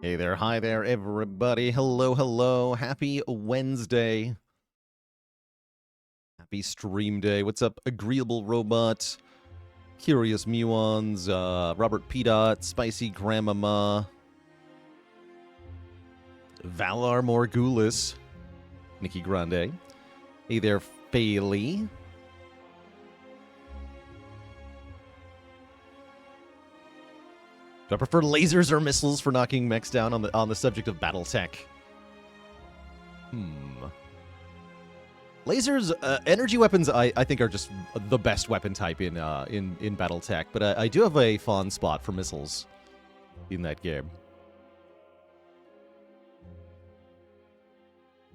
Hey there, hi there, everybody. Hello, hello. Happy Wednesday. Happy stream day. What's up, Agreeable Robot, Curious Muons, Robert P. Dot, Spicy Grandmama, Valar Morgulis, Nikki Grande. Hey there, Fayley. Do I prefer lasers or missiles for knocking mechs down on the subject of BattleTech? Lasers, energy weapons, I think are just the best weapon type in BattleTech, but I do have a fond spot for missiles in that game.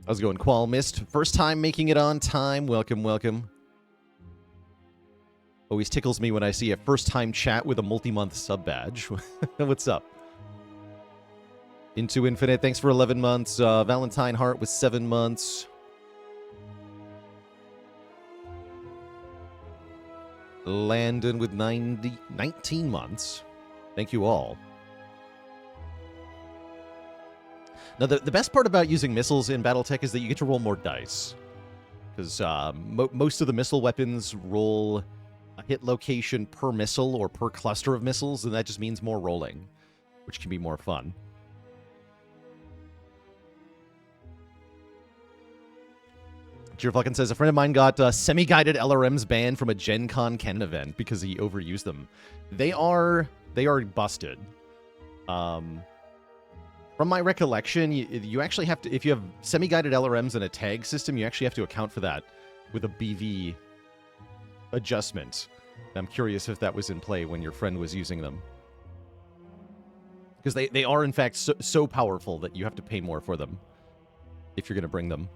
How's it going, Qual Mist? First time making it on time. Welcome, welcome. Always tickles me when I see a first-time chat with a multi-month sub badge. What's up? Into Infinite, thanks for 11 months. Valentine Hart with 7 months. Landon with 19 months. Thank you all. Now, the best part about using missiles in BattleTech is that you get to roll more dice. Because most of the missile weapons roll a hit location per missile or per cluster of missiles, and that just means more rolling, which can be more fun. Fucking says, a friend of mine got semi-guided LRMs banned from a Gen Con Canon event because he overused them. They are busted. From my recollection, you actually have to, if you have semi-guided LRMs and a tag system, you actually have to account for that with a BV adjustment. I'm curious if that was in play when your friend was using them. Because they are, in fact, so powerful that you have to pay more for them if you're going to bring them.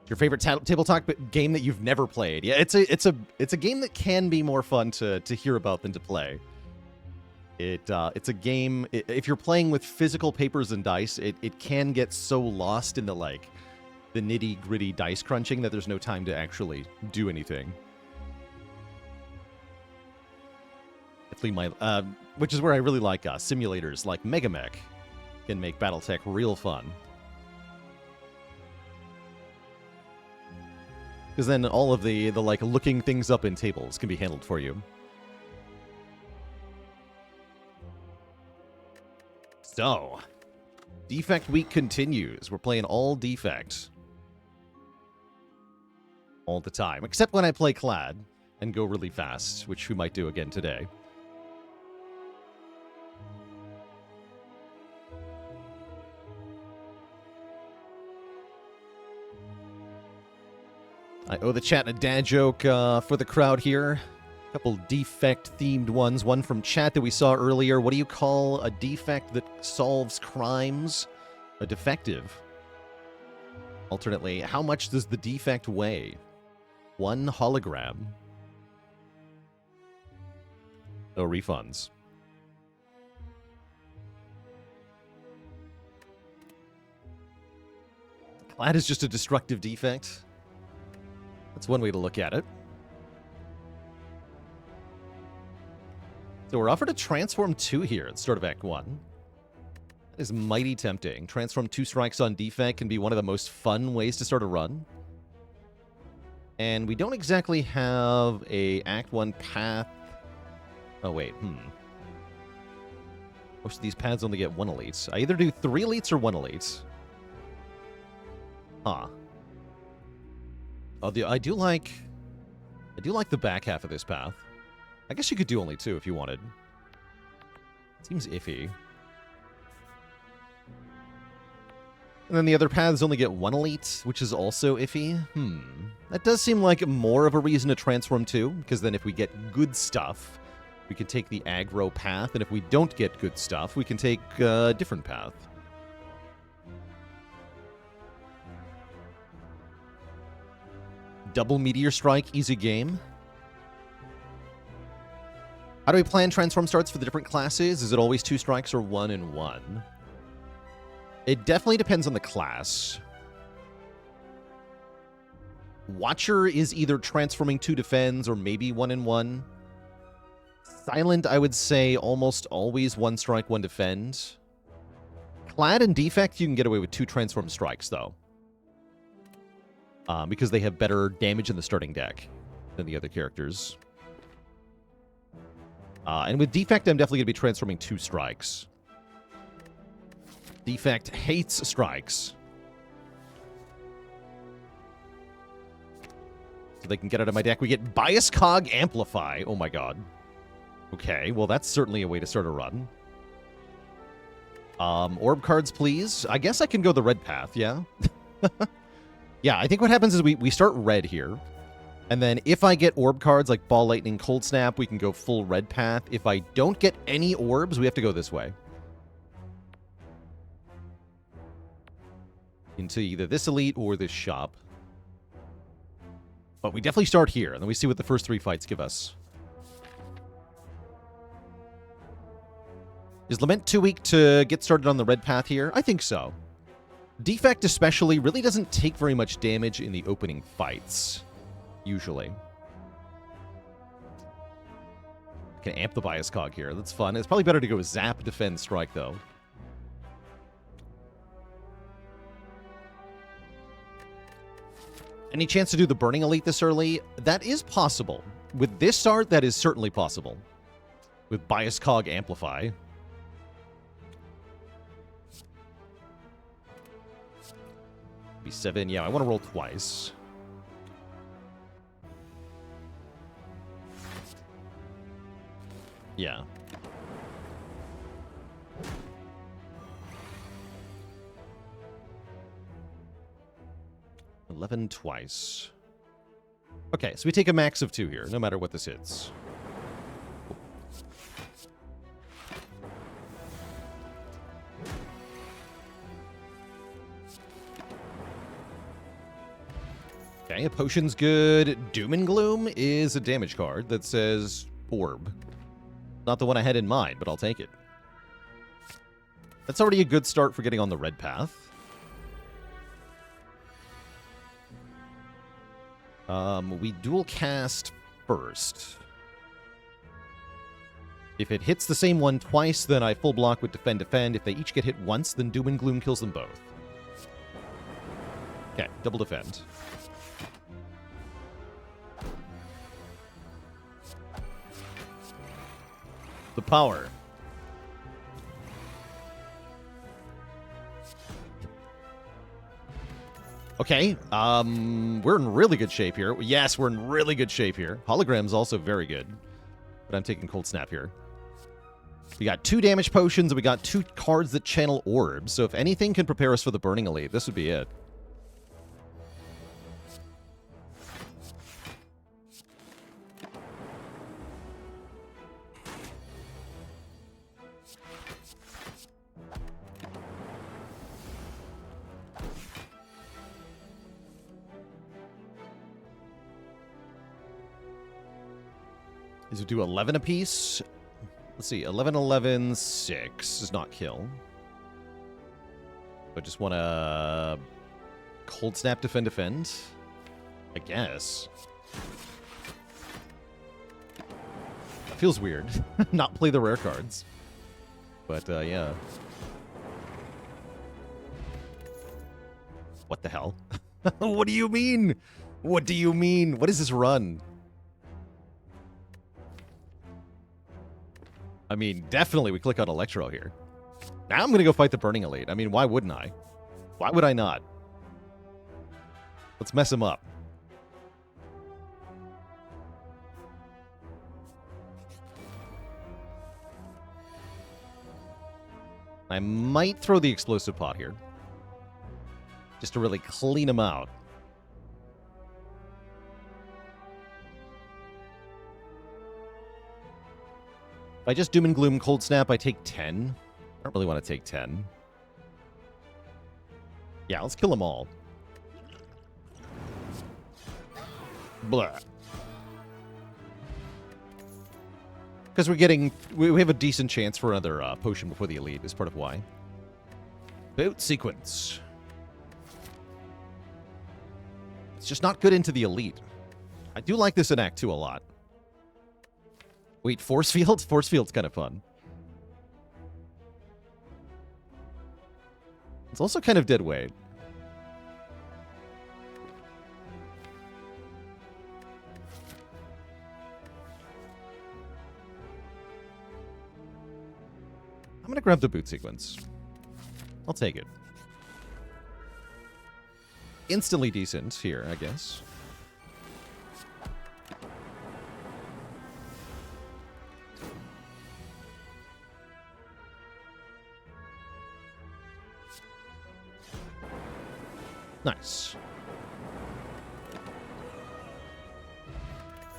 Your favorite table talk game that you've never played? Yeah, it's a game that can be more fun to hear about than to play. It's a game, if you're playing with physical papers and dice, it can get so lost in the nitty-gritty dice crunching that there's no time to actually do anything. Which is where I really like simulators like Megamech can make BattleTech real fun. Because then all of the looking things up in tables can be handled for you. So, Defect Week continues. We're playing all Defect. All the time. Except when I play Clad and go really fast, which we might do again today. I owe the chat a dad joke for the crowd here. A couple defect-themed ones. One from chat that we saw earlier. What do you call a defect that solves crimes? A defective. Alternately, how much does the defect weigh? 1 hologram. No refunds. Clad is just a destructive defect. That's one way to look at it. So we're offered a Transform 2 here at the start of Act 1. That is mighty tempting. Transform 2 strikes on Defect can be one of the most fun ways to start a run. And we don't exactly have a Act 1 path. Oh, wait. Most of these paths only get 1 elite. I either do 3 elites or 1 elite. Huh. I do like the back half of this path. I guess you could do only 2 if you wanted. Seems iffy. And then the other paths only get 1 elite, which is also iffy. That does seem like more of a reason to transform 2, because then if we get good stuff, we can take the aggro path, and if we don't get good stuff, we can take a different path. Double Meteor Strike, easy game. How do we plan transform starts for the different classes? Is it always 2 strikes or 1 and 1? It definitely depends on the class. Watcher is either transforming 2 defends or maybe 1 and 1. Silent, I would say, almost always 1 strike, 1 defend. Clad and Defect, you can get away with 2 transform strikes, though. Because they have better damage in the starting deck than the other characters. And with Defect, I'm definitely going to be transforming 2 strikes. Defect hates strikes. So they can get out of my deck. We get Bias Cog Amplify. Oh my god. Okay, well that's certainly a way to start a run. Orb cards, please. I guess I can go the red path, yeah? Yeah, I think what happens is we start red here. And then if I get orb cards like Ball Lightning, Cold Snap, we can go full red path. If I don't get any orbs, we have to go this way. Into either this elite or this shop. But we definitely start here, and then we see what the first 3 fights give us. Is Lament too weak to get started on the red path here? I think so. Defect especially really doesn't take very much damage in the opening fights. Usually. I can amp the Bias Cog here. That's fun. It's probably better to go Zap, Defend, Strike, though. Any chance to do the Burning Elite this early? That is possible. With this art, that is certainly possible. With Bias Cog Amplify. B7, yeah, I want to roll twice. Yeah. $11 twice. Okay, so we take a max of 2 here, no matter what this hits. Okay, a potion's good. Doom and Gloom is a damage card that says Orb. Not the one I had in mind, but I'll take it. That's already a good start for getting on the red path. We dual cast first. If it hits the same one twice, then I full block with Defend, Defend. If they each get hit once, then Doom and Gloom kills them both. Okay, double defend. The power. Okay, we're in really good shape here. Yes, we're in really good shape here. Hologram's also very good. But I'm taking Cold Snap here. We got 2 damage potions, and we got 2 cards that channel orbs. So if anything can prepare us for the Burning Elite, this would be it. Is it do 11 apiece? Let's see, 11, 11, 6 does not kill. I just want to Cold Snap, Defend, Defend. I guess. That feels weird. Not play the rare cards. But, yeah. What the hell? What do you mean? What do you mean? What is this run? I mean, definitely we click on Electro here. Now I'm going to go fight the Burning Elite. I mean, why wouldn't I? Why would I not? Let's mess him up. I might throw the Explosive Pot here. Just to really clean him out. If I just Doom and Gloom Cold Snap, I take 10. I don't really want to take 10. Yeah, let's kill them all. Blah. Because we're getting... We have a decent chance for another potion before the Elite, is part of why. Boot sequence. It's just not good into the Elite. I do like this in Act 2 a lot. Wait, Force Field? Force Field's kind of fun. It's also kind of dead weight. I'm going to grab the boot sequence. I'll take it. Instantly decent here, I guess. Nice.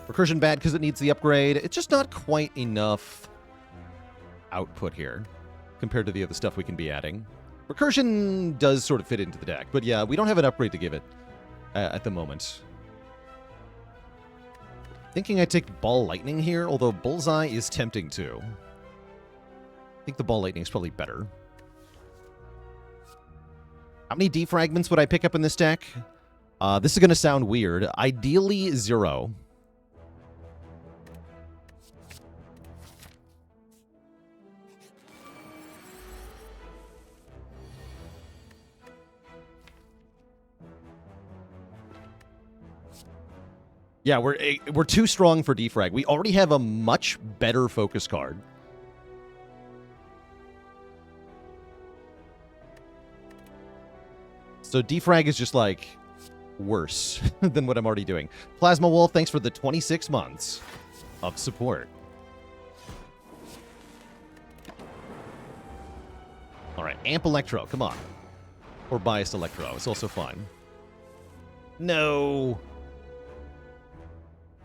Recursion bad because it needs the upgrade. It's just not quite enough output here compared to the other stuff we can be adding. Recursion does sort of fit into the deck, but yeah, we don't have an upgrade to give it at the moment. Thinking I'd take Ball Lightning here, although Bullseye is tempting too. I think the Ball Lightning is probably better. How many defragments would I pick up in this deck? This is going to sound weird. Ideally, 0. Yeah, we're too strong for defrag. We already have a much better focus card. So defrag is just, like, worse than what I'm already doing. Plasma Wolf, thanks for the 26 months of support. All right, Amp Electro, come on. Or Biased Electro, it's also fine. No!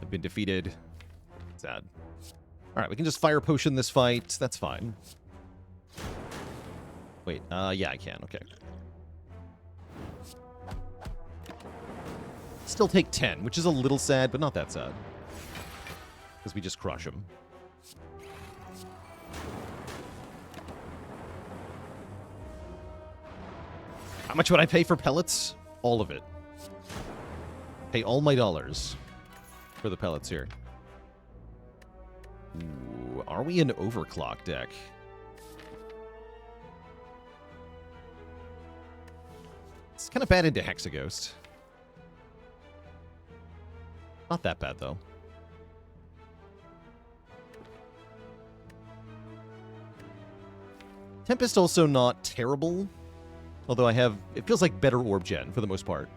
I've been defeated. Sad. All right, we can just Fire Potion this fight. That's fine. Wait, yeah, I can. Okay. Still take 10, which is a little sad, but not that sad. Because we just crush him. How much would I pay for pellets? All of it. Pay all my dollars for the pellets here. Ooh, are we an overclock deck? It's kind of bad into Hexaghost. Not that bad, though. Tempest also not terrible. Although I have... It feels like better Orb Gen, for the most part.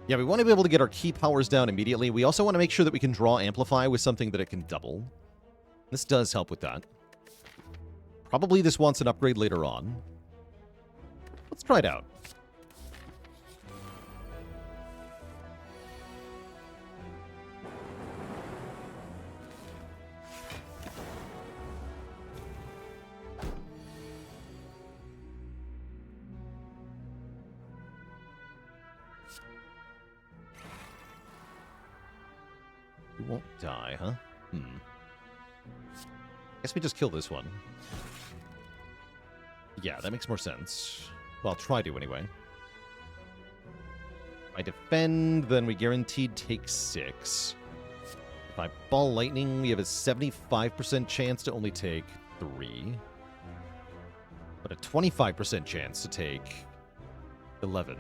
Yeah, we want to be able to get our key powers down immediately. We also want to make sure that we can draw Amplify with something that it can double. This does help with that. Probably this wants an upgrade later on. Let's try it out. We won't die, huh? Guess we just kill this one. Yeah, that makes more sense. Well, I'll try to anyway. If I defend, then we guaranteed take 6. If I Ball Lightning, we have a 75% chance to only take 3. But a 25% chance to take 11.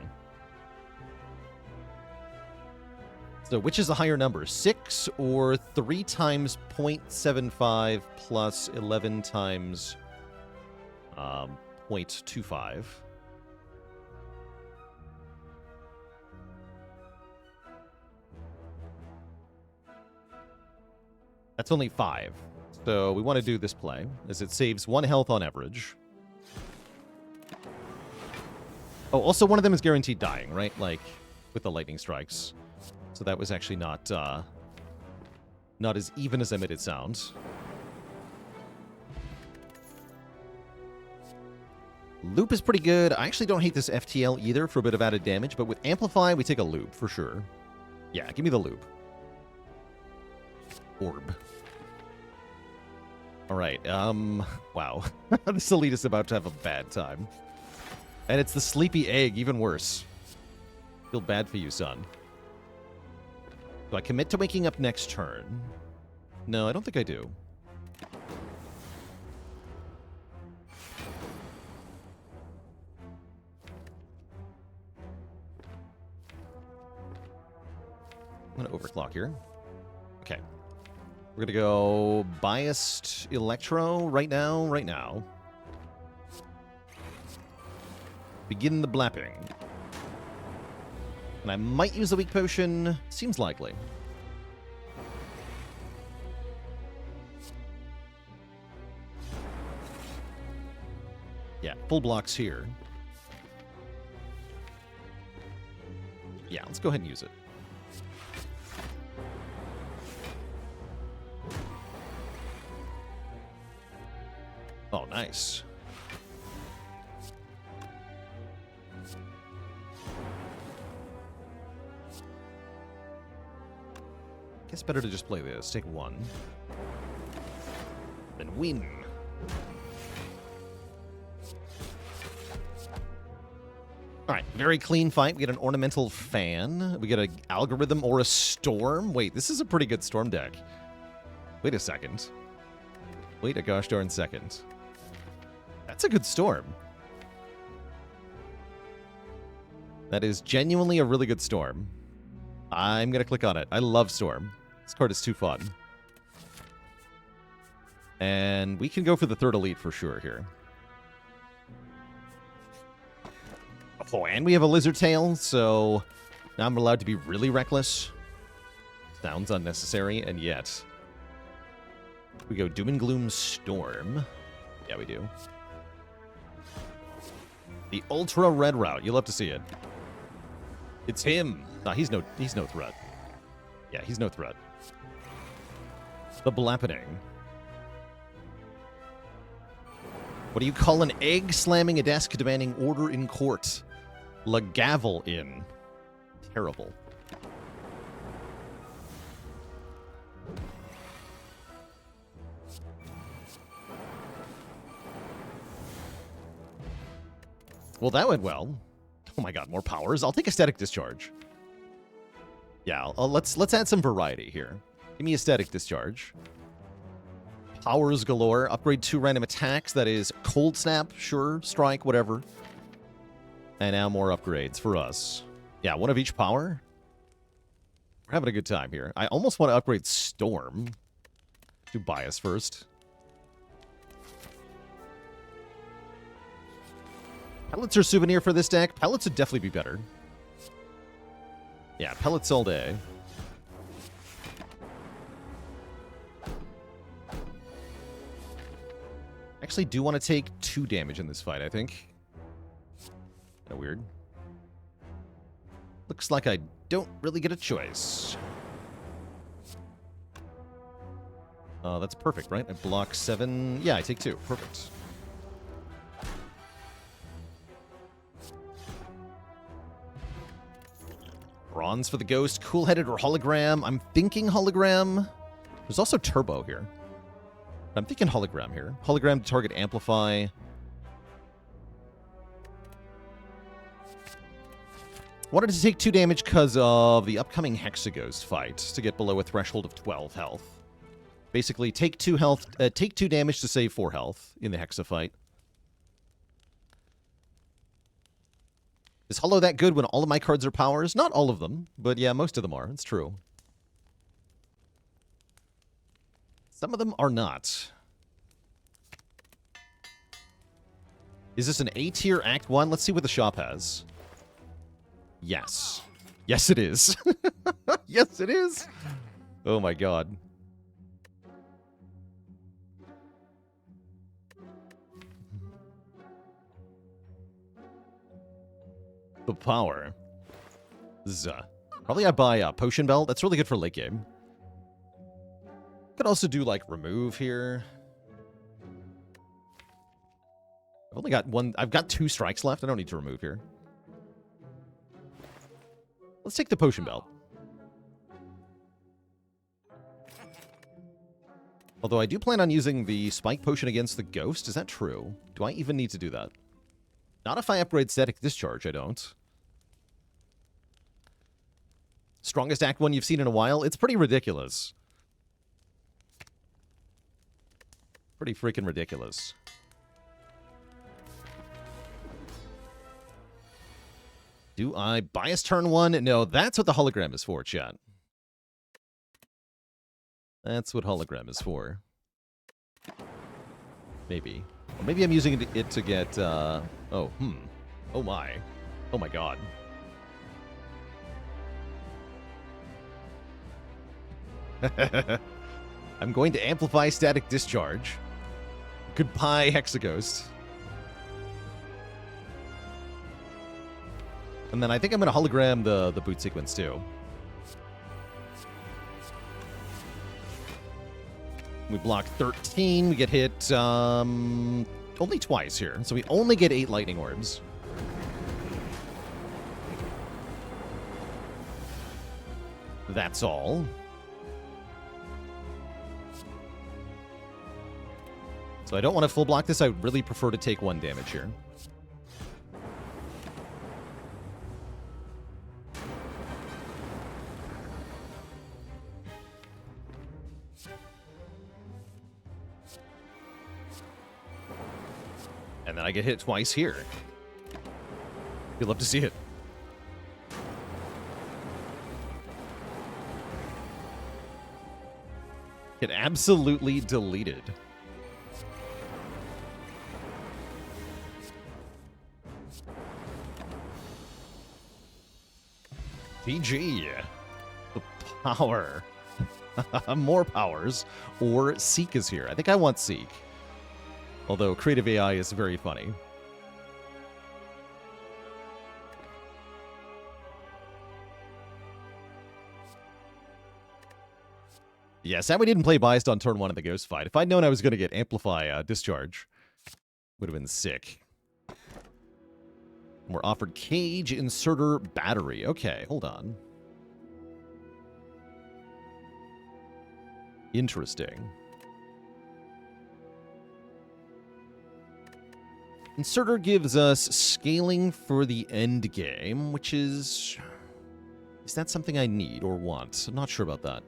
So which is the higher number? 6 or 3 times 0.75 plus 11 times 0.25? That's only 5. So we want to do this play, as it saves 1 health on average. Oh, also one of them is guaranteed dying, right? Like, with the lightning strikes. So that was actually not as even as I made it sound. Loop is pretty good. I actually don't hate this FTL either for a bit of added damage, but with Amplify, we take a loop for sure. Yeah, give me the loop. Orb. All right, wow. This elite is about to have a bad time. And it's the sleepy egg, even worse. Feel bad for you, son. Do I commit to waking up next turn? No, I don't think I do. I'm going to overclock here. Okay. We're going to go biased electro right now. Begin the blapping. And I might use a weak potion. Seems likely. Yeah, full blocks here. Yeah, let's go ahead and use it. Oh, nice. Guess better to just play this. Take one. Then win. Alright, very clean fight. We get an ornamental fan. We get an algorithm or a storm. Wait, this is a pretty good storm deck. Wait a second. Wait a gosh darn second. That's a good storm. That is genuinely a really good storm. I'm going to click on it. I love storm. This card is too fun. And we can go for the third elite for sure here. Oh, and we have a lizard tail, so now I'm allowed to be really reckless. Sounds unnecessary, and yet we go Doom and Gloom Storm. Yeah, we do. The Ultra Red Route. You'll love to see it. It's him. Nah, he's no threat. Yeah, he's no threat. The Blappening. What do you call an egg slamming a desk demanding order in court? Gavel in. Terrible. Well, that went well. Oh my god, more powers. I'll take a Static Discharge. Yeah, let's add some variety here. Give me a Static Discharge. Powers galore. Upgrade 2 random attacks. That is Cold Snap, sure, Strike, whatever. And now more upgrades for us. Yeah, one of each power. We're having a good time here. I almost want to upgrade Storm. Do Bias first. Pellets are souvenir for this deck. Pellets would definitely be better. Yeah, pellets all day. Actually do want to take 2 damage in this fight, I think. Kinda weird. Looks like I don't really get a choice. That's perfect, right? I block 7. Yeah, I take 2. Perfect. Bronze for the Ghost. Cool-headed or Hologram. I'm thinking Hologram. There's also Turbo here. I'm thinking Hologram here. Hologram to target Amplify. Wanted to take 2 damage because of the upcoming Hexaghost fight to get below a threshold of 12 health. Basically, take 2 health, take 2 damage to save 4 health in the Hexa fight. Is Holo that good when all of my cards are powers? Not all of them, but yeah, most of them are. It's true. Some of them are not. Is this an A-tier Act 1? Let's see what the shop has. Yes. Yes, it is. Yes, it is. Oh my god. The power. Probably I buy a Potion Belt. That's really good for late game. Could also do, like, remove here. I've only got 1... I've got 2 strikes left. I don't need to remove here. Let's take the Potion Belt. Although I do plan on using the Spike Potion against the Ghost. Is that true? Do I even need to do that? Not if I upgrade Static Discharge, I don't. Strongest Act 1 you've seen in a while? It's pretty ridiculous. Pretty freaking ridiculous. Do I bias turn 1? No, that's what the hologram is for, chat. That's what hologram is for. Maybe. Or maybe I'm using it to get, Oh my. Oh my god. I'm going to amplify static discharge. Goodbye, Hexaghost. And then I think I'm going to hologram the boot sequence, too. We block 13. We get hit only twice here. So we only get 8 lightning orbs. That's all. So I don't want to full block this. I would really prefer to take 1 damage here. And then I get hit twice here. You'd love to see it. Get absolutely deleted. GG. The power. More powers. Or Seek is here. I think I want Seek. Although creative AI is very funny. Yeah, sad we didn't play biased on turn 1 of the Ghost fight. If I'd known I was going to get Amplify Discharge, would have been sick. We're offered Cage Inserter Battery. Okay, hold on. Interesting. Inserter gives us scaling for the end game, which is... Is that something I need or want? I'm not sure about that.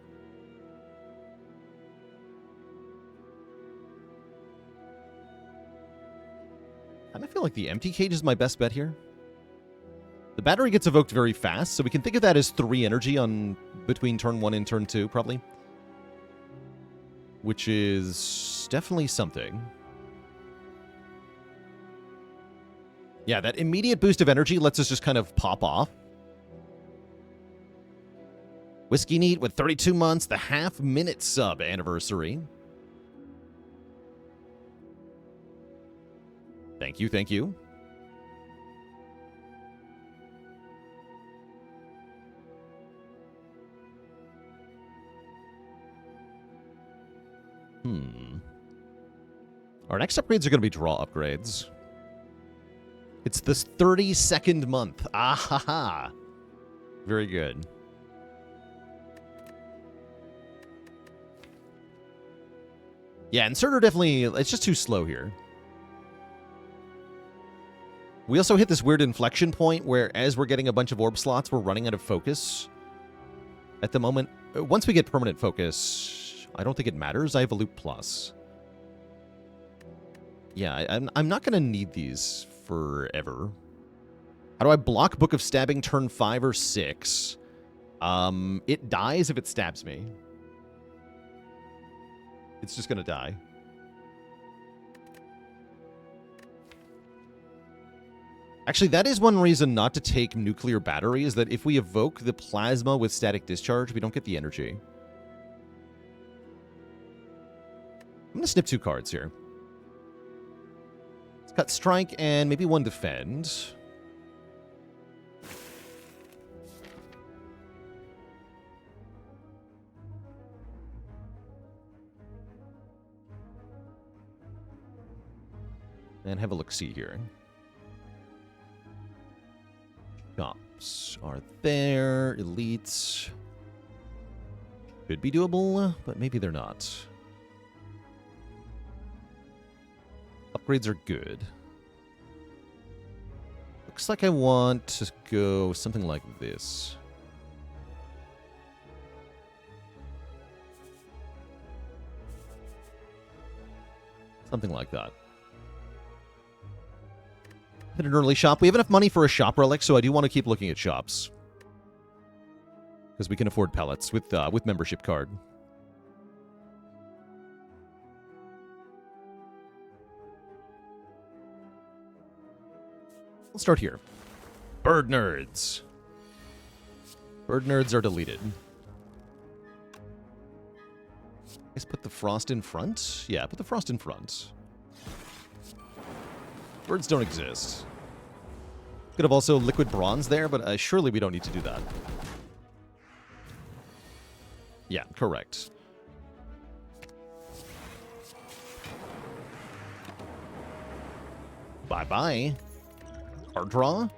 I feel like the empty cage is my best bet here. The battery gets evoked very fast, so we can think of that as 3 energy on between turn 1 and turn 2, probably. Which is definitely something. Yeah, that immediate boost of energy lets us just kind of pop off. Whiskey Neat with 32 months, the half-minute sub anniversary. Thank you, thank you. Our next upgrades are going to be draw upgrades. It's this 32nd month. Ah ha ha. Very good. Yeah, Inserter definitely... It's just too slow here. We also hit this weird inflection point where as we're getting a bunch of orb slots, we're running out of focus. At the moment, once we get permanent focus, I don't think it matters. I have a Loop Plus. Yeah, I'm not going to need these forever. How do I block Book of Stabbing turn 5 or 6? It dies if it stabs me. It's just going to die. Actually, that is one reason not to take Nuclear Battery, is that if we evoke the Plasma with Static Discharge, we don't get the energy. I'm going to snip 2 cards here. Let's cut Strike and maybe 1 Defend. And have a look-see here. Shops are there. Elites. Could be doable, but maybe they're not. Upgrades are good. Looks like I want to go something like this. Something like that. Hit an early shop. We have enough money for a shop relic, so I do want to keep looking at shops. Because we can afford pellets with membership card. We'll start here. Bird nerds. Bird nerds are deleted. Let's put the frost in front. Yeah, put the frost in front. Birds don't exist. Could have also liquid bronze there, but surely we don't need to do that. Yeah, correct. Bye-bye. Card draw?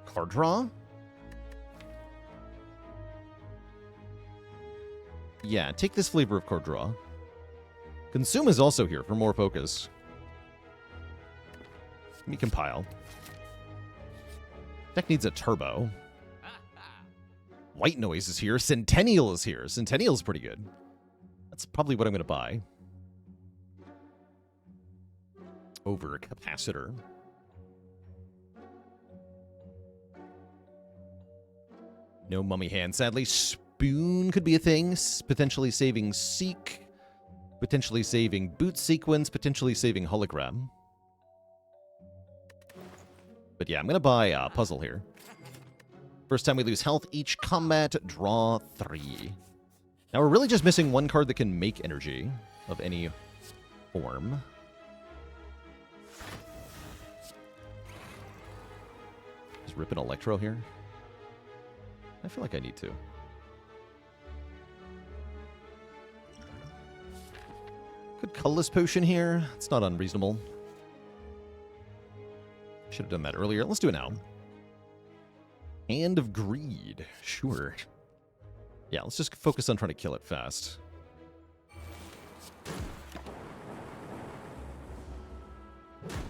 Card draw? Yeah, take this flavor of card draw. Consume is also here for more focus. Let me compile. Deck needs a turbo. White Noise is here. Centennial is here. Centennial's pretty good. That's probably what I'm going to buy. Over capacitor. No mummy hand, sadly. Spoon could be a thing. Potentially saving Seek. Potentially saving Boot Sequence. Potentially saving Hologram. But yeah, I'm going to buy a puzzle here. First time we lose health each combat, draw 3. Now we're really just missing one card that can make energy of any form. Just rip an Electro here. I feel like I need to. Good colorless potion here. It's not unreasonable. Should have done that earlier. Let's do it now. Hand of Greed. Sure. Yeah, let's just focus on trying to kill it fast.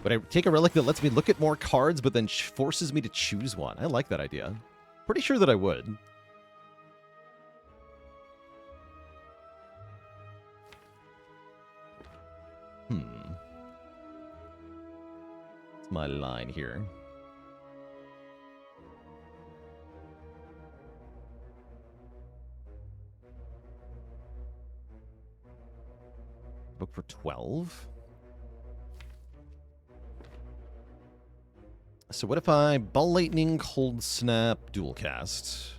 But I take a relic that lets me look at more cards, but then forces me to choose one. I like that idea. Pretty sure that I would. What's my line here? Book for 12. So what if I Ball Lightning, Cold Snap, Dual Cast?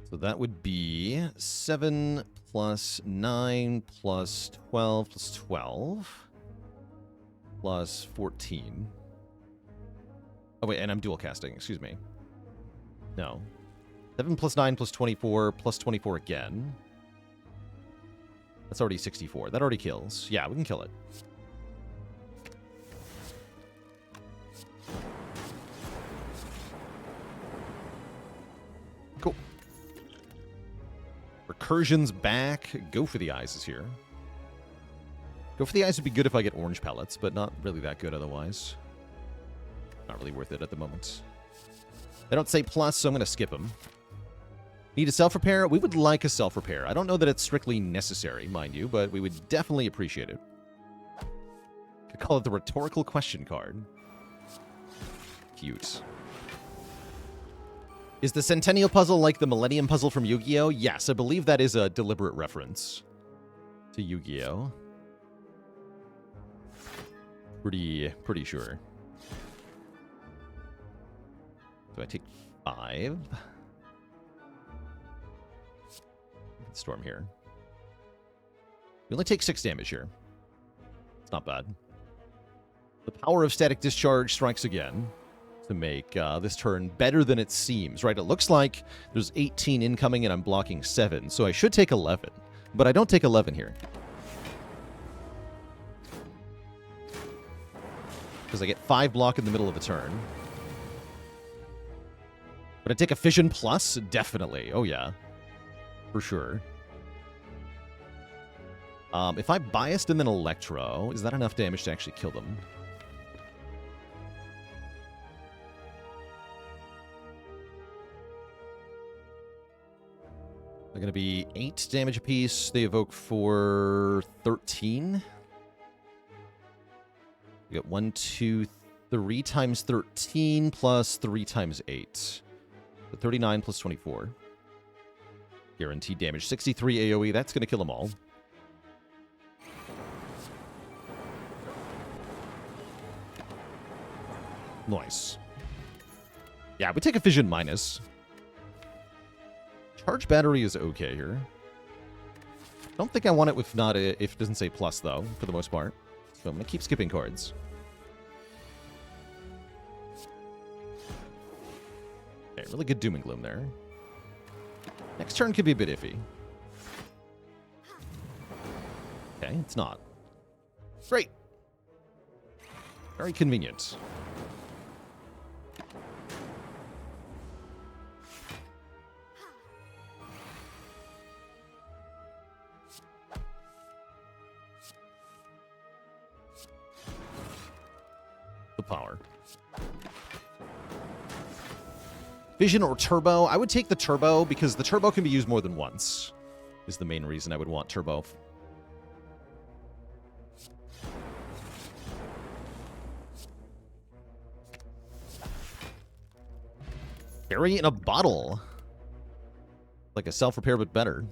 So that would be 7 plus 9 plus 12 plus 12 plus 14. Oh wait, and I'm dual casting, excuse me. No. 7 plus 9 plus 24 plus 24 again. That's already 64. That already kills. Yeah, we can kill it. Cool. Recursion's back. Go for the Eyes is here. Go for the Eyes would be good if I get orange pellets, but not really that good otherwise. Not really worth it at the moment. They don't say plus, so I'm going to skip them. Need a self-repair? We would like a self-repair. I don't know that it's strictly necessary, mind you, but we would definitely appreciate it. Could call it the rhetorical question card. Cute. Is the Centennial puzzle like the Millennium puzzle from Yu-Gi-Oh? Yes, I believe that is a deliberate reference to Yu-Gi-Oh. Pretty sure. So I take 5. Storm here. We only take 6 damage here. It's not bad. The power of Static Discharge strikes again to make this turn better than it seems, right? It looks like there's 18 incoming and I'm blocking 7, so I should take 11. But I don't take 11 here. Because I get 5 block in the middle of the turn. But I take a Fission Plus? Definitely. Oh, yeah. For sure. If I biased and then Electro, is that enough damage to actually kill them? They're going to be 8 damage apiece. They evoke for 13. We get 1, 2, 3 times 13 plus 3 times 8. So 39 plus 24. Guaranteed damage. 63 AoE. That's going to kill them all. Nice. Yeah, we take a Fission minus. Charge battery is okay here. Don't think I want it if not if it doesn't say plus, though, for the most part. So I'm going to keep skipping cards. Okay, really good Doom and Gloom there. Next turn could be a bit iffy. Okay, it's not. Great. Very convenient. The power. Vision or Turbo? I would take the Turbo because the Turbo can be used more than once. Is the main reason I would want Turbo. Berry in a bottle. Like a self-repair, but better.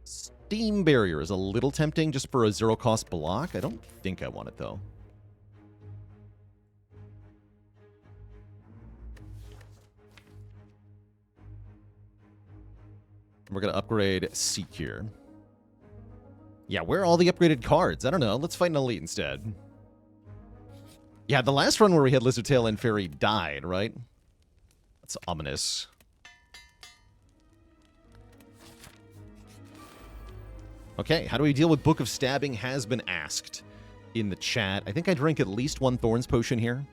Steam Barrier is a little tempting just for a zero-cost block. I don't think I want it, though. We're going to upgrade Seek here. Yeah, where are all the upgraded cards? I don't know. Let's fight an Elite instead. Yeah, the last run where we had Lizardtail and Fairy died, right? That's ominous. Okay, how do we deal with Book of Stabbing has been asked in the chat. I think I drank at least 1 Thorns potion here.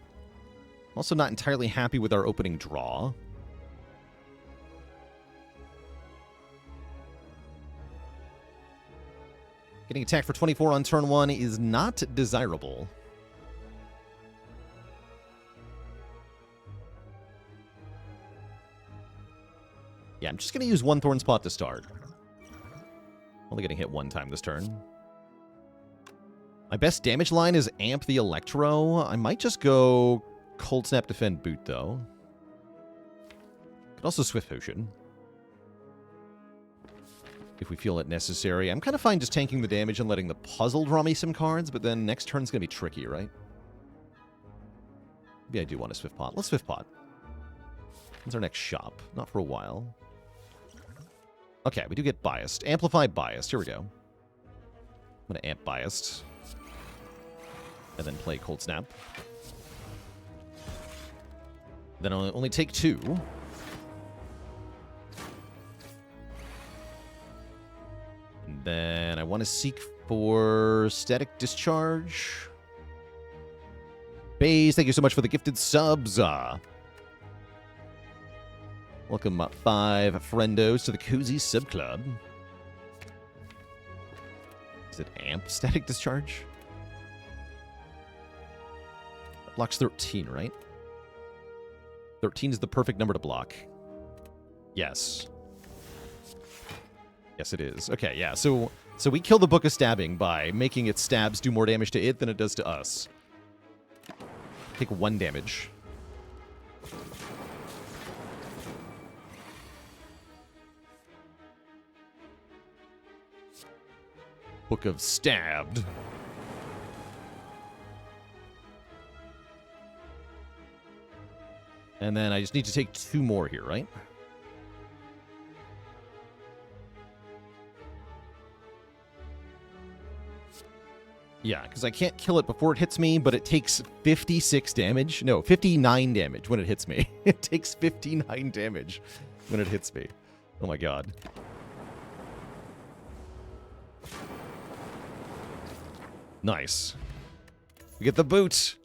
Also not entirely happy with our opening draw. Getting attacked for 24 on turn 1 is not desirable. Yeah, I'm just going to use 1 Thorn Spot to start. Only getting hit 1 time this turn. My best damage line is Amp the Electro. I might just go Cold Snap Defend Boot, though. Could also Swift Potion. If we feel it necessary. I'm kind of fine just tanking the damage and letting the puzzle draw me some cards, but then next turn's going to be tricky, right? Maybe I do want a Swift Pot. Let's Swift Pot. When's our next shop? Not for a while. Okay, we do get Biased. Amplify Biased. Here we go. I'm going to Amp Biased. And then play Cold Snap. Then I'll only take 2. And then I want to seek for Static Discharge. Baze, thank you so much for the gifted subs. Welcome, 5 friendos to the Cozy Sub Club. Is it Amp Static Discharge? That blocks 13, right? 13 is the perfect number to block. Yes. Yes, it is. Okay, yeah, so we kill the Book of Stabbing by making its stabs do more damage to it than it does to us. Take 1 damage. Book of Stabbed. And then I just need to take 2 more here, right? Yeah, because I can't kill it before it hits me, but it takes 56 damage. No, 59 damage when it hits me. It takes 59 damage when it hits me. Oh my god. Nice. We get the boot.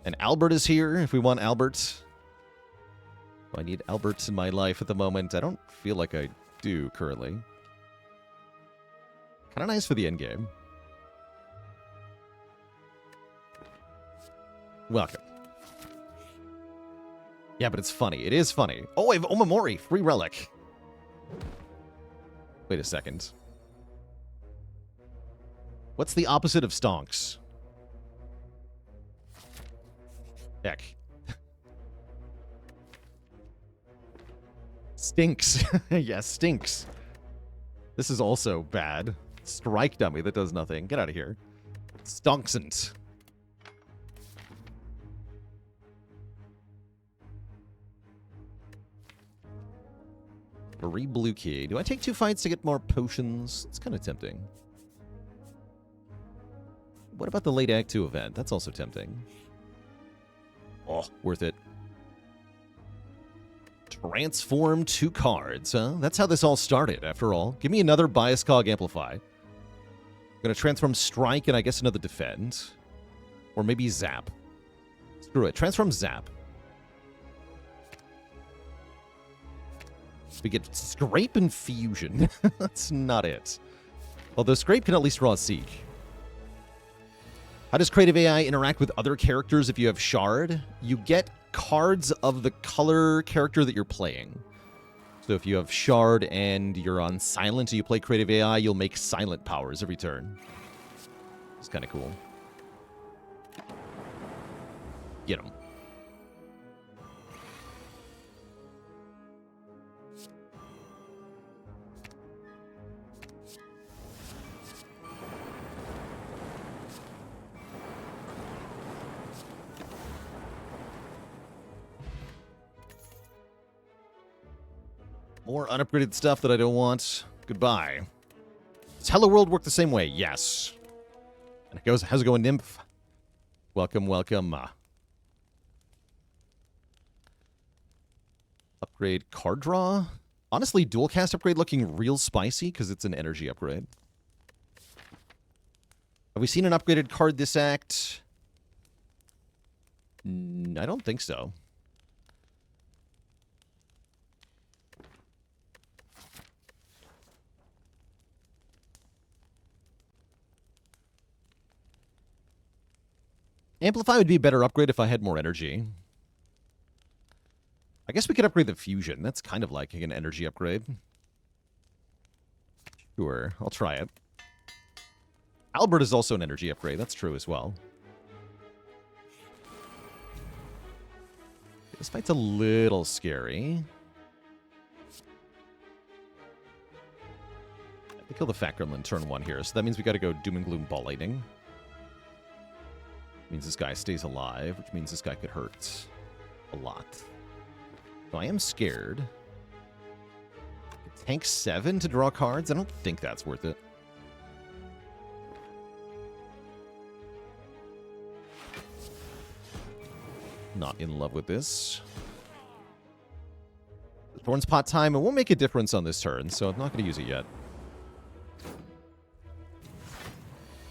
And Albert is here if we want Albert. I need Albert in my life at the moment. I don't feel like I do currently. Kind of nice for the endgame. Welcome. Yeah, but it's funny. It is funny. Oh, I have Omamori. Free relic. Wait a second. What's the opposite of stonks? Heck. Stinks. Yes, stinks. This is also bad. Strike dummy that does nothing. Get out of here. Stonksant. 3 blue key. Do I take 2 fights to get more potions? It's kind of tempting. What about the late Act 2 event? That's also tempting. Oh, worth it. Transform 2 cards, huh? That's how this all started, after all. Give me another Bias Cog Amplify. I'm going to transform Strike and I guess another Defend. Or maybe Zap. Screw it. Transform Zap. We get Scrape and Fusion. That's not it. Although Scrape can at least draw a Seek. How does Creative AI interact with other characters if you have Shard? You get cards of the color character that you're playing. So if you have Shard and you're on Silent and you play Creative AI, you'll make Silent powers every turn. It's kind of cool. Get him. More unupgraded stuff that I don't want. Goodbye. Does Hello World work the same way? Yes. And it goes, how's it going, Nymph? Welcome, welcome. Upgrade card draw? Honestly, dual cast upgrade looking real spicy because it's an energy upgrade. Have we seen an upgraded card this act? I don't think so. Amplify would be a better upgrade if I had more energy. I guess we could upgrade the Fusion. That's kind of like an energy upgrade. Sure, I'll try it. Albert is also an energy upgrade. That's true as well. This fight's a little scary. I have to kill the Fat Gremlin turn 1 here, so that means we gotta go Doom and Gloom Ball Lightning. Means this guy stays alive, which means this guy could hurt a lot. So I am scared. Tank 7 to draw cards? I don't think that's worth it. Not in love with this. Thorn's Pot time. It won't make a difference on this turn, so I'm not going to use it yet.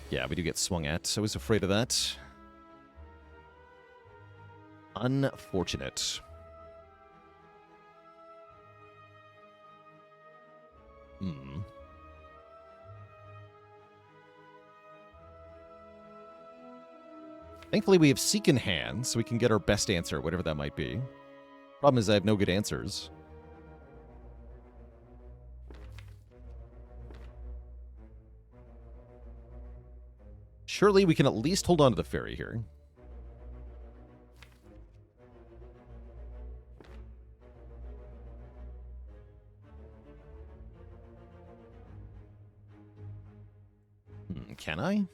Yeah, we do get swung at. I was afraid of that. Unfortunate. Thankfully, we have Seek in hand, so we can get our best answer, whatever that might be. Problem is, I have no good answers. Surely we can at least hold on to the fairy here. Can I?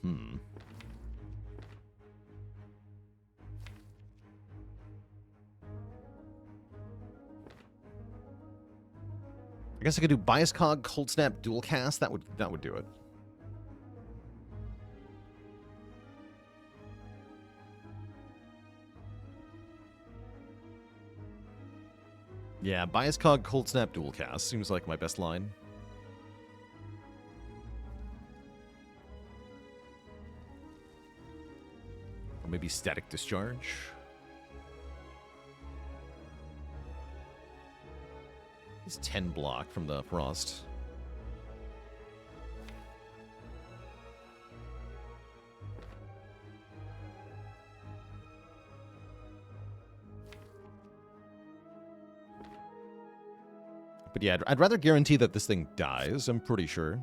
I guess I could do Bias Cog, Cold Snap, Dual Cast. That would do it. Yeah, Bias Cog, Cold Snap, Dual Cast seems like my best line. Or maybe Static Discharge. He's 10 block from the Frost. But yeah, I'd rather guarantee that this thing dies, I'm pretty sure.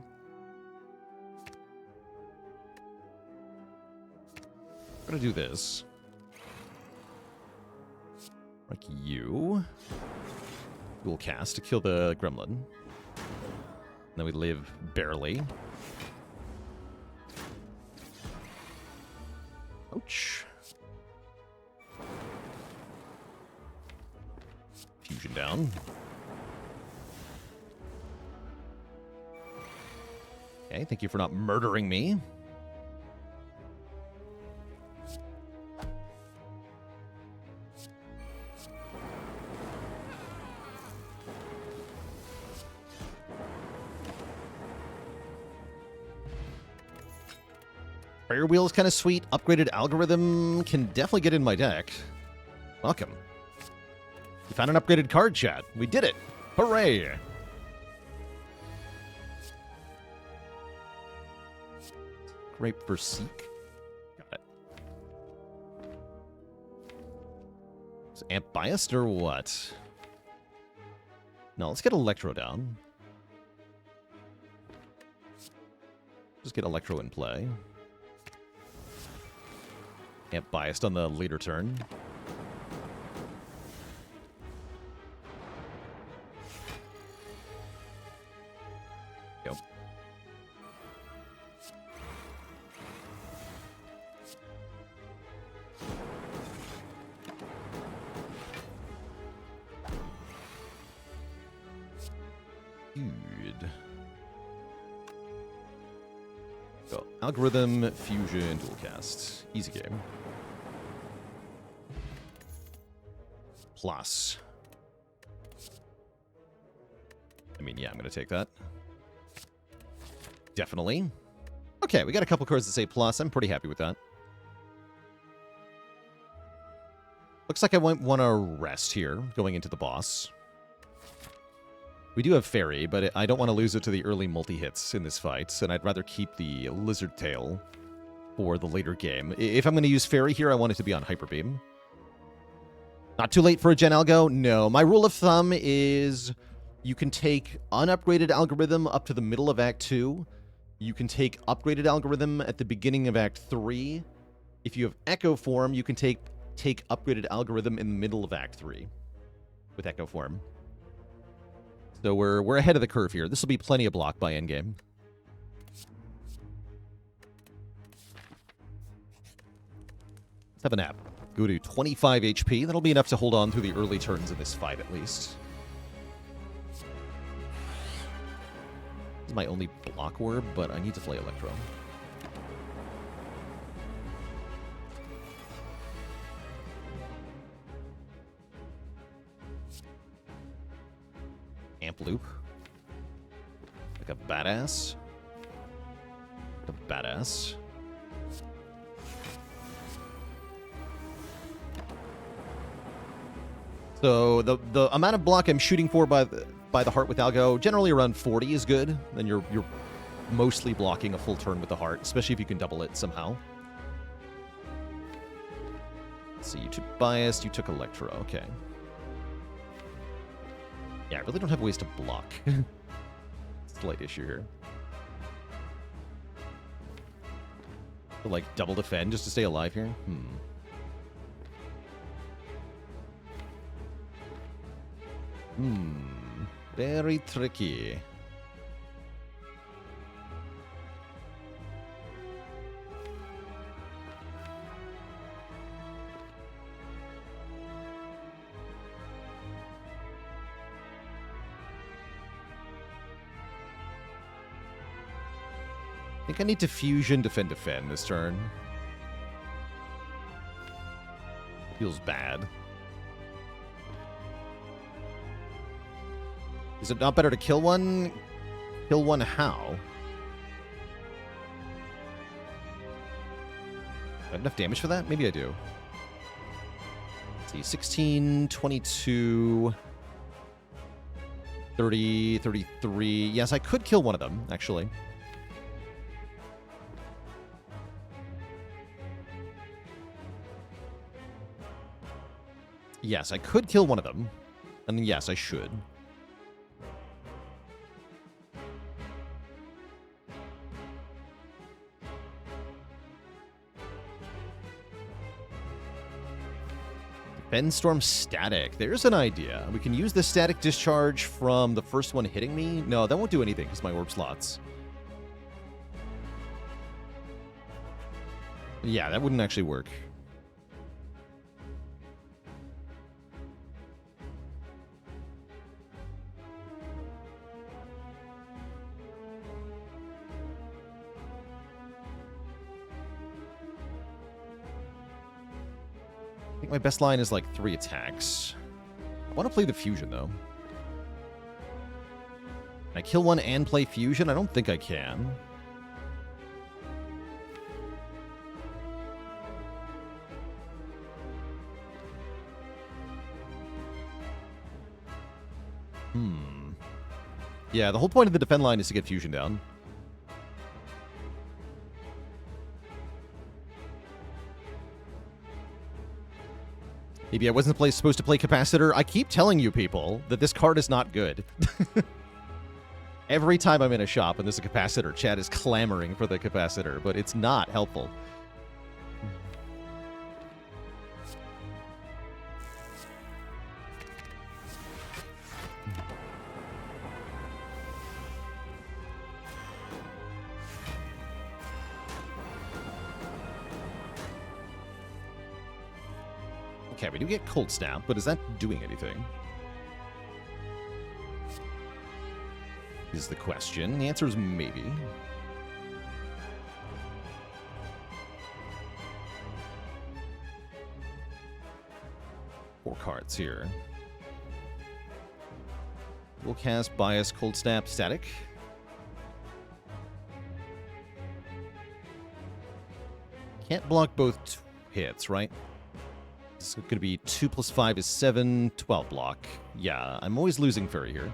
I'm gonna do this. Like you. Dual cast to kill the gremlin. And then we live barely. Ouch. Fusion down. Okay, thank you for not murdering me. Prayer Wheel is kind of sweet. Upgraded Algorithm can definitely get in my deck. Welcome. You found an upgraded card, chat. We did it. Hooray! Grape for Seek. Got it. Is Amp biased or what? No, let's get Electro down. Just get Electro in play. Amp biased on the later turn. Yep. Good. Go. Algorithm, Fusion, Dual Cast. Easy game. Plus. I mean, yeah, I'm going to take that. Definitely. Okay, we got a couple cards that say plus. I'm pretty happy with that. Looks like I want to rest here, going into the boss. We do have Fairy, but I don't want to lose it to the early multi-hits in this fight, and I'd rather keep the Lizard Tail for the later game. If I'm going to use Fairy here, I want it to be on Hyper Beam. Not too late for a Gen Algo? No. My rule of thumb is you can take unupgraded Algorithm up to the middle of Act 2. You can take upgraded Algorithm at the beginning of Act 3. If you have Echo Form, you can take upgraded Algorithm in the middle of Act 3 with Echo Form. So we're ahead of the curve here. This will be plenty of block by endgame. Let's have a nap. Go to 25 HP. That'll be enough to hold on through the early turns in this fight, at least. This is my only block orb, but I need to play Electro. Amp Loop. Like a badass. Like a badass. So the amount of block I'm shooting for by the heart with Algo, generally around 40 is good. Then you're mostly blocking a full turn with the heart, especially if you can double it somehow. Let's see, you took biased, you took Electro, okay. Yeah, I really don't have ways to block. Slight issue here. So, like, double defend just to stay alive here? Very tricky. I think I need to fusion, defend this turn. Feels bad. Is it not better to kill one? Kill one how? Do I have enough damage for that? Maybe I do. Let's see, 16, 22, 30, 33. Yes, I could kill one of them, actually. Yes, I could kill one of them. And yes, I should. Storm static. There's an idea. We can use the static discharge from the first one hitting me. No, that won't do anything because my orb slots. Yeah, that wouldn't actually work. I think my best line is like 3 attacks. I want to play the fusion, though. Can I kill one and play fusion? I don't think I can. Yeah, the whole point of the defend line is to get fusion down. Maybe I wasn't supposed to play Capacitor. I keep telling you people that this card is not good. Every time I'm in a shop and there's a Capacitor, chat is clamoring for the Capacitor, but it's not helpful. Okay, we do get Cold Snap, but is that doing anything? Is the question. The answer is maybe. Four cards here. We'll cast Bias, Cold Snap, Static. Can't block both hits, right? It's going to be 2 + 5 is 7, 12 block. Yeah, I'm always losing Fairy here.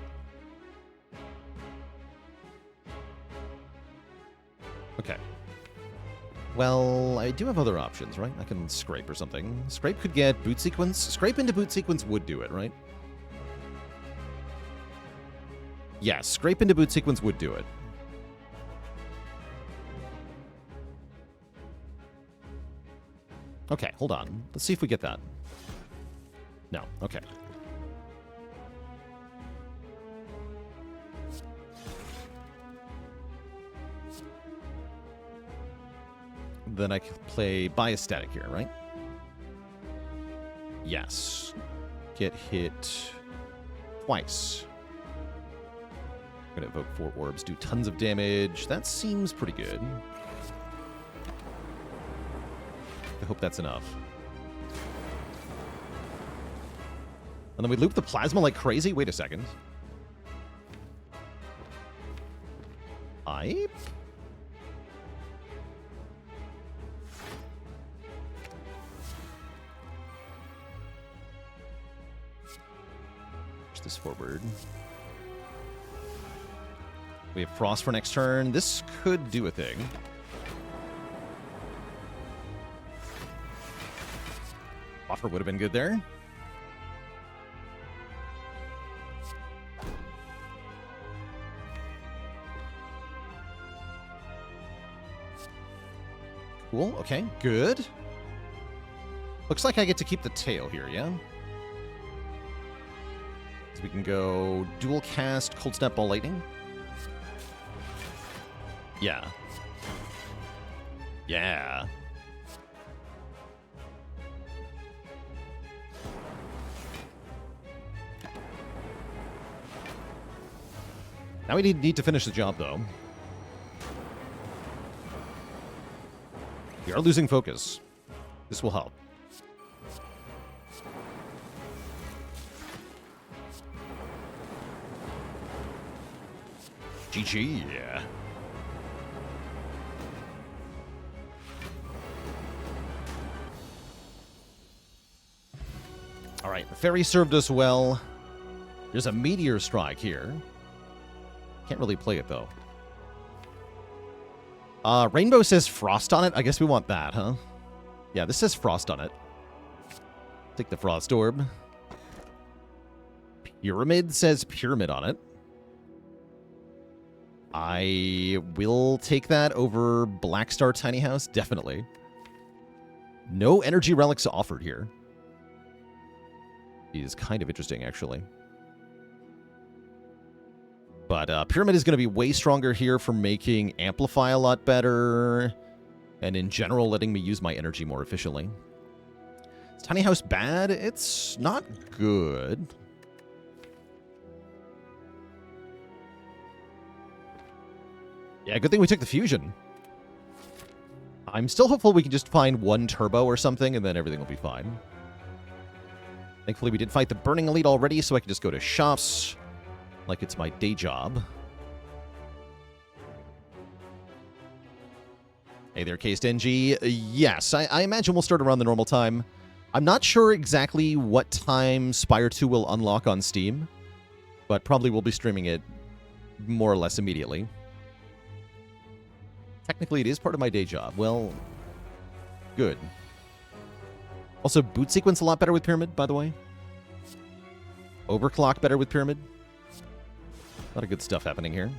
Okay. Well, I do have other options, right? I can Scrape or something. Scrape could get Boot Sequence. Scrape into Boot Sequence would do it, right? Yeah, Scrape into Boot Sequence would do it. Okay, hold on. Let's see if we get that. No, okay. Then I can play Bias Static here, right? Yes. Get hit twice. I'm going to evoke 4 orbs, do tons of damage. That seems pretty good. I hope that's enough. And then we loop the plasma like crazy? Wait a second. Where's this forward? We have Frost for next turn. This could do a thing. Buffer would have been good there. Cool. Okay, good. Looks like I get to keep the tail here, yeah? So we can go dual cast Cold Snap Ball Lightning. Yeah. Yeah. Now we need to finish the job, though. We are losing focus. This will help. GG, yeah. All right, the Fairy served us well. There's a Meteor Strike here. Can't really play it, though. Rainbow says Frost on it. I guess we want that, huh? Yeah, this says Frost on it. Take the Frost Orb. Pyramid says Pyramid on it. I will take that over Black Star Tiny House, definitely. No energy relics offered here. is kind of interesting, actually. But Pyramid is going to be way stronger here for making Amplify a lot better, and in general, letting me use my energy more efficiently. Is Tiny House bad? It's not good. Yeah, good thing we took the fusion. I'm still hopeful we can just find one turbo or something, and then everything will be fine. Thankfully, we did fight the Burning Elite already, so I can just go to shops like it's my day job. Hey there, KSNG. Yes, I imagine we'll start around the normal time. I'm not sure exactly what time Spire 2 will unlock on Steam, but probably we'll be streaming it more or less immediately. Technically, it is part of my day job. Well, good. Also, boot sequence a lot better with Pyramid, by the way. Overclock better with Pyramid. A lot of good stuff happening here.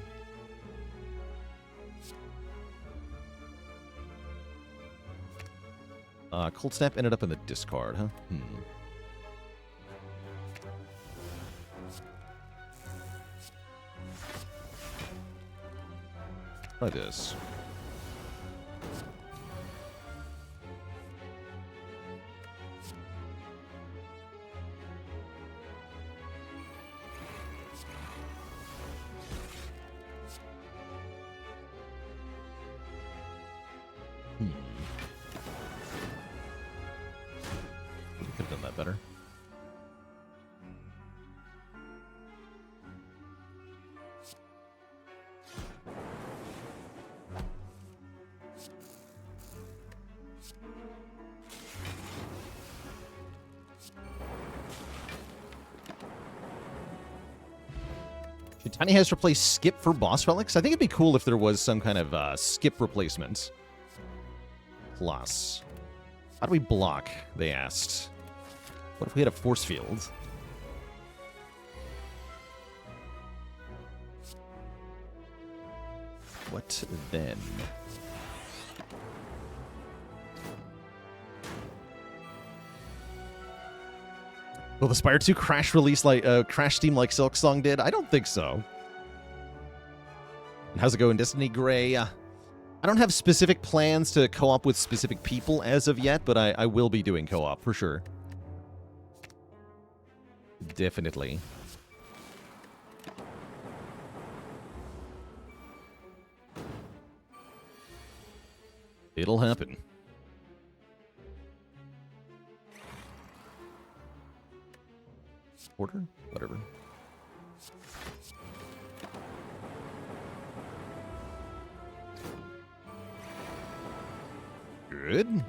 Cold Snap ended up in the discard, huh? Try this. Could have done that better. Should Tiny House replace Skip for Boss Relics? I think it'd be cool if there was some kind of Skip replacement. Plus, how do we block, they asked. What if we had a force field? What then? Will the Spire 2 crash release like crash Steam like Silk Song did? I don't think so. And how's it going, Destiny Gray? I don't have specific plans to co-op with specific people as of yet, but I will be doing co-op for sure. Definitely. It'll happen. Order? Whatever. Good.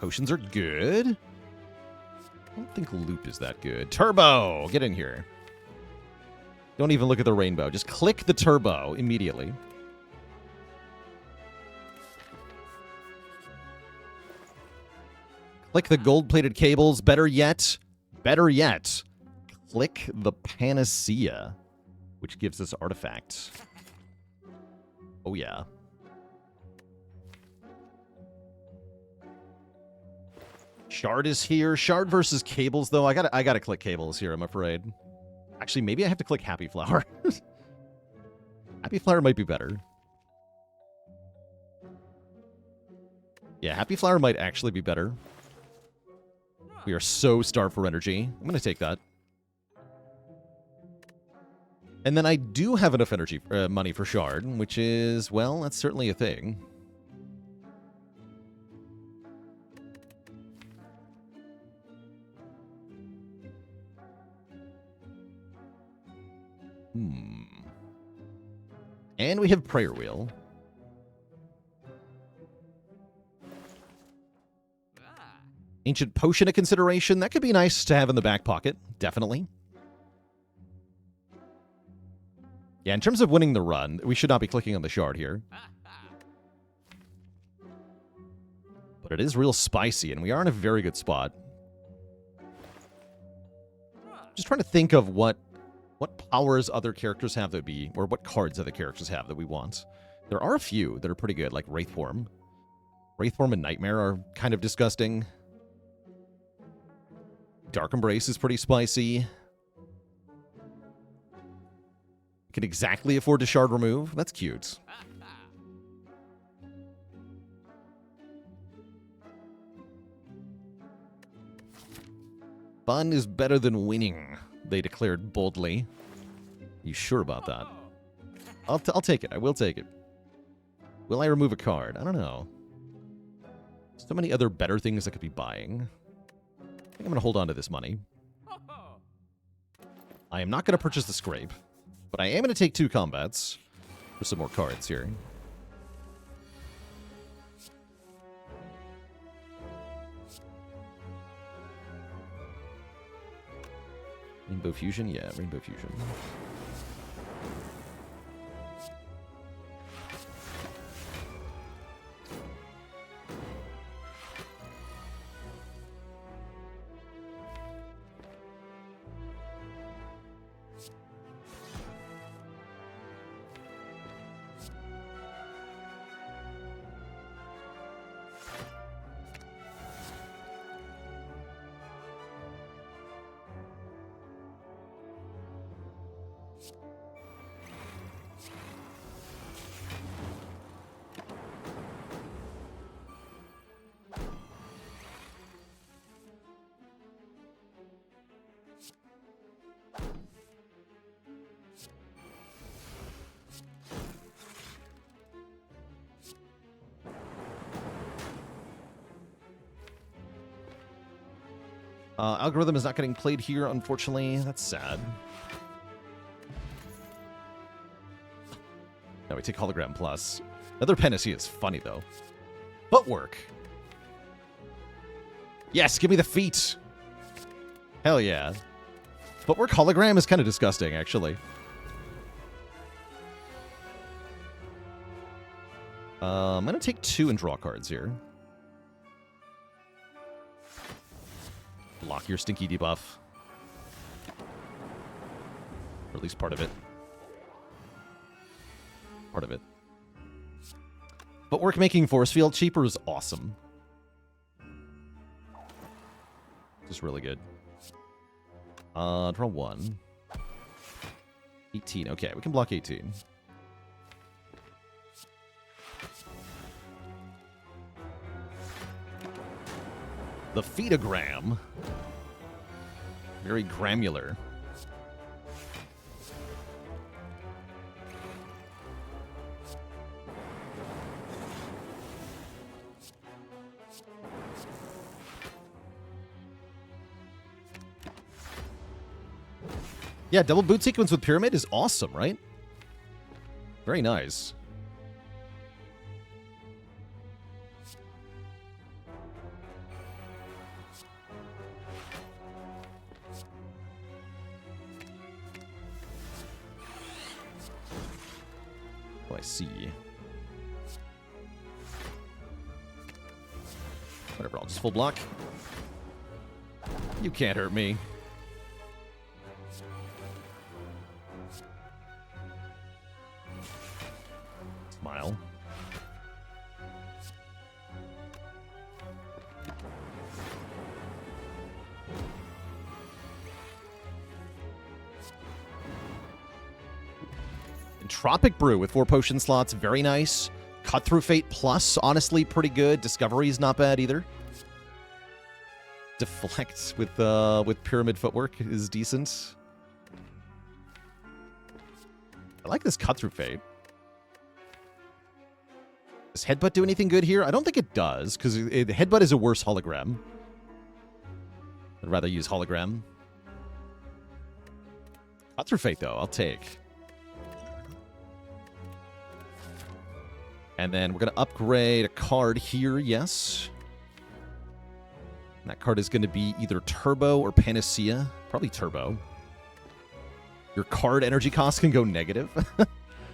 Potions are good. I don't think loop is that good. Turbo! Get in here. Don't even look at the rainbow. Just click the turbo immediately. Click the gold-plated cables. Better yet, click the panacea, which gives us artifacts. Oh, yeah. Shard is here. Shard versus cables, though. I gotta click cables here, I'm afraid. Actually, maybe I have to click Happy Flower. Happy Flower might be better. Yeah, Happy Flower might actually be better. We are so starved for energy. I'm gonna take that. And then I do have enough energy, money for Shard, which is, well, that's certainly a thing. And we have Prayer Wheel. Ancient Potion a consideration. That could be nice to have in the back pocket. Definitely. Yeah, in terms of winning the run, we should not be clicking on the shard here. But it is real spicy, and we are in a very good spot. Just trying to think of what powers other characters have that would be, or what cards other characters have that we want. There are a few that are pretty good, like Wraithform. Wraithform and Nightmare are kind of disgusting. Dark Embrace is pretty spicy. Can exactly afford to shard remove. That's cute. Fun is better than winning, they declared boldly. You sure about that? I'll take it. I will take it. Will I remove a card? I don't know. So many other better things I could be buying. I think I'm going to hold on to this money. I am not going to purchase the scrape, but I am going to take 2 combats for some more cards here. Rainbow Fusion? Yeah, Rainbow Fusion. Algorithm is not getting played here, unfortunately. That's sad. Now we take Hologram Plus. Another Panacea is funny, though. Footwork. Yes, give me the feet. Hell yeah. Footwork Hologram is kind of disgusting, actually. I'm going to take 2 and draw cards here. Block your stinky debuff. Or at least part of it. Part of it. Footwork making force field cheaper is awesome. Just really good. Draw 1. 18. Okay, we can block 18. The Feedogram. Very granular. Yeah, double boot sequence with Pyramid is awesome, right? Very nice. Oh, I see. Whatever, I'll just full block. You can't hurt me. Smile. Entropic Brew with 4 potion slots, very nice. Cut Through Fate Plus, honestly pretty good. Discovery's not bad either. Deflect with Pyramid Footwork is decent. I like this Cut Through Fate. Does Headbutt do anything good here? I don't think it does, because Headbutt is a worse hologram. I'd rather use hologram. Cut Through Fate, though, I'll take. And then we're going to upgrade a card here, yes. And that card is going to be either Turbo or Panacea. Probably Turbo. Your card energy cost can go negative.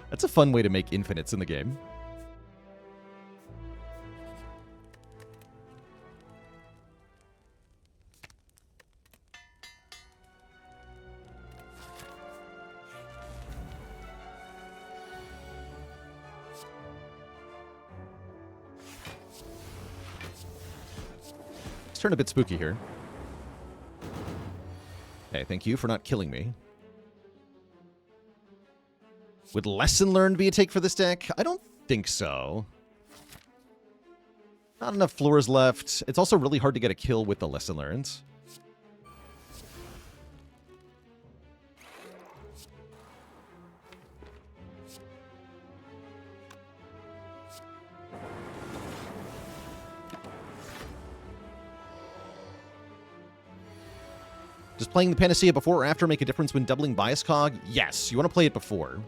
That's a fun way to make infinites in the game. Turn a bit spooky here. Okay, thank you for not killing me. Would Lesson Learned be a take for this deck? I don't think so. Not enough floors left. It's also really hard to get a kill with the Lesson Learned. Does playing the Panacea before or after make a difference when doubling Bias Cog? Yes, you want to play it before.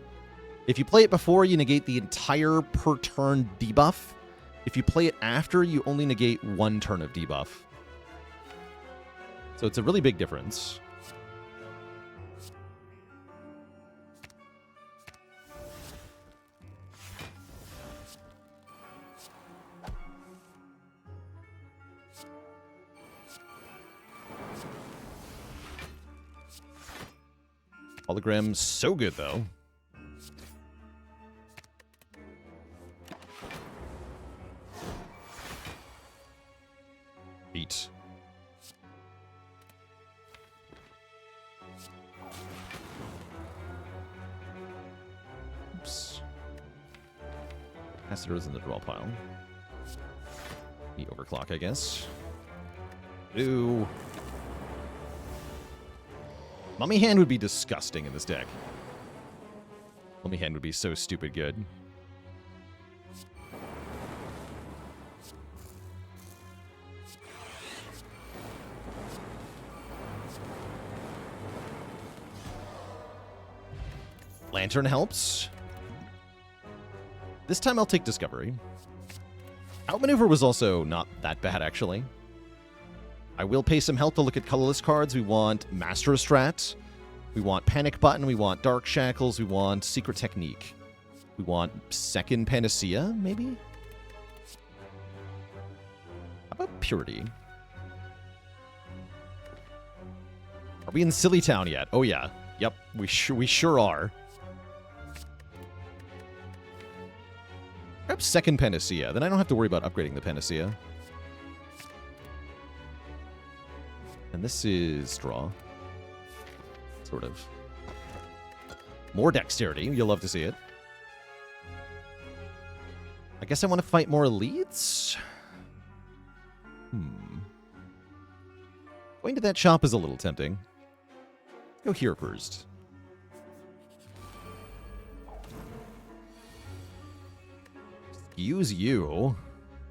If you play it before, you negate the entire per turn debuff. If you play it after, you only negate 1 turn of debuff. So it's a really big difference. Hologram, so good, though. Eat. Oops. Capacitor is in the draw pile. The overclock, I guess. Ooh. Mummy Hand would be disgusting in this deck. Mummy Hand would be so stupid good. Lantern helps. This time I'll take Discovery. Outmaneuver was also not that bad, actually. I will pay some help to look at colorless cards. We want Master of Strat. We want Panic Button. We want Dark Shackles. We want Secret Technique. We want Second Panacea, maybe? How about Purity? Are we in Silly Town yet? Oh, yeah. Yep, we sure are. Perhaps Second Panacea. Then I don't have to worry about upgrading the Panacea. And this is draw. Sort of. More dexterity. You'll love to see it. I guess I want to fight more elites? Going to that shop is a little tempting. Go here first. Excuse you.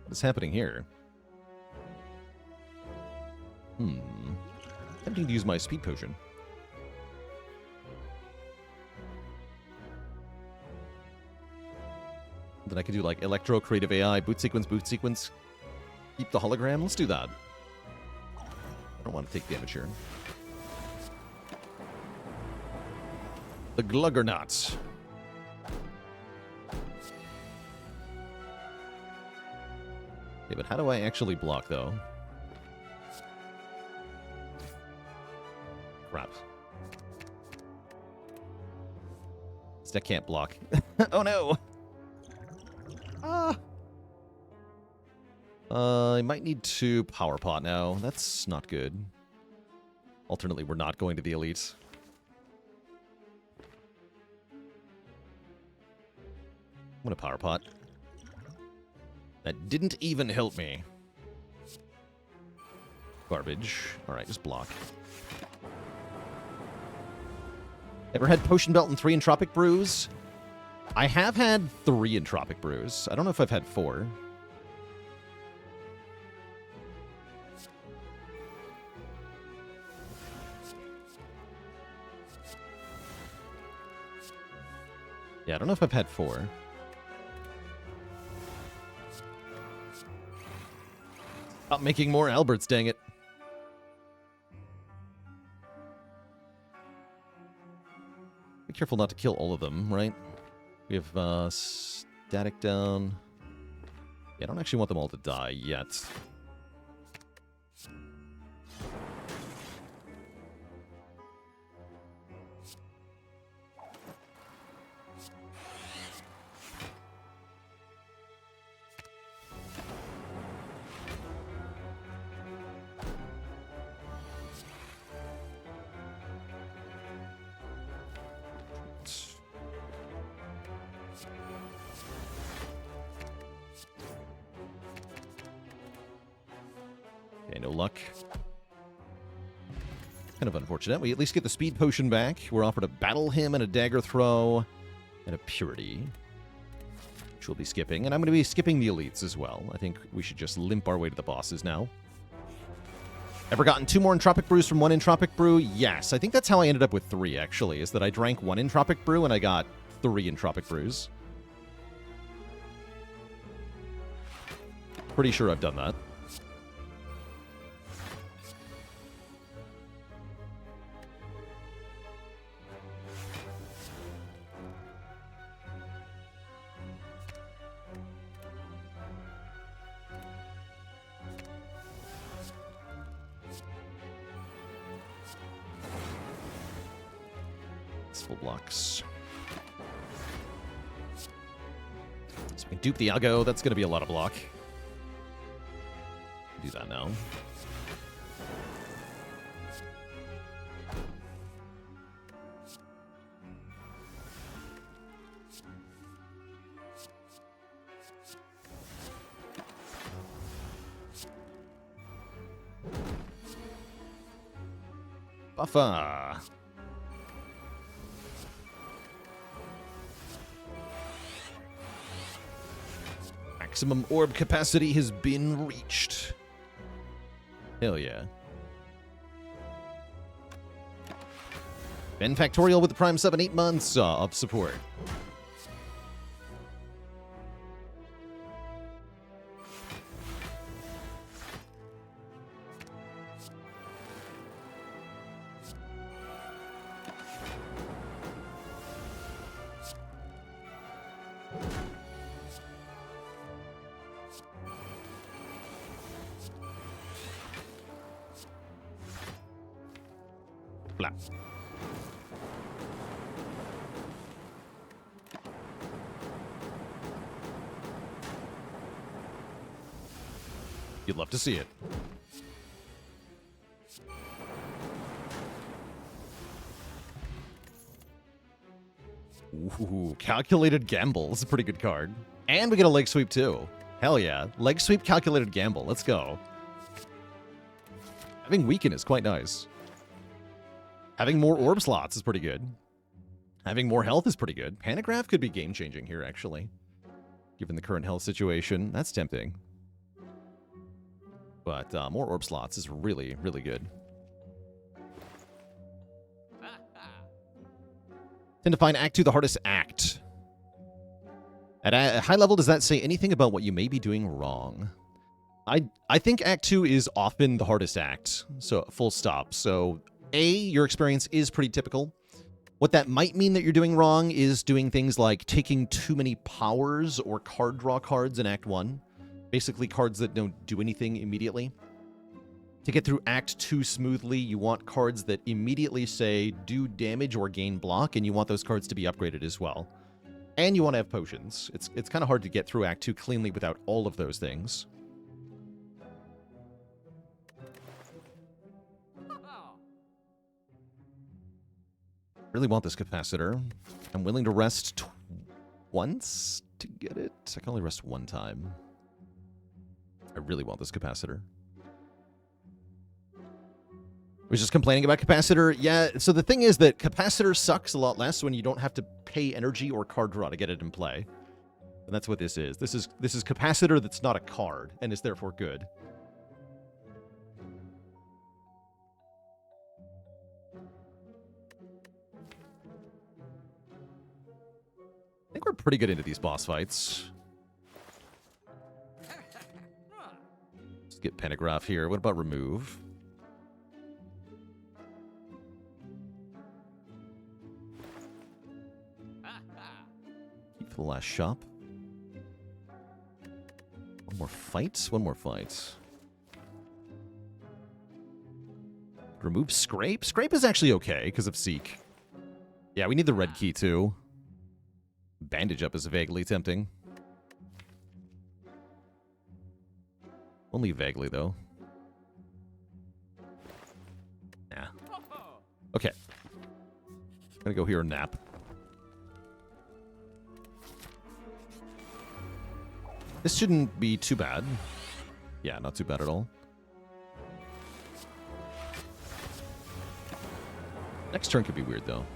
What's happening here? Tempting to use my speed potion. Then I could do like Electro, Creative AI, Boot Sequence, keep the hologram. Let's do that. I don't want to take damage here. The Gluggernauts. Okay, but how do I actually block, though? Crap. This deck can't block. Oh, no! I might need to Power Pot now. That's not good. Alternately, we're not going to the Elite. I'm gonna Power Pot. That didn't even help me. Garbage. Alright, just block. Ever had Potion Belt and 3 Entropic Brews? I have had 3 Entropic Brews. I don't know if I've had 4. Yeah, I don't know if I've had 4. Stop making more Alberts, dang it. Be careful not to kill all of them, right? We have Static down. Yeah, I don't actually want them all to die yet. Defect. Okay, no luck. Kind of unfortunate. We at least get the speed potion back. We're offered a battle hymn and a dagger throw and a purity, which we'll be skipping. And I'm going to be skipping the elites as well. I think we should just limp our way to the bosses now. Ever gotten 2 more entropic brews from 1 entropic brew? Yes. I think that's how I ended up with 3, actually, is that I drank 1 entropic brew and I got 3 entropic brews. Pretty sure I've done that. Full blocks. So we dupe the algo. That's going to be a lot of block. Do that now. Buffer. Maximum orb capacity has been reached. Hell yeah. Ben Factorial with the Prime 7, 8 months of support. Blah. You'd love to see it. Ooh, Calculated Gamble. It's a pretty good card. And we get a leg sweep too. Hell yeah. Leg sweep, Calculated Gamble. Let's go. Having Weaken is quite nice. Having more orb slots is pretty good. Having more health is pretty good. Panagraph could be game-changing here, actually. Given the current health situation. That's tempting. But more orb slots is really, really good. Tend to find Act 2 the hardest act. At a high level, does that say anything about what you may be doing wrong? I think Act 2 is often the hardest act. So, full stop. So, your experience is pretty typical. What that might mean that you're doing wrong is doing things like taking too many powers or card draw cards in Act 1. Basically cards that don't do anything immediately. To get through Act 2 smoothly, you want cards that immediately say do damage or gain block, and you want those cards to be upgraded as well. And you want to have potions. It's kind of hard to get through Act 2 cleanly without all of those things. Really want this capacitor. I'm willing to rest once to get it. I can only rest 1 time. I really want this capacitor. Was just complaining about capacitor. Yeah, so the thing is that capacitor sucks a lot less when you don't have to pay energy or card draw to get it in play. And that's what this is. This is capacitor that's not a card and is therefore good. I think we're pretty good into these boss fights. Let's get Pentagraph here. What about remove? Keep for the last shop. One more fight. One more fight. Remove Scrape. Scrape is actually okay because of Seek. Yeah, we need the red key too. Bandage up is vaguely tempting. Only vaguely, though. Yeah. Okay. Gonna go here and nap. This shouldn't be too bad. Yeah, not too bad at all. Next turn could be weird, though.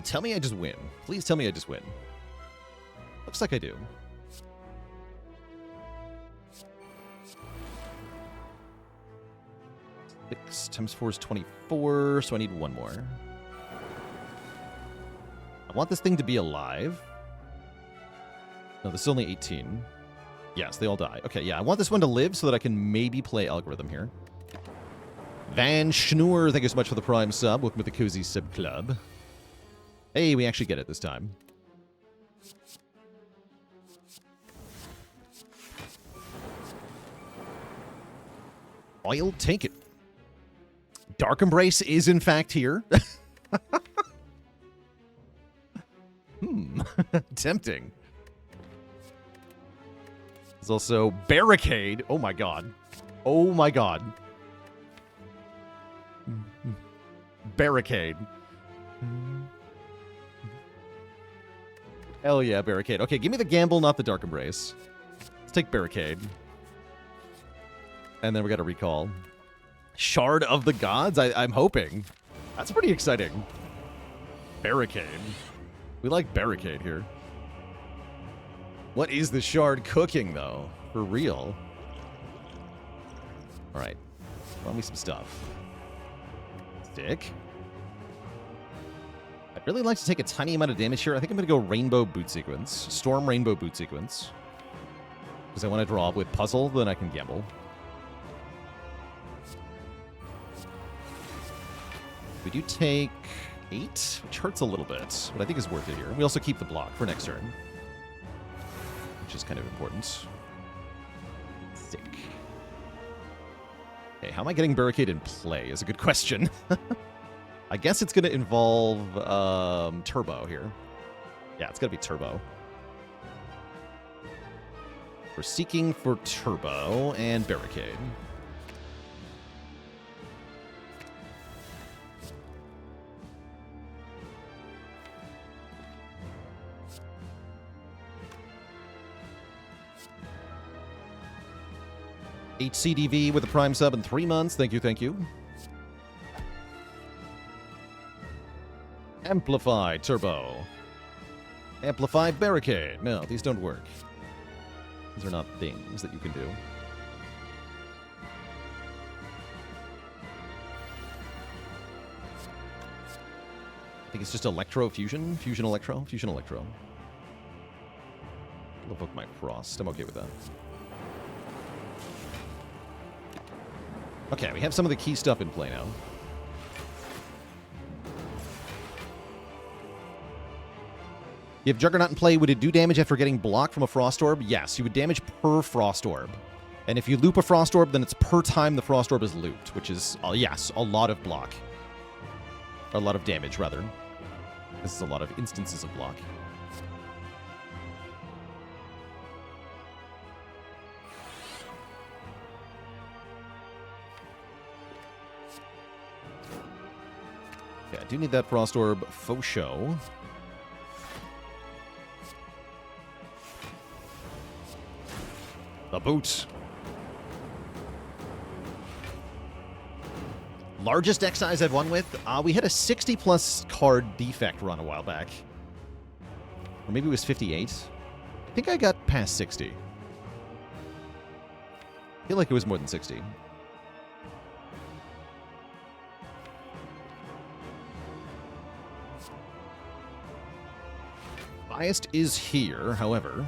Tell me I just win. Please tell me I just win. Looks like I do. Six times 4 is 24, so I need one more. I want this thing to be alive. No, this is only 18. Yes, they all die. Okay, yeah, I want this one to live so that I can maybe play Algorithm here. Van Schnur, thank you so much for the Prime sub. Welcome to the Cozy Sub Club. Hey, we actually get it this time. I'll take it. Dark Embrace is in fact here. Tempting. There's also Barricade. Oh my god. Oh my god. Barricade. Hell yeah, Barricade. Okay, give me the Gamble, not the Dark Embrace. Let's take Barricade. And then we got a recall. Shard of the Gods? I'm hoping. That's pretty exciting. Barricade. We like Barricade here. What is the Shard cooking, though? For real. Alright. Run me some stuff. Stick. I'd really like to take a tiny amount of damage here. I think I'm going to go Rainbow Boot Sequence. Storm Rainbow Boot Sequence. Because I want to draw with Puzzle, then I can gamble. We do take 8, which hurts a little bit, but I think is worth it here. We also keep the block for next turn, which is kind of important. Sick. Okay, how am I getting Barricade in play is a good question. I guess it's going to involve Turbo here. Yeah, it's got to be Turbo. We're seeking for Turbo and Barricade. HCDV with a Prime sub in 3 months. Thank you, thank you. Amplify Turbo. Amplify Barricade. No, these don't work. These are not things that you can do. I think it's just Electro Fusion. Fusion Electro. Fusion Electro. I'll evoke my Frost. I'm okay with that. Okay, we have some of the key stuff in play now. You have Juggernaut in play. Would it do damage after getting blocked from a Frost Orb? Yes, you would damage per Frost Orb. And if you loop a Frost Orb, then it's per time the Frost Orb is looped, which is, yes, a lot of block. Or a lot of damage, rather. This is a lot of instances of block. Okay, I do need that Frost Orb faux show. The boot. Largest deck size I've won with? We had a 60-plus card Defect run a while back. Or maybe it was 58. I think I got past 60. I feel like it was more than 60. Biased is here, however.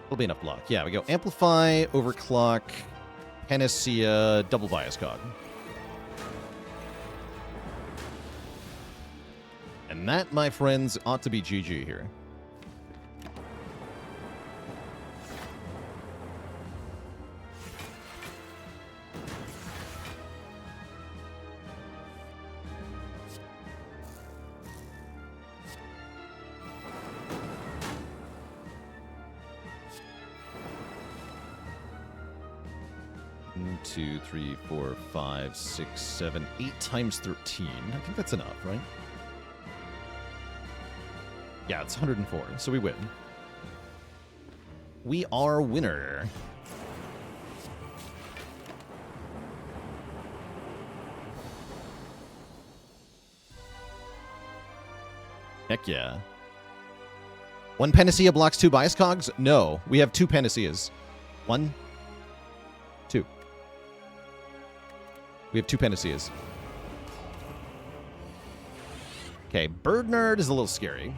Will be enough block. Yeah, we go Amplify, Overclock, Panacea, Double Bias Cog. And that, my friends, ought to be GG here. 1, 2, 3, 4, 5, 6, 7, 8 times 13. I think that's enough, right? Yeah, it's 104, so we win. We are winner. Heck yeah. One Panacea blocks 2 bias cogs? No, we have 2 Panaceas. 1, 2. We have 2 Panaceas. Okay, Bird Nerd is a little scary.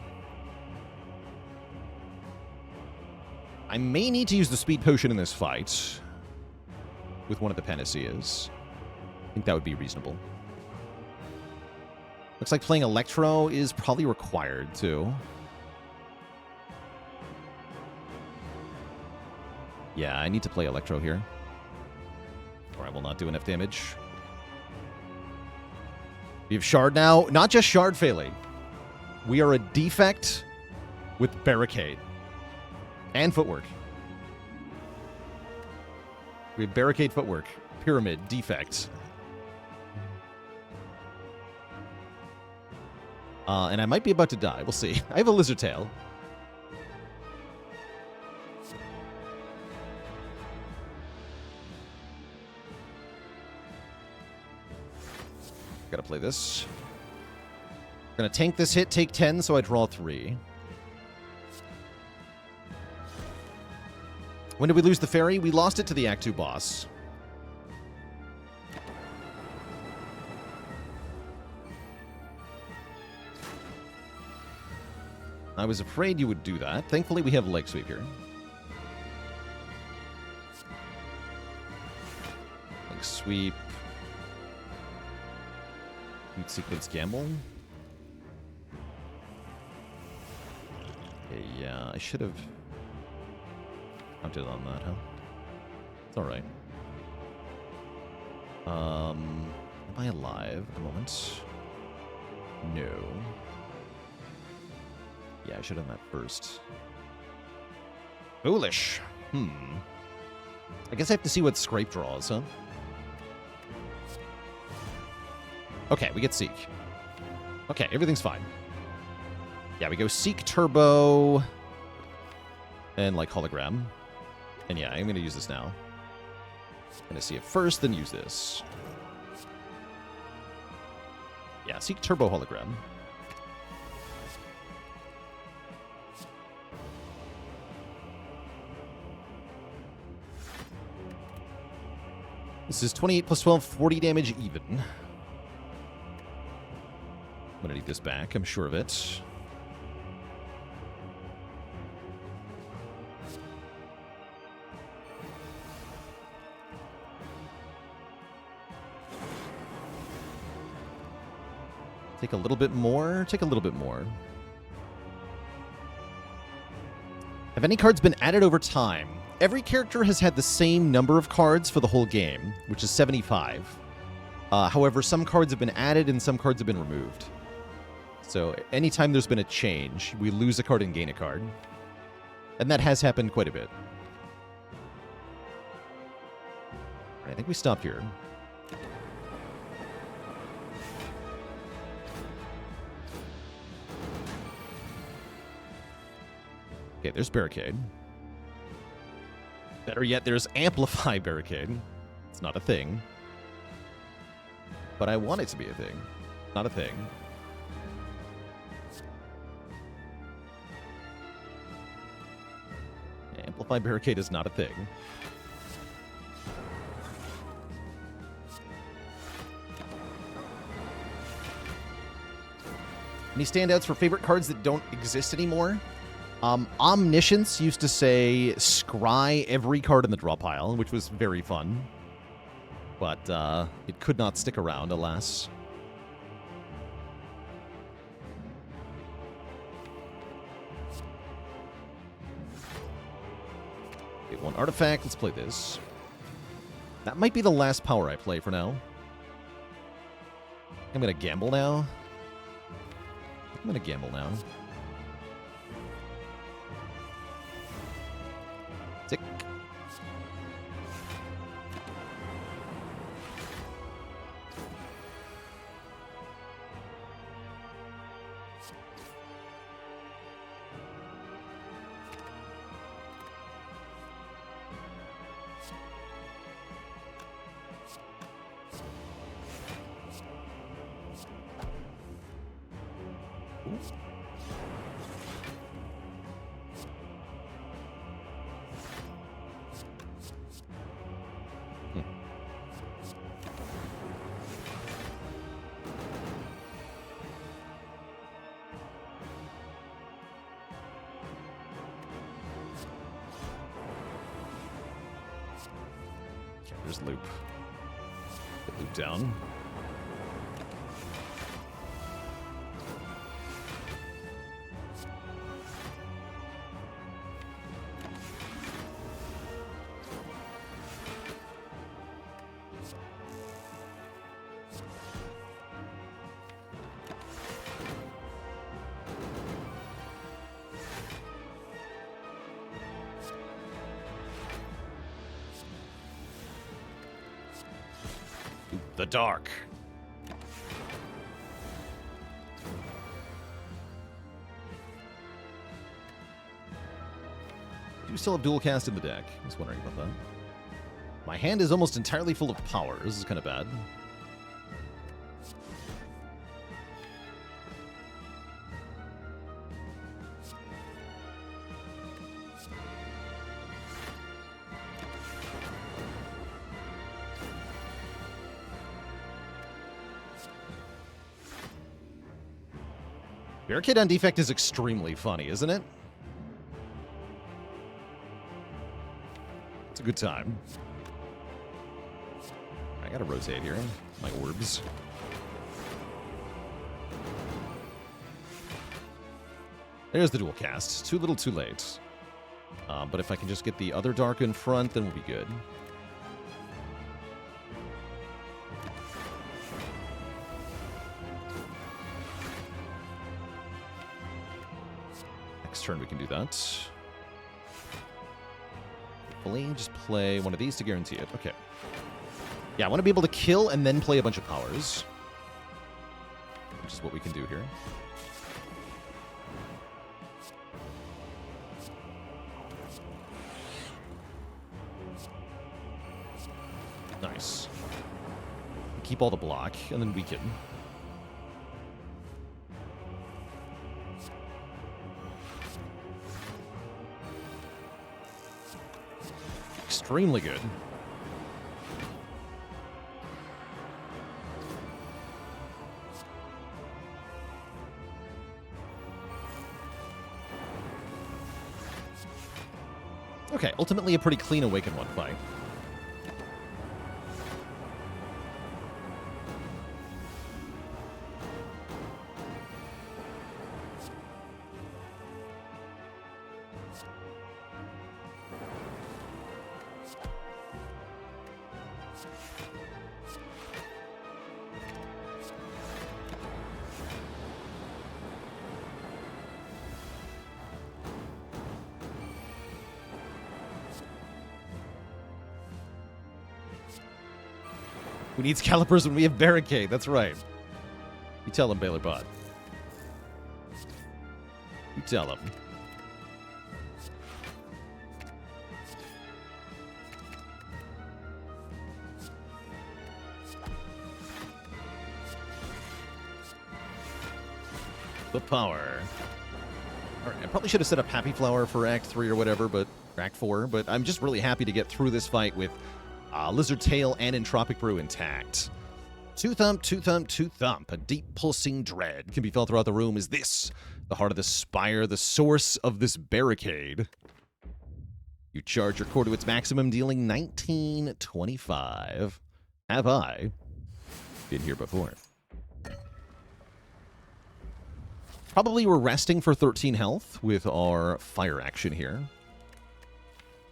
I may need to use the Speed Potion in this fight with one of the Panaceas. I think that would be reasonable. Looks like playing Electro is probably required, too. Yeah, I need to play Electro here, or I will not do enough damage. We have Shard now. Not just Shard failing. We are a Defect with Barricade. And Footwork. We have Barricade, Footwork, Pyramid, Defect. And I might be about to die. We'll see. I have a Lizard Tail. Gotta play this. Gonna tank this hit, take 10, so I draw 3. When did we lose the fairy? We lost it to the Act 2 boss. I was afraid you would do that. Thankfully, we have Leg Sweep here. Leg Sweep. Sequence Gamble. Okay, yeah, I should have counted on that, huh? It's alright. Am I alive at the moment? No. Yeah, I should have done that first. Foolish. I guess I have to see what Scrape draws, huh? Okay, we get Seek. Okay, everything's fine. Yeah, we go Seek, Turbo, and, like, Hologram. And yeah, I'm going to use this now. I'm going to see it first, then use this. Yeah, Seek, Turbo, Hologram. This is 28 plus 12, 40 damage even. I'm gonna need this back, I'm sure of it. Take a little bit more, take a little bit more. Have any cards been added over time? Every character has had the same number of cards for the whole game, which is 75. However, some cards have been added and some cards have been removed. So anytime there's been a change, we lose a card and gain a card. And that has happened quite a bit. All right, I think we stop here. Okay, there's Barricade. Better yet, there's Amplify Barricade. It's not a thing. But I want it to be a thing. Not a thing. Amplify Barricade is not a thing. Any standouts for favorite cards that don't exist anymore? Omniscience used to say scry every card in the draw pile, which was very fun. But it could not stick around, alas. Okay, one artifact. Let's play this. That might be the last power I play for now. I'm going to gamble now. I'm going to gamble now. Tick. There's loop. Get loop down. The dark. Do you still have dual cast in the deck? I was wondering about that. My hand is almost entirely full of power. This is kind of bad. Barricade on Defect is extremely funny, isn't it? It's a good time. I gotta rotate here. My orbs. There's the dual cast. Too little, too late. But if I can just get the other dark in front, then we'll be good. Next turn we can do that. Hopefully, just play one of these to guarantee it. Okay. Yeah, I want to be able to kill and then play a bunch of powers. Which is what we can do here. Nice. Keep all the block, and then weaken. Extremely good. Okay, ultimately a pretty clean Awaken 1 fight. Who needs calipers when we have barricade? That's right. You tell him, Baylor Bot. You tell him. The power. All right, I probably should have set up Happy Flower for Act 3 or whatever, but or Act 4, but I'm just really happy to get through this fight with Lizard Tail and Entropic Brew intact. Two thump, two thump, two thump. A deep pulsing dread can be felt throughout the room. Is this the heart of the Spire, the source of this barricade? You charge your core to its maximum, dealing 1925. Have I been here before? Probably we're resting for 13 health with our fire action here.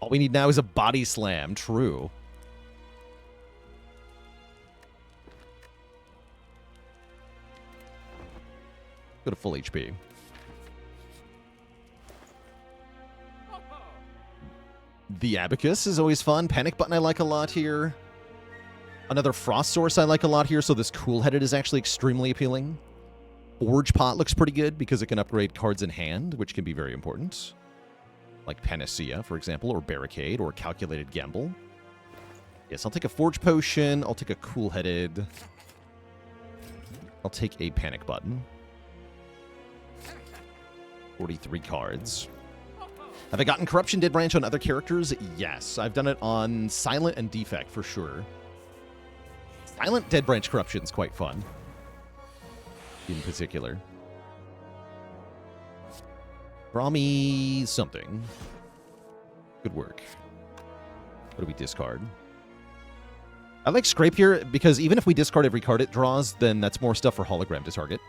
All we need now is a body slam. True. Go to full HP. The Abacus is always fun. Panic Button I like a lot here. Another Frost Source I like a lot here, so this Cool-Headed is actually extremely appealing. Forge Pot looks pretty good because it can upgrade cards in hand, which can be very important. Like Panacea, for example, or Barricade, or Calculated Gamble. Yes, I'll take a Forge Potion. I'll take a Cool-Headed. I'll take a Panic Button. 43 cards. Have I gotten Corruption Dead Branch on other characters? Yes. I've done it on Silent and Defect for sure. Silent Dead Branch Corruption's quite fun. In particular. Draw me something. Good work. What do we discard? I like Scrape here because even if we discard every card it draws, then that's more stuff for Hologram to target.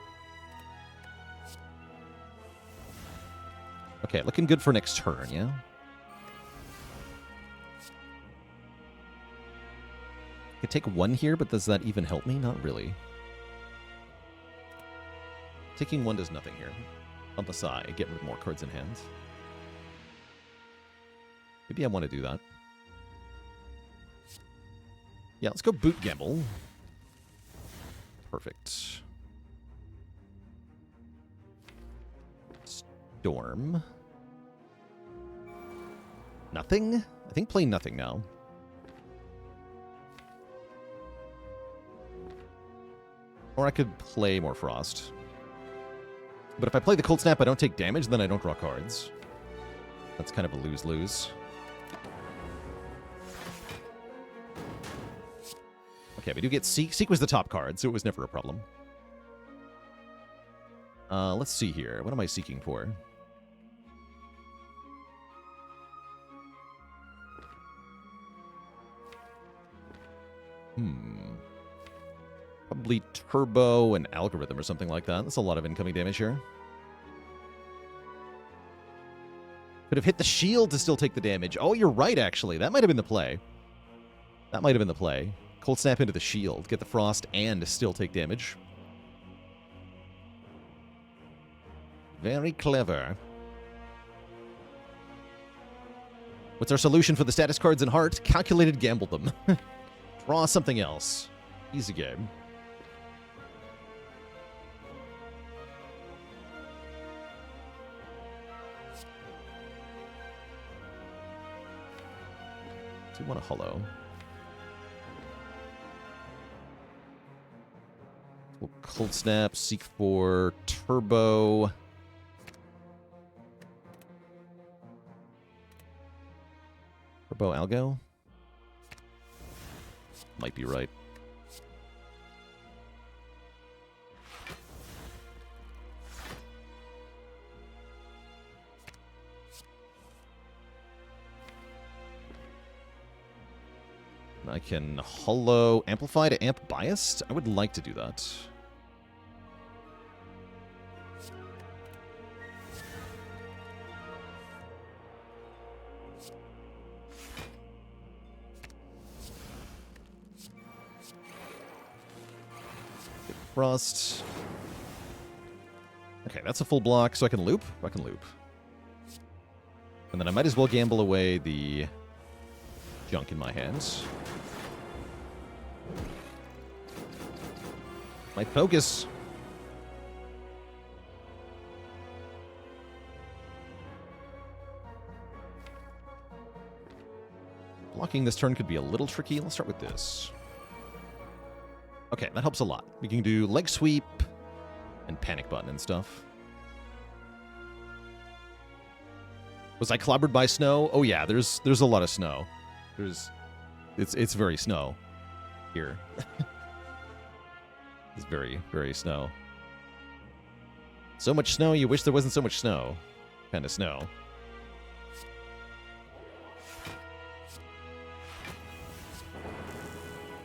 Okay, looking good for next turn, yeah? I could take one here, but does that even help me? Not really. Taking one does nothing here. On the side, get rid of more cards in hand. Maybe I want to do that. Yeah, let's go Boot Gamble. Perfect. Storm. Nothing? I think play nothing now. Or I could play more Frost. But if I play the Cold Snap, I don't take damage, then I don't draw cards. That's kind of a lose-lose. Okay, we do get Seek. Seek was the top card, so it was never a problem. Let's see here. What am I seeking for? Probably Turbo and Algorithm or something like that. That's a lot of incoming damage here. Could have hit the shield to still take the damage. Oh, you're right, actually. That might have been the play. That might have been the play. Cold Snap into the shield. Get the Frost and still take damage. Very clever. What's our solution for the status cards in Heart? Calculated gamble them. Draw something else. Easy game. Do you want a Hollow? We'll Cold Snap, seek for Turbo. Turbo Algo? Might be right. I can Hollow Amplify to amp Biased? I would like to do that. Frost. Okay, that's a full block, so I can loop? I can loop. And then I might as well gamble away the junk in my hands. Might focus. Blocking this turn could be a little tricky. Let's start with this. Okay, that helps a lot. We can do Leg Sweep and Panic Button and stuff. Was I clobbered by snow? Oh yeah, there's a lot of snow. It's very snow here. It's very, very snow. So much snow, you wish there wasn't so much snow. Kind of snow.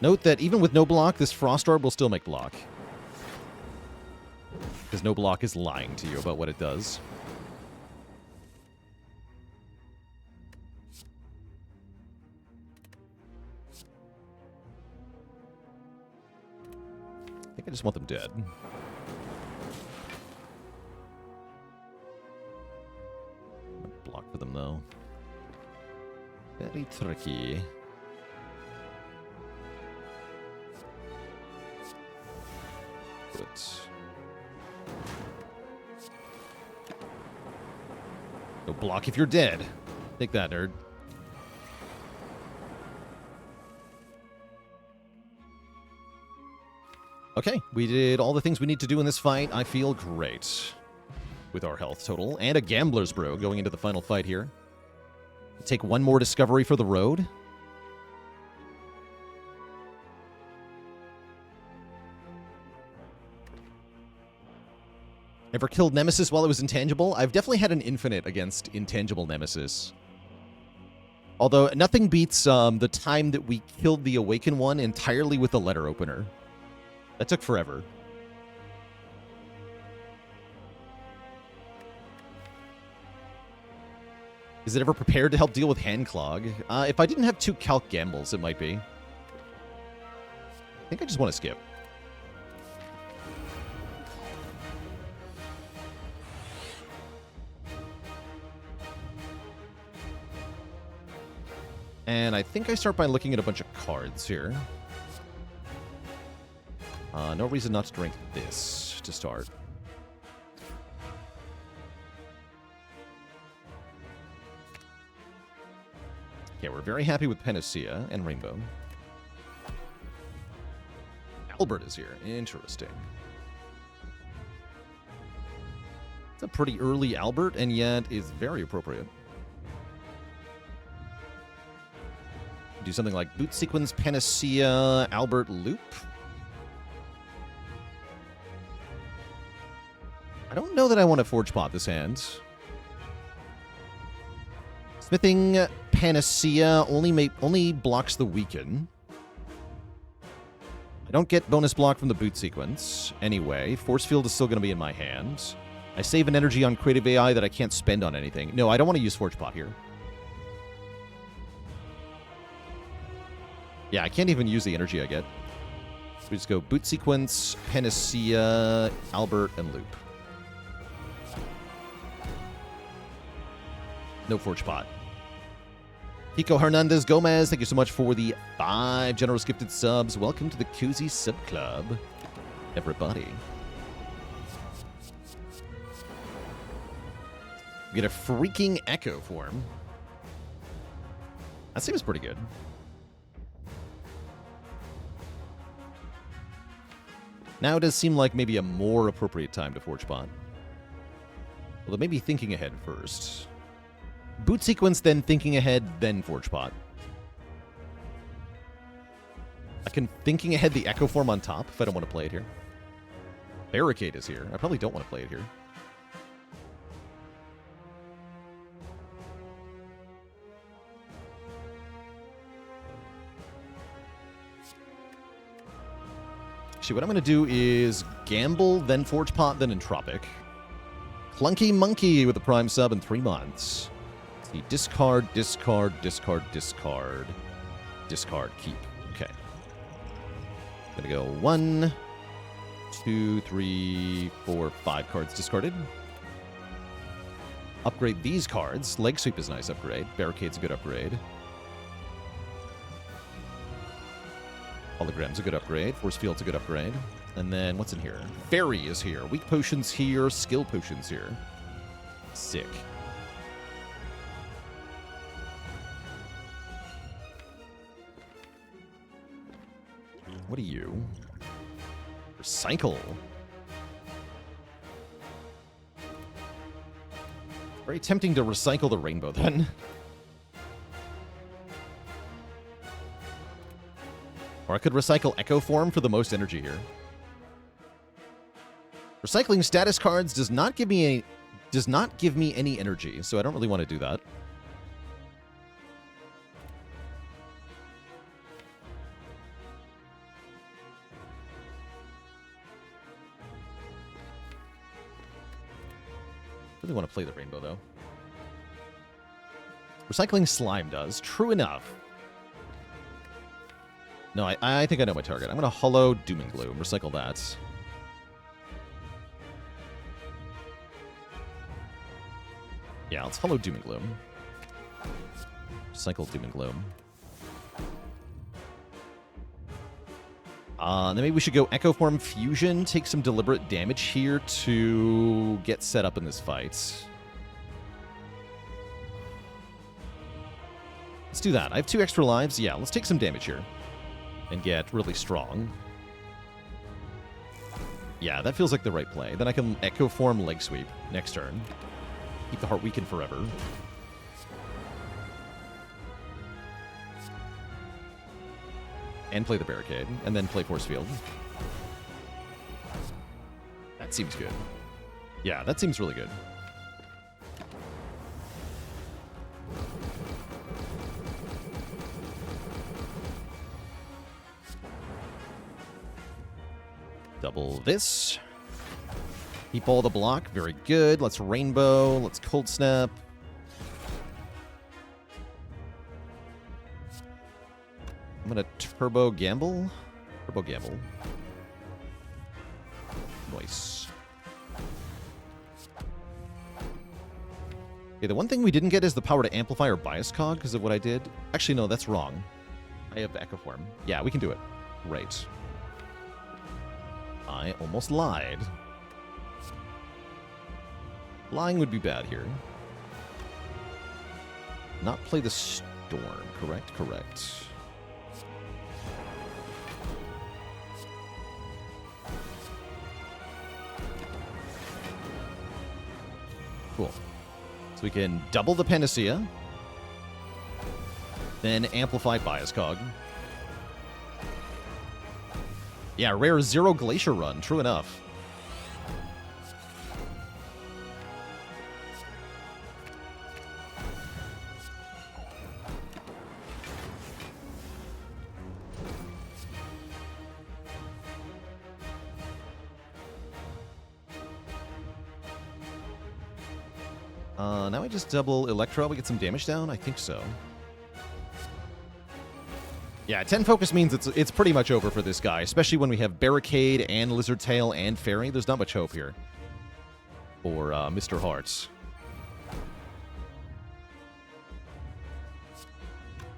Note that even with no block, this Frost Orb will still make block. Because no block is lying to you about what it does. I think I just want them dead. Block for them, though. Very tricky. Good. No block if you're dead. Take that, nerd. Okay, we did all the things we need to do in this fight. I feel great. with our health total, and a Gambler's Brew going into the final fight here. Take one more discovery for the road. Ever killed Nemesis while it was intangible? I've definitely had an infinite against intangible Nemesis. Although, nothing beats the time that we killed the Awakened one entirely with the letter opener. That took forever. Is it ever prepared to help deal with hand clog? If I didn't have 2 calc gambles, it might be. I think I just want to skip. And I think I start by looking at a bunch of cards here. No reason not to drink this to start. Okay, we're very happy with Panacea and Rainbow. Albert is here. Interesting. It's a pretty early Albert, and yet is very appropriate. Do something like Boot Sequence, Panacea, Albert, Loop. I don't know that I want to Forge Pot this hand. Smithing Panacea only blocks the Weaken. I don't get bonus block from the Boot Sequence. Anyway, Force Field is still going to be in my hand. I save an energy on Creative AI that I can't spend on anything. No, I don't want to use Forge Pot here. Yeah, I can't even use the energy I get. So we just go Boot Sequence, Panacea, Albert, and Loop. No Forge Pot. Pico Hernandez Gomez, thank you so much for the 5 generous gifted subs. Welcome to the Koozie Sub Club, everybody. We get a freaking Echo form. That seems pretty good. Now it does seem like maybe a more appropriate time to Forge Pot. Although maybe thinking ahead first. Boot Sequence, then thinking ahead, then Forge Pot. I can thinking ahead the Echo form on top if I don't want to play it here. Barricade is here. I probably don't want to play it here. Actually, what I'm going to do is Gamble, then Forge Pot, then Entropic. Clunky Monkey with a Prime sub in 3 months. Let's see, discard, discard, discard, discard. Discard, keep. Okay. Gonna go 1, 2, 3, 4, 5 cards discarded. Upgrade these cards. Leg Sweep is a nice upgrade. Barricade's a good upgrade. Hologram's a good upgrade. Force Field's a good upgrade. And then, what's in here? Fairy is here. Weak Potion's here. Skill Potion's here. Sick. What are you? Recycle. Very tempting to recycle the Rainbow, then. Or I could recycle Echo Form for the most energy here. Recycling status cards does not give me any energy, so I don't really want to do that. Really want to play the Rainbow, though. Recycling Slime does. True enough. No, I think I know my target. I'm going to Hollow Doom and Gloom. Recycle that. Yeah, let's Hollow Doom and Gloom. Recycle Doom and Gloom. Then maybe we should go Echo Form Fusion. Take some deliberate damage here to get set up in this fight. Let's do that. I have 2 extra lives. Yeah, let's take some damage here. And get really strong. Yeah, that feels like the right play. Then I can Echo Form Leg Sweep next turn. Keep the Heart weakened forever. And play the Barricade, and then play Force Field. That seems good. Yeah, that seems really good. Double this. Keep all the block. Very good. Let's Rainbow. Let's Cold Snap. I'm going to Turbo Gamble. Turbo Gamble. Nice. Okay, the one thing we didn't get is the power to amplify our bias cog because of what I did. Actually, no, that's wrong. I have Echo Form. Yeah, we can do it. Right. I almost lied. Lying would be bad here. Not play the Storm, correct? Correct. Cool. So we can double the Panacea, then amplify Bias Cog. Yeah, rare 0 Glacier Run, true enough. Now I just double Electro. We get some damage down? I think so. Yeah, 10 focus means it's pretty much over for this guy, especially when we have Barricade and Lizard Tail and Fairy. There's not much hope here for Mr. Hearts.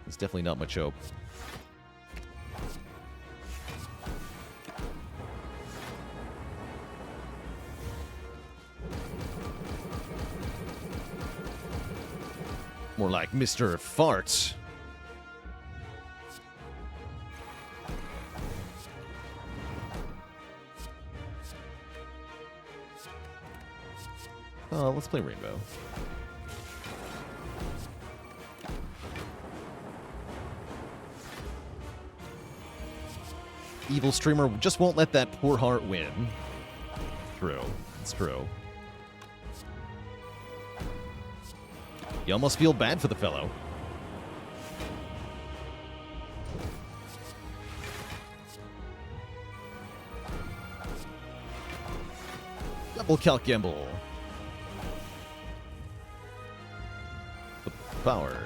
There's definitely not much hope. More like Mr. Farts. Let's play Rainbow. Evil Streamer just won't let that poor heart win. True. It's true. You almost feel bad for the fellow. Double Calc Gamble. The power.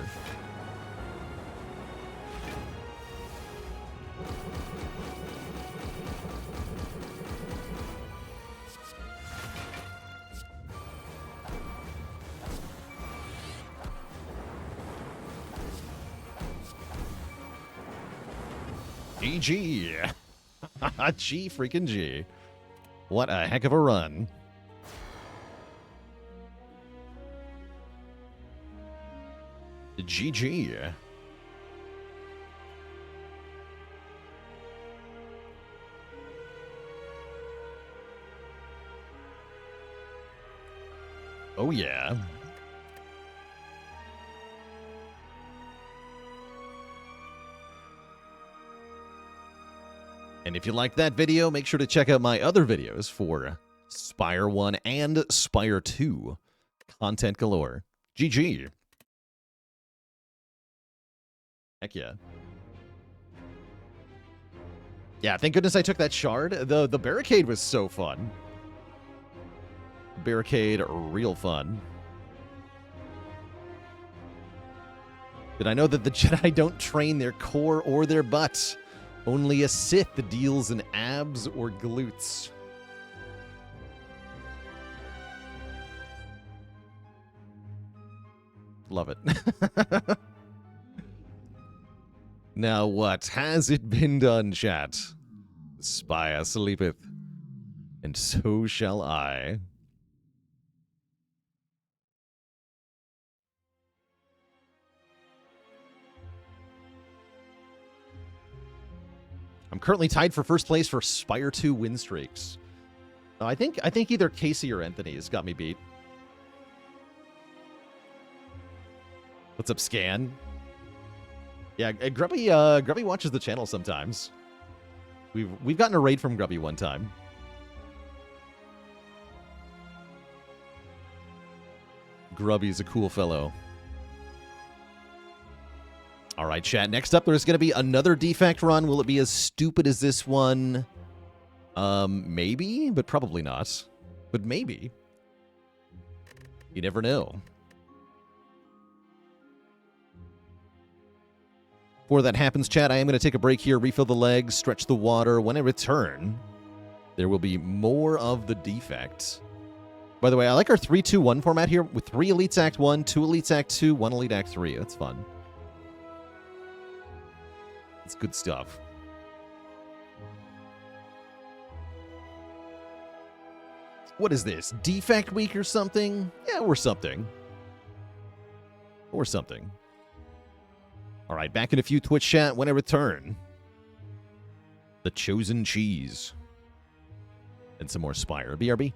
GG. G freaking G. What a heck of a run. GG. Oh yeah. And if you liked that video, make sure to check out my other videos for Spire 1 and Spire 2. Content galore. GG. Heck yeah. Yeah, thank goodness I took that shard. The Barricade was so fun. Barricade, real fun. Did I know that the Jedi don't train their core or their butt? Only a Sith deals in abs or glutes. Love it. Now what? Has it been done, chat? Spire sleepeth, and so shall I. I'm currently tied for first place for Spire 2 win streaks. No, I think either Casey or Anthony has got me beat. What's up, Scan? Yeah, Grubby watches the channel sometimes. We've gotten a raid from Grubby one time. Grubby's a cool fellow. All right, chat. Next up, there's going to be another Defect run. Will it be as stupid as this one? Maybe, but probably not. But maybe. You never know. Before that happens, chat, I am going to take a break here, refill the legs, stretch the water. When I return, there will be more of the Defect. By the way, I like our 3-2-1 format here with 3 Elites Act 1, 2 Elites Act 2, 1 Elite Act 3. That's fun. It's good stuff. What is this? Defect week or something? Yeah, or something. Or something. All right, back in a few Twitch chat when I return. The Chosen Cheese. And some more Spire. BRB.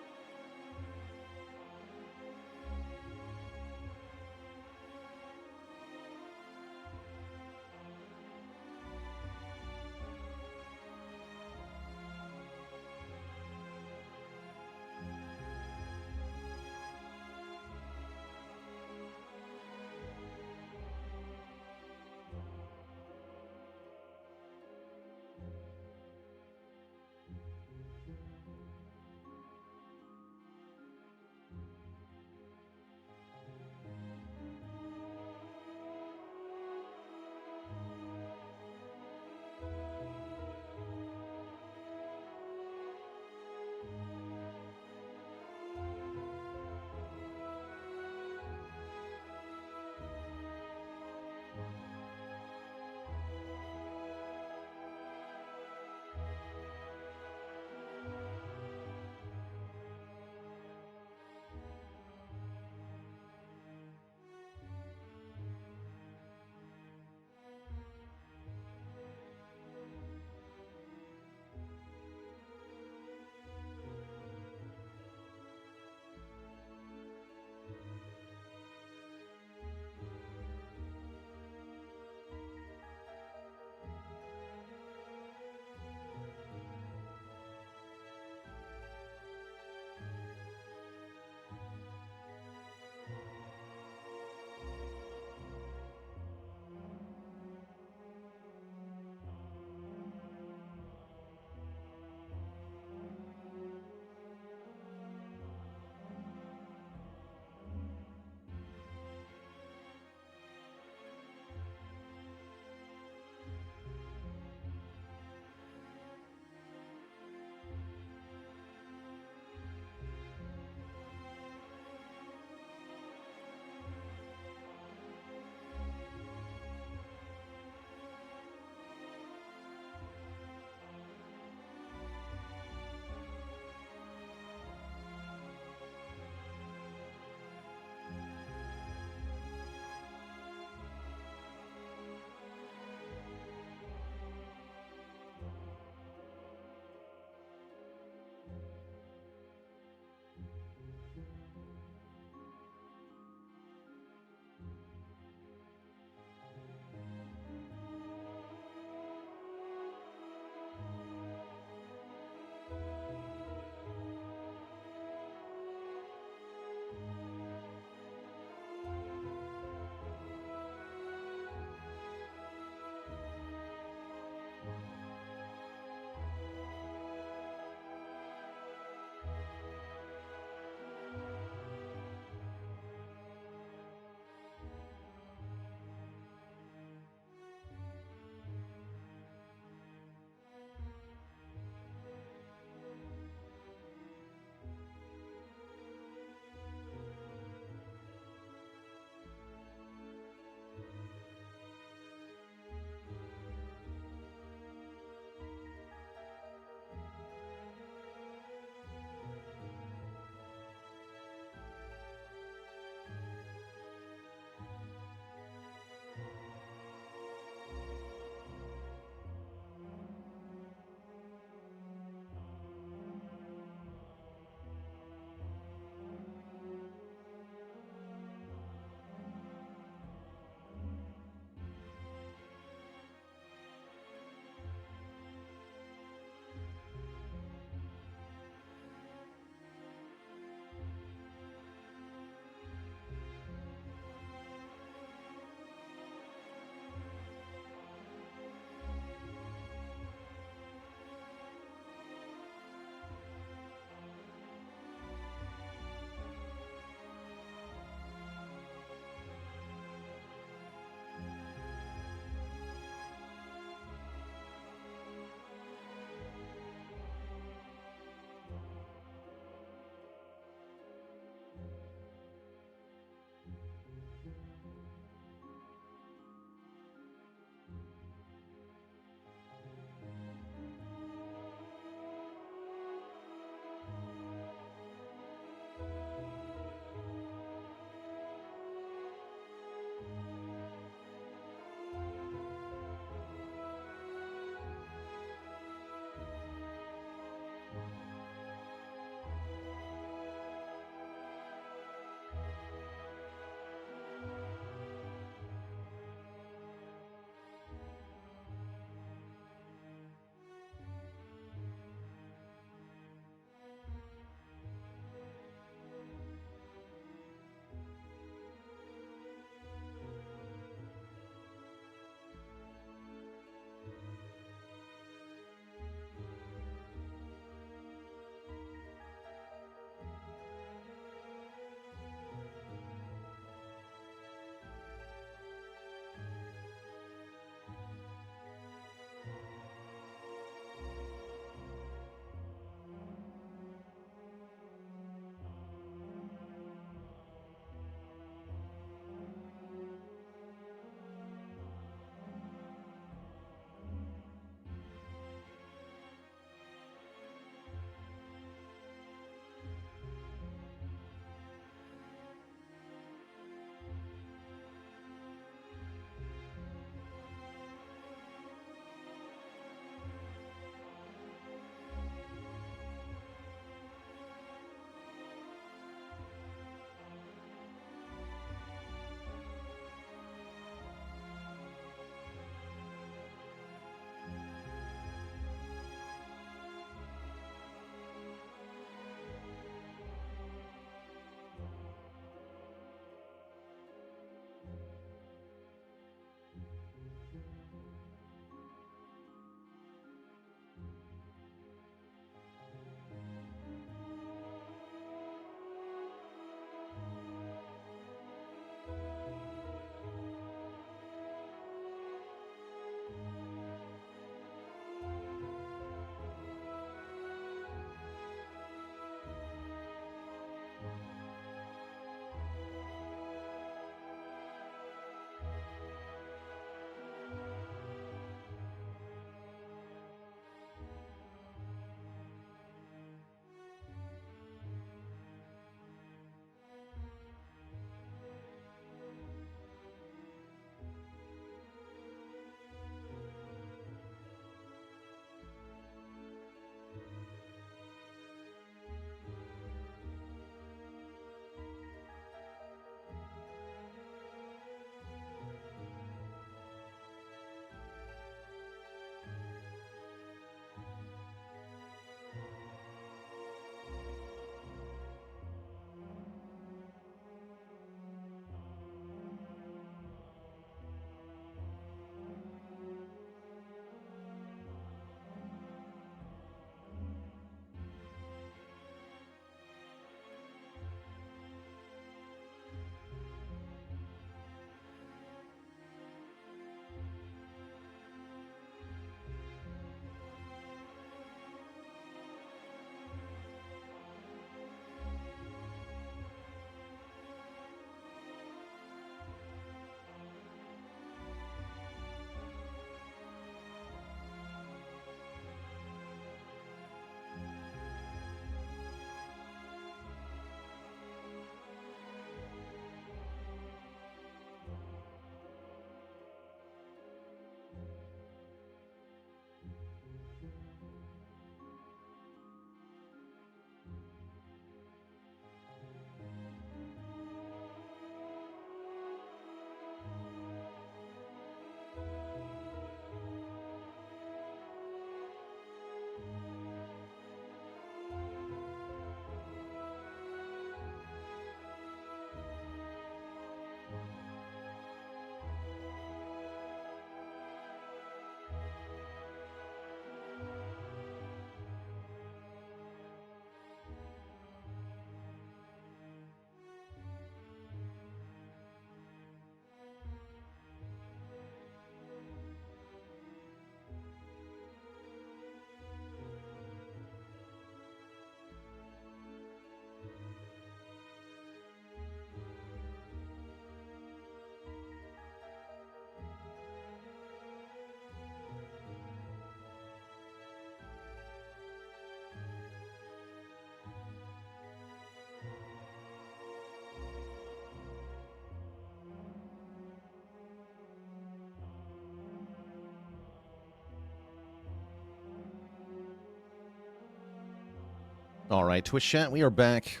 All right, Twitch chat, we are back.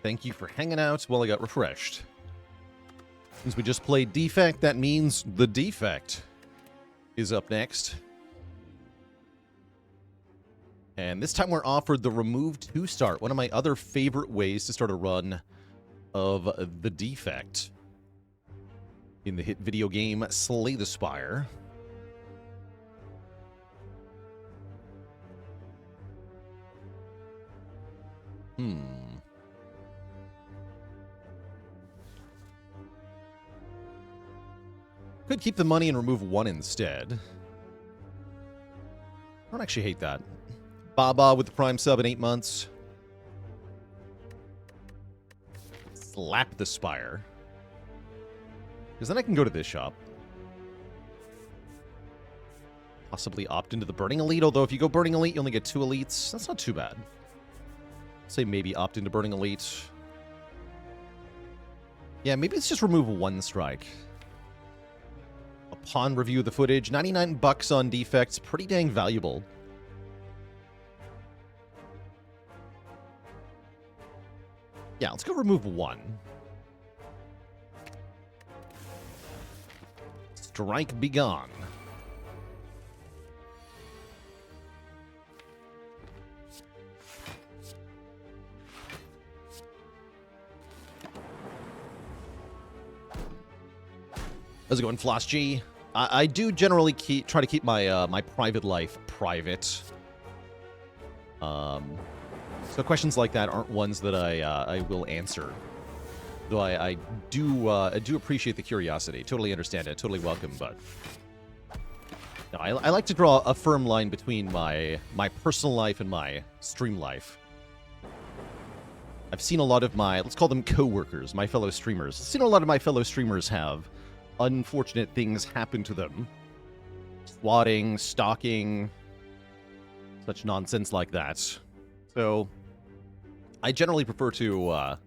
Thank you for hanging out while I got refreshed. Since we just played Defect, that means the Defect is up next. And this time we're offered the Remove to start, one of my other favorite ways to start a run of the Defect in the hit video game Slay the Spire. Could keep the money and remove one instead. I don't actually hate that. Baba with the Prime sub in 8 months. Slap the Spire. Because then I can go to this shop. Possibly opt into the Burning Elite, although if you go Burning Elite, you only get 2 elites. That's not too bad. Say maybe opt into Burning Elite. Yeah, maybe let's just remove 1 strike. Upon review of the footage, 99 bucks on Defects, pretty dang valuable. Yeah, let's go remove 1. Strike be gone. How's it going, Floss G? I do generally try to keep my my private life private. So questions like that aren't ones that I will answer. Though I do appreciate the curiosity. Totally understand it. Totally welcome. But no, I like to draw a firm line between my personal life and my stream life. I've seen a lot of my, let's call them co-workers, my fellow streamers. I've seen a lot of my fellow streamers have unfortunate things happen to them. Swatting, stalking, such nonsense like that. So I generally prefer to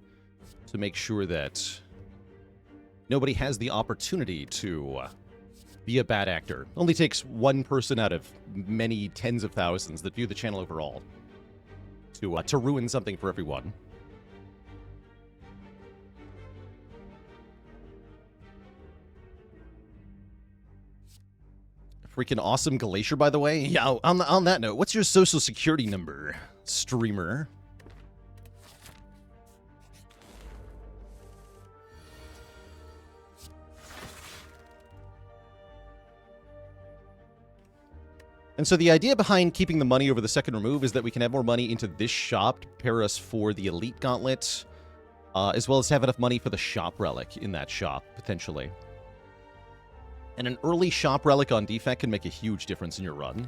make sure that nobody has the opportunity to be a bad actor. Only takes one person out of many tens of thousands that view the channel overall to ruin something for everyone. Freaking awesome Glacier, by the way. Yeah, on that note, what's your social security number, streamer? And so the idea behind keeping the money over the second remove is that we can have more money into this shop to prepare us for the Elite Gauntlet, as well as have enough money for the shop relic in that shop, potentially. And an early shop relic on Defect can make a huge difference in your run.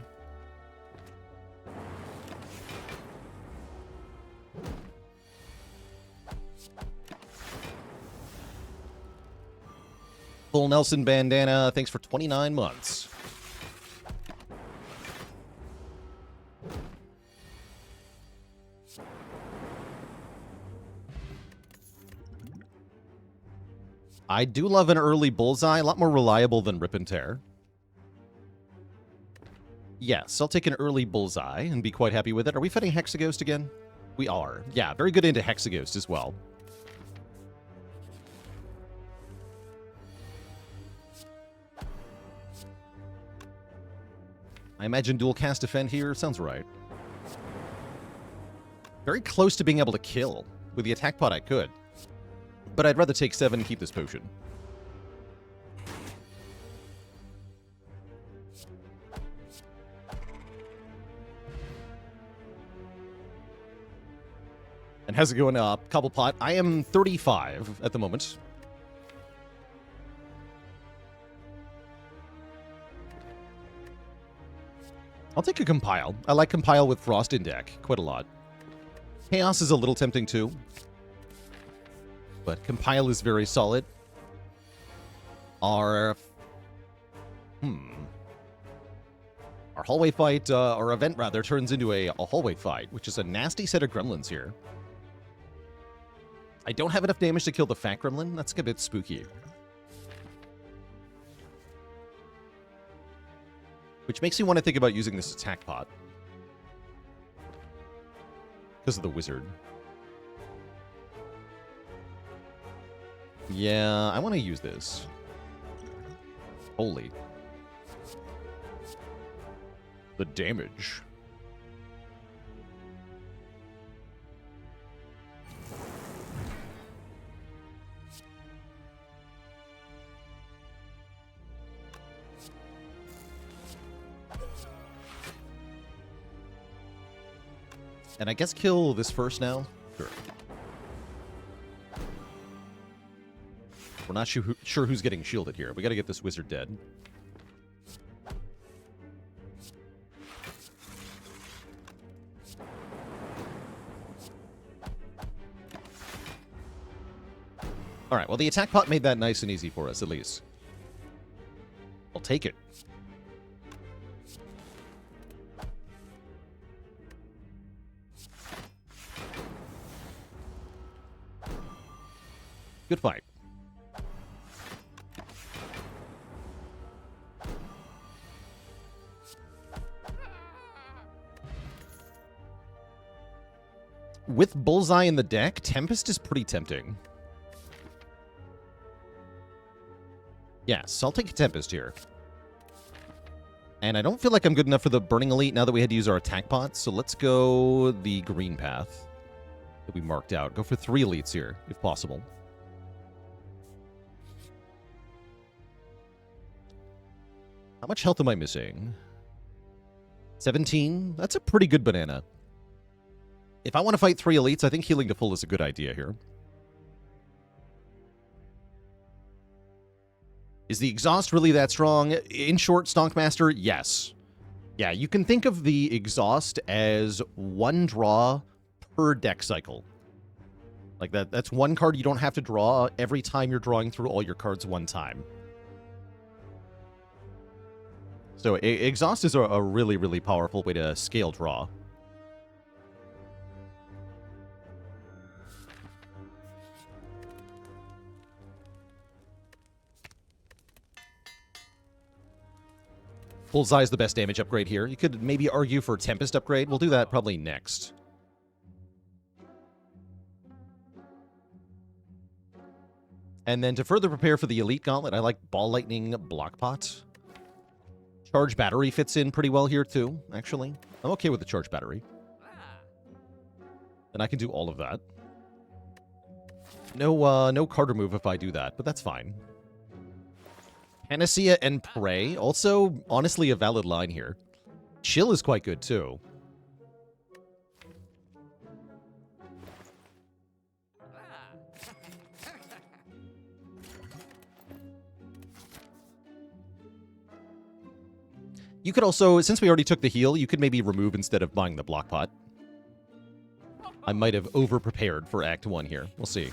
Full Nelson Bandana, thanks for 29 months. I do love an early Bullseye, a lot more reliable than Rip and Tear. Yes, I'll take an early Bullseye and be quite happy with it. Are we fighting Hexaghost again? We are. Yeah, very good into Hexaghost as well. I imagine dual cast defend here. Sounds right. Very close to being able to kill. With the attack pod I could. But I'd rather take 7 and keep this potion. And how's it going up? Cobblepot. I am 35 at the moment. I'll take a Compile. I like Compile with Frost in deck quite a lot. Chaos is a little tempting too. But Compile is very solid. Our hallway fight, or event rather, turns into a hallway fight, which is a nasty set of gremlins here. I don't have enough damage to kill the fat gremlin. That's a bit spooky. Which makes me want to think about using this attack pot. Because of the wizard. Yeah, I want to use this. Holy. The damage. And I guess kill this first now? Sure. We're not sure who's getting shielded here. We gotta get this wizard dead. Alright, well the attack pot made that nice and easy for us, at least. I'll take it. Good fight. With Bullseye in the deck, Tempest is pretty tempting. Yes, I'll take a Tempest here. And I don't feel like I'm good enough for the Burning Elite now that we had to use our attack pot, so let's go the green path that we marked out. Go for 3 elites here, if possible. How much health am I missing? 17? That's a pretty good banana. If I want to fight 3 elites, I think healing to full is a good idea here. Is the exhaust really that strong? In short, Stonkmaster, yes. Yeah, you can think of the exhaust as 1 draw per deck cycle. Like that's 1 card you don't have to draw every time you're drawing through all your cards 1 time. So exhaust is a really, really powerful way to scale draw. Bullseye is the best damage upgrade here. You could maybe argue for Tempest upgrade. We'll do that probably next. And then to further prepare for the Elite Gauntlet, I like Ball Lightning Block Pot. Charge Battery fits in pretty well here too, actually. I'm okay with the Charge Battery. And I can do all of that. No card remove if I do that, but that's fine. Panacea and Prey, also, honestly, a valid line here. Chill is quite good, too. You could also, since we already took the heal, you could maybe remove instead of buying the block pot. I might have over-prepared for Act 1 here. We'll see.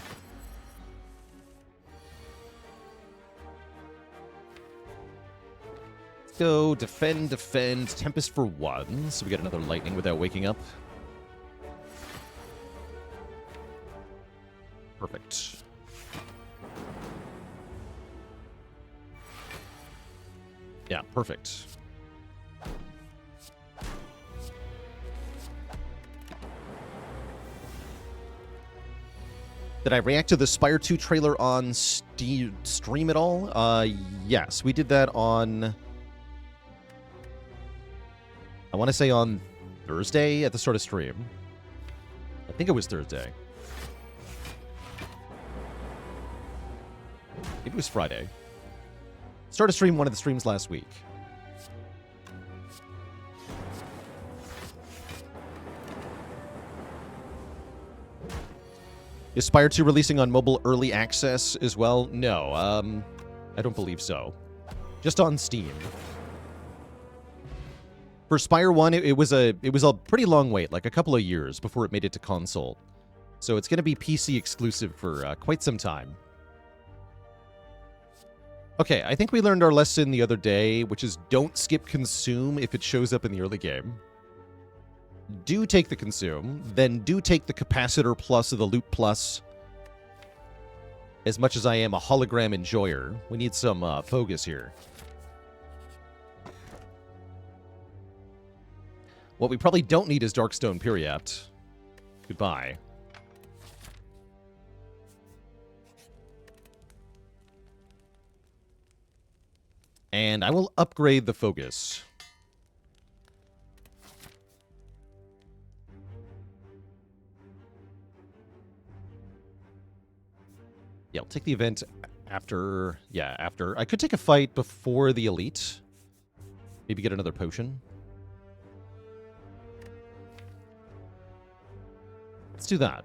Let's go defend, Tempest for 1. So we get another lightning without waking up. Perfect. Yeah, perfect. Did I react to the Spire 2 trailer on stream at all? Yes, we did that on... I want to say on Thursday at the start of stream. I think it was Thursday. Maybe it was Friday. Start of stream, one of the streams last week. Is Spire 2 releasing on mobile early access as well? No, I don't believe so. Just on Steam. For Spire 1, it was a pretty long wait, like a couple of years before it made it to console. So it's going to be PC exclusive for quite some time. Okay, I think we learned our lesson the other day, which is don't skip consume if it shows up in the early game. Do take the consume, then do take the capacitor plus or the loot plus. As much as I am a hologram enjoyer, we need some focus here. What we probably don't need is Darkstone Periapt. Goodbye. And I will upgrade the focus. Yeah, I'll take the event after... Yeah, after. I could take a fight before the elite. Maybe get another potion. Let's do that.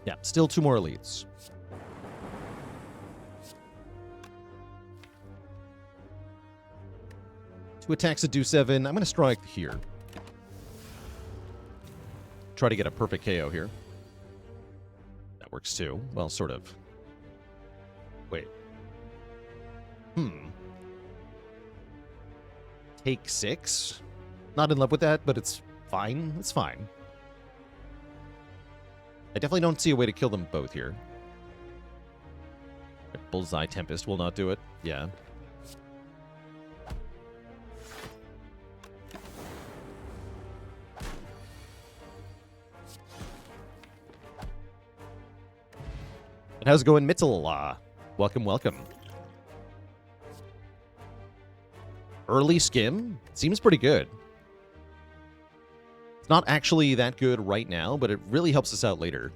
Yeah, still 2 more elites. 2 attacks that do 7. I'm going to strike here. Try to get a perfect KO here. That works too. Well, sort of. Wait. Take 6? Not in love with that, but it's fine. It's fine. I definitely don't see a way to kill them both here. Bullseye Tempest will not do it. Yeah. And how's it going, Mitzel? Welcome, welcome. Early skim? Seems pretty good. It's not actually that good right now, but it really helps us out later.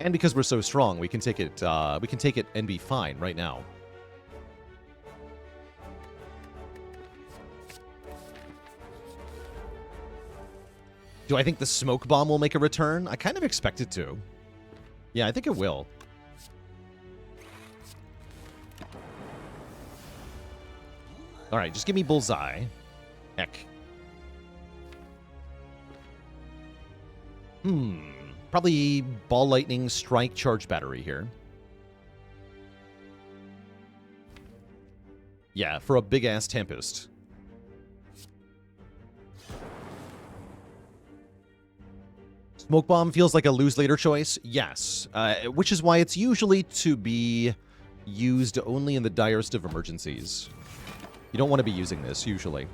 And because we're so strong, we can take it and be fine right now. Do I think the smoke bomb will make a return? I kind of expect it to. Yeah, I think it will. All right, just give me bullseye. Heck. Probably ball lightning, strike, charge battery here. Yeah, for a big-ass Tempest. Smoke Bomb feels like a lose-later choice? Yes. Which is why it's usually to be used only in the direst of emergencies. You don't want to be using this, usually.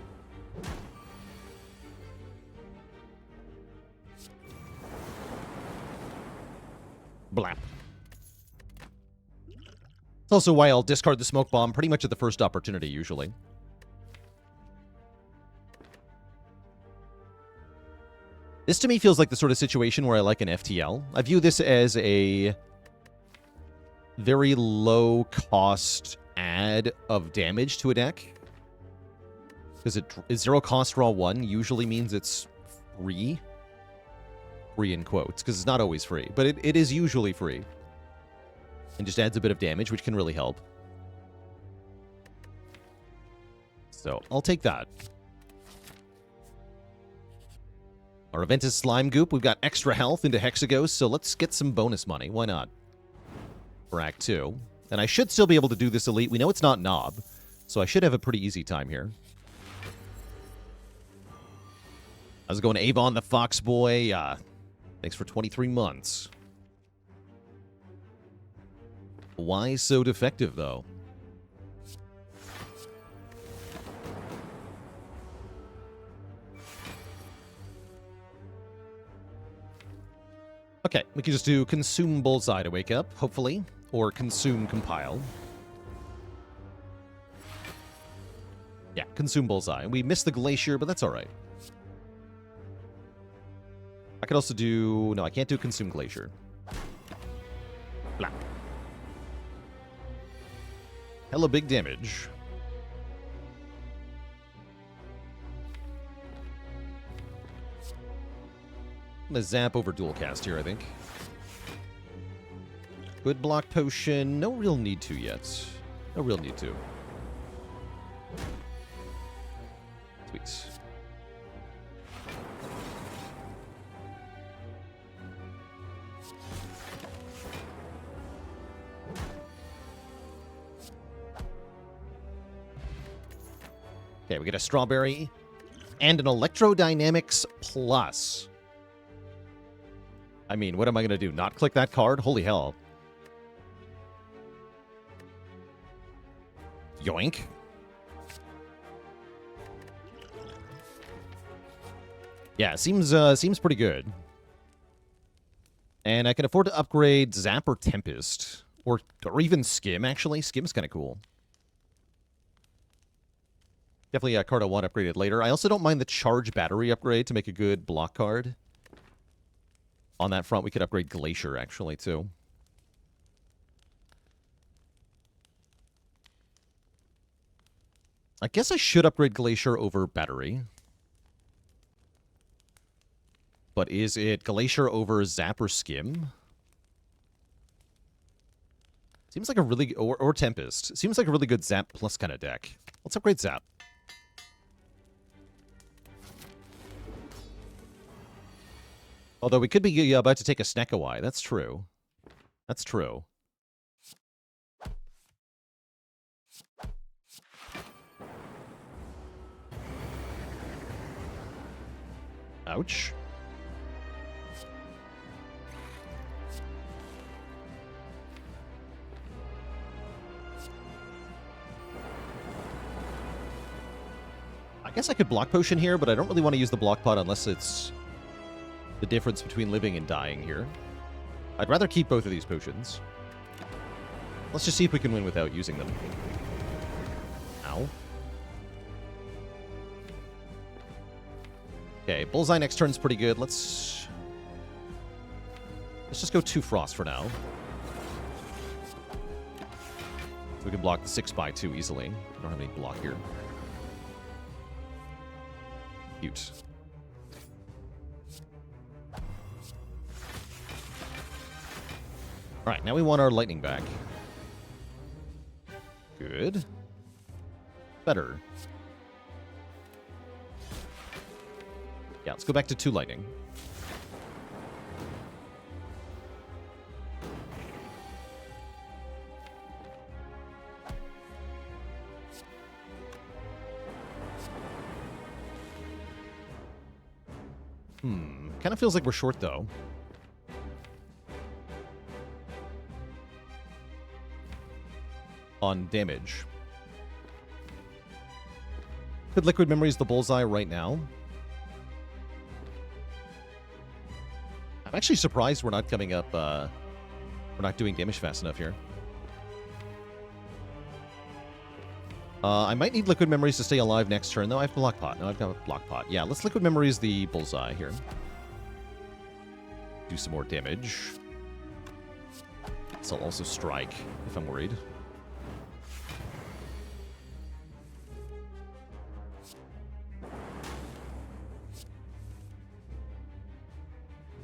Blap. It's also why I'll discard the Smoke Bomb pretty much at the first opportunity, usually. This to me feels like the sort of situation where I like an FTL. I view this as a very low cost add of damage to a deck. Because it is 0 cost raw 1 usually means it's free. Free in quotes, because it's not always free. But it is usually free. And just adds a bit of damage, which can really help. So, I'll take that. Our event is Slime Goop. We've got extra health into Hexagos, so let's get some bonus money. Why not? For Act 2. And I should still be able to do this elite. We know it's not Knob, so I should have a pretty easy time here. How's it going, Avon the Fox Boy? Thanks for 23 months. Why so defective, though? Okay, we can just do Consume Bullseye to wake up, hopefully. Or Consume Compile. Yeah, Consume Bullseye. We missed the Glacier, but that's alright. I could also do... No, I can't do Consume Glacier. Blah. Hella big damage. I'm gonna zap over dual cast here, I think. Good block potion. No real need to yet. No real need to. Sweet. Okay, we get a Strawberry and an Electrodynamics Plus. I mean, what am I going to do? Not click that card? Holy hell. Yoink. Yeah, seems pretty good. And I can afford to upgrade Zap or Tempest. Or even Skim, actually. Skim's kind of cool. Definitely a card I want upgraded later. I also don't mind the Charge Battery upgrade to make a good block card. On that front, we could upgrade Glacier, actually, too. I guess I should upgrade Glacier over Battery. But is it Glacier over Zap or Skim? Seems like a really... Or Tempest. Seems like a really good Zap plus kind of deck. Let's upgrade Zap. Although we could be about to take a Snekawai. That's true. That's true. Ouch. I guess I could Block Potion here, but I don't really want to use the Block Pot unless it's the difference between living and dying here. I'd rather keep both of these potions. Let's just see if we can win without using them. Ow. Okay, Bullseye next turn's pretty good. Let's just go 2 Frost for now. We can block the 6x2 easily. I don't have any block here. Cute. Alright, now we want our lightning back. Good. Better. Yeah, let's go back to 2 lightning. Kind of feels like we're short, though. On damage. Could Liquid Memories the Bullseye right now? I'm actually surprised we're not coming up, we're not doing damage fast enough here. I might need Liquid Memories to stay alive next turn, though. I have Block Pot. No, I've got Block Pot. Yeah, let's Liquid Memories the Bullseye here. Do some more damage. So I'll also strike, if I'm worried.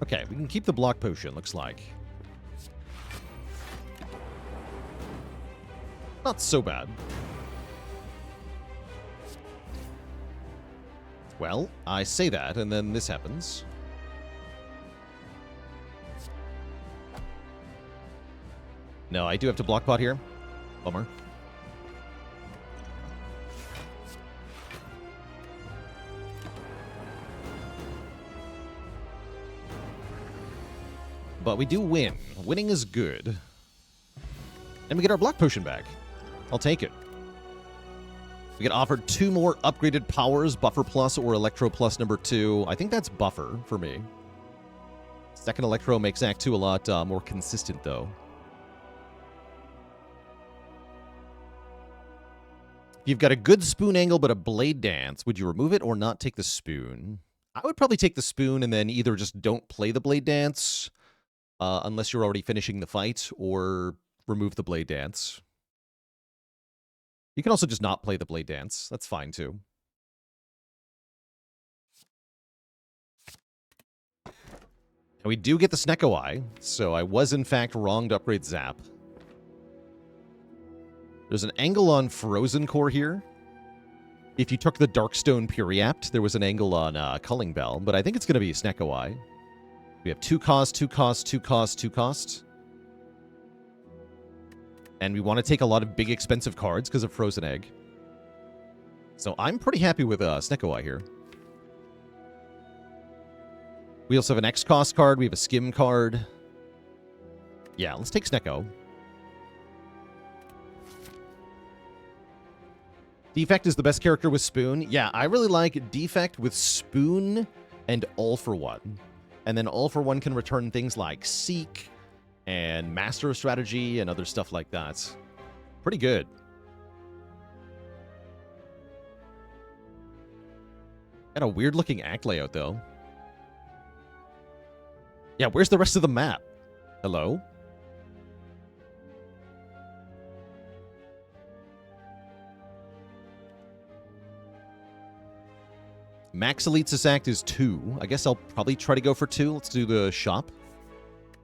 Okay, we can keep the Block Potion, looks like. Not so bad. Well, I say that, and then this happens. No, I do have to Block Pot here. Bummer. But we do win. Winning is good. And we get our Block Potion back. I'll take it. We get offered 2 more upgraded powers, Buffer Plus or Electro Plus number 2. I think that's Buffer for me. Second Electro makes Act 2 a lot more consistent, though. If you've got a good spoon angle but a blade dance, would you remove it or not take the spoon? I would probably take the spoon and then either just don't play the blade dance unless you're already finishing the fight, or remove the blade dance. You can also just not play the blade dance. That's fine, too. And we do get the Snekawai, so I was, in fact, wrong to upgrade Zap. There's an angle on Frozen Core here. If you took the Darkstone Puriapt, there was an angle on Culling Bell, but I think it's going to be Snekawai. We have 2 cost, 2 cost, 2 cost, 2 cost. And we want to take a lot of big, expensive cards because of Frozen Egg. So I'm pretty happy with Snekawai here. We also have an X-Cost card. We have a Skim card. Yeah, let's take Sneko. Defect is the best character with Spoon. Yeah, I really like Defect with Spoon and All for One. And then All for One can return things like Seek and Master of Strategy and other stuff like that. Pretty good. Got a weird looking act layout though. Yeah, where's the rest of the map? Hello? Max Elite's act is 2. I guess I'll probably try to go for 2. Let's do the shop.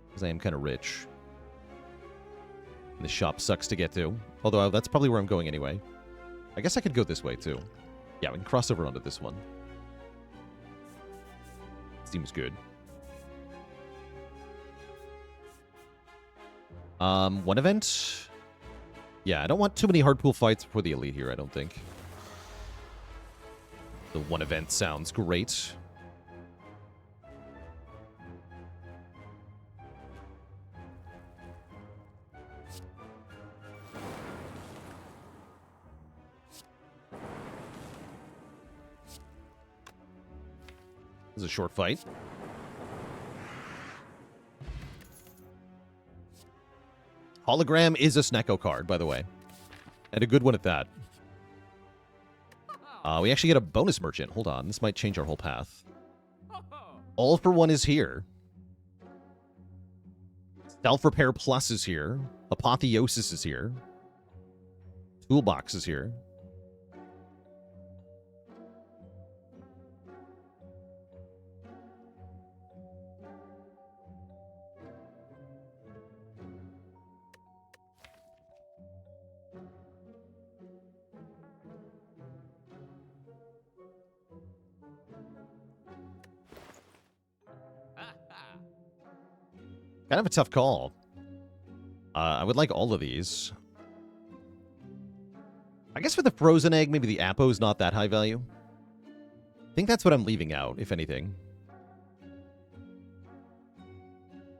Because I am kind of rich. And the shop sucks to get to. Although that's probably where I'm going anyway. I guess I could go this way too. Yeah, we can cross over onto this one. Seems good. One event? Yeah, I don't want too many hard pool fights before the elite here, I don't think. The one event sounds great. This is a short fight. Hologram is a Snecko card, by the way. And a good one at that. We actually get a bonus merchant. Hold on. This might change our whole path. All for One is here. Self-Repair Plus is here. Apotheosis is here. Toolbox is here. Kind of a tough call. I would like all of these. I guess for the frozen egg, maybe the Apo is not that high value. I think that's what I'm leaving out, if anything.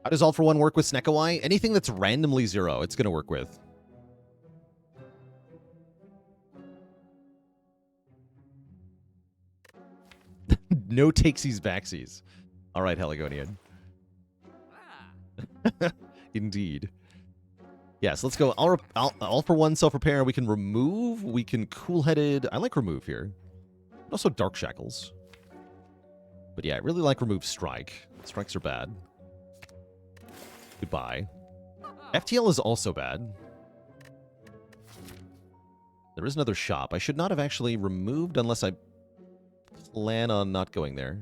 How does All for One work with Snecko? Anything that's randomly 0, it's going to work with. No takesies backsies. All right, Heligonian. Indeed. Yes, let's go. All for One self-repair. We can remove. We can cool-headed. I like remove here. Also Dark Shackles. But yeah, I really like remove strike. Strikes are bad. Goodbye. FTL is also bad. There is another shop. I should not have actually removed unless I plan on not going there.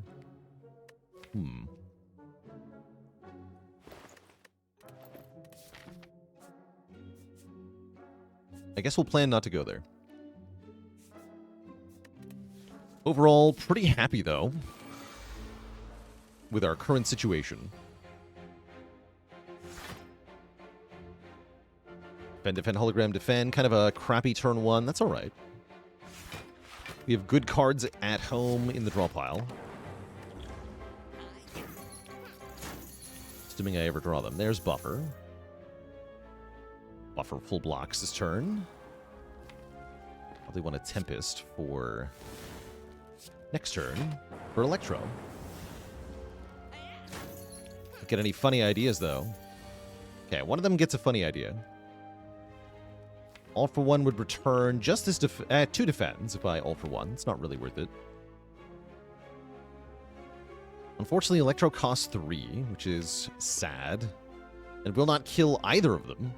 I guess we'll plan not to go there. Overall, pretty happy, though, with our current situation. Defend, hologram, defend. Kind of a crappy turn 1. That's all right. We have good cards at home in the draw pile. Assuming I ever draw them. There's Buffer. Buffer full blocks this turn. Probably want a Tempest for next turn for Electro. Don't get any funny ideas, though. Okay, one of them gets a funny idea. All for One would return just as 2 defends if I All for One. It's not really worth it. Unfortunately, Electro costs 3, which is sad. And will not kill either of them,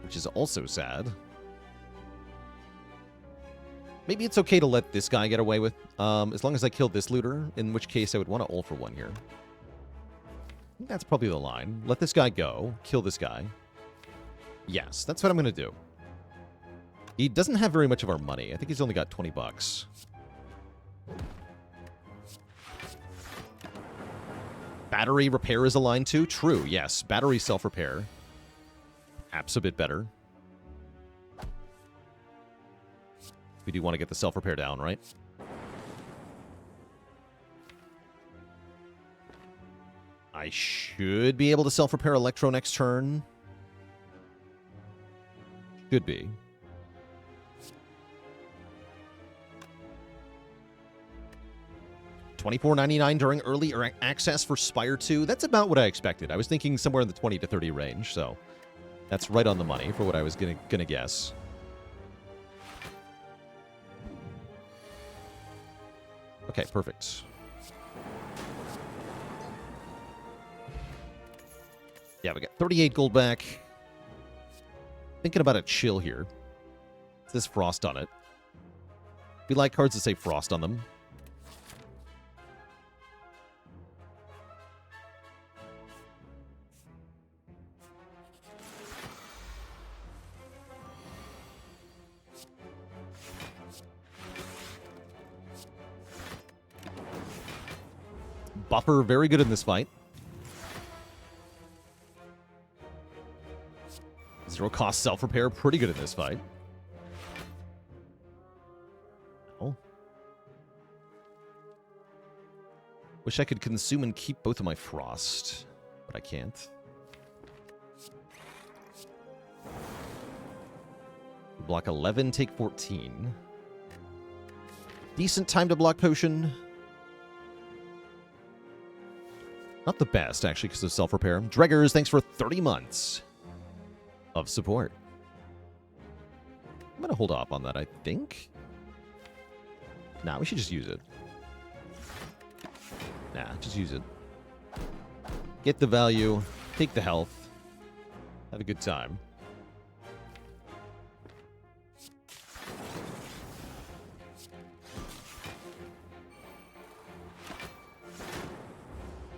which is also sad. Maybe it's okay to let this guy get away with, as long as I kill this looter, in which case I would want to All for One here. I think that's probably the line. Let this guy go, kill this guy. Yes, that's what I'm going to do. He doesn't have very much of our money. I think he's only got 20 bucks. Battery repair is a line too? True, yes. Battery self-repair. Perhaps a bit better. We do want to get the self-repair down, right? I should be able to self-repair Electro next turn. Should be. $24.99 during early access for Spire 2. That's about what I expected. I was thinking somewhere in the 20 to 30 range, so that's right on the money for what I was gonna guess. Okay, perfect. Yeah, we got 38 gold back. Thinking about a chill here. It says Frost on it. We like cards that say Frost on them. Buffer, very good in this fight. Zero cost self-repair, pretty good in this fight. Oh. Wish I could consume and keep both of my frost, but I can't. Block 11, take 14. Decent time to block potion. Not the best, actually, because of self-repair. Dreggers, thanks for 30 months of support. I'm going to hold off on that, I think. Nah, we should just use it. Nah, just use it. Get the value, take the health, have a good time.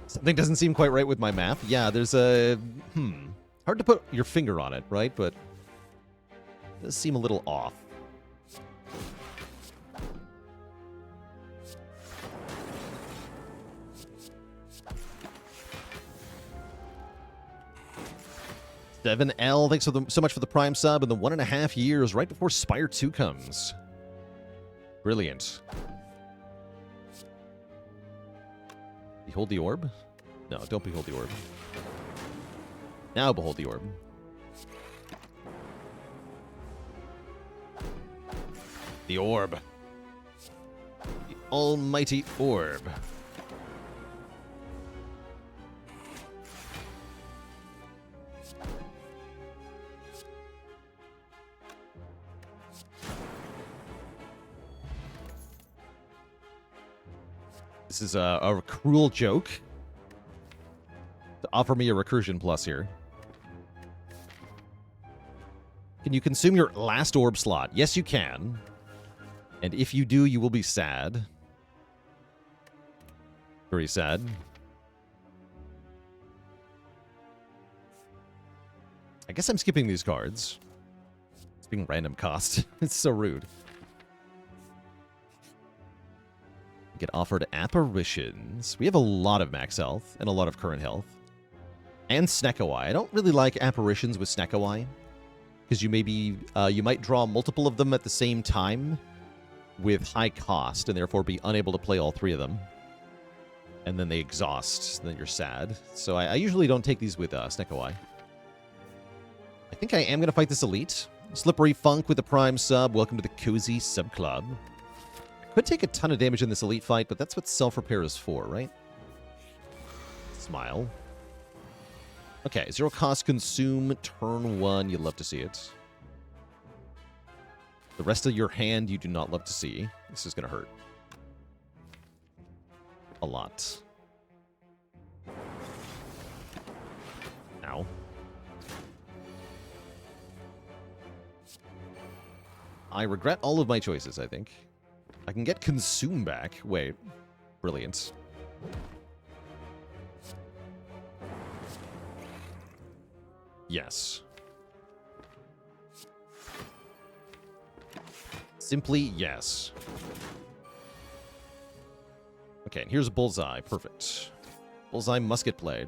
Something doesn't seem quite right with my math. Yeah, there's a... Hard to put your finger on it, right? But it does seem a little off. L, thanks so much for the Prime sub and the 1.5 years right before Spire 2 comes. Brilliant. Behold the orb? No, don't behold the orb. Now behold the orb. The orb. The almighty orb. This is a cruel joke to offer me a recursion plus here. Can you consume your last orb slot? Yes, you can. And if you do, you will be sad. Very sad. I guess I'm skipping these cards. It's being random cost. It's so rude. Get offered apparitions. We have a lot of max health and a lot of current health. And Snekawai. I don't really like apparitions with Snekawai. Because you might draw multiple of them at the same time with high cost, and therefore be unable to play all three of them. And then they exhaust, and then you're sad. So I usually don't take these with Snekawai. I think I am going to fight this elite. Slippery Funk with the Prime sub. Welcome to the Cozy Sub Club. Could take a ton of damage in this elite fight, but that's what self-repair is for, right? Smile. Okay, zero cost consume, turn 1, you love to see it. The rest of your hand you do not love to see. This is going to hurt. A lot. Ow. I regret all of my choices, I think. I can get consume back. Wait. Brilliant. Yes. Simply yes. Okay, and here's Bullseye. Perfect. Bullseye musket blade.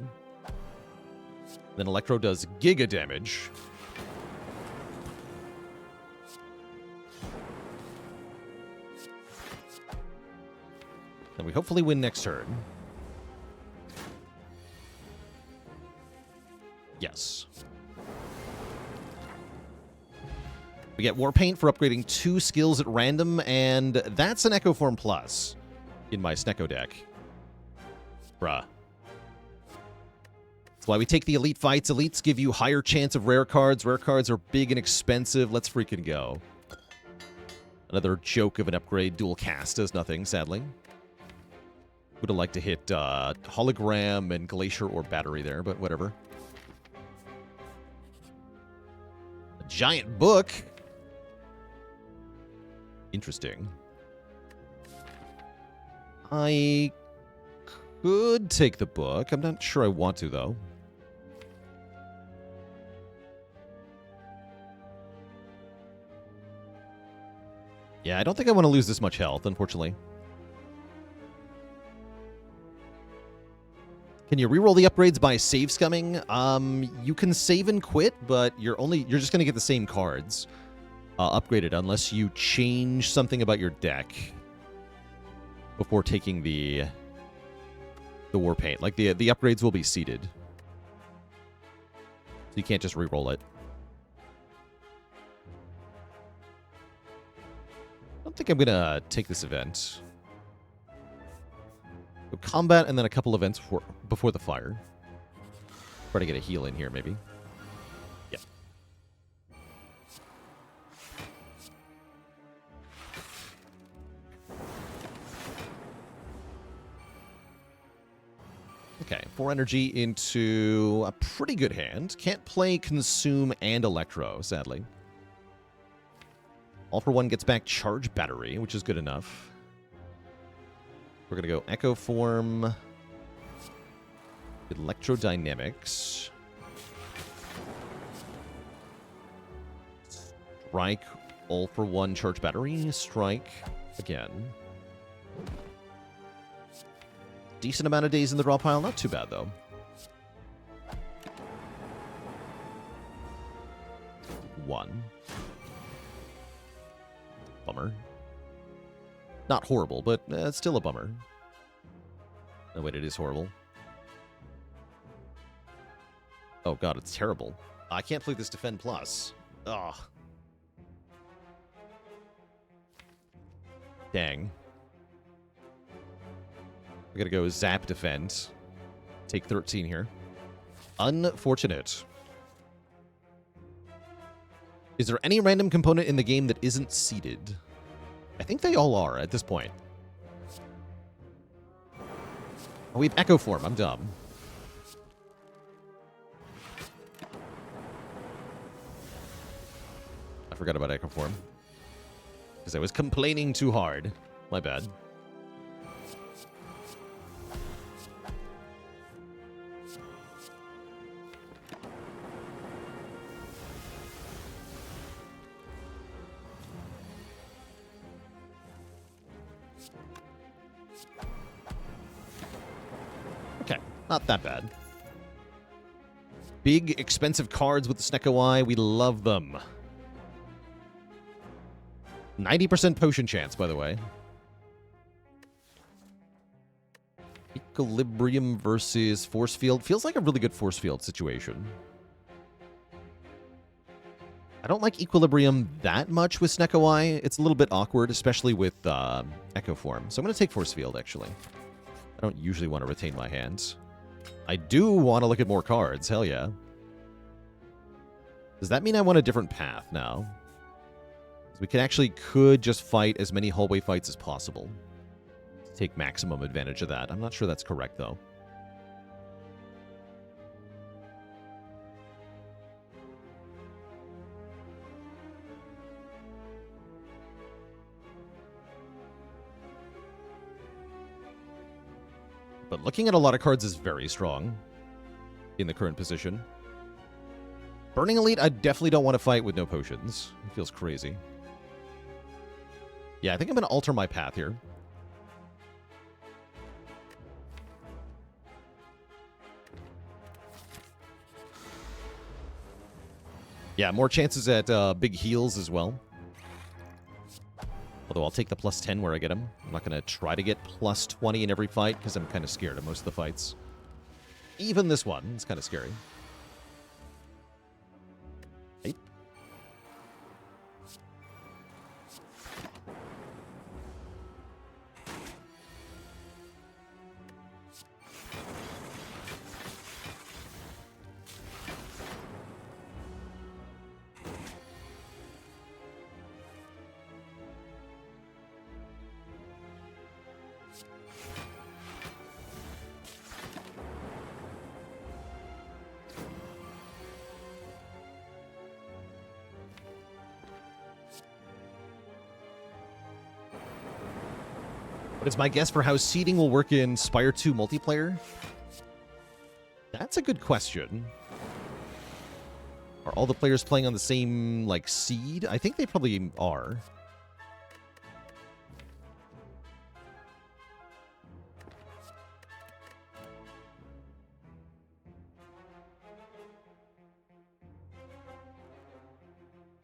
Then Electro does giga damage. And we hopefully win next turn. Yes. We get War Paint for upgrading 2 skills at random, and that's an Echo Form Plus. in my Snecko deck. Bruh. That's why we take the elite fights. Elites give you higher chance of rare cards. Rare cards are big and expensive. Let's freaking go. Another joke of an upgrade. Dual cast does nothing, sadly. Would have liked to hit Hologram and Glacier or Battery there, but whatever. A giant book. Interesting. I could take the book. I'm not sure I want to, though. Yeah, I don't think I want to lose this much health, unfortunately. Can you reroll the upgrades by save scumming? You can save and quit, but you're just going to get the same cards upgraded unless you change something about your deck before taking the war paint. Like the upgrades will be seeded, so you can't just reroll it. I don't think I'm gonna take this event. So combat and then a couple events before the fire. Try to get a heal in here, maybe. Yeah. Okay, 4 energy into a pretty good hand. Can't play Consume and Electro, sadly. All for One gets back Charge Battery, which is good enough. We're going to go Echo Form, Electrodynamics, Strike, All for One Charge Battery, Strike again. Decent amount of days in the draw pile, not too bad though. One. Bummer. Not horrible, but it's still a bummer. Oh, wait, it is horrible. Oh, God, it's terrible. I can't play this Defend Plus. Ugh. Dang. I gotta go Zap Defend. Take 13 here. Unfortunate. Is there any random component in the game that isn't seeded? I think they all are at this point. Oh, we have Echo Form. I'm dumb. I forgot about Echo Form. Because I was complaining too hard. My bad. Not that bad. Big, expensive cards with the Snecko Eye. We love them. 90% potion chance, by the way. Equilibrium versus Force Field. Feels like a really good Force Field situation. I don't like Equilibrium that much with Snecko Eye. It's a little bit awkward, especially with Echo Form. So I'm going to take Force Field, actually. I don't usually want to retain my hands. I do want to look at more cards. Hell yeah. Does that mean I want a different path now? We could just fight as many hallway fights as possible. Take maximum advantage of that. I'm not sure that's correct, though. But looking at a lot of cards is very strong in the current position. Burning Elite, I definitely don't want to fight with no potions. It feels crazy. Yeah, I think I'm going to alter my path here. Yeah, more chances at big heals as well. Although I'll take the plus 10 where I get them. I'm not going to try to get plus 20 in every fight because I'm kind of scared of most of the fights. Even this one, it's kind of scary. Hey. But it's my guess for how seeding will work in Spire 2 multiplayer. That's a good question. Are all the players playing on the same, like, seed? I think they probably are.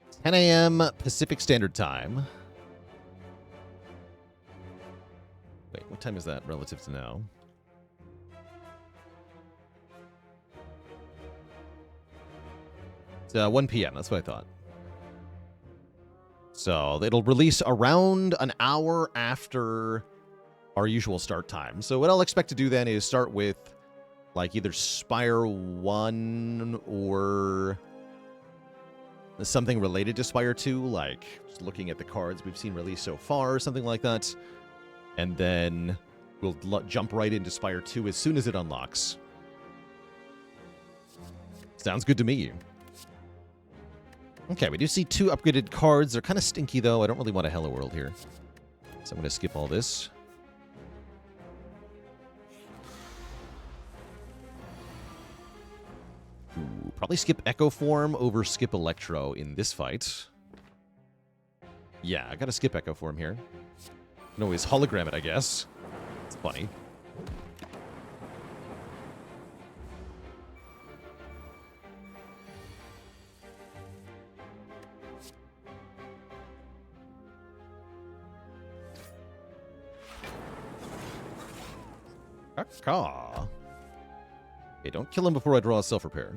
It's 10 a.m. Pacific Standard Time. Wait, what time is that relative to now? It's 1 p.m. That's what I thought. So it'll release around an hour after our usual start time. So what I'll expect to do then is start with like either Spire 1 or something related to Spire 2, like just looking at the cards we've seen released so far or something like that. And then we'll jump right into Spire 2 as soon as it unlocks. Sounds good to me. Okay, we do see 2 upgraded cards. They're kind of stinky, though. I don't really want a Hello World here. So I'm going to skip all this. Ooh, probably skip Echo Form over skip Electro in this fight. Yeah, I got to skip Echo Form here. No, always hologram it, I guess. It's funny. Caw. Okay, don't kill him before I draw a self-repair.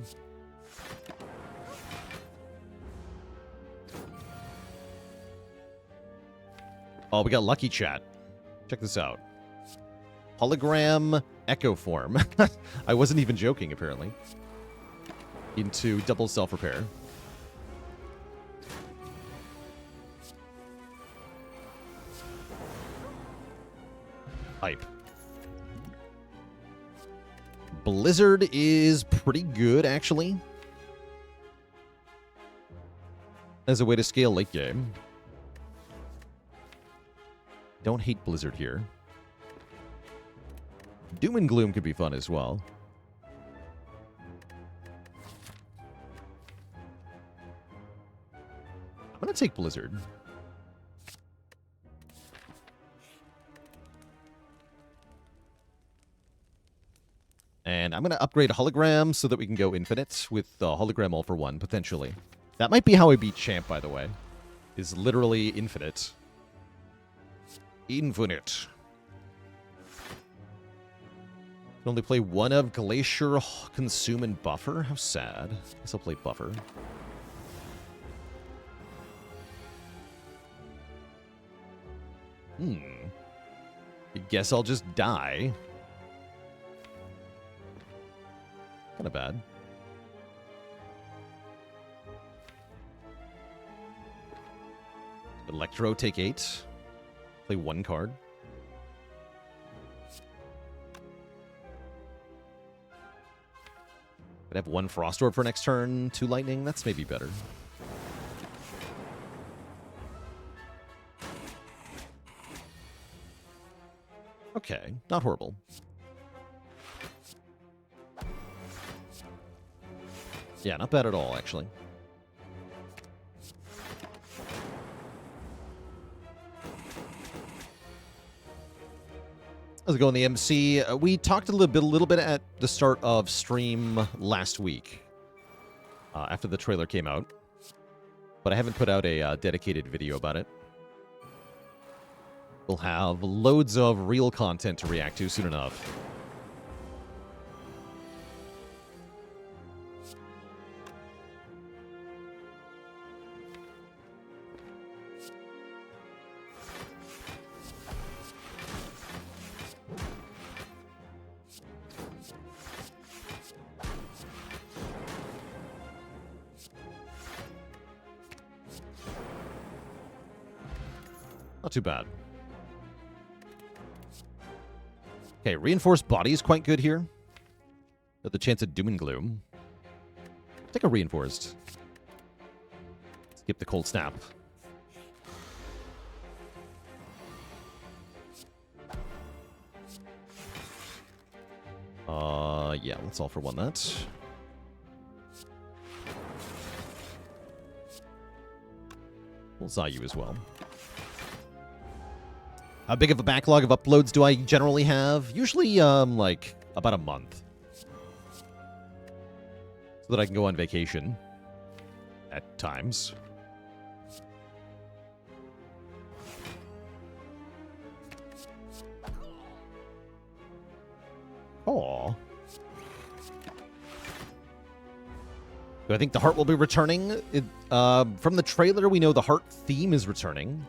Oh, we got lucky, chat. Check this out. Hologram Echo Form. I wasn't even joking, apparently. Into double self-repair. Hype. Blizzard is pretty good, actually, as a way to scale late game. Don't hate Blizzard here. Doom and Gloom could be fun as well. I'm going to take Blizzard. And I'm going to upgrade a hologram so that we can go infinite with hologram all for one, potentially. That might be how I beat Champ, by the way. Is literally infinite. Infinite. Can only play one of Glacier, Consume, and Buffer? How sad. Guess I'll play Buffer. I guess I'll just die. Kind of bad. Electro, take 8. Play 1 card. Could have 1 Frost Orb for next turn, 2 Lightning. That's maybe better. Okay, not horrible. Yeah, not bad at all, actually. How's it going, the MC? We talked a little bit at the start of stream last week, after the trailer came out, but I haven't put out a dedicated video about it. We'll have loads of real content to react to soon enough. Not too bad. Okay, Reinforced Body is quite good here. Got the chance at Doom and Gloom. Take a Reinforced. Skip the Cold Snap. Yeah, let's all for one that. We'll Zayu as well. How big of a backlog of uploads do I generally have? Usually, like, about a month. So that I can go on vacation. At times. Aww. Do I think the heart will be returning? From the trailer, we know the heart theme is returning.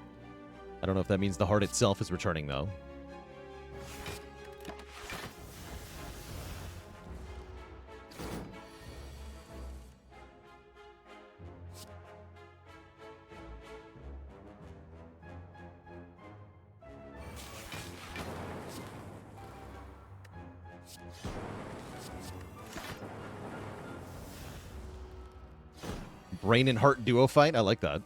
I don't know if that means the heart itself is returning, though. Brain and heart duo fight? I like that.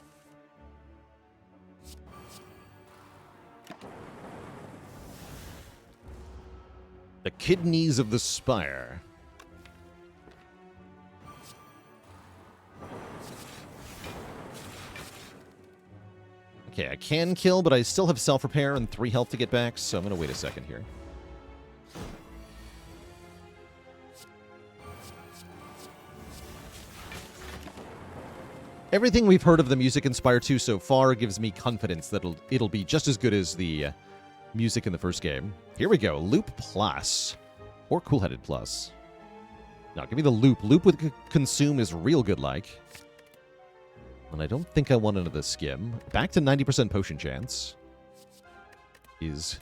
The kidneys of the Spire. Okay, I can kill, but I still have self-repair and 3 health to get back, so I'm going to wait a second here. Everything we've heard of the music in Spire 2 so far gives me confidence that it'll be just as good as the music in the first game. Here we go. Loop Plus. Or Cool-Headed Plus. No, give me the Loop. Loop with Consume is real good like. And I don't think I want another Skim. Back to 90% potion chance. Is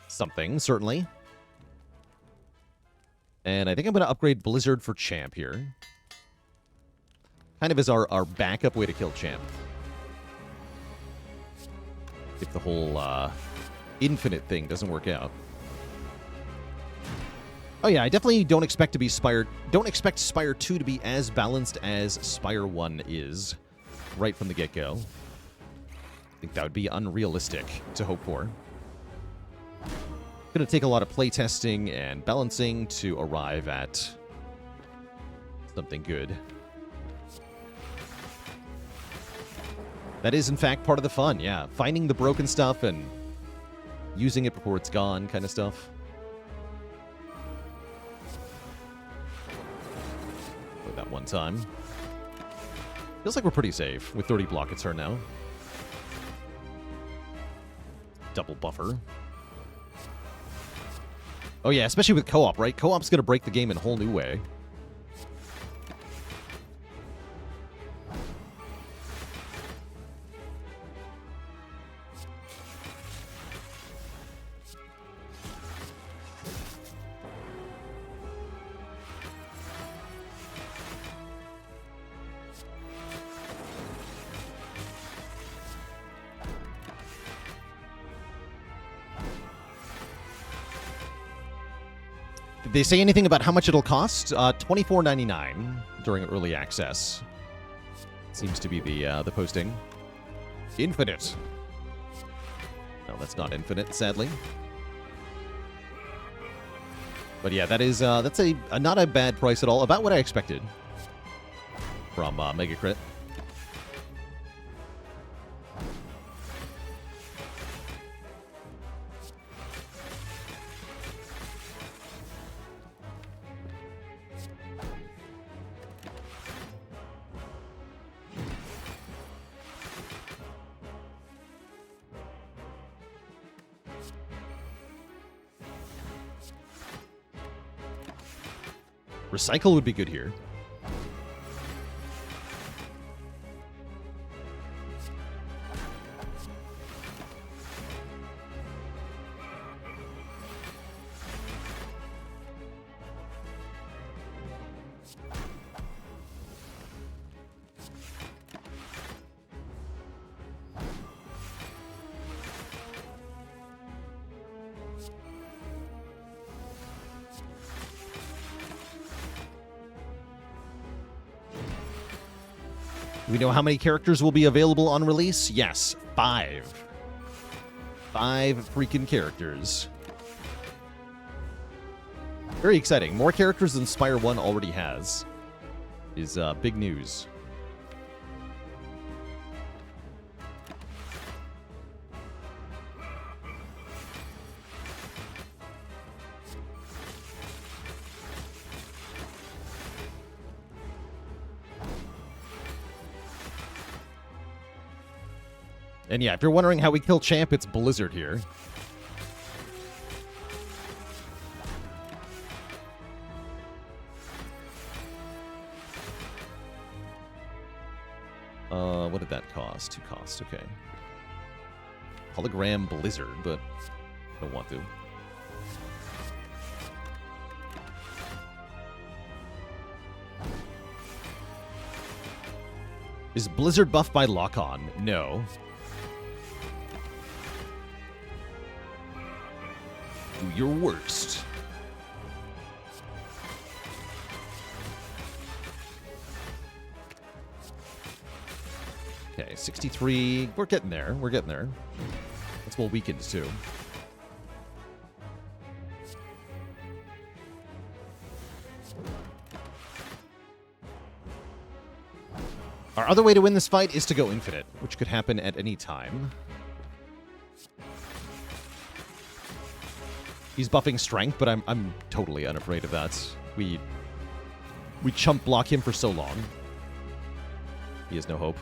something, certainly. And I think I'm going to upgrade Blizzard for Champ here. Kind of as our backup way to kill Champ. If the whole infinite thing doesn't work out. Oh yeah, I definitely don't expect to be don't expect Spire 2 to be as balanced as Spire 1 is right from the get-go. I think that would be unrealistic to hope for. Gonna take a lot of playtesting and balancing to arrive at something good. That is, in fact, part of the fun, yeah. Finding the broken stuff and using it before it's gone kind of stuff. Play that one time. Feels like we're pretty safe with 30 block a turn now. Double buffer. Oh yeah, especially with co-op, right? Co-op's gonna break the game in a whole new way. Did they say anything about how much it'll cost? $24.99 during early access. Seems to be the posting. Infinite. No, that's not infinite, sadly. But yeah, that is that's a not a bad price at all. About what I expected from Mega Crit. Recycle would be good here. Do we know how many characters will be available on release? Yes, 5. 5 freaking characters. Very exciting. More characters than Spire 1 already has is big news. And yeah, if you're wondering how we kill Champ, it's Blizzard here. What did that cost? 2 costs, okay. Hologram Blizzard, but I don't want to. Is Blizzard buffed by lock-on? No. Do your worst. Okay, 63. We're getting there. We're getting there. That's well weakened, too. Our other way to win this fight is to go infinite, which could happen at any time. He's buffing strength, but I'm totally unafraid of that. We chump block him for so long. He has no hope.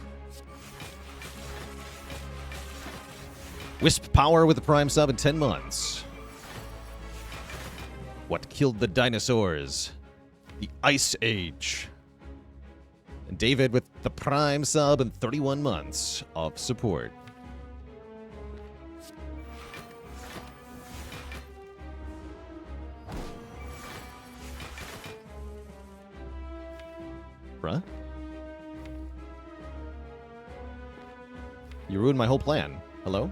Wisp power with the Prime sub in 10 months. What killed the dinosaurs? The Ice Age. And David with the Prime sub and 31 months of support. Bruh? You ruined my whole plan. Hello?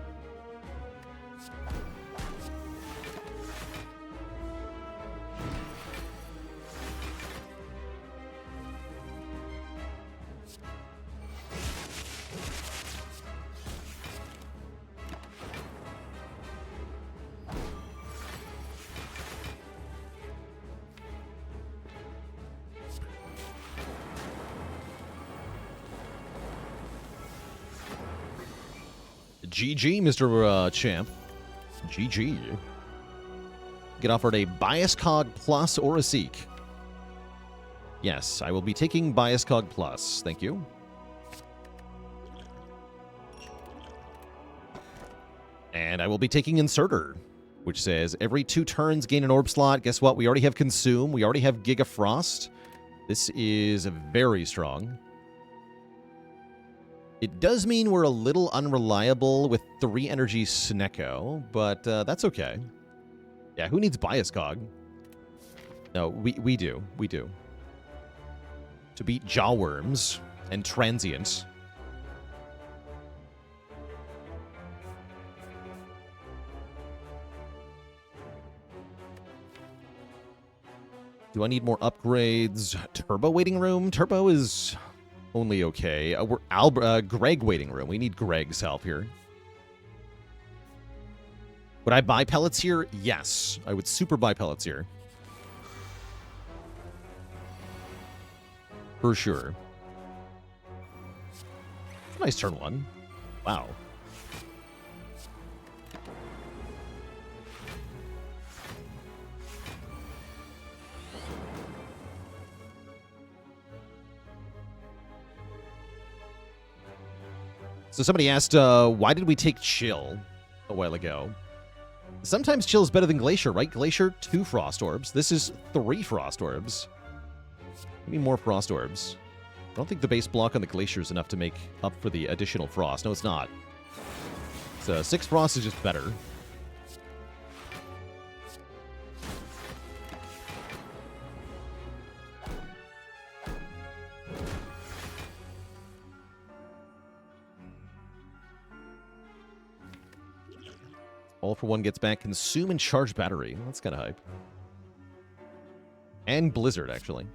GG, Mr. Champ. GG. Get offered a Bias Cog Plus or a Seek. Yes, I will be taking Bias Cog Plus. Thank you. And I will be taking Inserter, which says every 2 turns gain an orb slot. Guess what? We already have Consume. We already have Giga Frost. This is very strong. It does mean we're a little unreliable with 3 energy Snecko, but that's okay. Yeah, who needs Bias Cog? No, we do. We do. To beat Jawworms and Transient. Do I need more upgrades? Turbo waiting room? Turbo is only okay. Greg waiting room. We need Greg's help here. Would I buy pellets here? Yes. I would super buy pellets here. For sure. Nice turn 1. Wow. So somebody asked, why did we take Chill a while ago? Sometimes Chill is better than Glacier, right? Glacier, 2 Frost Orbs. This is 3 Frost Orbs. We need more Frost Orbs. I don't think the base block on the Glacier is enough to make up for the additional Frost. No, it's not. So 6 Frost is just better. All for One gets back Consume and Charge Battery. That's kind of hype. And Blizzard, actually.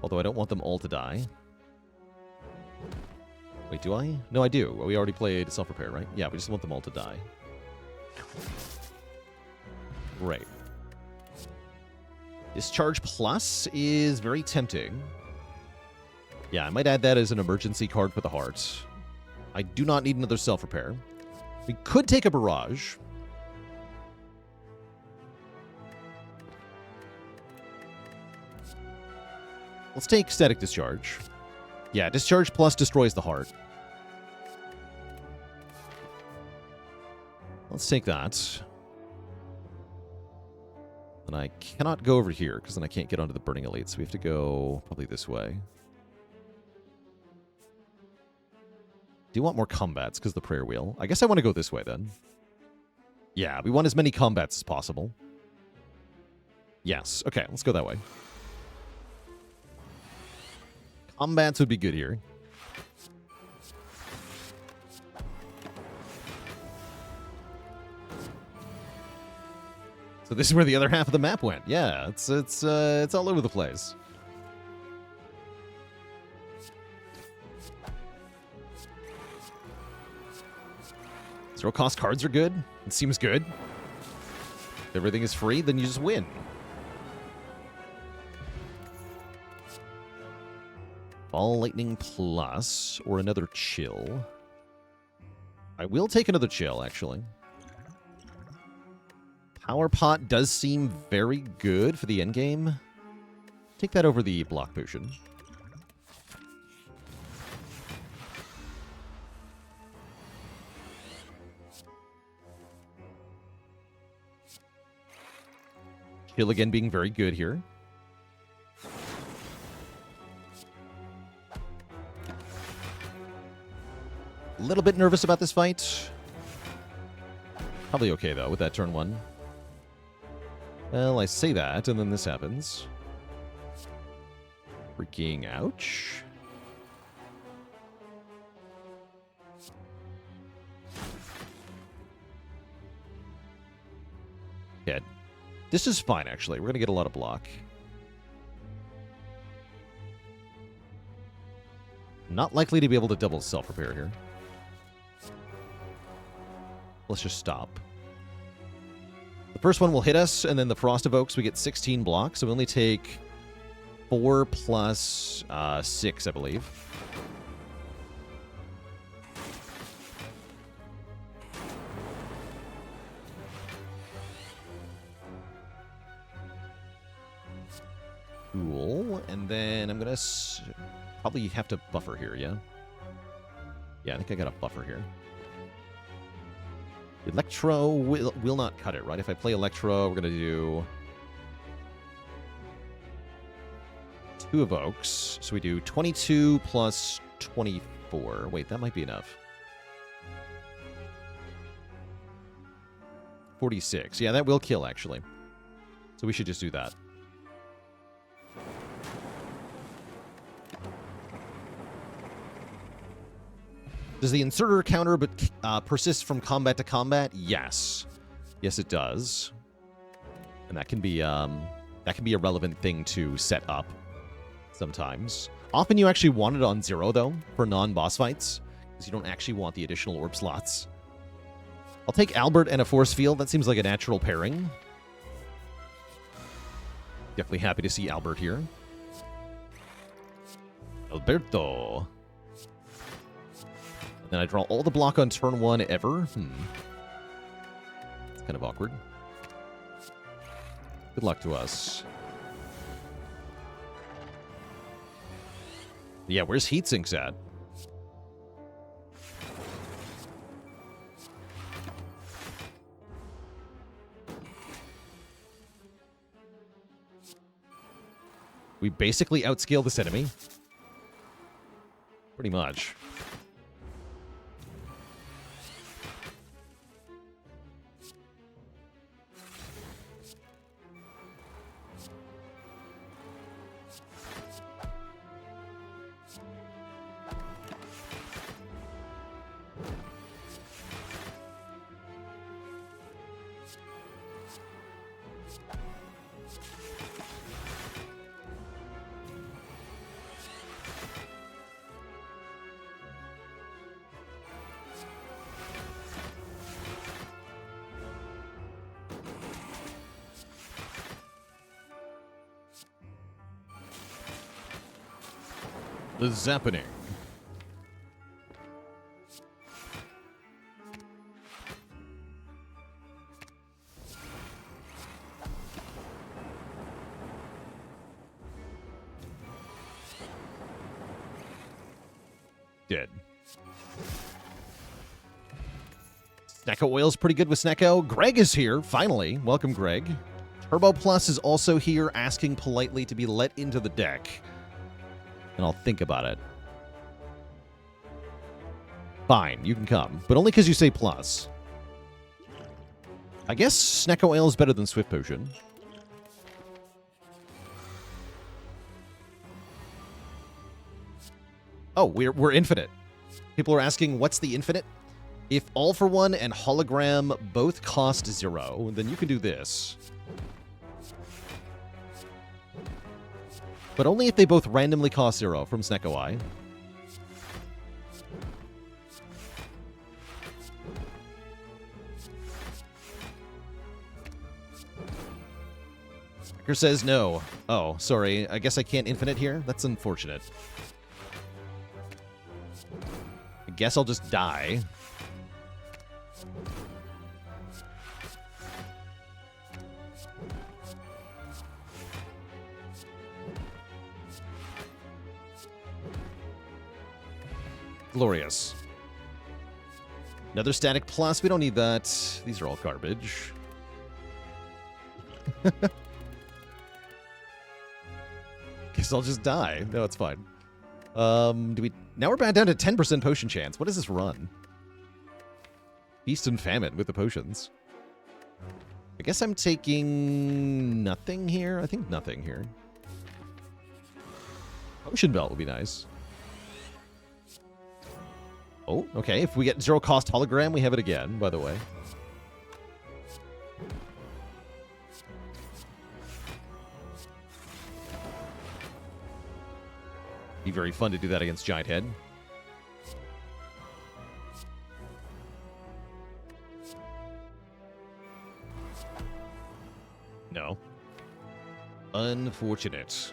Although I don't want them all to die. Wait, do I? No, I do. We already played Self-Repair, right? Yeah, we just want them all to die. Great. Discharge Plus is very tempting. Yeah, I might add that as an emergency card for the heart. I do not need another self-repair. We could take a barrage. Let's take Static Discharge. Yeah, Discharge Plus destroys the heart. Let's take that. And I cannot go over here, because then I can't get onto the Burning Elite, so we have to go probably this way. Do you want more combats because of the Prayer Wheel? I guess I want to go this way, then. Yeah, we want as many combats as possible. Yes. Okay, let's go that way. Combats would be good here. So this is where the other half of the map went. Yeah, it's all over the place. Zero cost cards are good. It seems good. If everything is free, then you just win. Ball Lightning Plus or another chill. I will take another chill, actually. Power Pot does seem very good for the endgame. Take that over the Block Potion. Chill again being very good here. A little bit nervous about this fight. Probably okay, though, with that turn 1. Well, I say that, and then this happens. Freaking ouch. Yeah, this is fine, actually. We're going to get a lot of block. Not likely to be able to double self-repair here. Let's just stop. The first one will hit us, and then the Frost Evokes, we get 16 blocks, so we only take 4 plus 6, I believe. Cool. And then I'm going to probably have to buffer here, yeah? Yeah, I think I got a buffer here. Electro will not cut it, right? If I play Electro, we're going to do 2 Evokes. So we do 22 plus 24. Wait, that might be enough. 46. Yeah, that will kill, actually. So we should just do that. Does the inserter counter but persist from combat to combat? Yes. Yes, it does. And that can be a relevant thing to set up sometimes. Often you actually want it on 0, though, for non-boss fights, because you don't actually want the additional orb slots. I'll take Albert and a Force Field. That seems like a natural pairing. Definitely happy to see Albert here. Alberto. And then I draw all the block on turn 1 ever. It's kind of awkward. Good luck to us. Yeah, where's Heatsinks at? We basically outscale this enemy. Pretty much. The Zappening. Dead. Snecko Oil's pretty good with Snecko. Greg is here, finally. Welcome, Greg. Turbo Plus is also here, asking politely to be let into the deck. And I'll think about it. Fine, you can come. But only because you say plus. I guess Snecko Oil is better than Swift Potion. Oh, we're infinite. People are asking, what's the infinite? If All for One and Hologram both cost 0, then you can do this. But only if they both randomly cost 0 from Snecko Eye. Hacker says no. Oh, sorry. I guess I can't infinite here? That's unfortunate. I guess I'll just die. Glorious. Another static plus. We don't need that. These are all garbage. Guess I'll just die. No, it's fine. Do we... Now we're back down to 10% potion chance. What does this run? Feast and Famine with the potions. I guess I'm taking nothing here. I think nothing here. Potion Belt would be nice. Oh, okay. If we get 0 cost hologram, we have it again, by the way. Be very fun to do that against Giant Head. No. Unfortunate.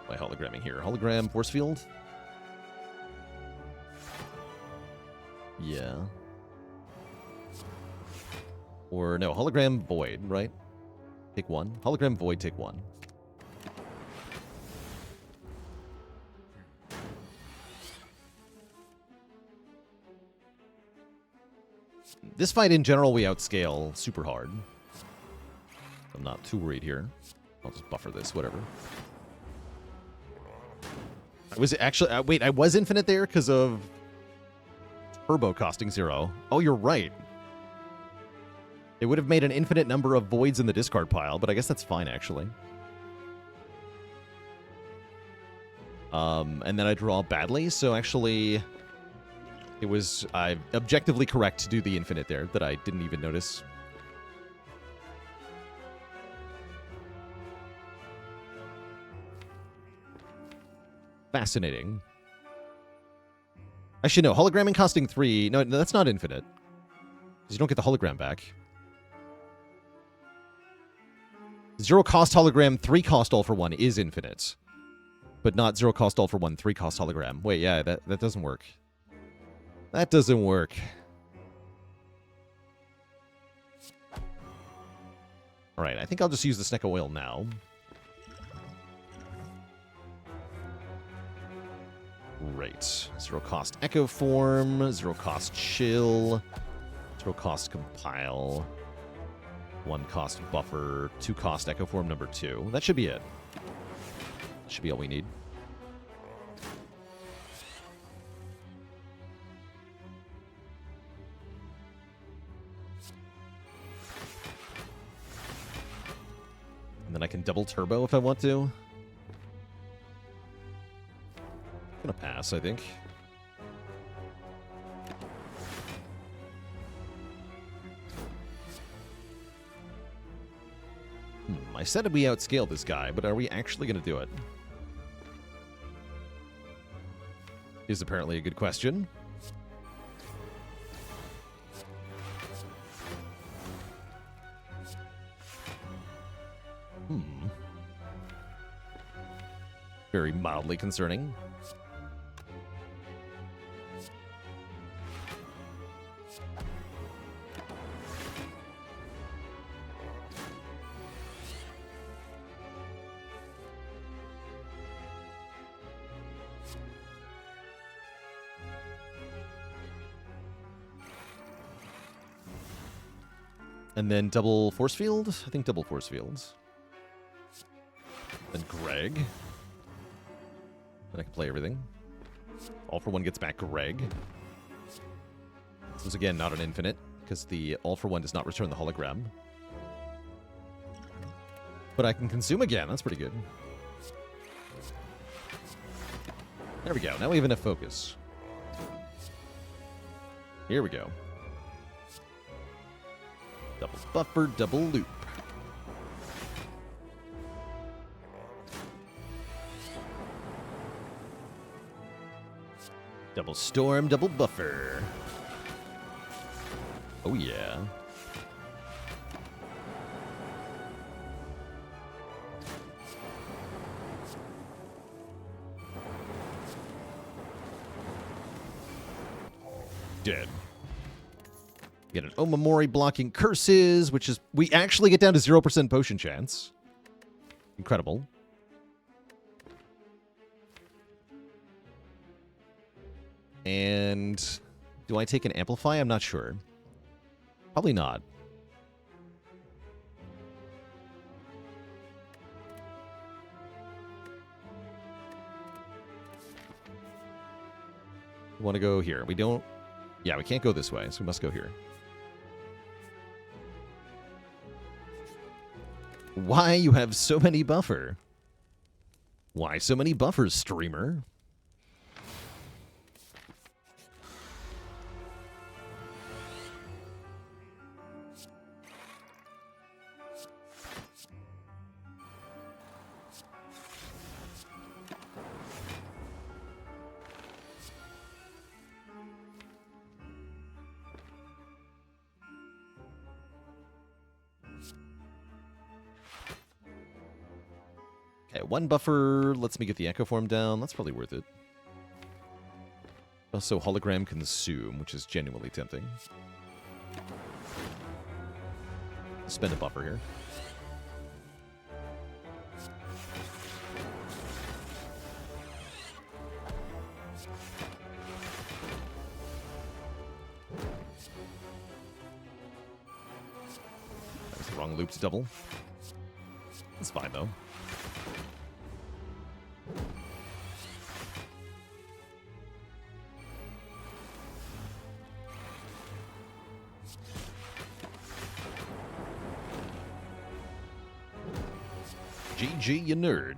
By hologramming here. Hologram force field? Yeah. Or no, hologram void, right? Take 1. Hologram void, take 1. This fight in general we outscale super hard. I'm not too worried here. I'll just buffer this, whatever. I was actually... wait, I was infinite there because of turbo costing 0. Oh, you're right. It would have made an infinite number of voids in the discard pile, but I guess that's fine, actually. And then I draw badly, so actually... It was objectively correct to do the infinite there that I didn't even notice. Fascinating. Actually, no. Hologramming costing 3. No, that's not infinite. Because you don't get the hologram back. 0 cost hologram, 3 cost all for 1 is infinite. But not 0 cost all for 1, 3 cost hologram. Wait, yeah, that doesn't work. That doesn't work. Alright, I think I'll just use the Snecko Oil now. Great. 0 cost Echo Form, 0 cost Chill, 0 cost Compile, 1 cost Buffer, 2 cost Echo Form number 2. That should be it. That should be all we need. And then I can double turbo if I want to. I'm gonna pass, I think. I said we outscale this guy, but are we actually gonna do it? Is apparently a good question. Very mildly concerning. And then double force field? I think double force fields. Then Greg. Then I can play everything. All for one gets back Greg. This is again not an infinite, because the all for one does not return the hologram. But I can consume again. That's pretty good. There we go. Now we have enough focus. Here we go. Double buffer, double loop. Double storm, double buffer. Oh yeah. Dead. Get an Omamori blocking curses, which is... We actually get down to 0% potion chance. Incredible. And... Do I take an Amplify? I'm not sure. Probably not. We want to go here. We don't... Yeah, we can't go this way, so we must go here. Why you have so many buffer? Why so many buffers, streamer? Okay, one buffer lets me get the Echo Form down. That's probably worth it. Also, Hologram Consume, which is genuinely tempting. Spend a buffer here. That was the wrong loop to double. That's fine, though. GG, you nerd.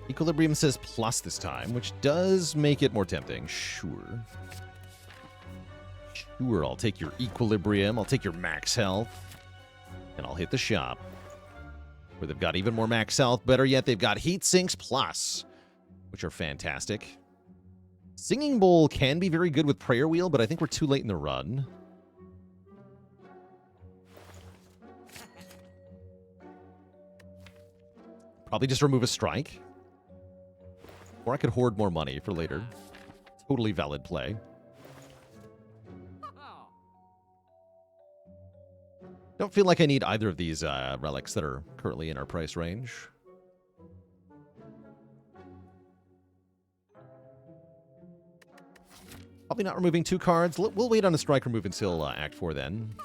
Equilibrium says plus this time, which does make it more tempting. Sure. Sure, I'll take your Equilibrium, I'll take your max health, and I'll hit the shop. Where they've got even more max health. Better yet, they've got Heat Sinks Plus, which are fantastic. Singing Bowl can be very good with Prayer Wheel, but I think we're too late in the run. Probably just remove a strike. Or I could hoard more money for later. Totally valid play. Don't feel like I need either of these relics that are currently in our price range. Probably not removing 2 cards. We'll wait on the strike remove until Act 4 then.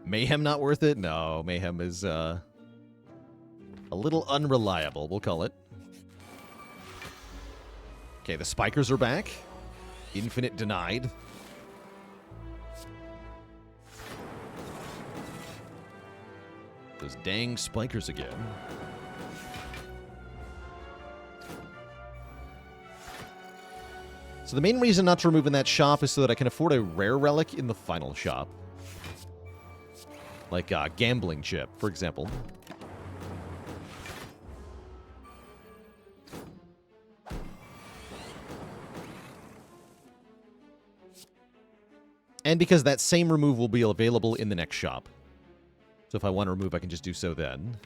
Mayhem not worth it? No, Mayhem is a little unreliable, we'll call it. Okay, the Spikers are back. Infinite denied. Those dang Spikers again. So the main reason not to remove in that shop is so that I can afford a rare relic in the final shop. Like Gambling Chip, for example. And because that same remove will be available in the next shop. So if I want to remove, I can just do so then.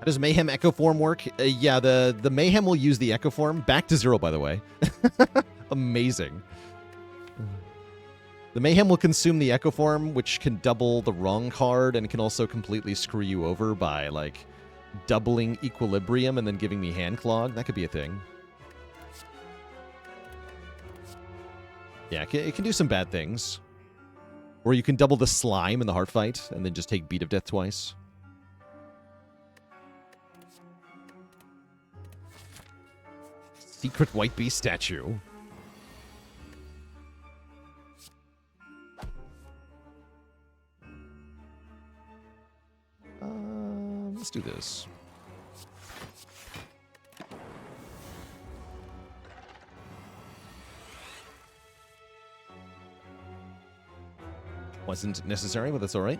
How does Mayhem Echo Form work? Yeah, the Mayhem will use the Echo Form. Back to 0, by the way. Amazing. The Mayhem will consume the Echo Form, which can double the wrong card, and can also completely screw you over by, like, doubling Equilibrium and then giving me Hand Clog. That could be a thing. Yeah, it can do some bad things. Or you can double the Slime in the Heart Fight, and then just take Beat of Death twice. Secret White Beast statue. Let's do this. Wasn't necessary, but that's all right.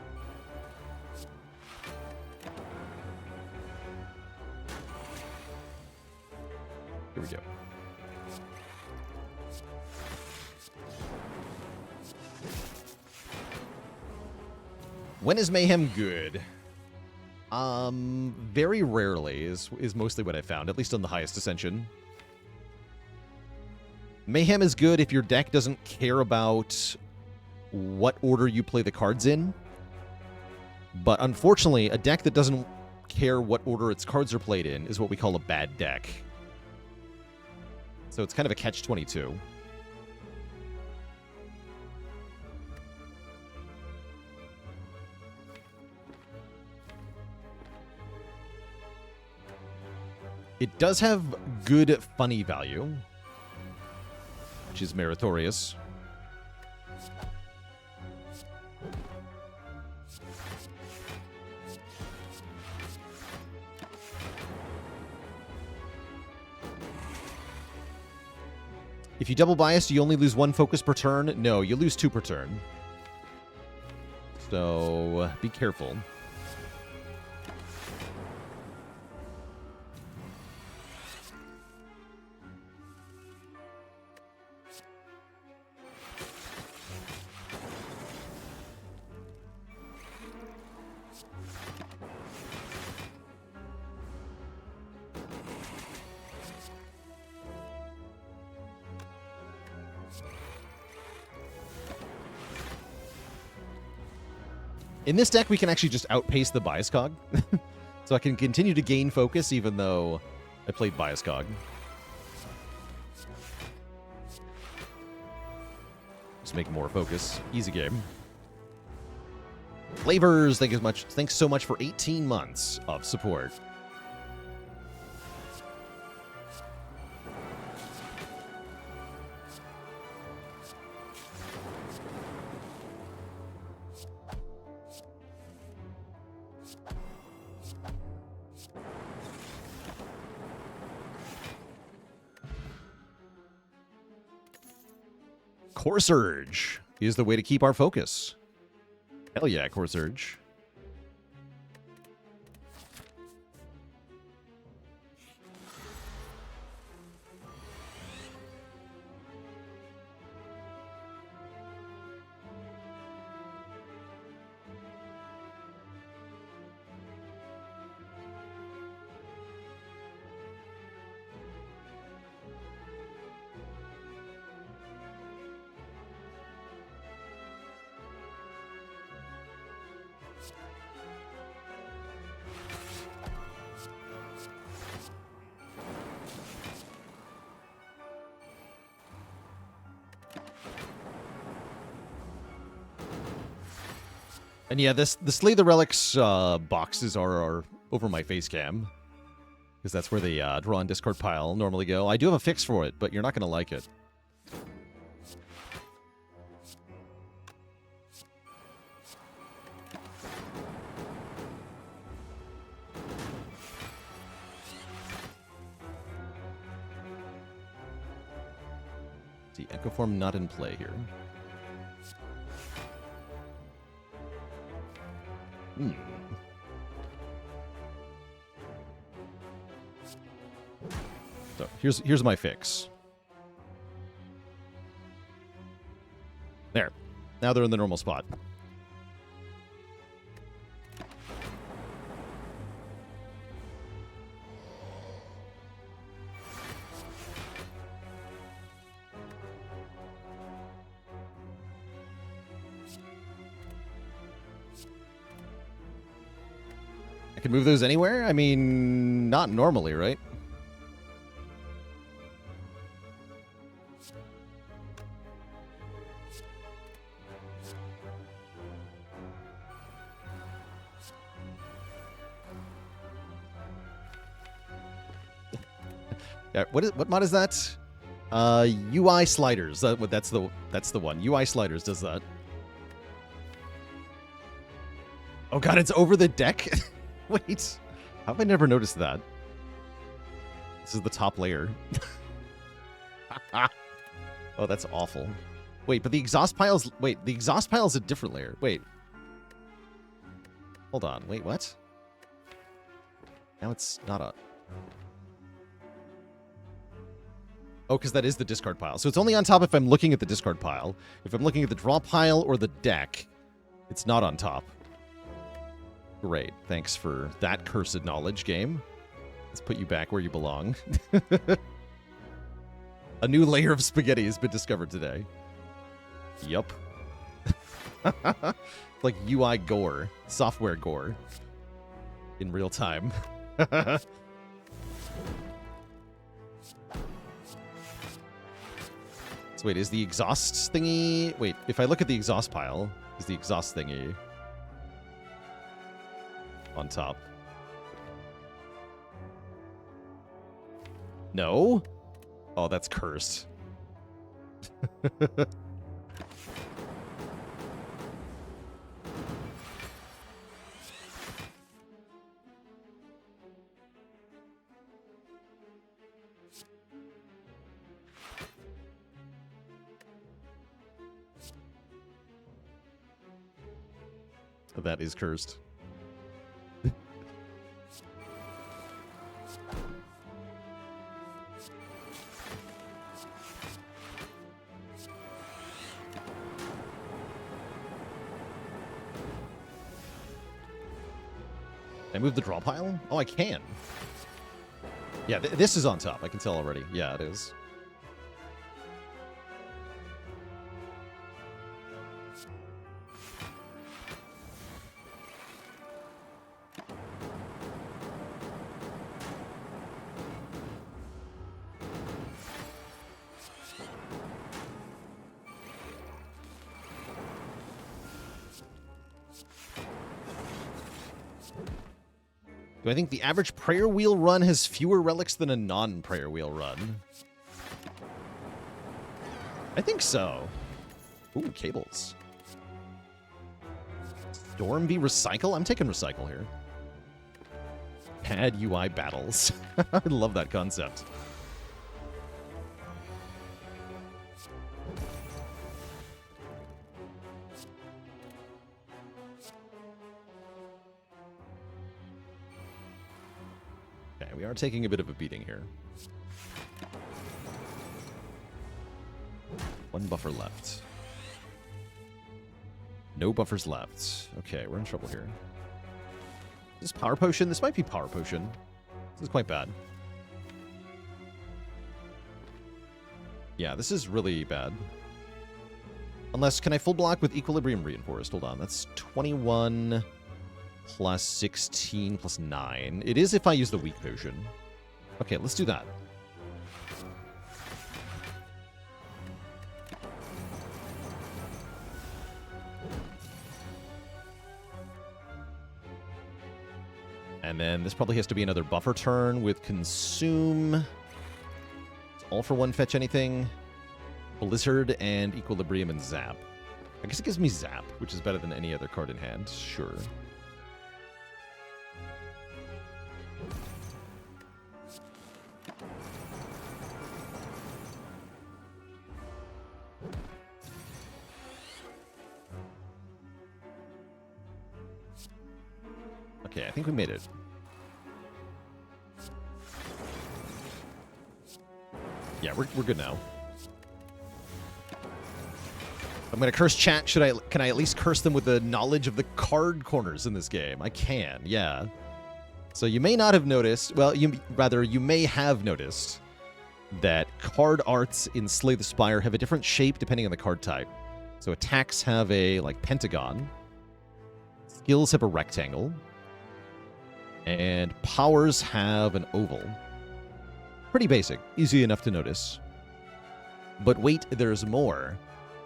Here we go. When is Mayhem good? Very rarely is mostly what I found, at least on the highest ascension. Mayhem is good if your deck doesn't care about what order you play the cards in. But unfortunately, a deck that doesn't care what order its cards are played in is what we call a bad deck. So it's kind of a catch-22. It does have good funny value, which is meritorious. If you double bias, do you only lose 1 focus per turn? No, you lose 2 per turn. So, be careful. In this deck, we can actually just outpace the Bias Cog. So I can continue to gain focus even though I played Bias Cog. Just make more focus. Easy game. Flavors, thanks so much for 18 months of support. Core Surge is the way to keep our focus. Hell yeah, Core Surge. And yeah, the Slay the Relics boxes are over my face cam. Because that's where the draw and discard pile normally go. I do have a fix for it, but you're not going to like it. See, Echo Form not in play here. So here's my fix. There. Now they're in the normal spot. I can move those anywhere? I mean, not normally, right? Yeah, what mod is that? UI sliders. That's the one. UI sliders does that. Oh god, it's over the deck. Wait, how have I never noticed that? This is the top layer. Oh, that's awful. Wait, but the exhaust pile's... Wait, the exhaust pile's a different layer. Wait. Hold on. Wait, what? Now it's not a... Oh, because that is the discard pile. So it's only on top if I'm looking at the discard pile. If I'm looking at the draw pile or the deck, it's not on top. Great. Thanks for that cursed knowledge, game. Let's put you back where you belong. A new layer of spaghetti has been discovered today. Yup. Like UI gore. Software gore. In real time. So wait, is the exhaust thingy... Wait, if I look at the exhaust pile, is the exhaust thingy on top? No? Oh, that's cursed. That is cursed. Can I move the draw pile? Oh, I can. Yeah, this is on top. I can tell already. Yeah, it is. Do I think the average prayer wheel run has fewer relics than a non-prayer wheel run? I think so. Ooh, cables. Storm v Recycle? I'm taking Recycle here. Pad UI battles. I love that concept. We are taking a bit of a beating here. One buffer left. No buffers left. Okay, we're in trouble here. Is this Power Potion? This might be Power Potion. This is quite bad. Yeah, this is really bad. Unless, can I full block with Equilibrium Reinforced? Hold on, that's 21... plus 16 plus 9. It is if I use the weak potion. Okay, let's do that. And then this probably has to be another buffer turn with Consume. It's all for one fetch anything. Blizzard and Equilibrium and Zap. I guess it gives me Zap, which is better than any other card in hand. Sure. Okay, I think we made it. Yeah, we're good now. I'm gonna curse chat. Can I at least curse them with the knowledge of the card corners in this game? I can, yeah. So you may not have noticed, well, you may have noticed that card arts in Slay the Spire have a different shape depending on the card type. So attacks have a, like, pentagon. Skills have a rectangle. And powers have an oval. Pretty basic. Easy enough to notice. But wait, there's more.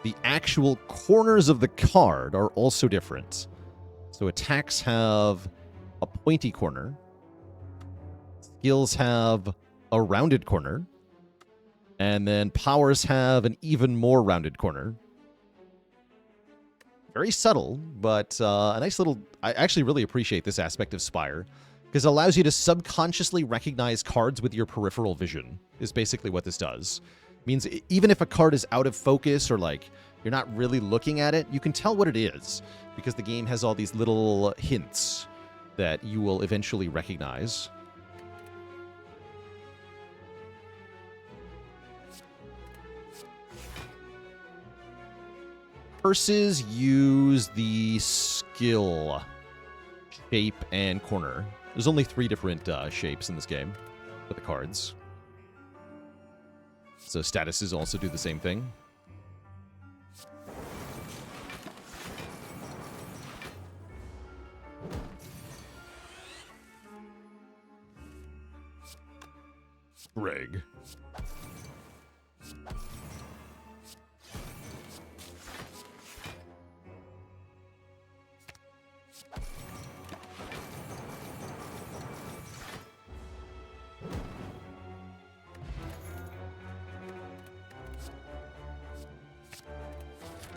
The actual corners of the card are also different. So attacks have a pointy corner. Skills have a rounded corner. And then powers have an even more rounded corner. Very subtle, but a nice little... I actually really appreciate this aspect of Spire, because it allows you to subconsciously recognize cards with your peripheral vision, is basically what this does. It means even if a card is out of focus or, like, you're not really looking at it, you can tell what it is, because the game has all these little hints that you will eventually recognize. Curses use the skill, shape, and corner. There's only 3 different shapes in this game for the cards. So statuses also do the same thing. Greg.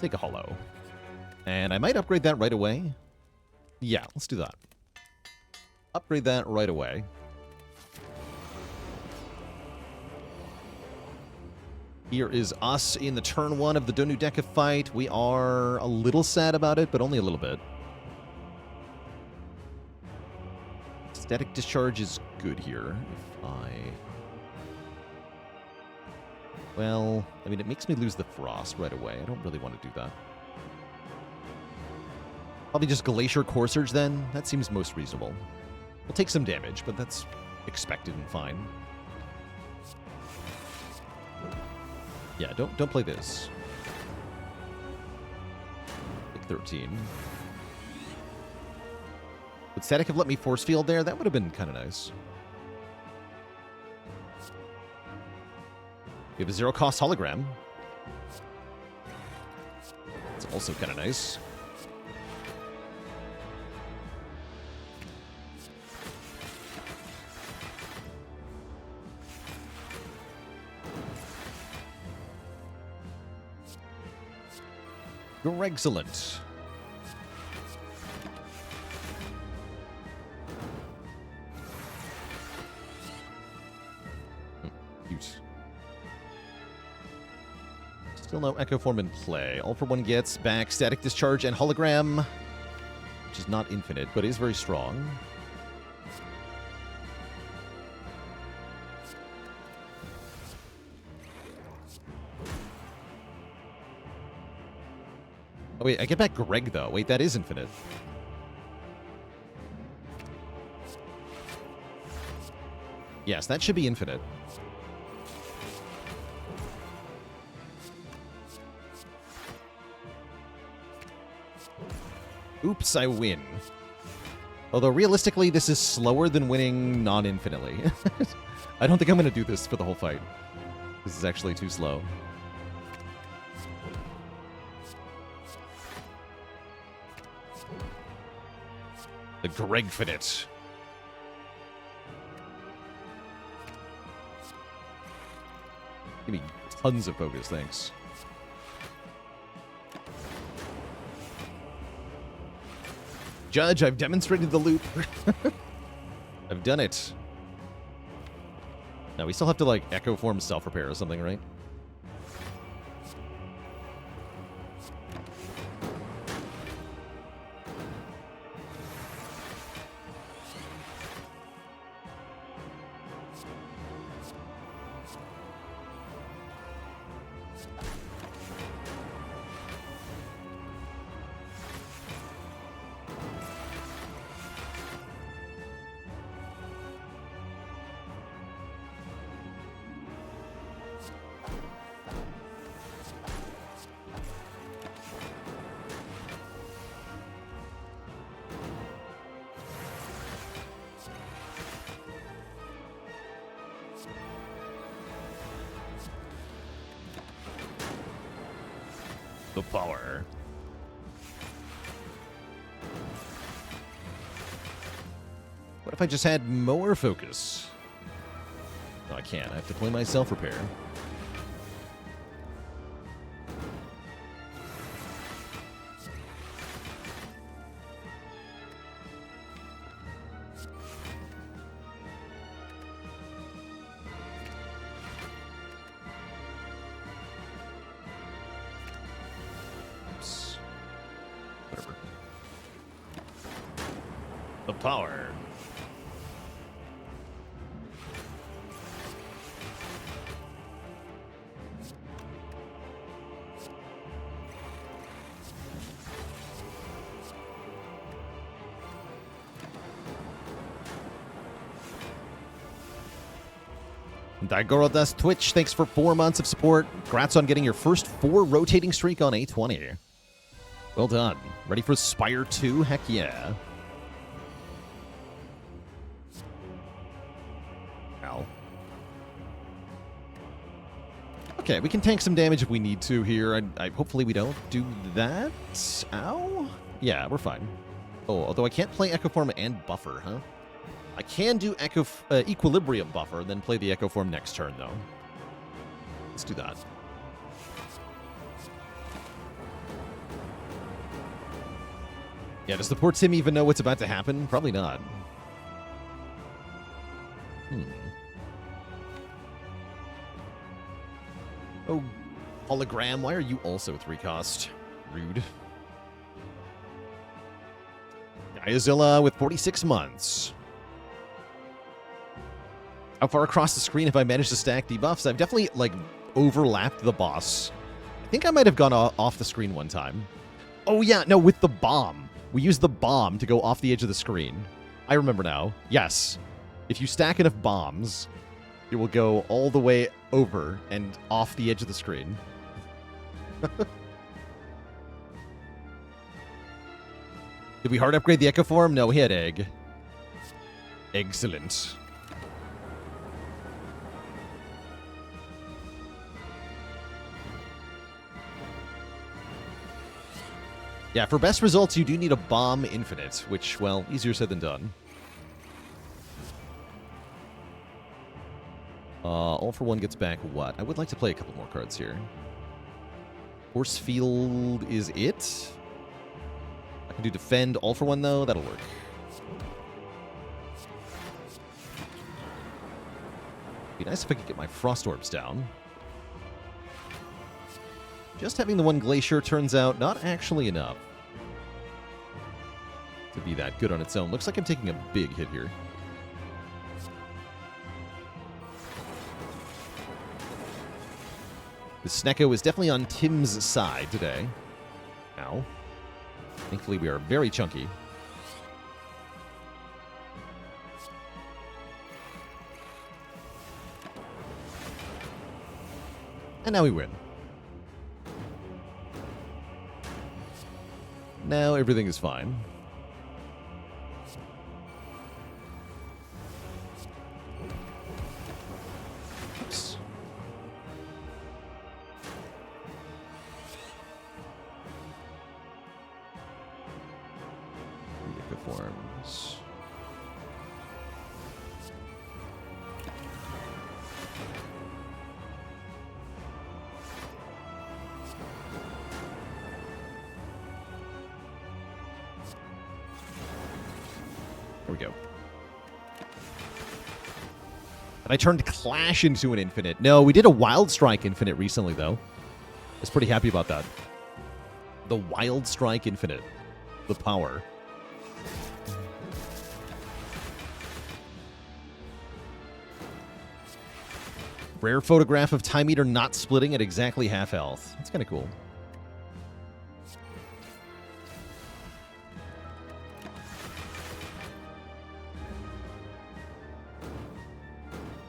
Take a hollow. And I might upgrade that right away. Yeah, let's do that. Upgrade that right away. Here is us in the turn 1 of the Donu Deka fight. We are a little sad about it, but only a little bit. Static Discharge is good here. If I... Well, I mean, it makes me lose the Frost right away. I don't really want to do that. Probably just Glacier Core Surge then. That seems most reasonable. We'll take some damage, but that's expected and fine. Yeah, don't play this. Like 13. Would Static have let me Force Field there? That would have been kind of nice. We have a 0-cost hologram. It's also kind of nice. You're excellent. Cute. Still no Echo Form in play. All for One gets back Static Discharge and Hologram, which is not infinite, but is very strong. Oh, wait, I get back Greg, though. Wait, that is infinite. Yes, that should be infinite. Oops, I win. Although, realistically, this is slower than winning non-infinitely. I don't think I'm going to do this for the whole fight. This is actually too slow. The Gregfinite. Give me tons of focus, thanks. Judge, I've demonstrated the loop. I've done it. Now, we still have to, like, Echo Form self-repair or something, right? The power. What if I just had more focus? No, I can't. I have to play my self-repair. Oops. Whatever. The power. Daigoro Twitch, thanks for 4 months of support. Congrats on getting your first 4 rotating streak on A20. Well done. Ready for Spire 2? Heck yeah. Ow. Okay, we can tank some damage if we need to here. Hopefully we don't do that. Ow. Yeah, we're fine. Oh, although I can't play Echo Form and Buffer, huh? I can do Equilibrium Buffer, then play the Echo Form next turn, though. Let's do that. Yeah, does the poor Tim even know what's about to happen? Probably not. Oh, Hologram, why are you also 3-cost? Rude. Diazilla with 46 months. How far across the screen have I managed to stack debuffs? I've definitely, like, overlapped the boss. I think I might have gone off the screen one time. Oh, yeah, no, with the bomb. We used the bomb to go off the edge of the screen. I remember now. Yes. If you stack enough bombs, it will go all the way over and off the edge of the screen. Did we hard upgrade the Echo Form? No, we had Egg. Excellent. Yeah, for best results, you do need a Bomb Infinite, which, well, easier said than done. All for One gets back what? I would like to play a couple more cards here. Force Field is it? I can do Defend. All for One, though. That'll work. Be nice if I could get my Frost Orbs down. Just having the one Glacier turns out not actually enough to be that good on its own. Looks like I'm taking a big hit here. The Snecko is definitely on Tim's side today. Ow. Thankfully, we are very chunky. And now we win. Now everything is fine. Oops. Echo Forms. There we go. And I turned Clash into an Infinite. No, we did a Wild Strike Infinite recently, though. I was pretty happy about that. The Wild Strike Infinite. The power. Rare photograph of Time Eater not splitting at exactly half health. That's kind of cool.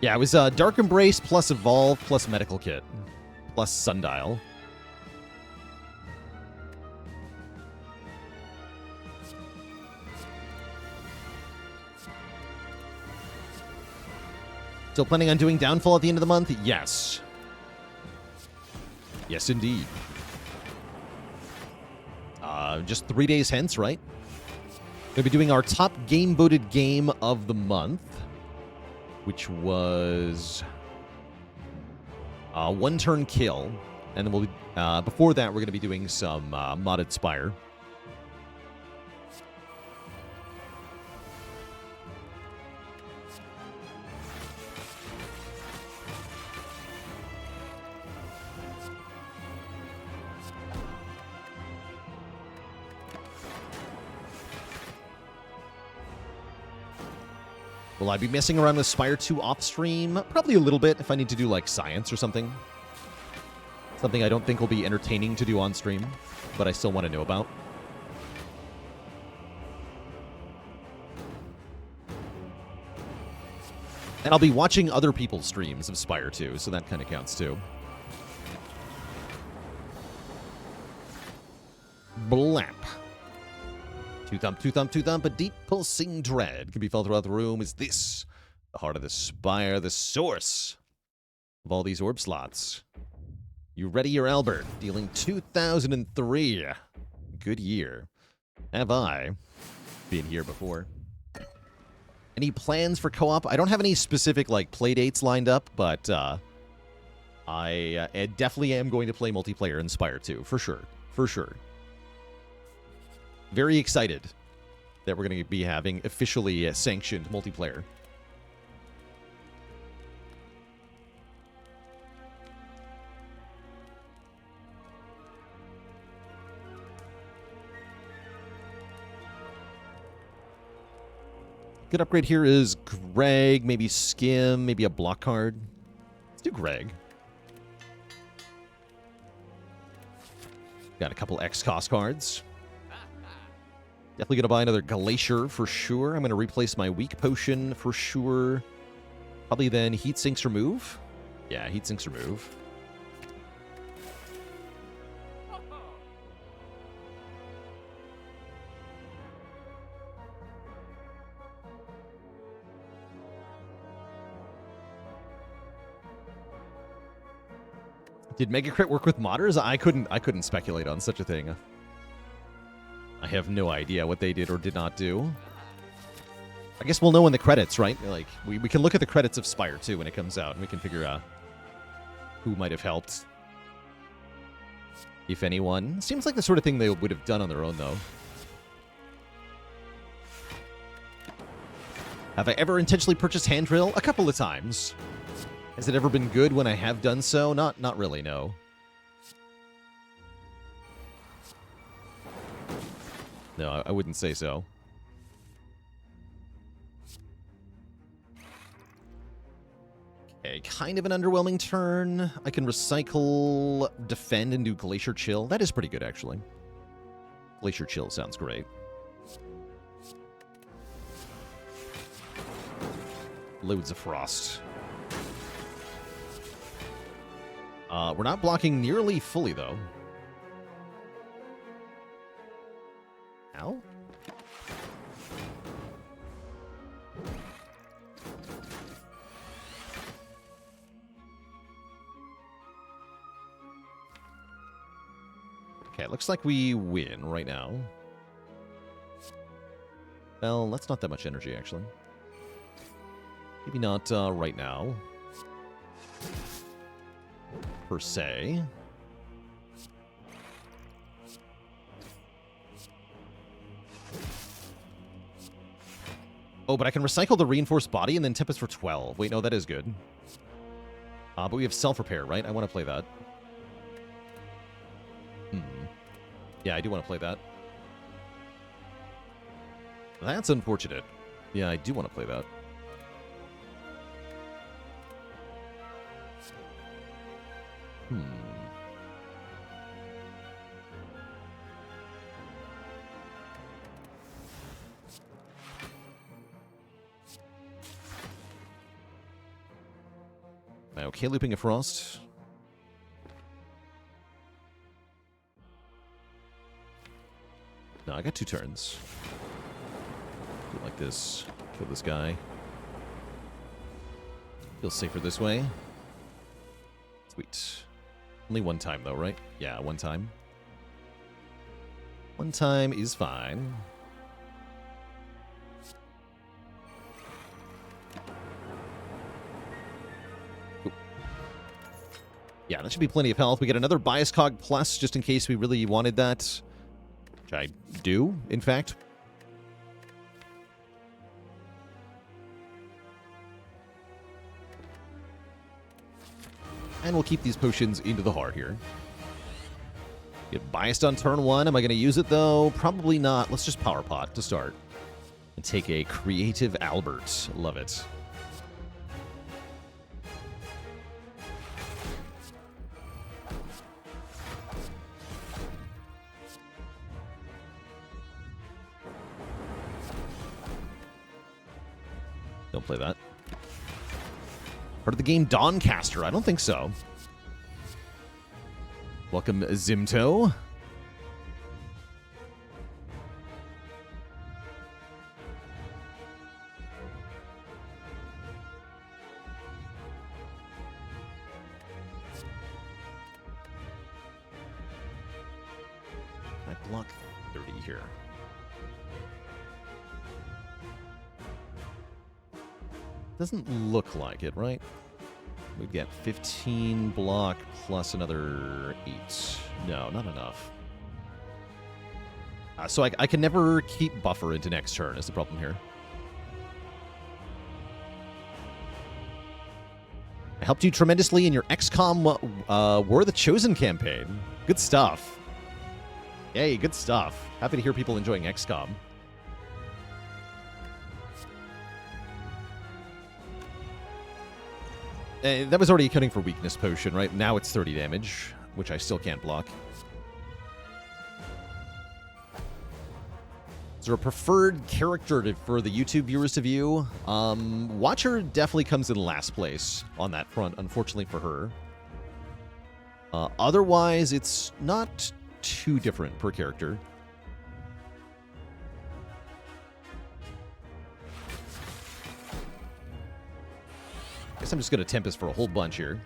Yeah, it was Dark Embrace plus Evolve plus Medical Kit plus Sundial. Still planning on doing Downfall at the end of the month? Yes. Yes, indeed. just 3 days hence, right? We'll be doing our top game voted game of the month, which was One Turn Kill. And then we'll be, before that, we're going to be doing some modded Spire. Will I be messing around with Spire 2 off stream? Probably a little bit if I need to do like science or something. Something I don't think will be entertaining to do on stream, but I still want to know about. And I'll be watching other people's streams of Spire 2, so that kind of counts too. Blap. Two thump, a deep pulsing dread can be felt throughout the room. Is this the heart of the Spire, the source of all these orb slots? You ready, your Albert? Dealing 2003. Good year. Have I been here before? Any plans for co-op? I don't have any specific like play dates lined up, but I definitely am going to play multiplayer in Spire 2 for sure. For sure. Very excited that we're going to be having officially sanctioned multiplayer. Good upgrade here is Greg, maybe Skim, maybe a block card. Let's do Greg. Got a couple X-Cost cards. Definitely going to buy another Glacier for sure. I'm going to replace my Weak Potion for sure. Probably then Heat Sinks Remove. Yeah, Heat Sinks Remove. Did Mega Crit work with modders? I couldn't speculate on such a thing. I have no idea what they did or did not do. I guess we'll know in the credits, right? Like, we can look at the credits of Spire 2 when it comes out, and we can figure out who might have helped. If anyone. Seems like the sort of thing they would have done on their own, though. Have I ever intentionally purchased hand drill? A couple of times. Has it ever been good when I have done so? Not really, no. No, I wouldn't say so. Okay, kind of an underwhelming turn. I can recycle, defend, and do Glacier Chill. That is pretty good, actually. Glacier Chill sounds great. Loads of Frost. We're not blocking nearly fully, though. Ow. Okay, it looks like we win right now. Well, that's not that much energy, actually. Maybe not right now. Per se. Oh, but I can recycle the reinforced body and then Tempest for 12. Wait, no, that is good. But we have self-repair, right? I want to play that. Yeah, I do want to play that. That's unfortunate. Yeah, I do want to play that. Okay, looping a Frost. No, I got 2 turns. Do it like this. Kill this guy. Feels safer this way. Sweet. Only one time, though, right? Yeah, one time. One time is fine. Ooh. Yeah, that should be plenty of health. We get another Bias Cog Plus, just in case we really wanted that. Which I do, in fact. And we'll keep these potions into the heart here. Get biased on turn 1. Am I going to use it, though? Probably not. Let's just Power Pot to start. And take a Creative Albert. Love it. Don't play that. Part of the game Dawncaster? I don't think so. Welcome, Zimto. I block 30 here. Doesn't look like it, right? We'd get 15 block plus another 8. No, not enough. So I can never keep buffer into next turn is the problem here. I helped you tremendously in your XCOM War of the Chosen campaign. Good stuff. Yay, good stuff. Happy to hear people enjoying XCOM. That was already accounting for weakness potion, right? Now it's 30 damage, which I still can't block. Is there a preferred character for the YouTube viewers to view? Watcher definitely comes in last place on that front, unfortunately for her. Otherwise, it's not too different per character. Guess I'm just going to Tempest for a whole bunch here.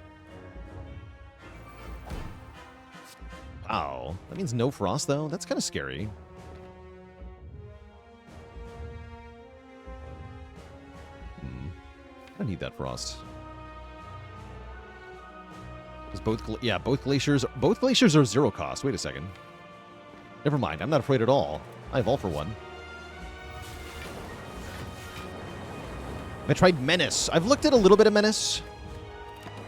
Wow. That means no frost, though? That's kind of scary. I need that frost. Is both glaciers are 0 cost. Wait a second. Never mind. I'm not afraid at all. I have all for one. I tried Menace. I've looked at a little bit of Menace.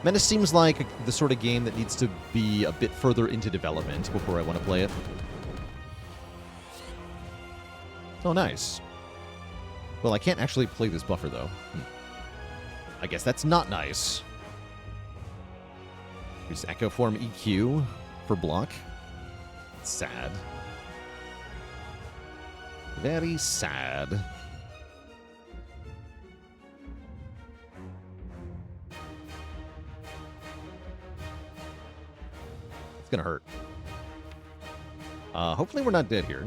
Menace seems like the sort of game that needs to be a bit further into development before I want to play it. Oh, nice. Well, I can't actually play this buffer, though. I guess that's not nice. Use Echo Form EQ for block. Sad. Very sad. It's gonna hurt. Hopefully we're not dead here.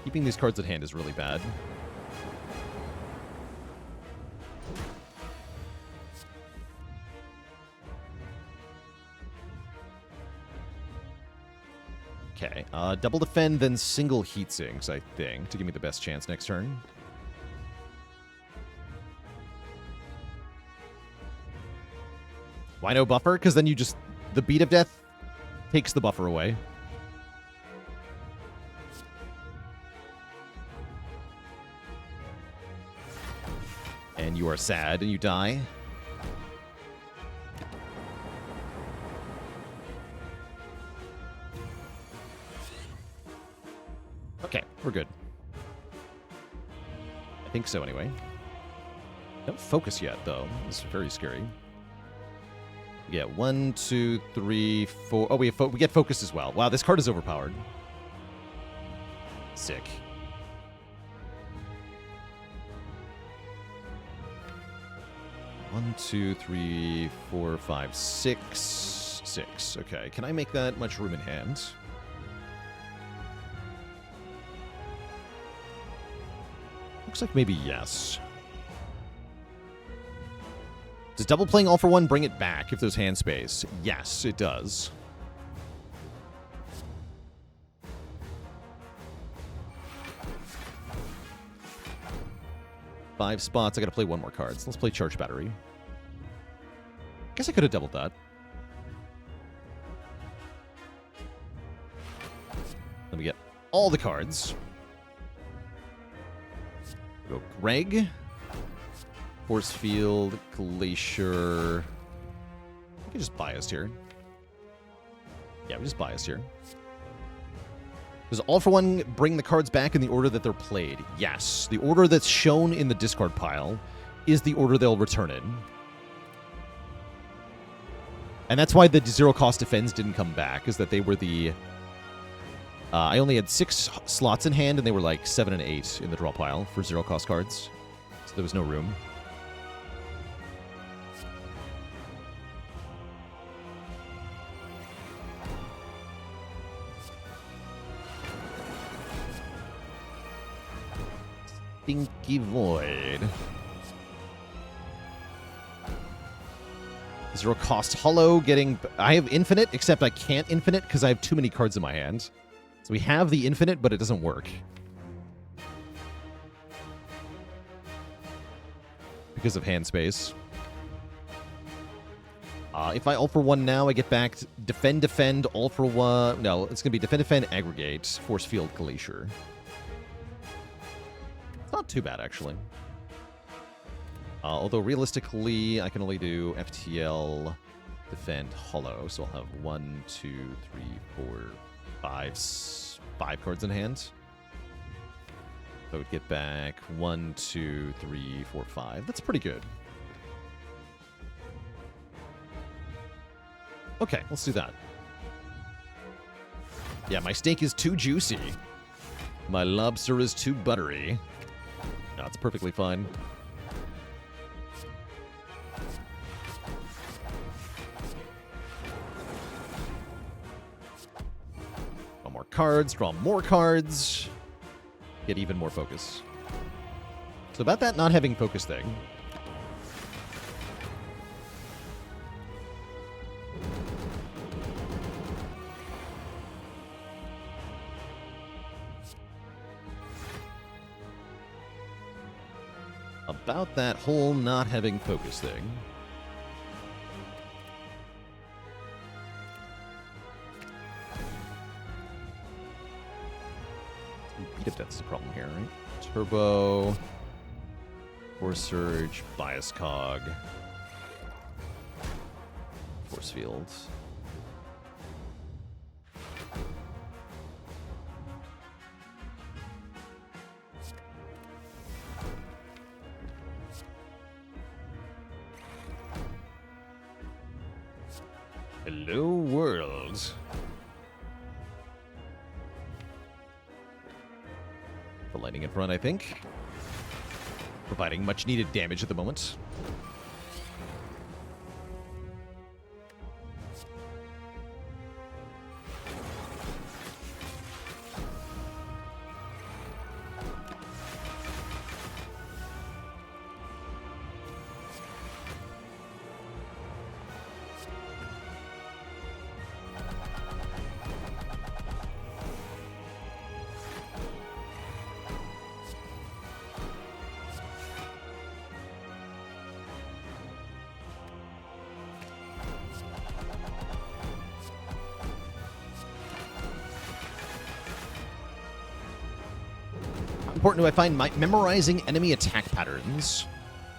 Keeping these cards at hand is really bad. Okay, double defend, then single heat sinks, I think, to give me the best chance next turn. Why no buffer? Because then you just... The Beat of Death takes the buffer away. And you are sad and you die. Okay, we're good. I think so, anyway. Don't focus yet, though. This is very scary. Yeah, 1, 2, 3, 4. Oh, we get focused as well. Wow, this card is overpowered. Sick. One, 2, 3, 4, 5, 6. 6. Okay, can I make that much room in hand? Looks like maybe yes. Does double playing all for one bring it back if there's hand space? Yes, it does. Five spots. I gotta play one more card. So let's play Charge Battery. Guess I could have doubled that. Let me get all the cards. We'll go Greg. Force Field, Glacier. I can just biased here. Yeah, we just biased here. Does all for one bring the cards back in the order that they're played? Yes. The order that's shown in the discard pile is the order they'll return in. And that's why the zero cost defense didn't come back, is that they were the... I only had 6 slots in hand, and they were like 7 and 8 in the draw pile for zero cost cards. So there was no room. Stinky Void. Zero cost hollow getting... I have infinite, except I can't infinite because I have too many cards in my hand. So we have the infinite, but it doesn't work. Because of hand space. If I all for one now, I get back defend, all for one... No, it's going to be defend, aggregate, force field, glacier. Not too bad, actually. Although, realistically, I can only do FTL, defend, hollow. So I'll have 1, 2, 3, 4, 5 cards in hand. So I would get back 1, 2, 3, 4, 5. That's pretty good. Okay, let's do that. Yeah, my steak is too juicy. My lobster is too buttery. No, it's perfectly fine. Draw more cards, draw more cards. Get even more focus. So about that not having focus thing. About that whole not having focus thing. Beat up death is a problem here, right? Turbo, Force Surge, Bias Cog, Force Field. Hello, world. The lightning in front, I think. Providing much needed damage at the moment. Important do I find memorizing enemy attack patterns?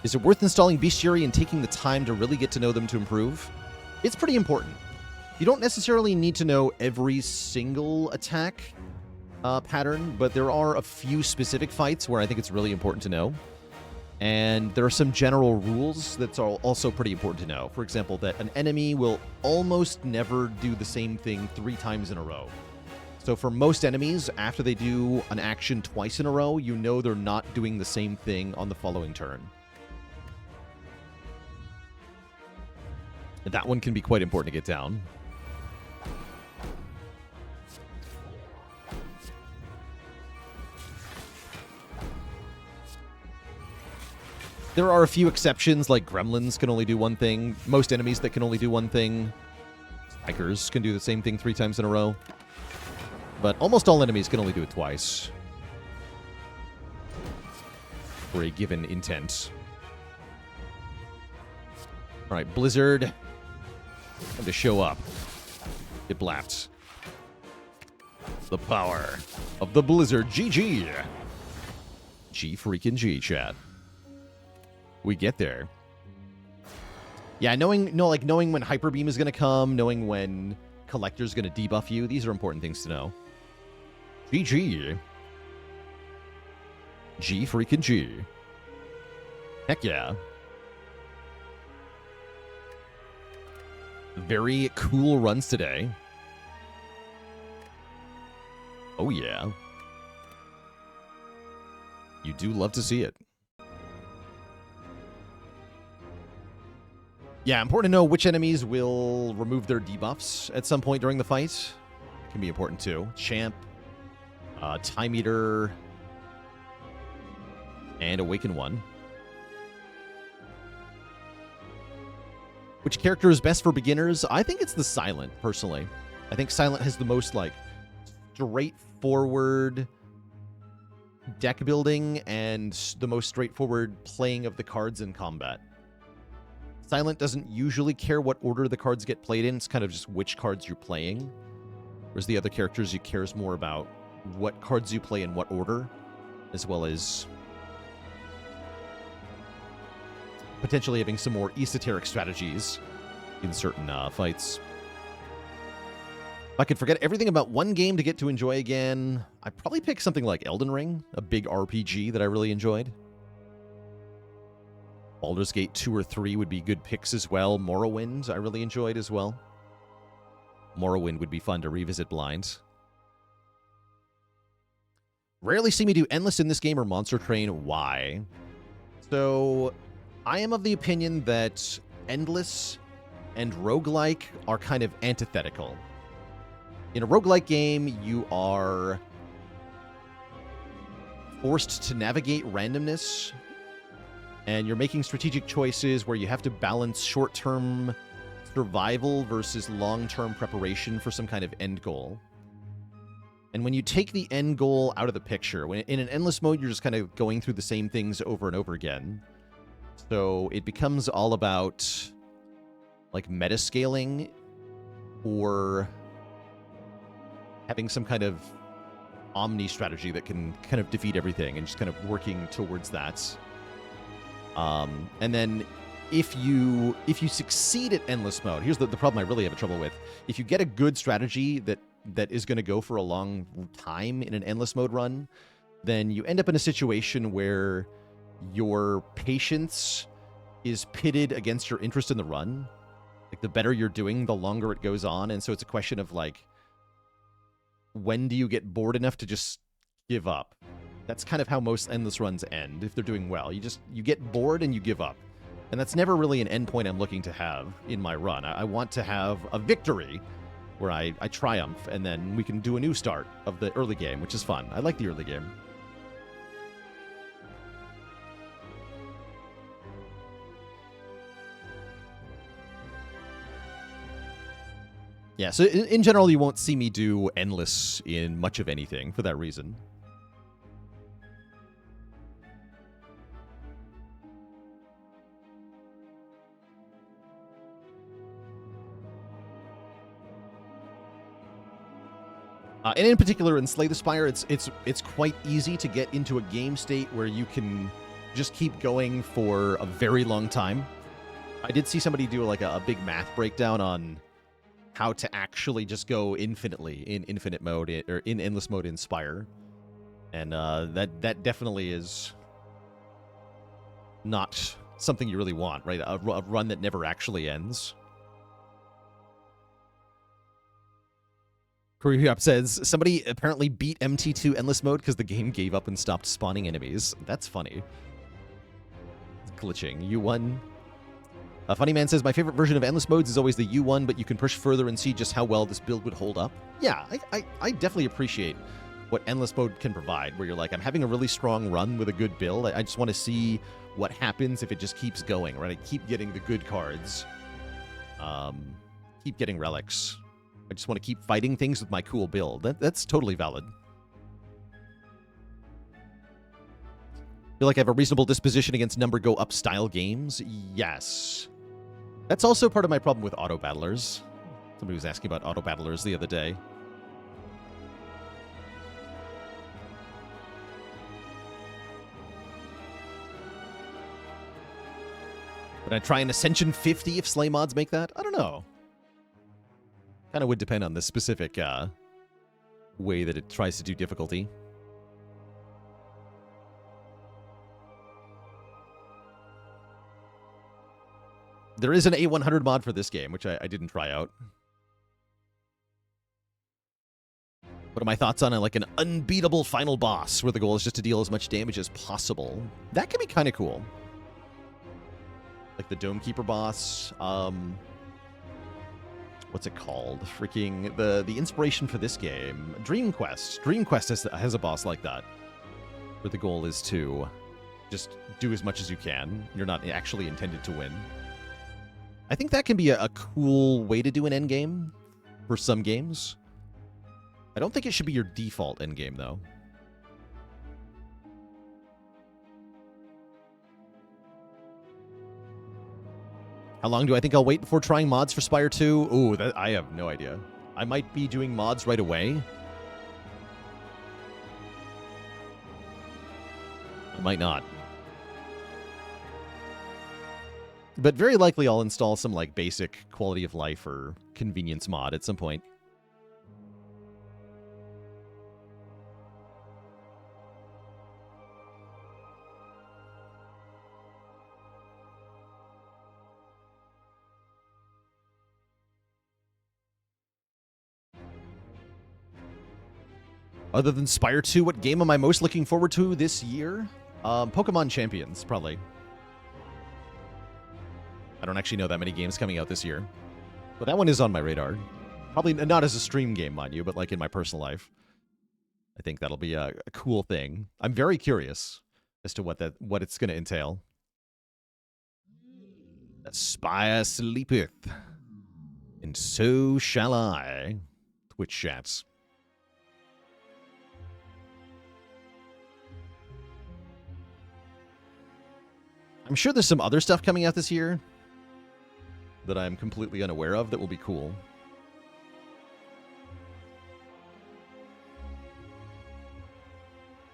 Is it worth installing Bestiary and taking the time to really get to know them to improve? It's pretty important. You don't necessarily need to know every single attack pattern, but there are a few specific fights where I think it's really important to know. And there are some general rules that's also pretty important to know. For example, that an enemy will almost never do the same thing 3 times in a row. So for most enemies, after they do an action twice in a row, you know they're not doing the same thing on the following turn. And that one can be quite important to get down. There are a few exceptions, like gremlins can only do one thing. Most enemies that can only do one thing. Spikers can do the same thing 3 times in a row. But almost all enemies can only do it twice. For a given intent. Alright, Blizzard. Time to show up. Get blapped. The power of the Blizzard. GG. G freaking G, chat. We get there. Yeah, knowing when Hyper Beam is going to come, knowing when Collector's going to debuff you, these are important things to know. GG. G freaking G. Heck yeah. Very cool runs today. Oh yeah. You do love to see it. Yeah, important to know which enemies will remove their debuffs at some point during the fight. Can be important too. Champ, Time Eater, and Awaken One. Which character is best for beginners? I think it's the Silent, personally. I think Silent has the most, like, straightforward deck building and the most straightforward playing of the cards in combat. Silent doesn't usually care what order the cards get played in. It's kind of just which cards you're playing. Whereas the other characters, you cares more about what cards you play in what order, as well as potentially having some more esoteric strategies in certain fights. If I could forget everything about one game to get to enjoy again, I'd probably pick something like Elden Ring, a big RPG that I really enjoyed. Baldur's Gate 2 or 3 would be good picks as well. Morrowind, I really enjoyed as well. Morrowind would be fun to revisit blind. Rarely see me do Endless in this game or Monster Train. Why? So, I am of the opinion that Endless and roguelike are kind of antithetical. In a roguelike game, you are forced to navigate randomness, and you're making strategic choices where you have to balance short-term survival versus long-term preparation for some kind of end goal. And when you take the end goal out of the picture, when in an endless mode, you're just kind of going through the same things over and over again. So it becomes all about, like, meta-scaling or having some kind of omni strategy that can kind of defeat everything and just kind of working towards that. And then if you succeed at endless mode, here's the problem I really have trouble with. If you get a good strategy that is going to go for a long time in an endless mode run, then you end up in a situation where your patience is pitted against your interest in the run. Like, the better you're doing, the longer it goes on. And so it's a question of, like, when do you get bored enough to just give up? That's kind of how most endless runs end, if they're doing well. You get bored and you give up. And that's never really an endpoint I'm looking to have in my run. I want to have a victory where I triumph, and then we can do a new start of the early game, which is fun. I like the early game. Yeah, so in general, you won't see me do endless in much of anything for that reason. And in particular, in Slay the Spire, it's quite easy to get into a game state where you can just keep going for a very long time. I did see somebody do like a big math breakdown on how to actually just go infinitely in infinite mode or in endless mode in Spire, and that definitely is not something you really want, right? A run that never actually ends. Koryup says, somebody apparently beat MT2 Endless Mode because the game gave up and stopped spawning enemies. That's funny. It's glitching. U1. Funny Man says, my favorite version of Endless Modes is always the U1, but you can push further and see just how well this build would hold up. Yeah, I definitely appreciate what endless mode can provide, where you're like, I'm having a really strong run with a good build. I just want to see what happens if it just keeps going, right? I keep getting the good cards. Keep getting relics. I just want to keep fighting things with my cool build. That's totally valid. Feel like I have a reasonable disposition against number go up style games? Yes. That's also part of my problem with auto battlers. Somebody was asking about auto battlers the other day. Would I try an Ascension 50 if Slay mods make that? I don't know. Kind of would depend on the specific way that it tries to do difficulty. There is an A100 mod for this game, which I didn't try out. What are my thoughts on like an unbeatable final boss where the goal is just to deal as much damage as possible? That could be kind of cool. Like the Dome Keeper boss. What's it called? Freaking the inspiration for this game. Dream Quest. Dream Quest has a boss like that, where the goal is to just do as much as you can. You're not actually intended to win. I think that can be a cool way to do an endgame for some games. I don't think it should be your default endgame, though. How long do I think I'll wait before trying mods for Spire 2? Ooh, I have no idea. I might be doing mods right away. I might not. But very likely I'll install some like basic quality of life or convenience mod at some point. Other than Spire 2, what game am I most looking forward to this year? Pokemon Champions, probably. I don't actually know that many games coming out this year. But that one is on my radar. Probably not as a stream game, mind you, but like in my personal life. I think that'll be a cool thing. I'm very curious as to what it's going to entail. Spire sleepeth, and so shall I. Twitch chats. I'm sure there's some other stuff coming out this year that I'm completely unaware of that will be cool.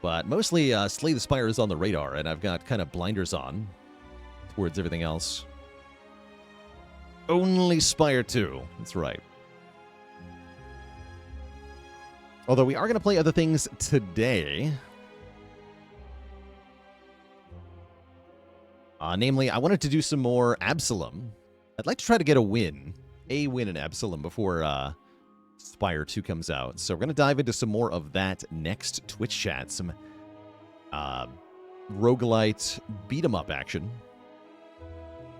But mostly Slay the Spire is on the radar, and I've got kind of blinders on towards everything else. Only Spire 2. That's right. Although we are going to play other things today. Namely, I wanted to do some more Absolum. I'd like to try to get a win in Absolum before Spire 2 comes out. So we're going to dive into some more of that next Twitch chat. Some roguelite beat-em-up action.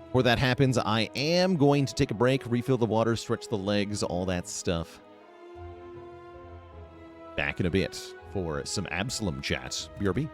Before that happens, I am going to take a break, refill the water, stretch the legs, all that stuff. Back in a bit for some Absolum chat. BRB.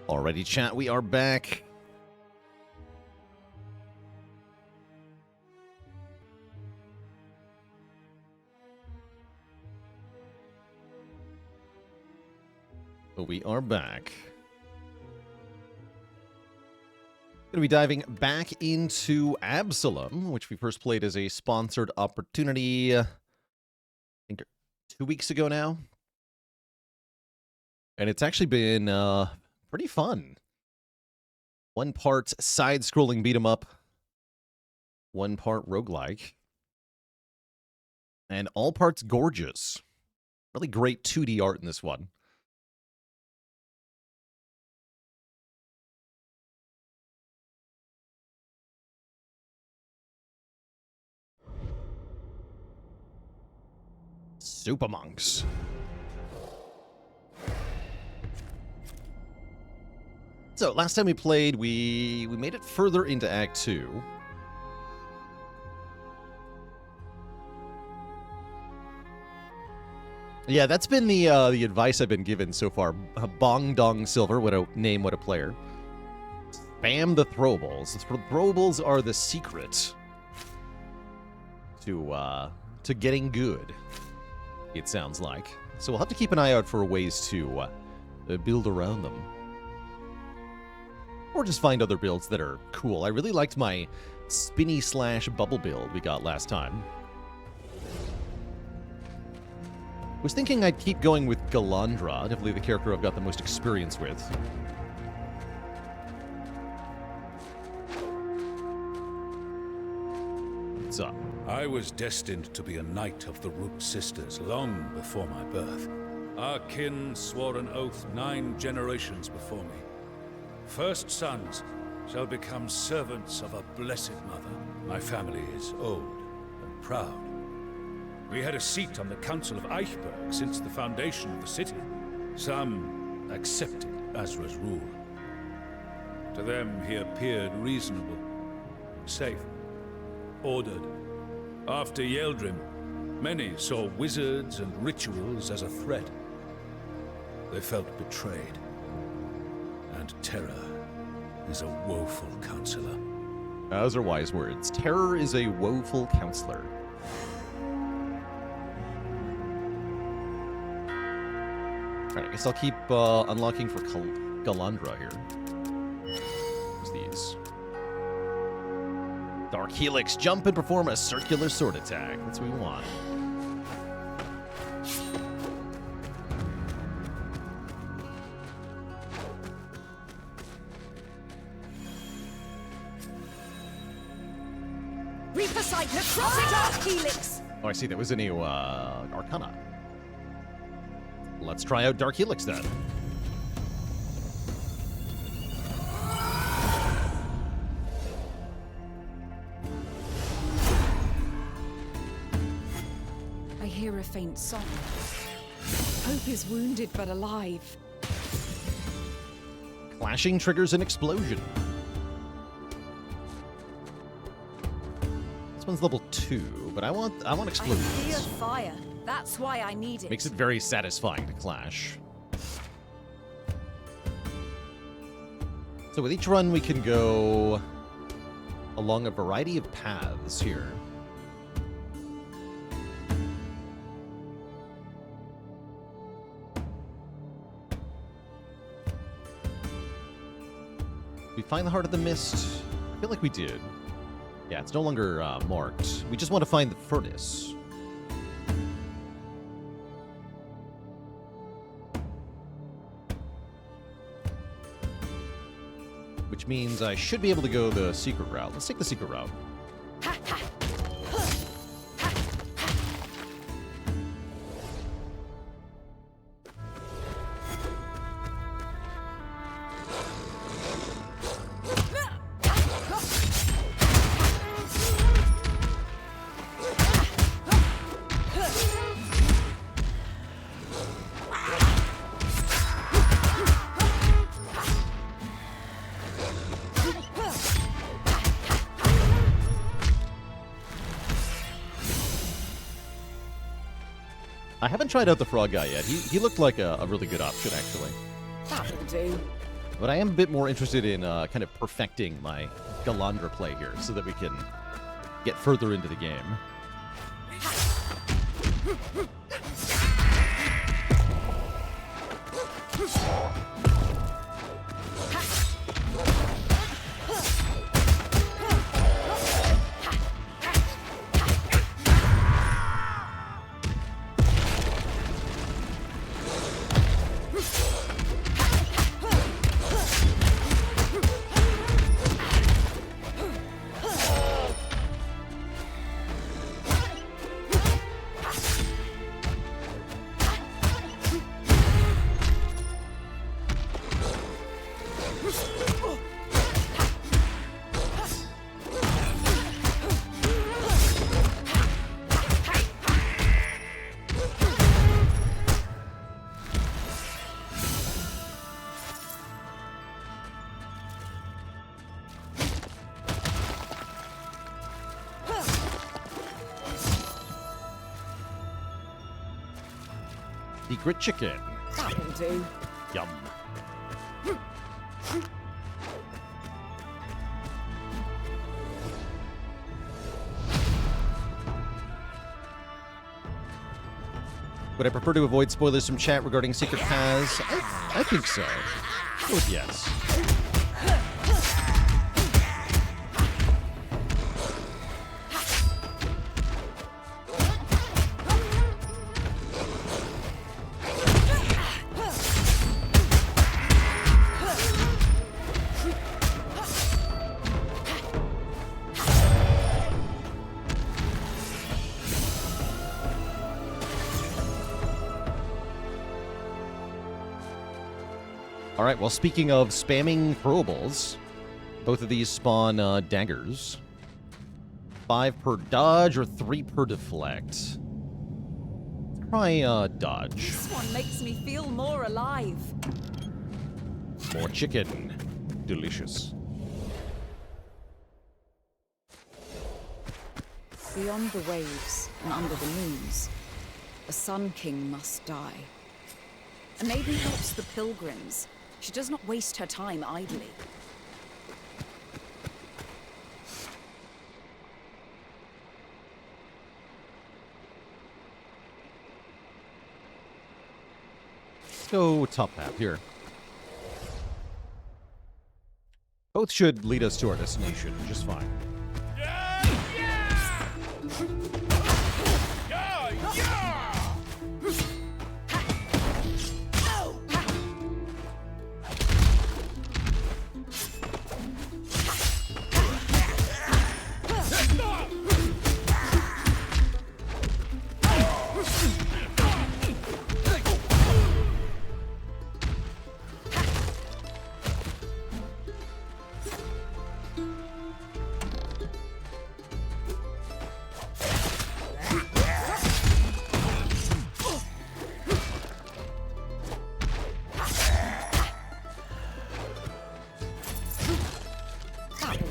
Alrighty, chat, we are back. We are back. Going to be diving back into Absolum, which we first played as a sponsored opportunity, I think 2 weeks ago now. And it's actually been pretty fun. One part side-scrolling beat-em-up, one part roguelike, and all parts gorgeous. Really great 2D art in this one. Super monks. So, last time we played, we made it further into Act 2. Yeah, that's been the advice I've been given so far. Bong Dong Silver, what a name, what a player. Spam the throwables. The throwables are the secret to getting good, it sounds like. So we'll have to keep an eye out for ways to build around them. Or just find other builds that are cool. I really liked my spinny/bubble build we got last time. Was thinking I'd keep going with Galandra, definitely the character I've got the most experience with. What's up? I was destined to be a knight of the Root Sisters long before my birth. Our kin swore an oath 9 generations before me. First sons shall become servants of a blessed mother. My family is old and proud. We had a seat on the Council of Eichberg since the foundation of the city. Some accepted Azra's rule. To them, he appeared reasonable, safe, ordered. After Yeldrim, many saw wizards and rituals as a threat. They felt betrayed. And terror is a woeful counselor. Those are wise words. Terror is a woeful counselor. Alright, I guess I'll keep unlocking for Galandra here. What's these? Dark Helix, jump and perform a circular sword attack. That's what we want. Dark Helix. Oh, I see. That was a new Arcana. Let's try out Dark Helix then. I hear a faint song. Hope is wounded but alive. Clashing triggers an explosion. This one's level 2, but I want explosions. I fear fire. That's why I need it. Makes it very satisfying to clash. So with each run, we can go along a variety of paths here. We find the Heart of the Mist. I feel like we did. Yeah, it's no longer marked. We just want to find the furnace. Which means I should be able to go the secret route. Let's take the secret route. I haven't tried out the frog guy yet. He looked like a really good option, actually. That'll do. But I am a bit more interested in kind of perfecting my Galandra play here so that we can get further into the game. Secret chicken. That'll do. Yum. Would I prefer to avoid spoilers from chat regarding secret paths? I think so. Go with yes. All right, well, speaking of spamming throwables, both of these spawn daggers. 5 per dodge or 3 per deflect. Try dodge. This one makes me feel more alive. More chicken. Delicious. Beyond the waves and under the moons, a Sun King must die. A maiden helps the pilgrims. She does not waste her time idly. Let's go top map here. Both should lead us to our destination just fine.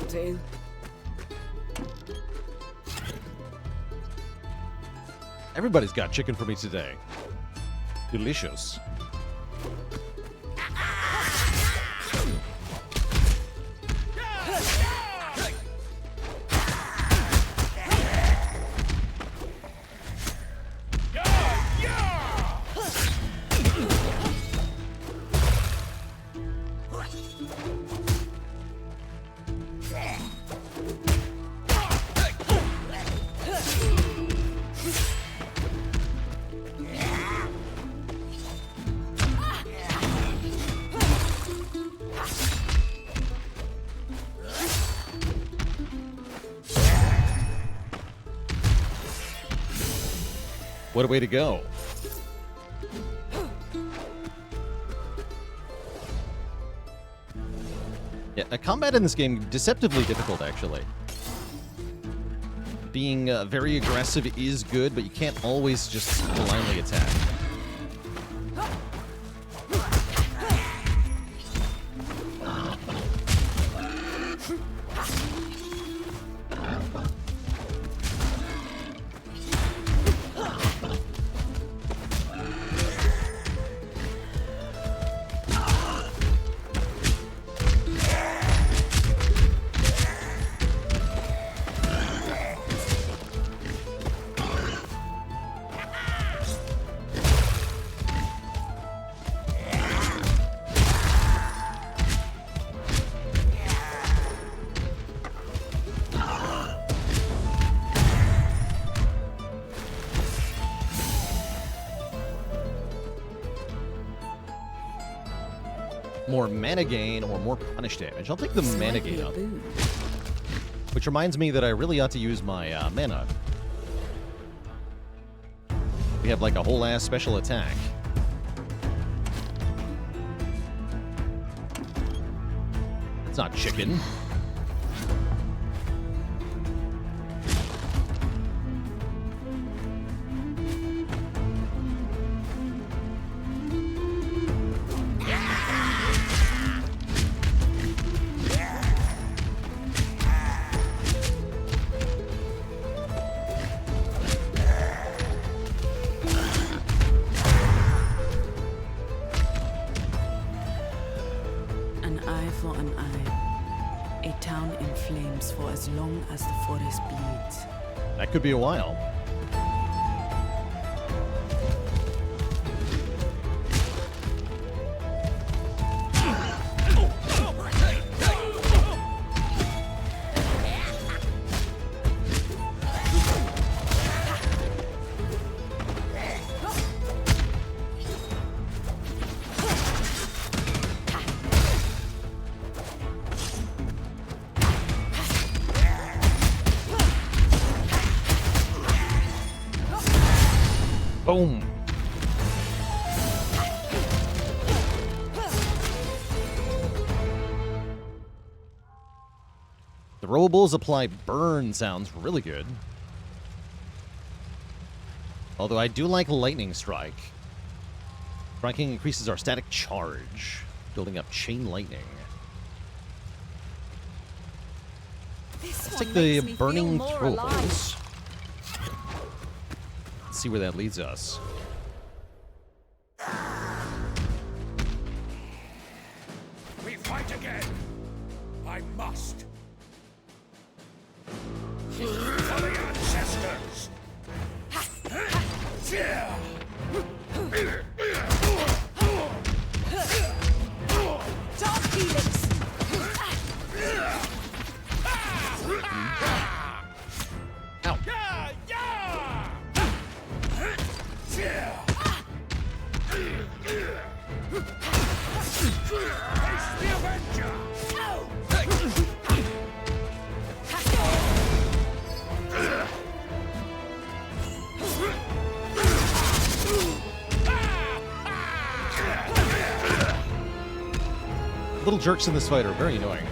Do. Everybody's got chicken for me today. Delicious. What a way to go. Yeah, combat in this game, deceptively difficult, actually. Being very aggressive is good, but you can't always just blindly attack. more mana gain or more punish damage. I'll take the This mana might be gain a up. boon. Which reminds me that I really ought to use my mana. We have like a whole ass special attack. It's not chicken. An eye for an eye. A town in flames for as long as the forest bleeds. That could be a while. Boom. Throwables apply burn sounds really good. Although I do like Lightning Strike. Striking increases our static charge, building up Chain Lightning. This Let's one take the makes me feel Burning more alive. Throwables. Let's see where that leads us. We fight again. I must. For the ancestors. Dark Helix! Ow. Face the Avenger. Little jerks in this fight are very annoying.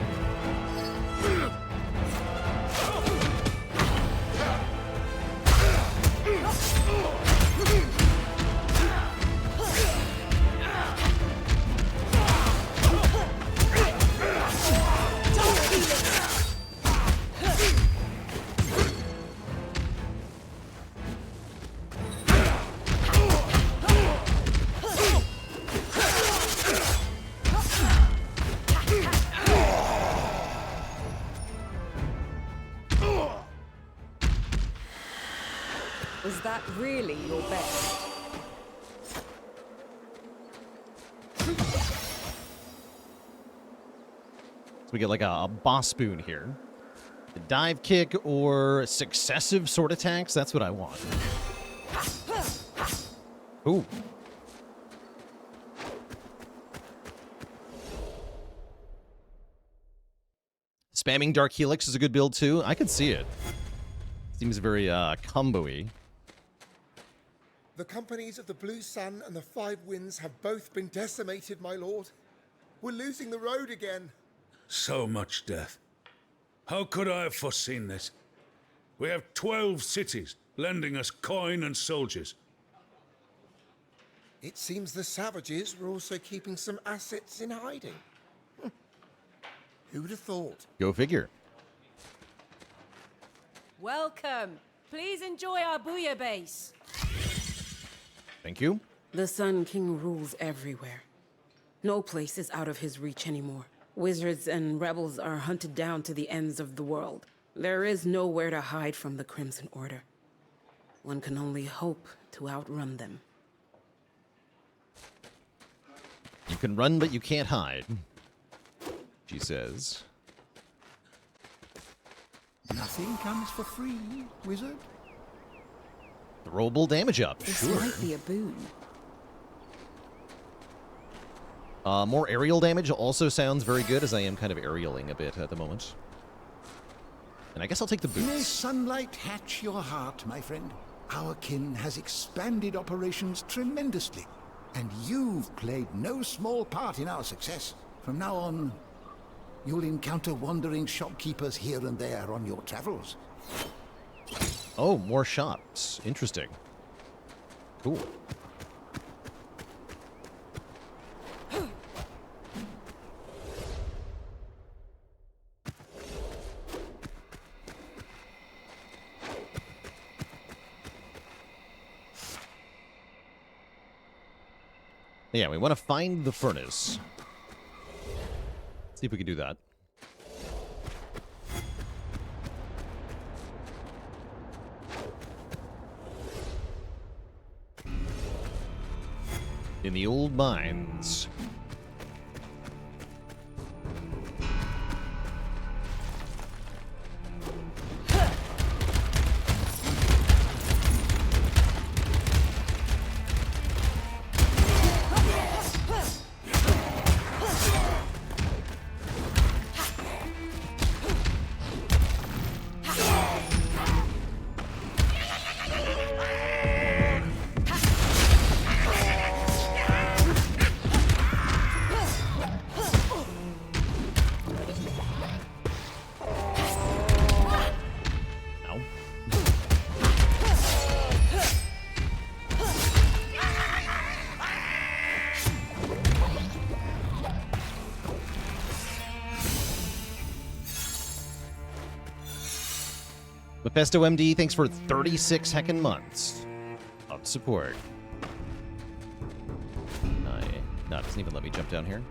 Was that really your best? So we get like a boss boon here. A dive kick or successive sword attacks. That's what I want. Ooh. Spamming Dark Helix is a good build too. I could see it. Seems very combo-y. The companies of the Blue Sun and the Five Winds have both been decimated, my lord. We're losing the road again. So much death. How could I have foreseen this? We have 12 cities lending us coin and soldiers. It seems the savages were also keeping some assets in hiding. Who'd have thought? Go figure. Welcome. Please enjoy our booyah base. Thank you. The Sun King rules everywhere. No place is out of his reach anymore. Wizards and rebels are hunted down to the ends of the world. There is nowhere to hide from the Crimson Order. One can only hope to outrun them. You can run, but you can't hide, she says. Nothing comes for free, wizard. Throwable damage up, This sure. might be a boon. More aerial damage also sounds very good, as I am kind of aerialing a bit at the moment. And I guess I'll take the May boots. sunlight hatch your heart, my friend. Our kin has expanded operations tremendously, and you've played no small part in our success. From now on, you'll encounter wandering shopkeepers here and there on your travels. Oh, more shops. Interesting. Cool. Yeah, we want to find the furnace. See if we can do that. In the old mines. Mephisto MD, thanks for 36 heckin' months of support. No, it doesn't even let me jump down here.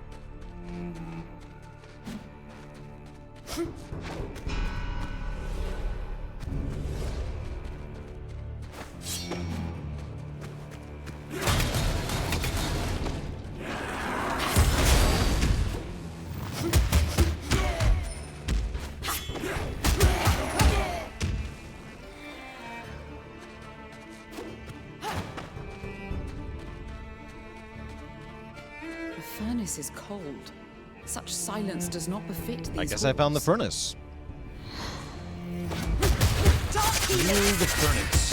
The furnace is cold. Such silence does not befit these I guess I found the furnace. Through the furnace.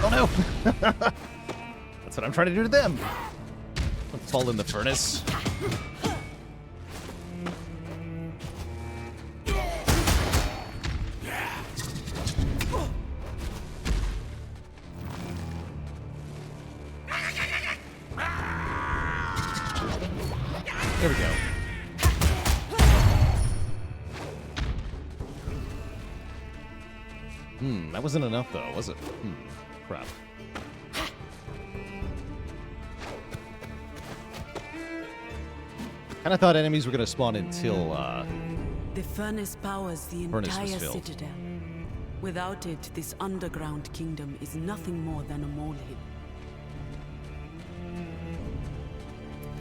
Oh no! That's what I'm trying to do to them. Don't fall in the furnace. There we go. That wasn't enough though, was it? Crap. Kinda thought enemies were gonna spawn until, The furnace powers the Furnace was entire filled. citadel. Without it, this underground kingdom is nothing more than a molehill.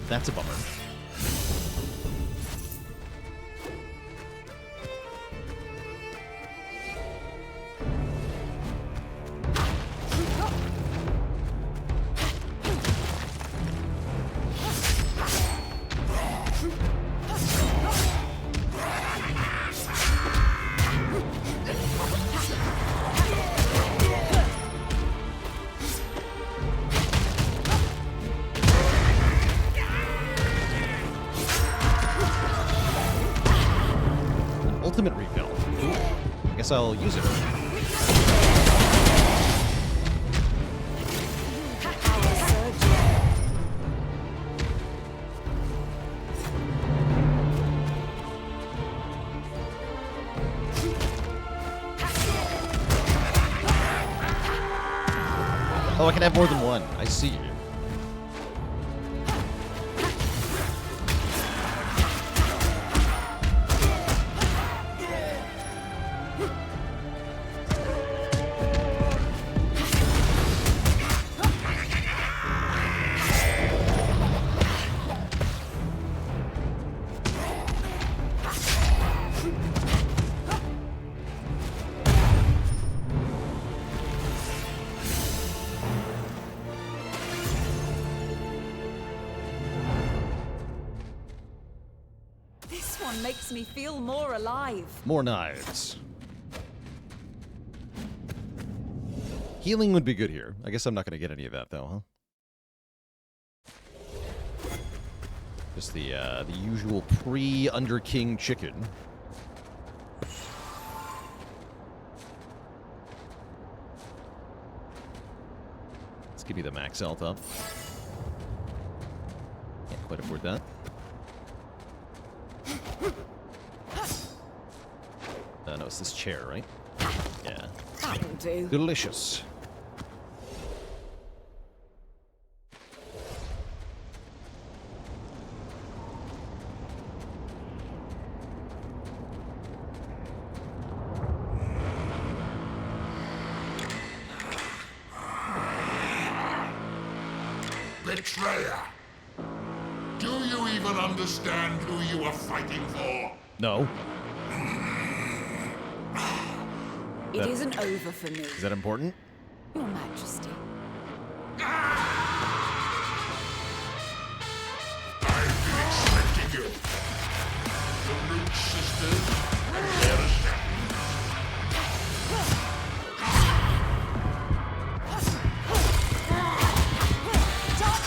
that's a bummer. Ultimate refill. Cool. I guess I'll use it. Oh, I can have more than one. I see. one makes me feel more alive. More knives. Healing would be good here. I guess I'm not going to get any of that, though, huh? Just the usual pre-Underking chicken. Let's give you the max health up. Can't quite afford that. No, it's this chair, right? Yeah. That'll do. Delicious. Betrayer! Do you even understand who you are fighting for? No. It isn't over for me, Is that important? Your Majesty. I've been expecting you. The Root Sisters and their assassins. Dark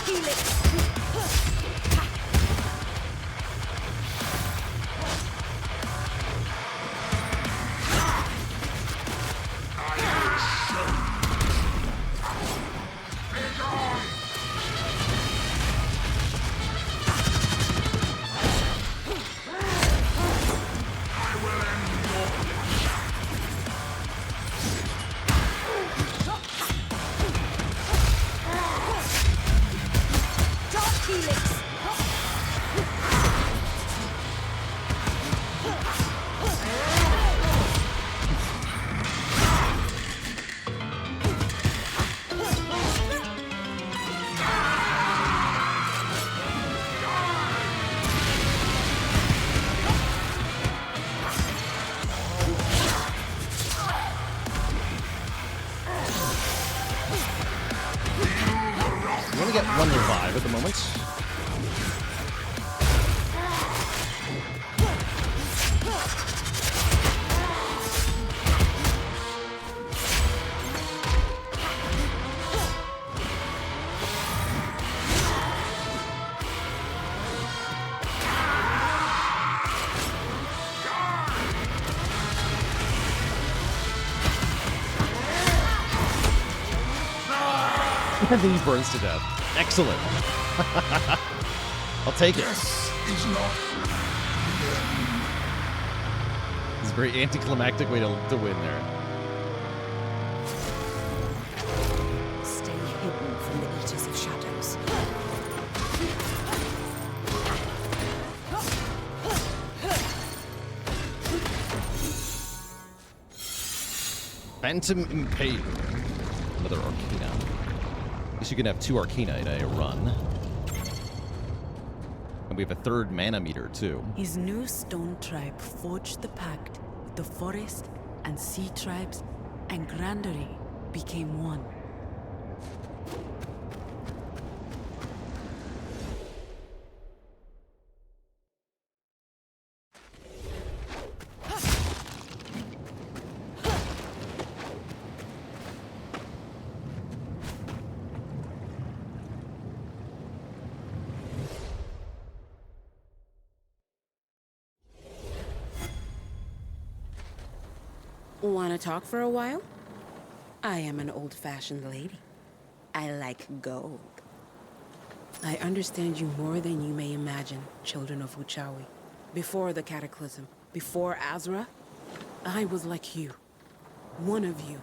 Helix! We only get one revive at the moment. And then he burns to death. Excellent. I'll take it. This is not It's a very anticlimactic way to win there. Stay hidden from the Eaters of Shadows. Phantom Impale. Another Arcana. I guess you can have 2 Arcana in a run. And we have a 3rd mana meter, too. His new stone tribe forged the pact with the forest and sea tribes, and Grandery became one. Want to talk for a while? I am an old-fashioned lady. I like gold. I understand you more than you may imagine, children of Uchawi. Before the Cataclysm, before Azra, I was like you. One of you.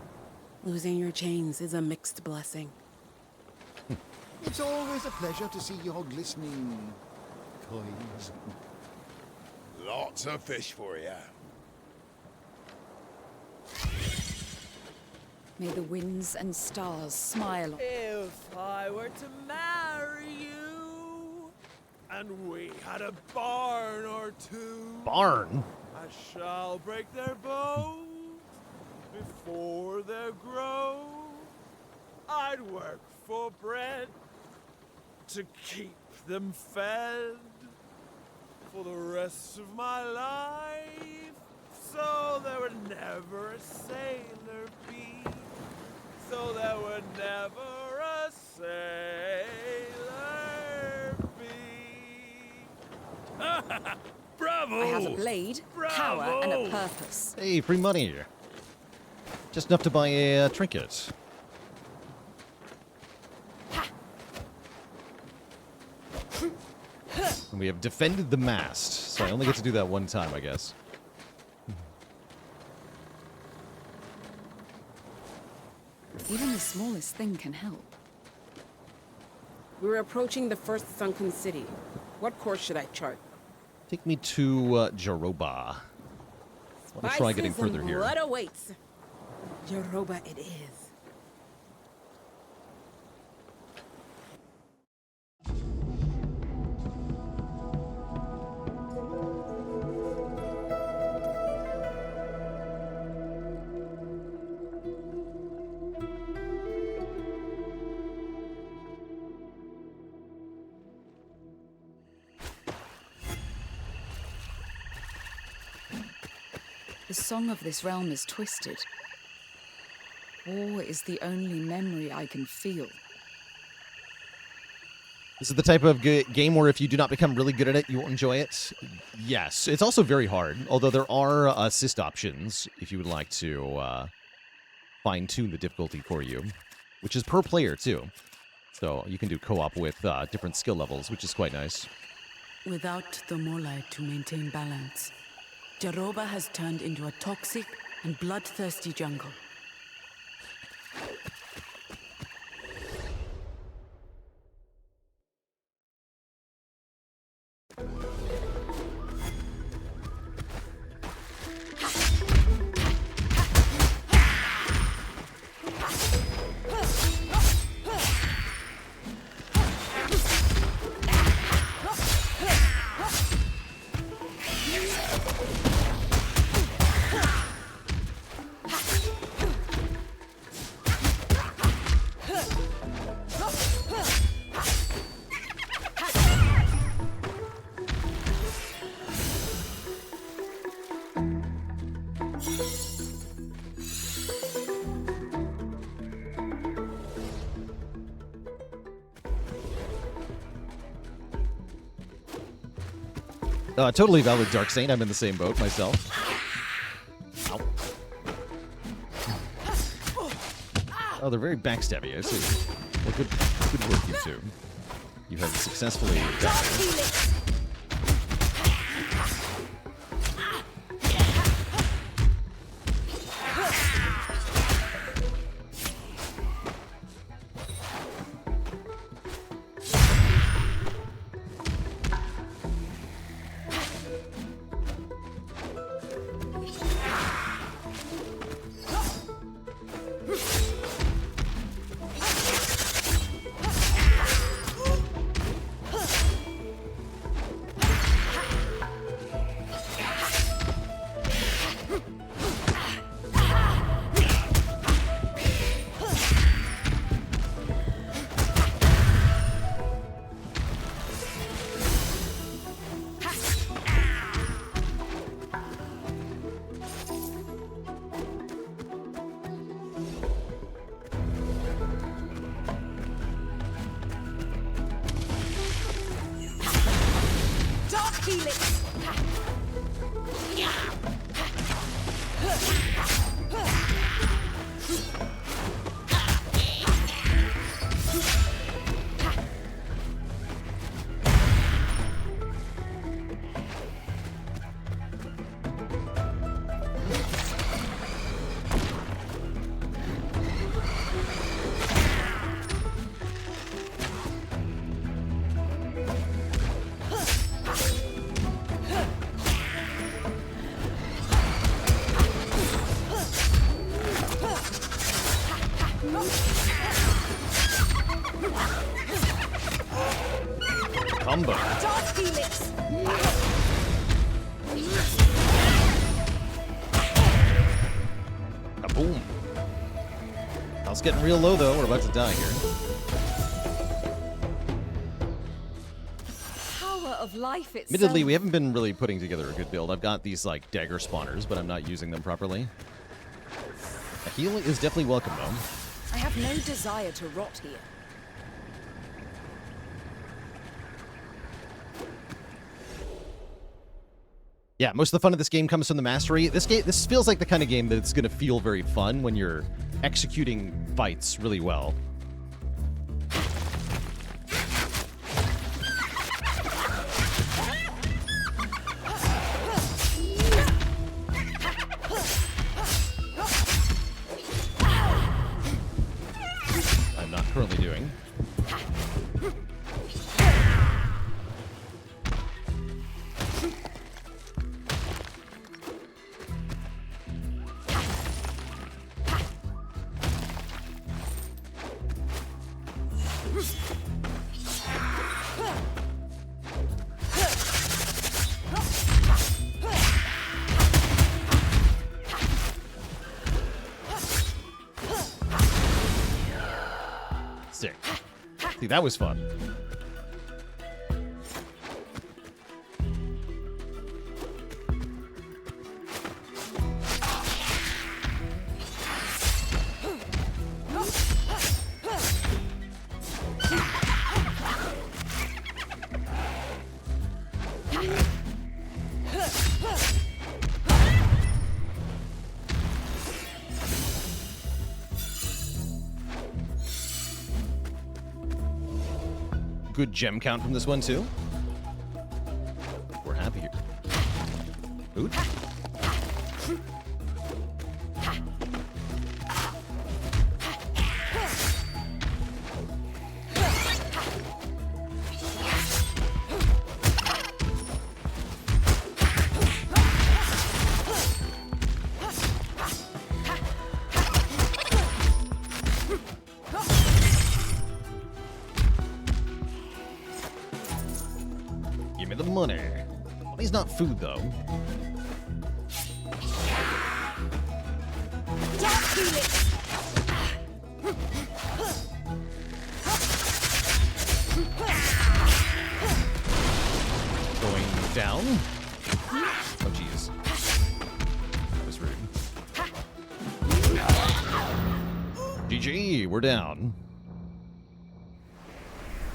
Losing your chains is a mixed blessing. It's always a pleasure to see your glistening coins. lots of fish for you. May the winds and stars smile on. If I were to marry you, and we had a barn or two. Barn? I shall break their bones before they're grown. I'd work for bread to keep them fed. for the rest of my life. So there would never a sailor be. So there would never a sailor be. Bravo! I have a blade, power, and a purpose. Hey, free money. Just enough to buy a trinket. And we have defended the mast, so I only get to do that one time, I guess. Even the smallest thing can help. We're approaching the first sunken city. What course should I chart? Take me to Jaroba. I want to try getting further here. Blood awaits. Jaroba it is. The song of this realm is twisted. War is the only memory I can feel. This is the type of game where if you do not become really good at it, you won't enjoy it. Yes, it's also very hard, although there are assist options if you would like to fine-tune the difficulty for you, which is per player, too. So you can do co-op with different skill levels, which is quite nice. Without the Molai to maintain balance, Jaroba has turned into a toxic and bloodthirsty jungle. Totally valid, Dark Saint. I'm in the same boat myself. Ow. Oh, they're very backstabby, I see. Well, good work, you two. You have successfully died. Combo. Kaboom. I was getting real low though. We're about to die here. power of life itself. Admittedly, we haven't been really putting together a good build. I've got these, like, dagger spawners, but I'm not using them properly. A healing is definitely welcome, though. I have no desire to rot here. Yeah, most of the fun of this game comes from the mastery. This feels like the kind of game that's going to feel very fun when you're executing fights really well. I'm not currently doing. Sick. See, that was fun. Good gem count from this one, too. We're happy here. Food? Give me the money. Money's not food, though. Going down. Oh, jeez. That was rude. GG, we're down.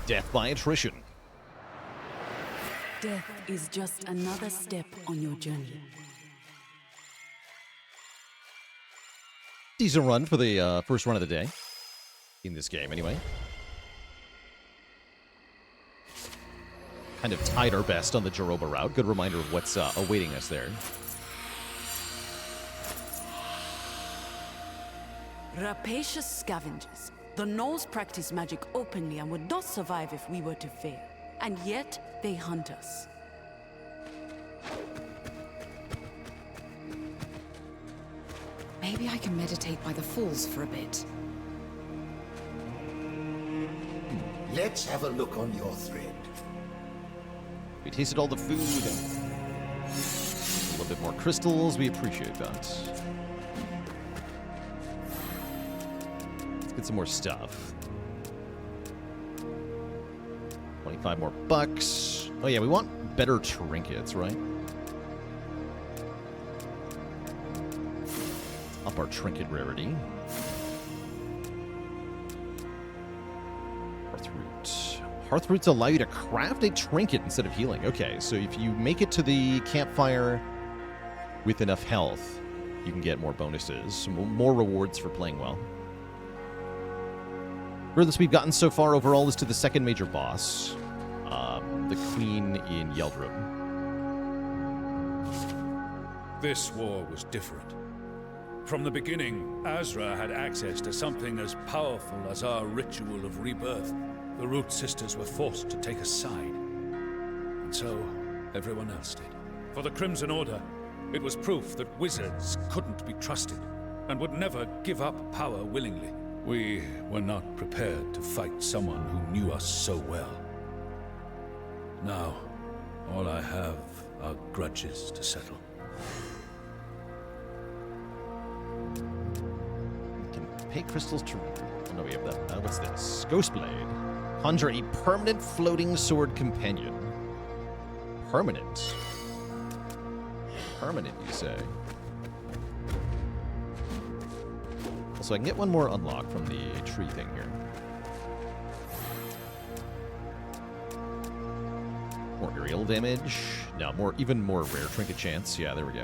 Death by attrition. Death is just another step on your journey. Decent run for the first run of the day. In this game, anyway. Kind of tied our best on the Jaroba route. Good reminder of what's awaiting us there. Rapacious scavengers. The gnolls practice magic openly and would not survive if we were to fail. And yet, they hunt us. Maybe I can meditate by the falls for a bit. Let's have a look on your thread. We tasted all the food. A little bit more crystals. We appreciate that. Let's get some more stuff. 25 more bucks. Oh yeah, we want better trinkets, right? Up our trinket rarity. Hearthroot. Hearthroots allow you to craft a trinket instead of healing. Okay, so if you make it to the campfire with enough health, you can get more bonuses, some more rewards for playing well. Furthest we've gotten so far overall is to the second major boss, the Queen in Yeldrum. This war was different. From the beginning, Azra had access to something as powerful as our ritual of rebirth. The Root Sisters were forced to take a side. And so, everyone else did. For the Crimson Order, it was proof that wizards couldn't be trusted and would never give up power willingly. We were not prepared to fight someone who knew us so well. Now, all I have are grudges to settle. We can pay crystals to... Oh, no, we have that. What's this? Ghostblade. Conjure a permanent floating sword companion. permanent. Permanent, you say? So I can get one more unlock from the tree thing here. More aerial damage. No, even more rare trinket chance. Yeah, there we go.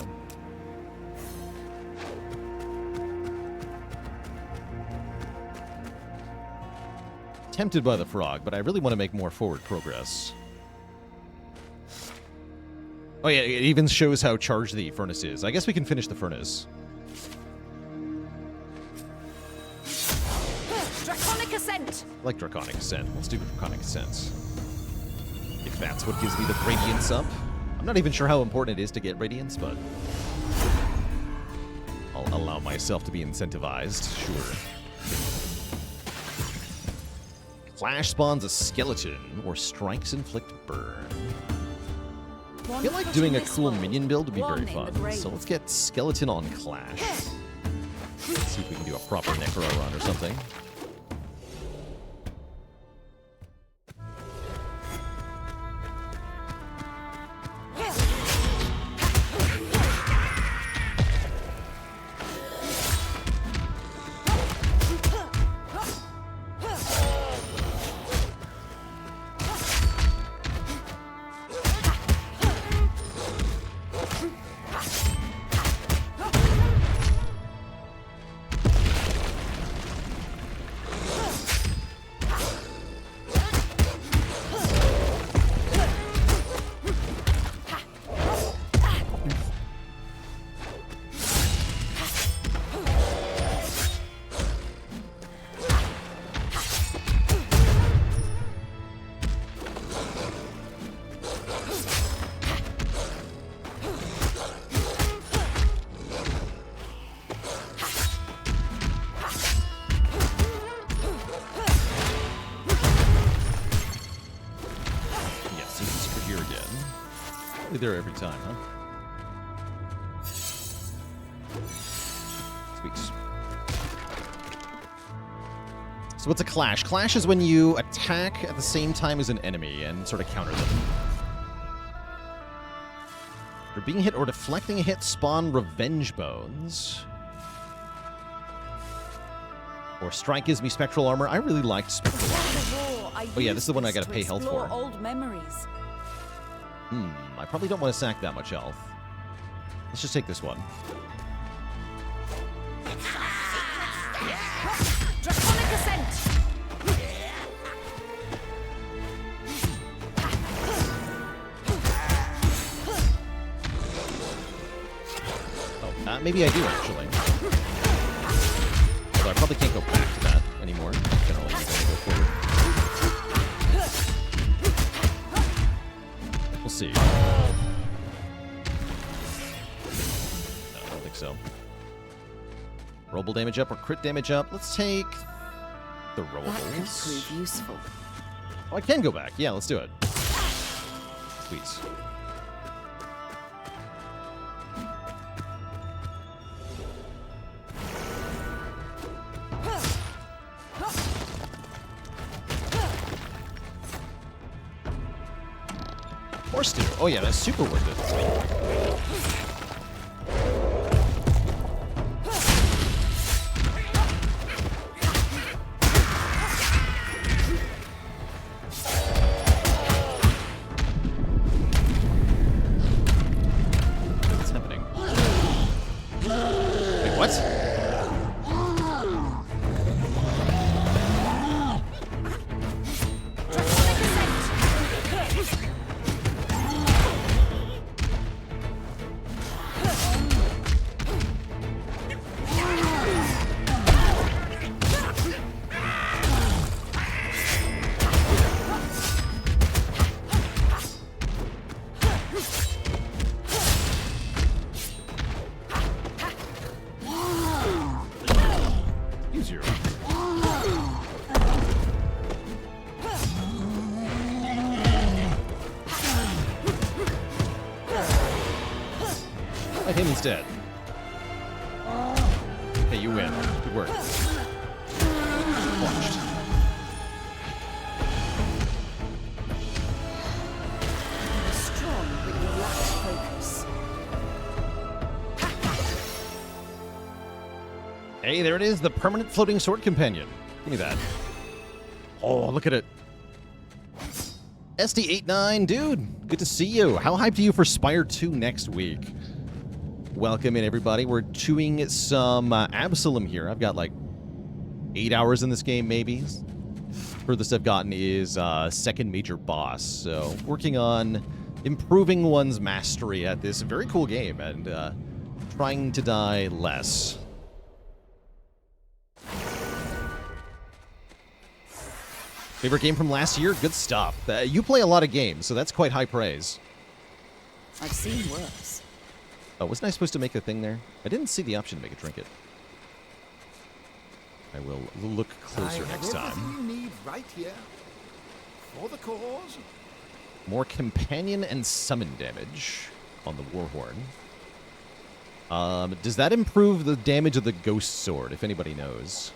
Tempted by the frog, but I really want to make more forward progress. Oh yeah, it even shows how charged the furnace is. I guess we can finish the furnace. Draconic Ascent! I like Draconic Ascent. Let's do Draconic Ascent. If that's what gives me the Radiance up. I'm not even sure how important it is to get Radiance, but I'll allow myself to be incentivized, sure. Clash spawns a skeleton, or strikes inflict burn. I feel like doing a cool minion build would be very fun, so let's get skeleton on Clash. Let's see if we can do a proper Necro run or something. There every time, huh? Sweet. So what's a clash? Clash is when you attack at the same time as an enemy and sort of counter them. For being hit or deflecting a hit, spawn revenge bones. Or strike gives me spectral armor. I really liked spectral armor. Oh yeah, this is the one I gotta pay health for. Old memories. I probably don't want to sack that much health. Let's just take this one. Draconic Ascent! Oh, maybe I do, actually. Although I probably can't go back to that anymore. I can only go forward. We'll see. No, I don't think so. Rollable damage up or crit damage up. Let's take the rollables. That could prove useful. Oh, I can go back. Yeah, let's do it. Sweet. Or stew. Oh yeah, that's super worth it. What's happening? Wait, what? Instead. Hey, you win. Good work. Watched. A strong Hey, there it is, the permanent floating sword companion. Give me that. Oh, look at it. SD89, dude, good to see you. How hyped are you for Spire 2 next week? Welcome in, everybody. We're chewing some Absolum here. I've got like 8 hours in this game, maybe. Furthest I've gotten is second major boss. So working on improving one's mastery at this very cool game and trying to die less. Favorite game from last year? Good stuff. You play a lot of games, so that's quite high praise. I've seen worse. Oh, wasn't I supposed to make a thing there? I didn't see the option to make a trinket. I will look closer next time. You need right here for the cause. More companion and summon damage on the Warhorn. Does that improve the damage of the Ghost Sword, if anybody knows?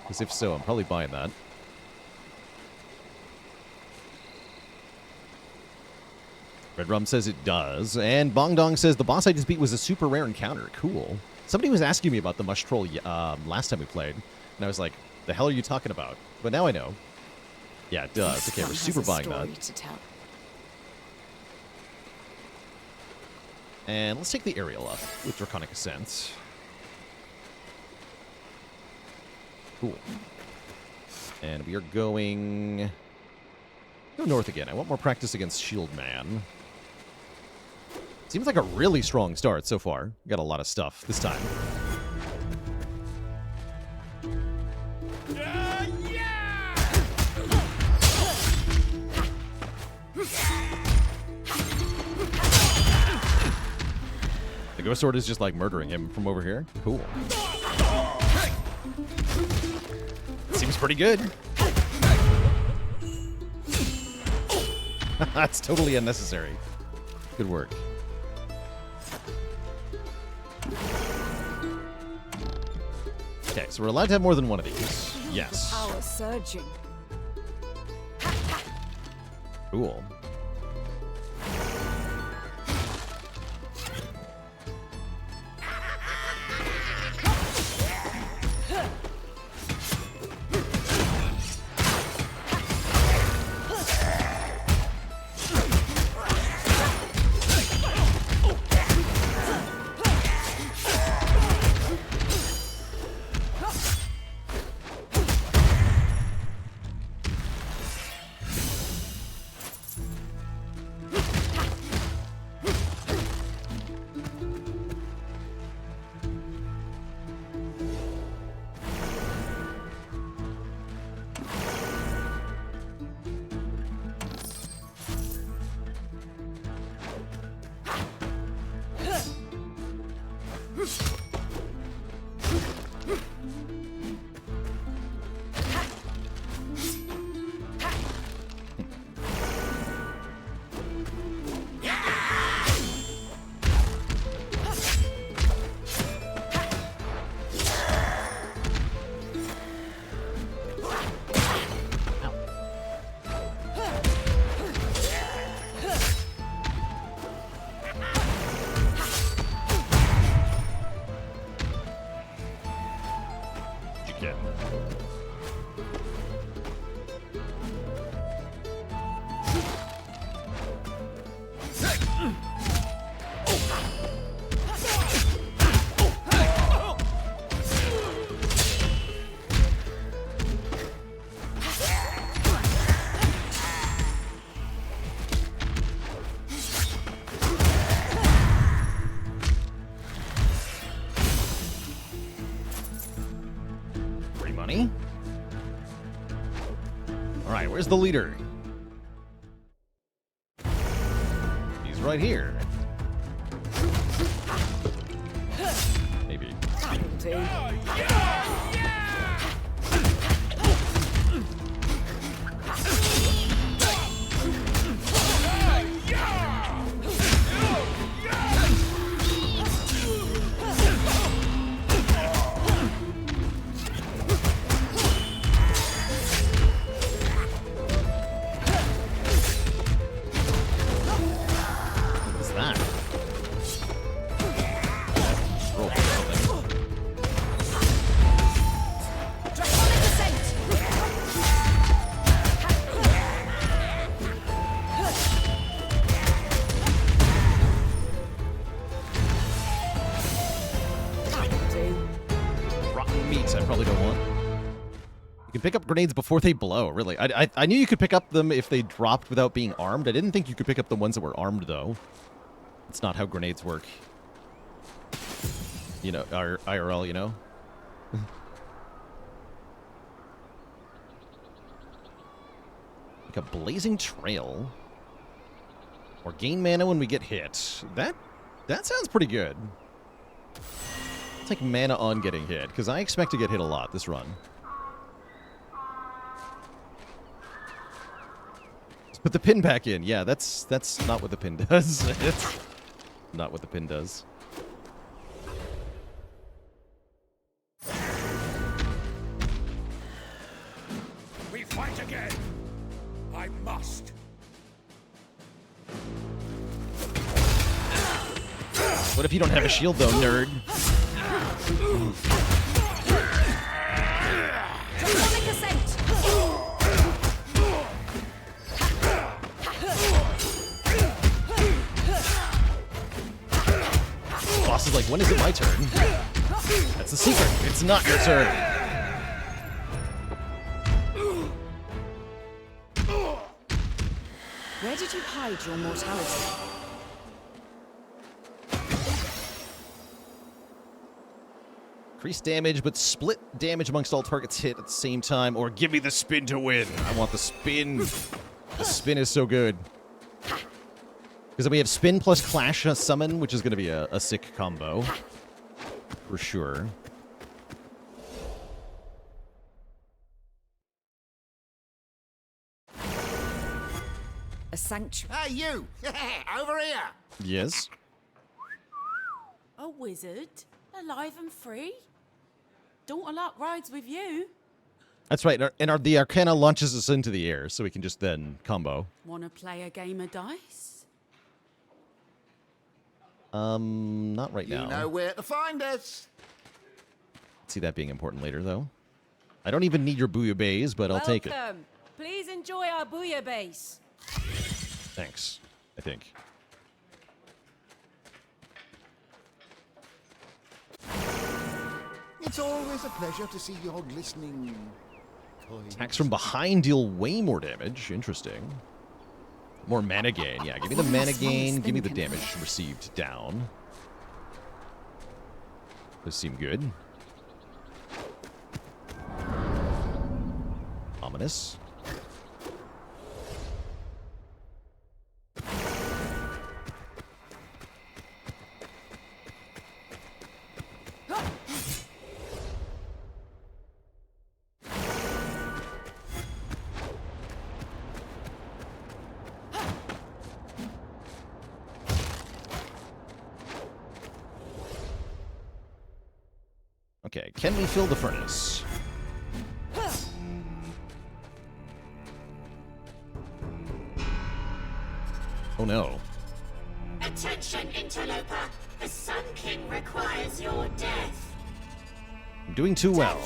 Because if so, I'm probably buying that. Red Rum says it does, and Bong Dong says the boss I just beat was a super rare encounter. Cool. Somebody was asking me about the Mush Troll last time we played, and I was like, the hell are you talking about? But now I know. Yeah, it does. Okay, we're super buying that. To tell. And let's take the aerial up with Draconic Ascent. Cool. And we are going... Go north again. I want more practice against Shield Man. Seems like a really strong start so far. Got a lot of stuff this time. The Ghost Sword is just like murdering him from over here. Cool. Seems pretty good. That's totally unnecessary. Good work. Okay, so we're allowed to have more than one of these. Yes. Power surging. Cool. Alright, where's the leader? He's right here. Maybe. You can pick up grenades before they blow, really. I knew you could pick up them if they dropped without being armed. I didn't think you could pick up the ones that were armed, though. It's not how grenades work. You know, IRL, you know? Like a blazing trail. Or gain mana when we get hit. That sounds pretty good. I'll take mana on getting hit, because I expect to get hit a lot this run. Let's put the pin back in. Yeah, that's not what the pin does. It's not what the pin does. We fight again. I must. What if you don't have a shield, though, nerd? Draconic Ascent! Boss is like, when is it my turn? That's the secret. It's not your turn. Where did you hide your mortality? Increase damage, but split damage amongst all targets hit at the same time, or give me the spin to win. I want the spin. The spin is so good. Because then we have spin plus clash summon, which is going to be a sick combo. For sure. A sanctuary. Hey, you! Over here! Yes. A wizard? Alive and free? Don't a lot rides with you. That's right. And the Arcana launches us into the air, so we can just then combo. Wanna play a game of dice? Not right now. You know where to find us. See that being important later, though. I don't even need your bouillabaisse, but I'll take it. Welcome. Please enjoy our bouillabaisse. Thanks, I think. It's always a pleasure to see your glistening coins. Attacks from behind deal way more damage. Interesting. More mana gain. Yeah, give me the mana gain. Give me the damage received down. Those seem good. Ominous. Okay, can we fill the furnace? Oh no. Attention, interloper. The Sun King requires your death. I'm doing too well.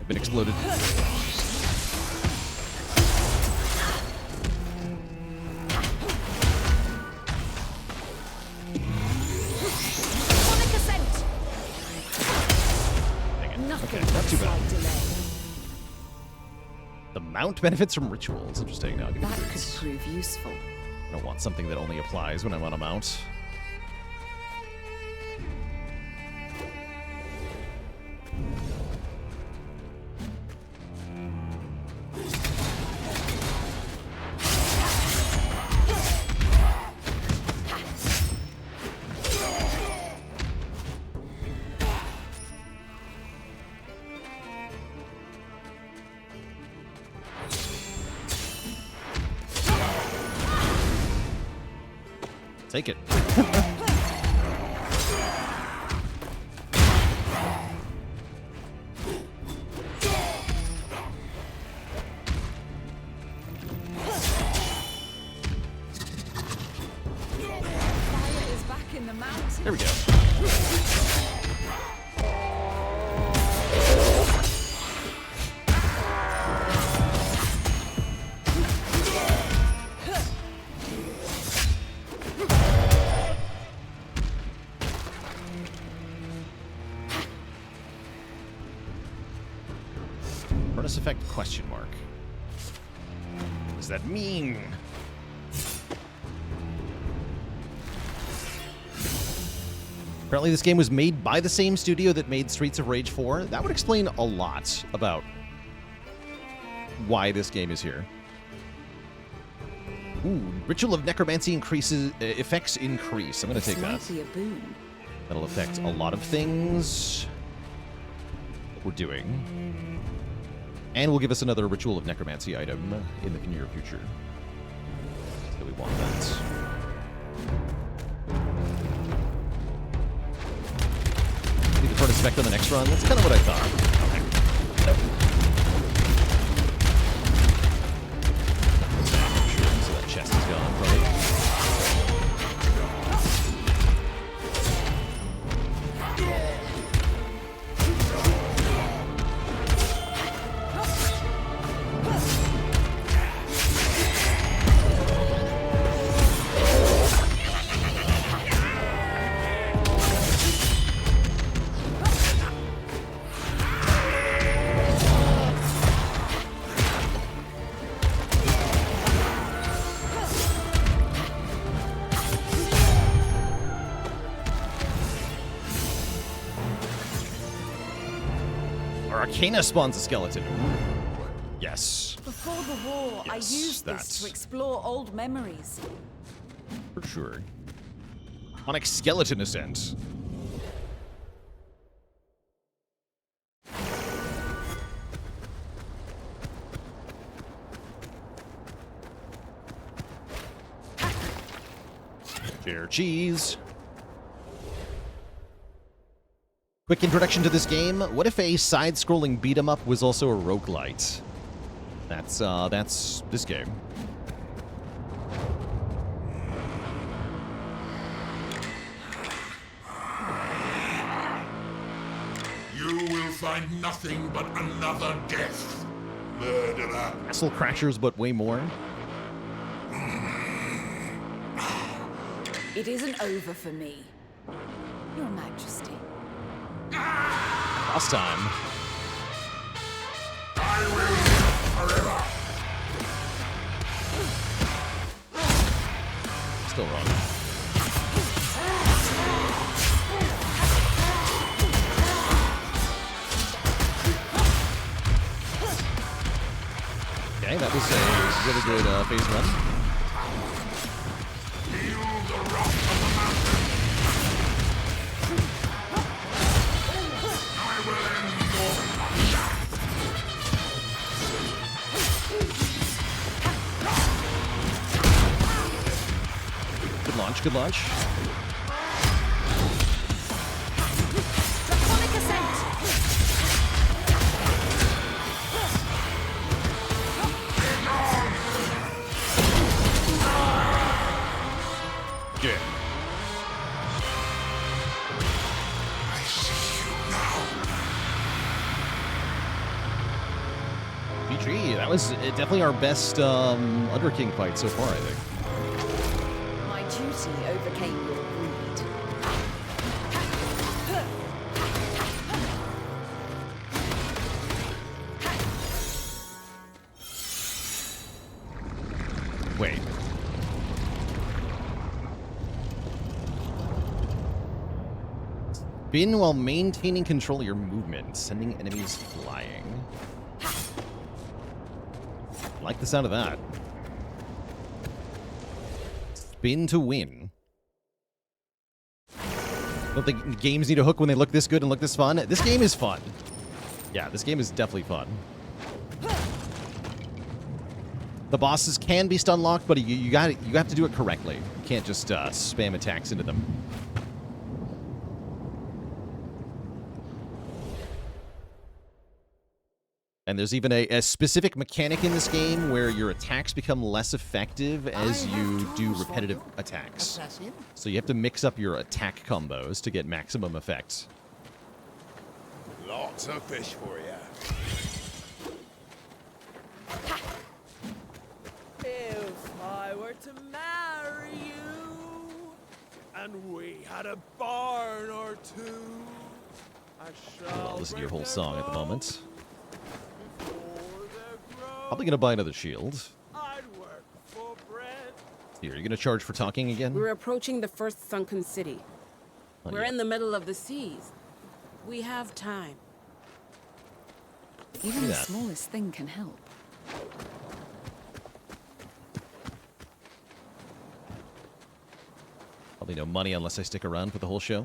I've been exploded. Okay, not too bad. The mount benefits from rituals. Interesting. Now, give me That the could boots. prove useful. I don't want something that only applies when I'm on a mount. Take it. Fire is back in the mountain. There we go. effect? Question mark. What does that mean? Apparently this game was made by the same studio that made Streets of Rage 4. That would explain a lot about why this game is here. Ooh, Ritual of Necromancy increases, effects increase. I'm going to take that. This might be a boon. That'll affect a lot of things that we're doing. And will give us another Ritual of Necromancy item in the near future. So we want that. Need to put a spec on the next run. That's kind of what I thought. Okay. So that chest is gone, probably. Arcana spawns a skeleton. Yes. Before the war, I Yes, used that's- this to explore old memories. For sure. Onyx skeleton ascent. Cheddar cheese. Quick introduction to this game. What if a side-scrolling beat-em-up was also a roguelite? That's this game. You will find nothing but another death, murderer. Castle Crashers, but way more. It isn't over for me, Your Majesty. Last time. I will live forever. Still wrong. Okay, that was a really good phase run. Feel the wrath of the mountain. I will end your bloodbath. Good launch, good launch. Draconic Ascent! Yeah. I see you now. GG. That was definitely our best Underking fight so far, I think. My duty overcame your greed. Wait. Spin while maintaining control of your movement, sending enemies flying. I like the sound of that. Spin to win. Don't think games need a hook when they look this good and look this fun. This game is fun. Yeah, this game is definitely fun. The bosses can be stun locked, but you have to do it correctly. You can't just spam attacks into them. And there's even a specific mechanic in this game where your attacks become less effective as you do repetitive attacks. So you have to mix up your attack combos to get maximum effect. Lots of fish for you. If I were to marry you, and we had a barn or two, I shall Well, listen to your whole song at the moment. before Probably gonna buy another shield. I'd work for bread. Here, you gonna charge for talking again? We're approaching the first sunken city. Oh, We're yeah. in the middle of the seas. We have time. Even the that. smallest thing can help. Probably no money unless I stick around for the whole show.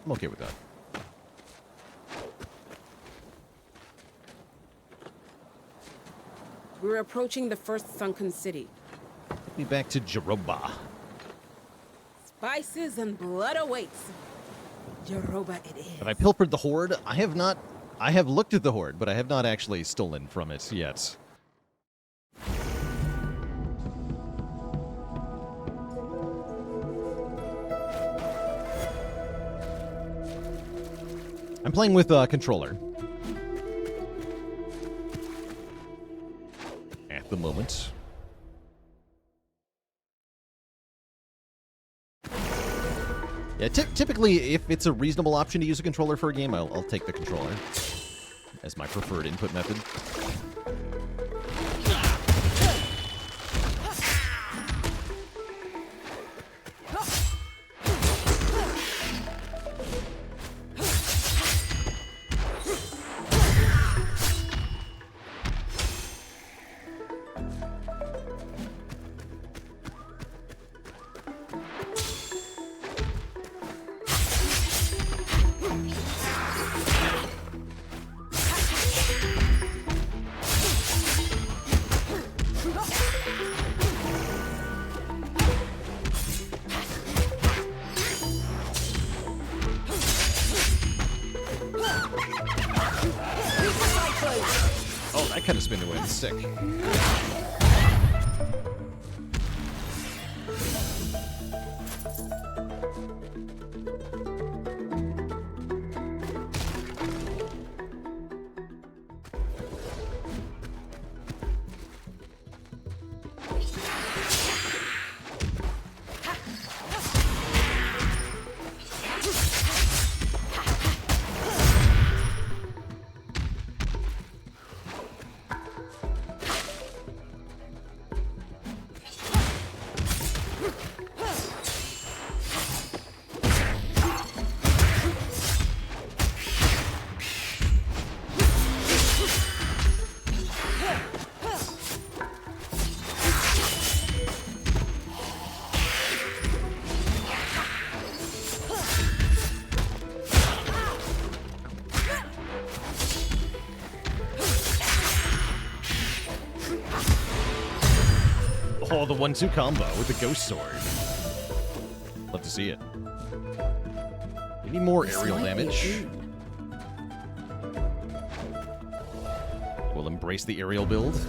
I'm okay with that. We're approaching the first sunken city. Take me back to Jeroba. Spices and blood awaits. Jeroba it is. Have I pilfered the Horde? I have not. I have looked at the Horde, but I have not actually stolen from it yet. I'm playing with a controller. At the moment. Yeah, typically, if it's a reasonable option to use a controller for a game, I'll take the controller as my preferred input method. Oh, that kind of spin away is sick. Oh, the 1-2 combo with the ghost sword. Love to see it. Maybe more aerial damage. We'll embrace the aerial build.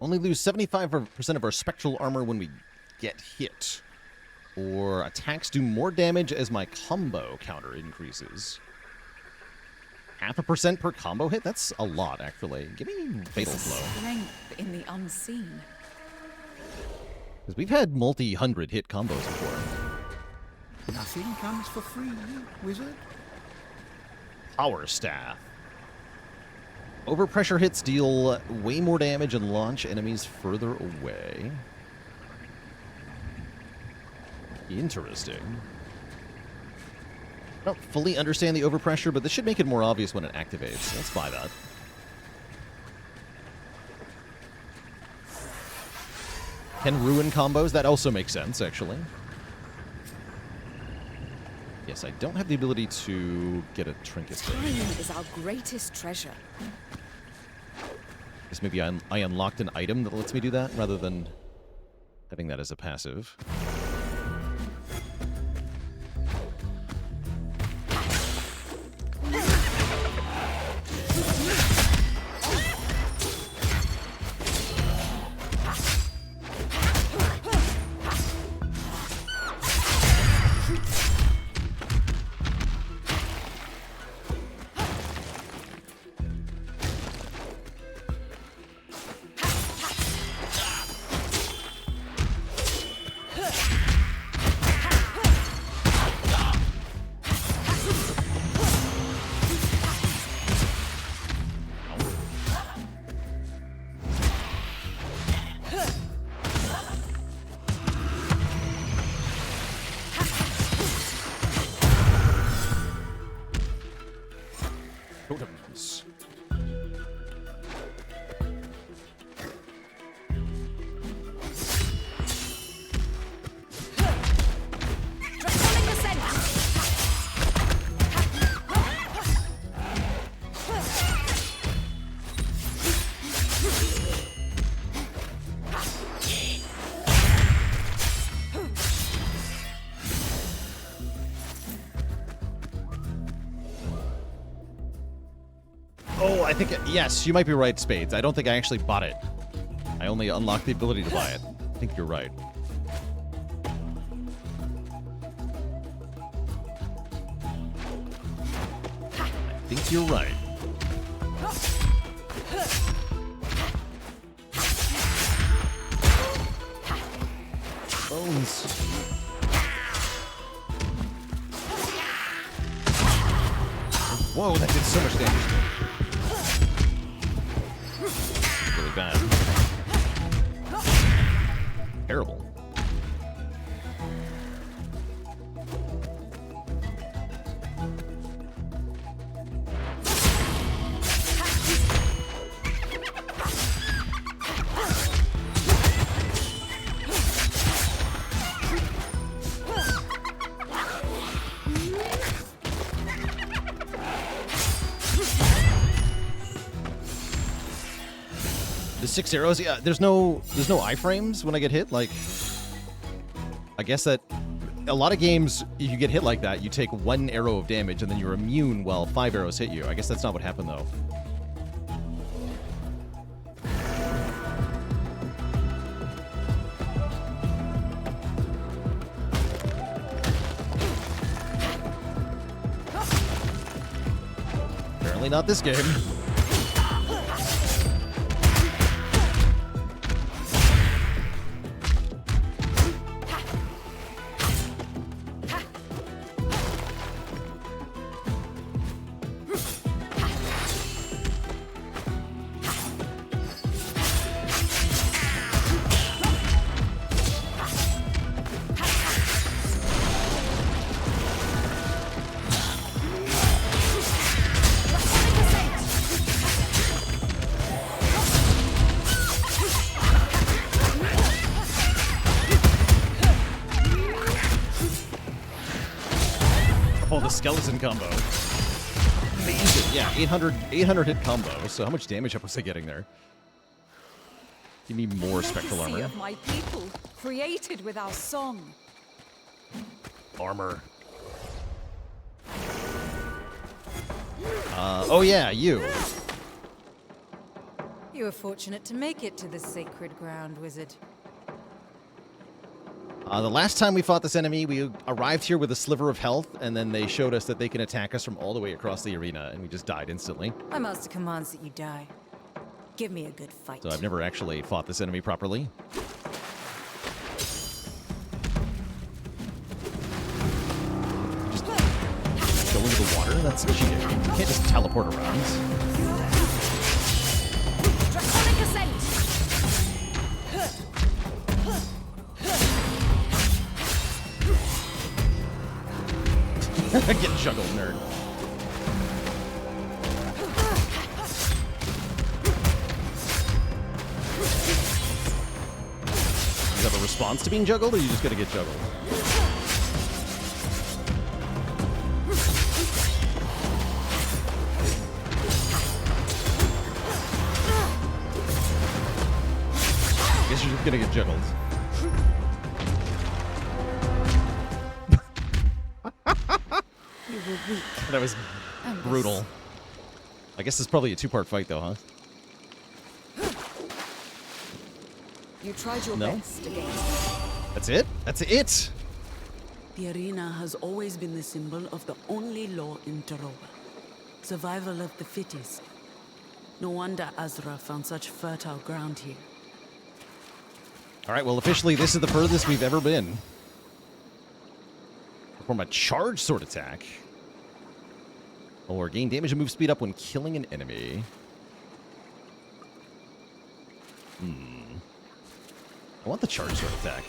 Only lose 75% of our spectral armor when we get hit. Or attacks do more damage as my combo counter increases. 0.5% per combo hit? That's a lot, actually. Give me Fatal Flow. Strength in the unseen. Because we've had multi-hundred hit combos before. Nothing comes for free, wizard. Power Staff. Overpressure hits deal way more damage and launch enemies further away. Interesting. I don't fully understand the overpressure, but this should make it more obvious when it activates. Let's buy that. Can ruin combos? That also makes sense, actually. Yes, I don't have the ability to get a trinket thing. Time is our greatest treasure. Guess maybe I unlocked an item that lets me do that rather than having that as a passive. Totems. Oh, I think, yes, you might be right, Spades. I don't think I actually bought it. I only unlocked the ability to buy it. I think you're right. I think you're right. Bones. Whoa, that did so much damage to me. Really bad. Terrible. The 6 arrows, yeah, there's no iframes when I get hit. Like, I guess that a lot of games, if you get hit like that, you take 1 arrow of damage and then you're immune while 5 arrows hit you. I guess that's not what happened, though. Apparently not this game. Skeleton combo. Amazing. Yeah, 800 hit combo. So how much damage was I getting there? Give me more spectral armor. Of my people, created with our song. Armor. Oh yeah, you. You were fortunate to make it to the sacred ground, wizard. The last time we fought this enemy, we arrived here with a sliver of health, and then they showed us that they can attack us from all the way across the arena, and we just died instantly. My master commands that you die. Give me a good fight. So I've never actually fought this enemy properly. Just go into the water? That's cheating. You can't just teleport around. Get juggled, nerd. You have a response to being juggled, or you just gonna get juggled? I guess you're just gonna get juggled. That was brutal. I guess it's probably a 2-part fight, though, huh? You tried your best against. That's it? That's it? The arena has always been the symbol of the only law in Taroa. Survival of the fittest. No wonder Azra found such fertile ground here. All right, well, officially, this is the furthest we've ever been. Perform a charge sword attack. Or gain damage and move speed up when killing an enemy. I want the charge sword attack.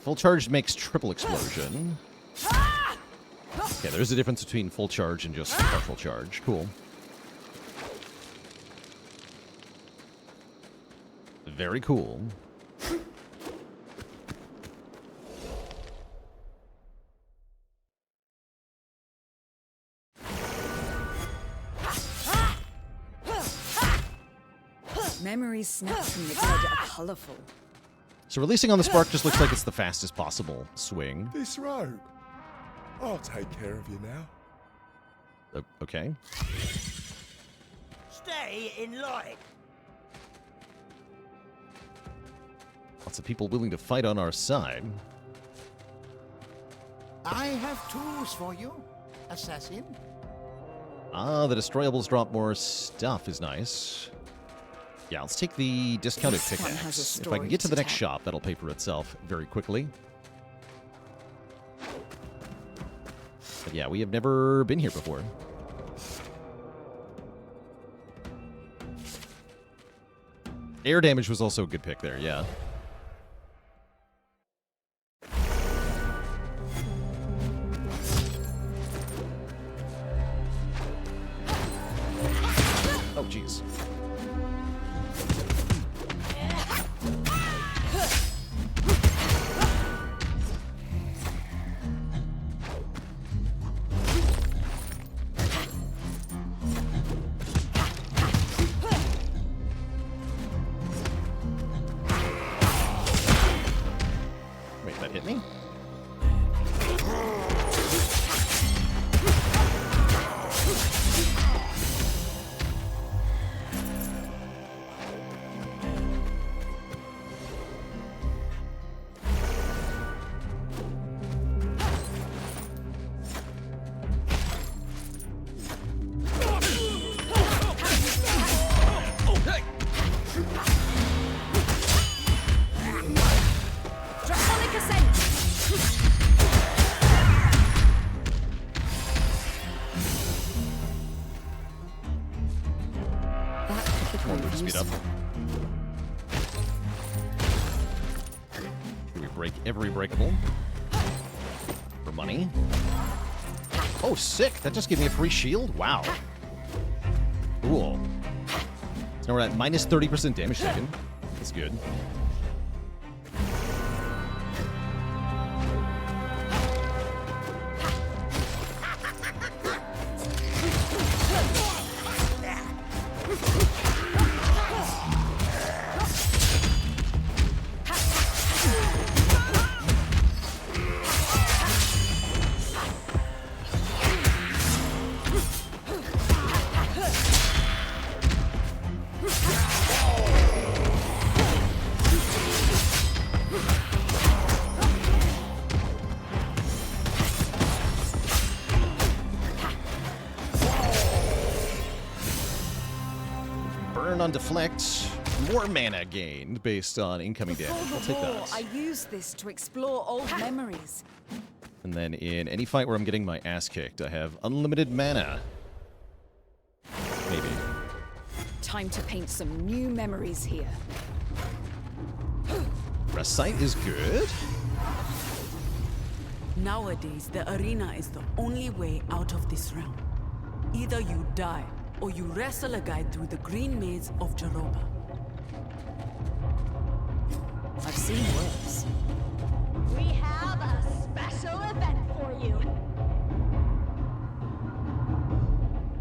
full charge makes triple explosion. Yeah, there's a difference between full charge and just partial charge. Cool. Very cool. Memories snapped from the dead are colorful. So releasing on the spark just looks like it's the fastest possible swing. This robe. I'll take care of you now. Okay. Stay in line. Lots of people willing to fight on our side. I have tools for you, assassin. Ah, the destroyables drop more stuff is nice. Yeah, let's take the discounted This one has a pickaxe. If I story can get to to the next tell. shop, that'll pay for itself very quickly. But yeah, we have never been here before. Air damage was also a good pick there, yeah. Oh, jeez. Wait, that hit me? Draconic Ascent! Come on, move speed up. We break every breakable. For money. Oh, sick! That just gave me a free shield? Wow. Cool. So now we're at minus 30% damage taken. That's good. Burn on deflect. More mana gained based on incoming damage. I'll take Before, that. I use this to explore old memories. And then in any fight where I'm getting my ass kicked, I have unlimited mana. Maybe. Time to paint some new memories here. Rest sight is good. Nowadays, the arena is the only way out of this realm. Either you die, or you wrestle a guide through the green maze of Jaroba. I've seen worse. We have a special event for you.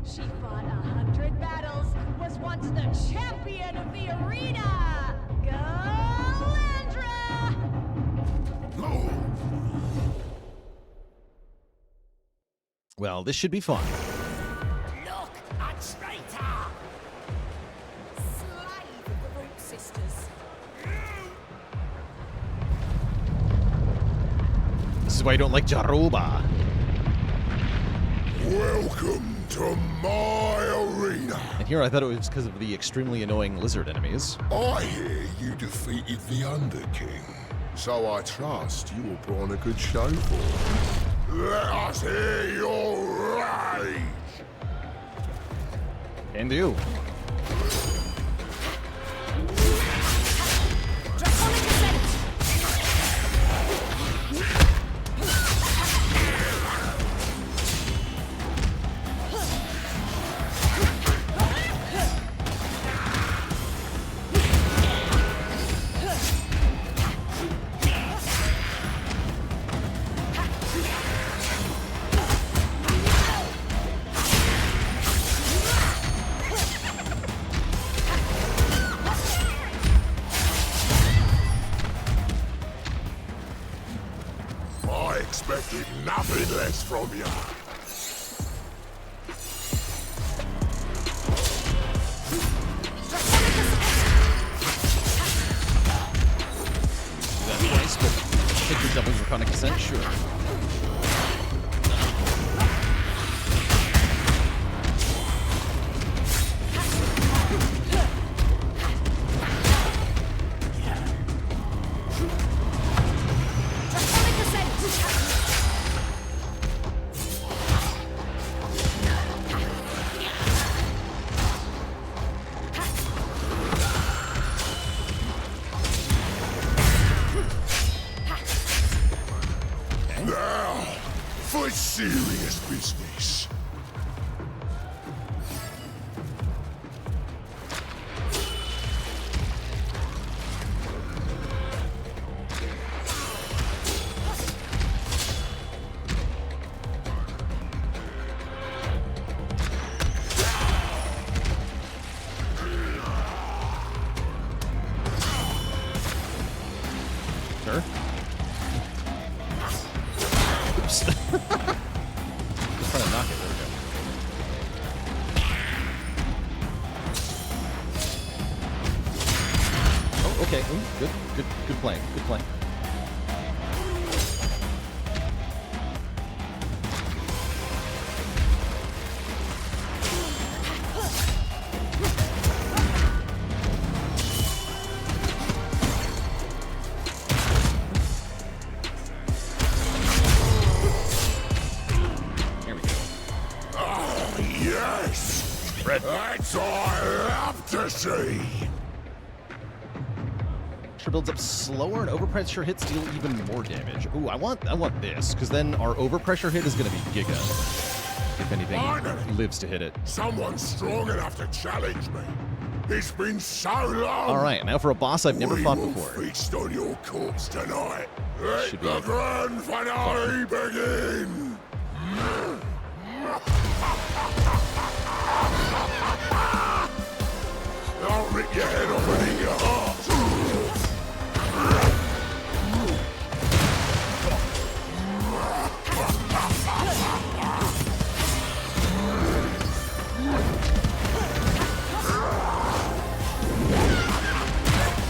She fought 100 battles, was once the champion of the arena. Galandra! Well, this should be fun. Look at traitor! Slave of the Root Sisters. This is why I don't like Jaroba. Welcome to my arena. And here I thought it was because of the extremely annoying lizard enemies. I hear you defeated the Under King, so I trust you will put on a good show for me. Let us hear your rage. Can do. Draconic Ascent! nothing less from you. Do that twice, but take your double draconic descent, sure. Now, for serious business. Sure. Oops. Just trying to knock it. There we go. Oh, okay. Ooh, good play. Good play. Here we go. Oh, yes! That's all I love to see! Pressure builds up slower, and overpressure hits deal even more damage. Ooh, I want this, because then our overpressure hit is going to be giga. If anything Finally! lives to hit it. Someone strong enough to challenge me. It's been so long. All right, now for a boss I've never We fought will before. feast on your corpse tonight. Let Should be the okay. grand finale begin. I'll rip your head off and eat your heart.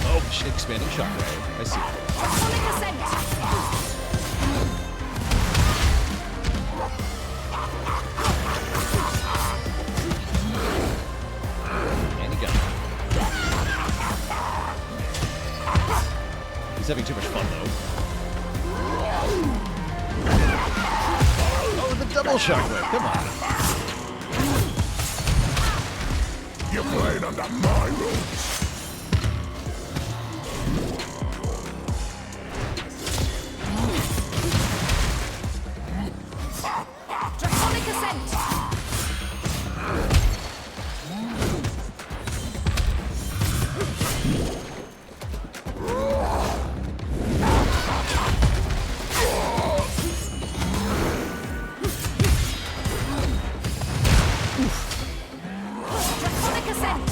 Oh, shit, expanding shockwave. I see. And he got it. He's having too much fun, though. Oh, the double shockwave. Come on. You're playing under my rules. Draconic Ascent! Draconic Ascent!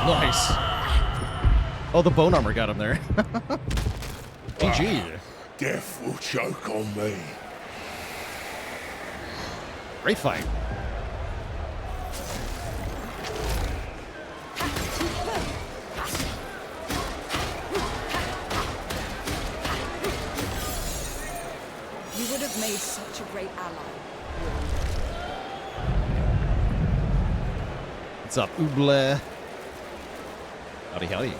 Nice. Oh, the bone armor got him there. GG. Death will choke on me. Great fight. You would have made such a great ally. What's up, Ooble? Howdy, howdy.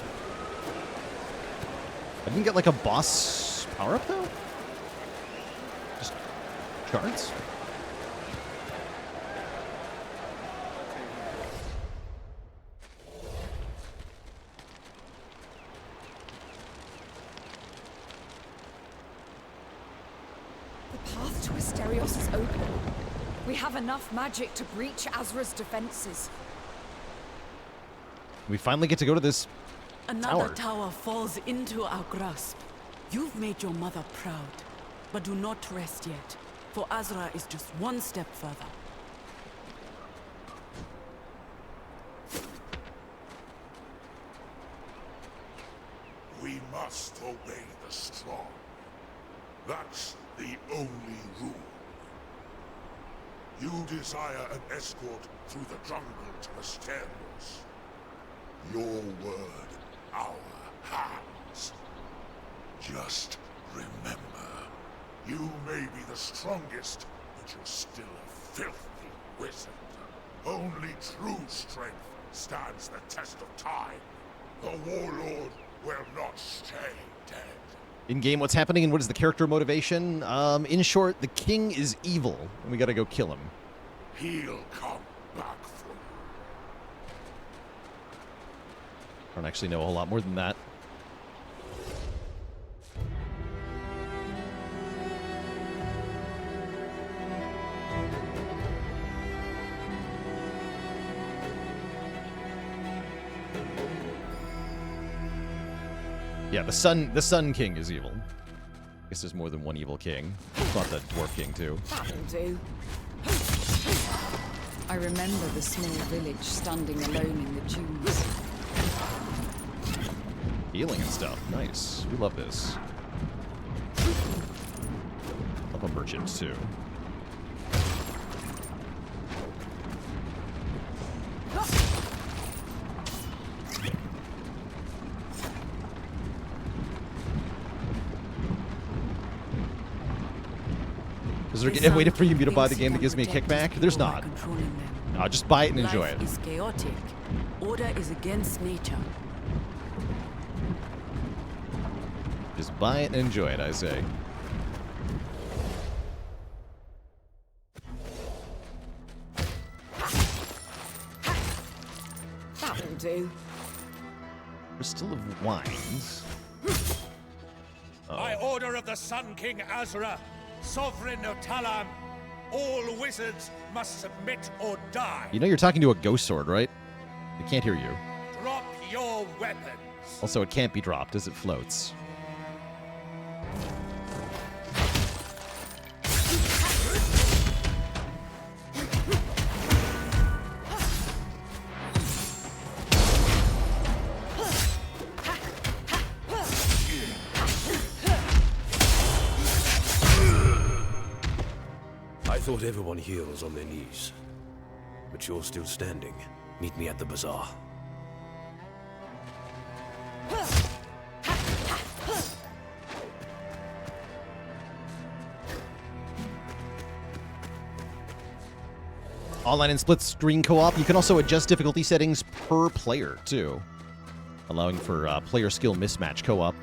I didn't get like a boss power-up though? Just shards? The path to Asterios is open. We have enough magic to breach Azra's defenses. We finally get to go to this Another tower. tower falls into our grasp. You've made your mother proud. But do not rest yet, for Azra is just one step further. We must obey the strong. That's the only rule. You desire an escort through the jungle to the stairways. Your word, our hands. Just remember, you may be the strongest, but you're still a filthy wizard. Only true strength stands the test of time. The warlord will not stay dead. In game, what's happening and what is the character motivation? In short, the king is evil, and we gotta go kill him. He'll come back for you. I don't actually know a whole lot more than that. Yeah, the Sun King is evil. I guess there's more than one evil king. Not the Dwarf King, too. That'll do. I remember the small village standing alone in the dunes. Healing and stuff. Nice. We love this. Love a merchant, too. Is there a way for you to buy the game that gives me a kickback? There's not. No, just buy it and enjoy it. Life is chaotic. Order is against nature. Just buy it and enjoy it, I say. That'll do. Crystal of Wines. By order of the Sun King Azra, Sovereign of Talam, all wizards must submit or die. You know you're talking to a ghost sword, right? They can't hear you. Drop your weapons. Also, it can't be dropped as it floats. I thought everyone here was on their knees. But you're still standing. Meet me at the bazaar. Online and split screen co-op. You can also adjust difficulty settings per player, too. Allowing for player skill mismatch co-op.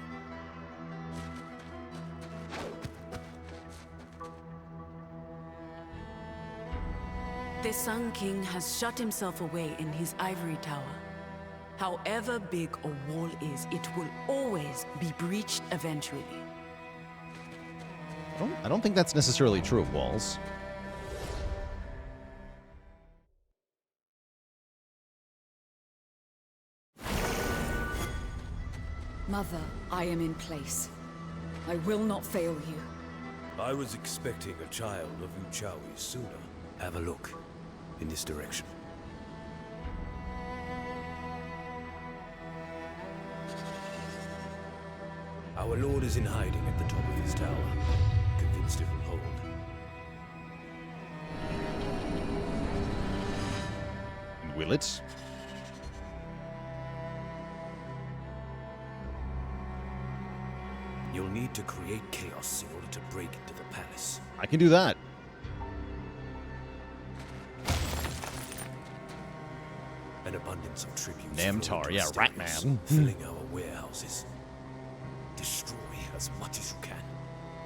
The Sun King has shut himself away in his ivory tower. However big a wall is, it will always be breached eventually. I don't think that's necessarily true of walls. Mother, I am in place. I will not fail you. I was expecting a child of Uchawi sooner. Have a look. In this direction. Our lord is in hiding at the top of his tower. Convinced it will hold. Will it? You'll need to create chaos in order to break into the palace. I can do that. An abundance of tributes. Namtar, yeah, Ratman. Filling our warehouses. Destroy as much as you can.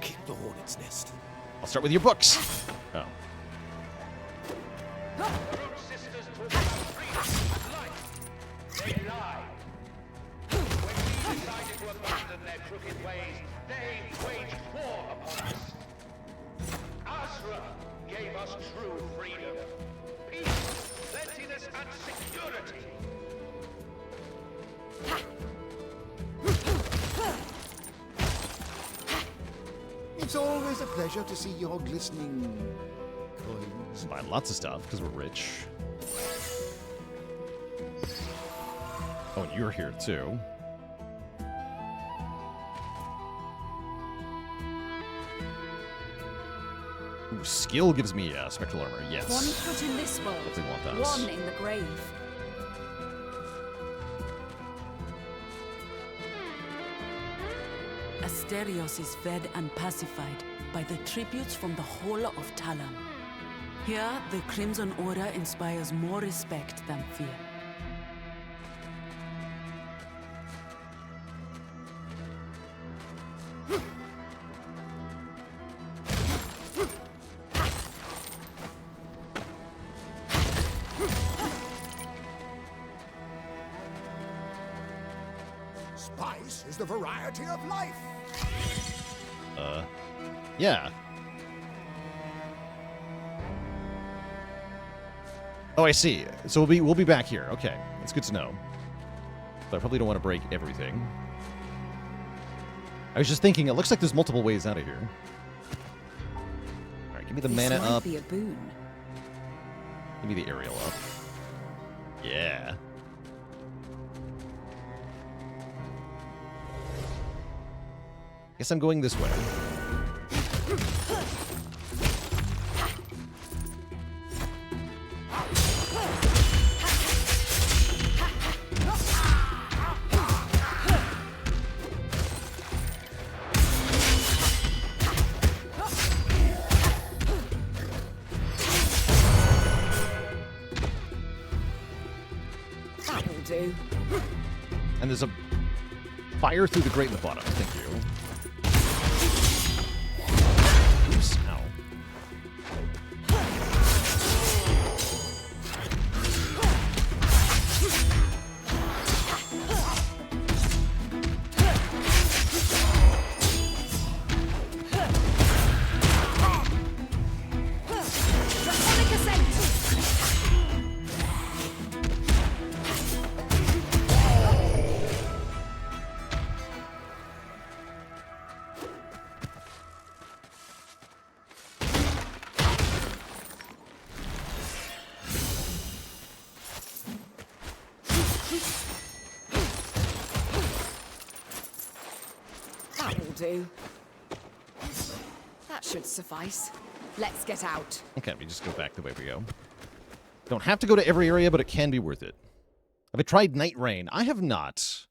Keep the hornet's nest. I'll start with your books. Oh. Sisters talk about freedom and life. They lie. When we decided to abandon their crooked ways, they waged war upon us. Azra gave us true freedom. Peace, plentiness, and security. It's always a pleasure to see your glistening coins. Buy lots of stuff because we're rich. Oh, and you're here too. Ooh, skill gives me spectral armor. Yes. One put in this world, Definitely want those. one in the grave. Asterios is fed and pacified by the tributes from the whole of Talam. Here, the Crimson Order inspires more respect than fear. Spice is the variety of life. Yeah. Oh, I see. So we'll be back here. Okay, that's good to know. But I probably don't want to break everything. I was just thinking, it looks like there's multiple ways out of here. All right, give me the mana This might up. be a boon. Give me the aerial up. Yeah. Guess I'm going this way. That'll do. And there's a fire through the grate in the bottom. Thank you. Oops, ow. Draconic Ascent! That'll do. That should suffice. Let's get out. Okay, we just go back the way we go. Don't have to go to every area, but it can be worth it. Have I tried Night Rain? I have not.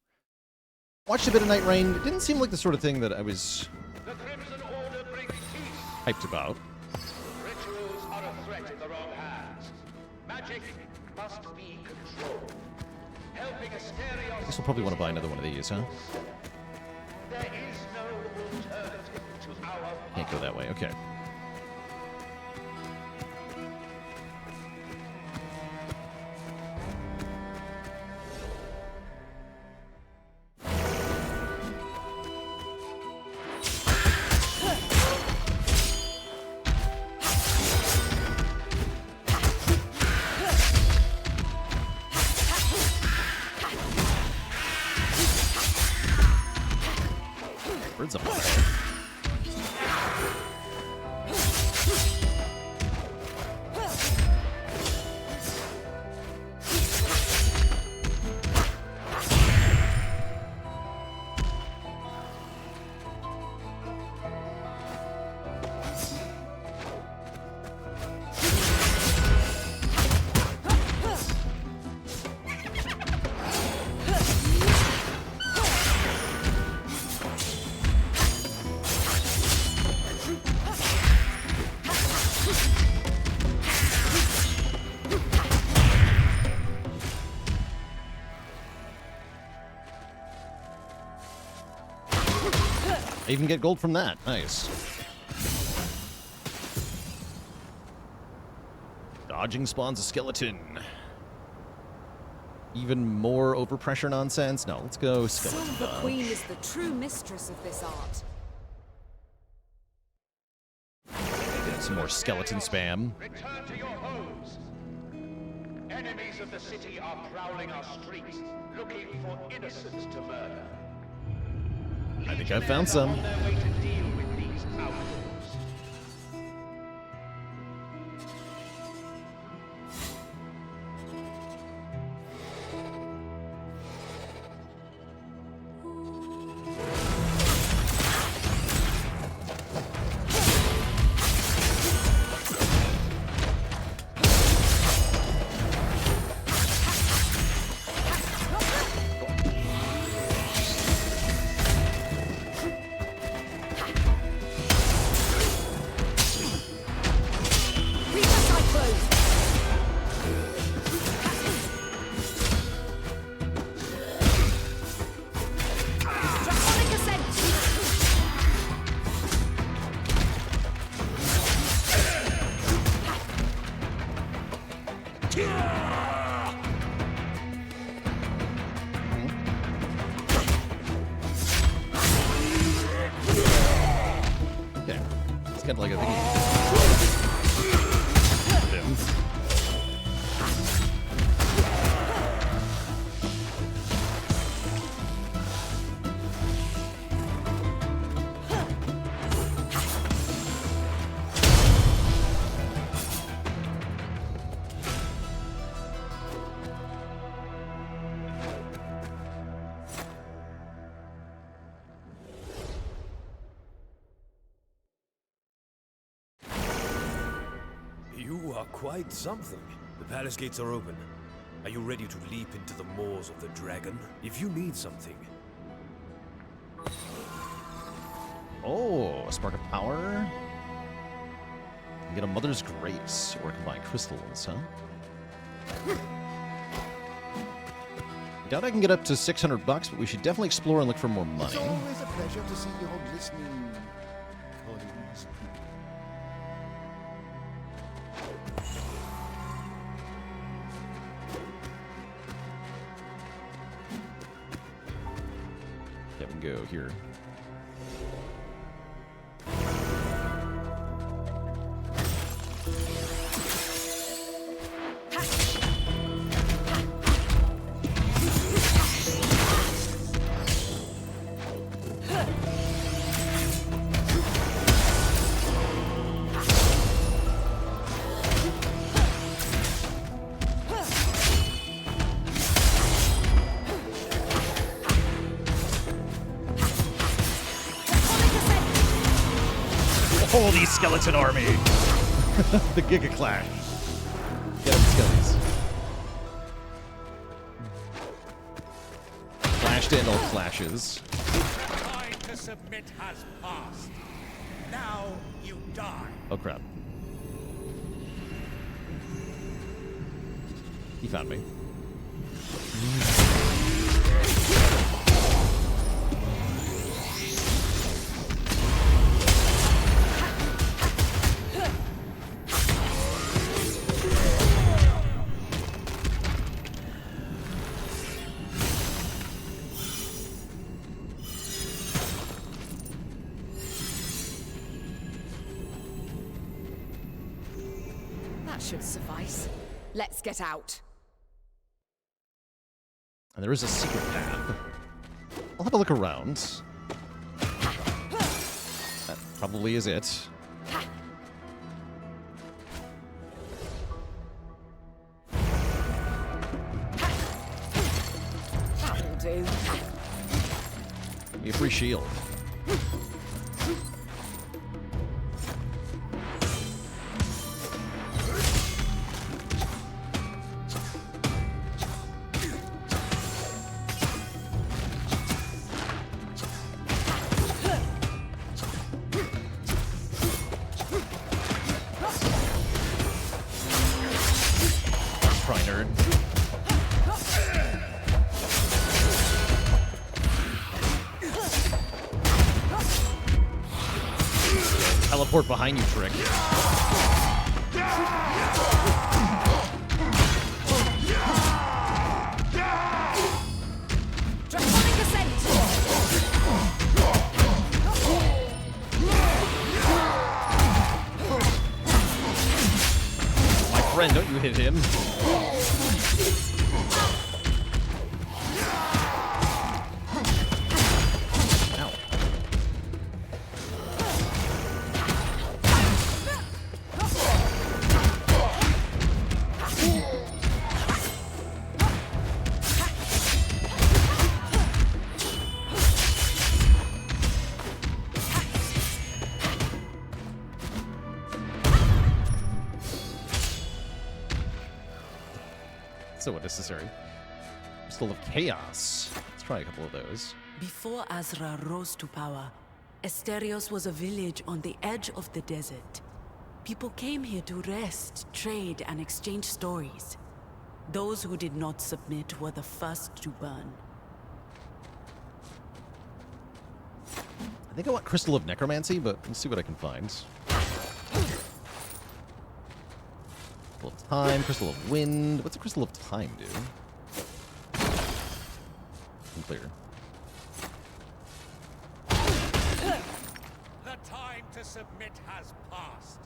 Watched a bit of Night Rain. It didn't seem like the sort of thing that I was The Crimson Order brings peace. hyped about. Rituals are a threat in the wrong hands. Magic must be controlled. Helping Asterios. I guess we'll probably want to buy another one of these, huh? There is no alternative to our Can't go that way. Okay. Birds up there. I even get gold from that. Nice. Dodging spawns a skeleton. Even more overpressure nonsense? No, let's go skeleton Silver dodge. Queen is the true mistress of this art. Get some more skeleton spam. Return to your homes. Enemies of the city are prowling our streets, looking for innocents to murder. I think I found some. On their way to deal with these. these outlaws. Kind of like a thingy. You are quite something. The palace gates are open. Are you ready to leap into the maws of the dragon? If you need something... Oh, a spark of power. Get a mother's grace, or combine crystals, huh? Doubt I can get up to $600, but we should definitely explore and look for more money. It's always a pleasure to see your listening colleagues. Yeah, we can go here. Holy skeleton army! The Giga Clash. Get him, skellies. Clashed in all clashes. The time to submit has passed. Now you die. Oh crap. He found me. That should suffice. Let's get out. And there is a secret path. I'll have a look around. That probably is it. That'll do. Give me a free shield. Try nerd. Teleport behind you, trick. Draconic Ascent! My friend, don't you hit him. Ow. So unnecessary. Crystal of Chaos. Let's try a couple of those. Before Azra rose to power, Asterios was a village on the edge of the desert. People came here to rest, trade, and exchange stories. Those who did not submit were the first to burn. I think I want Crystal of Necromancy, but let's see what I can find. Crystal of Time, Crystal of Wind. What's a Crystal of Time do? Unclear. The time to submit has passed.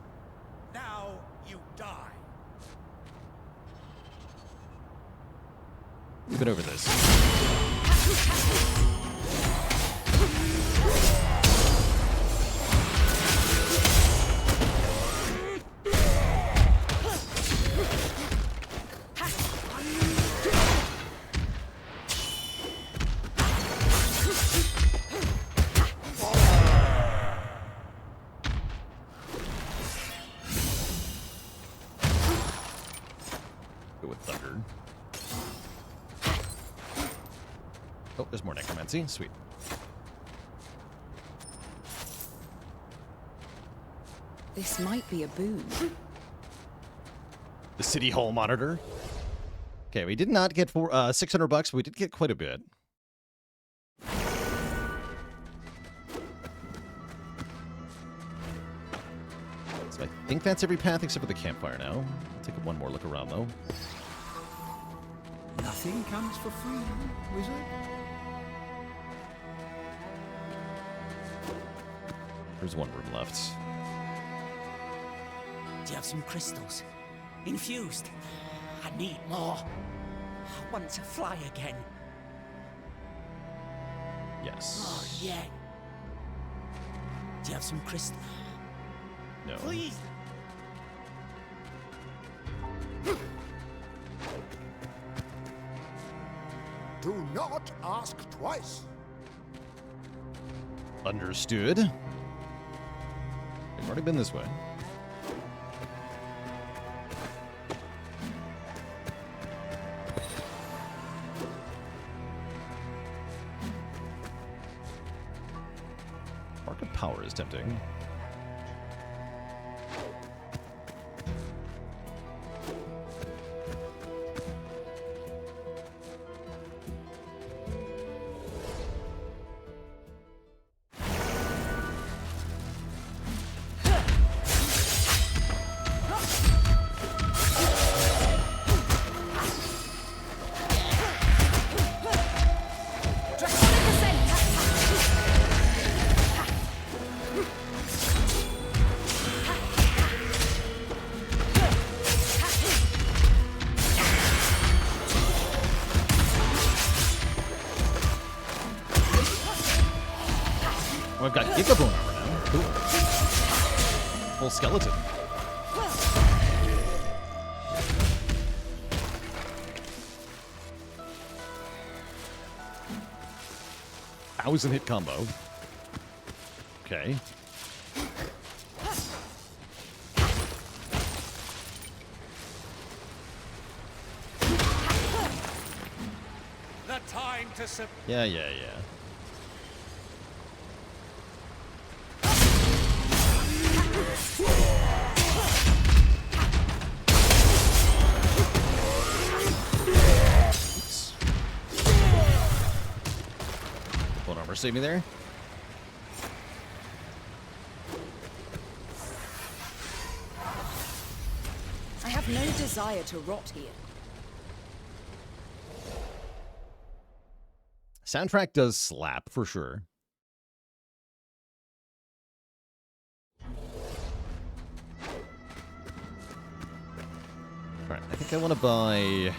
Now you die. We've been over this. Go with Thunder. Oh, there's more Necromancy. Sweet. This might be a boon. The City Hall Monitor. Okay, we did not get for $600, but we did get quite a bit. So I think that's every path except for the campfire now. I'll take one more look around, though. Nothing comes for free, wizard. There's one room left. Do you have some crystals? Infused? I need more. I want to fly again. Yes. Oh, yeah. Do you have some crystal? No. Please. Do not ask twice. Understood. We've already been this way. Market Power is tempting. Oh, I've got Gigabone armor now. Cool. Full skeleton. Thousand hit combo. Okay. The time to submit. Yeah. Oops. Bone armor save me there. I have no desire to rot here. Soundtrack does slap for sure. Alright, I think I want to buy...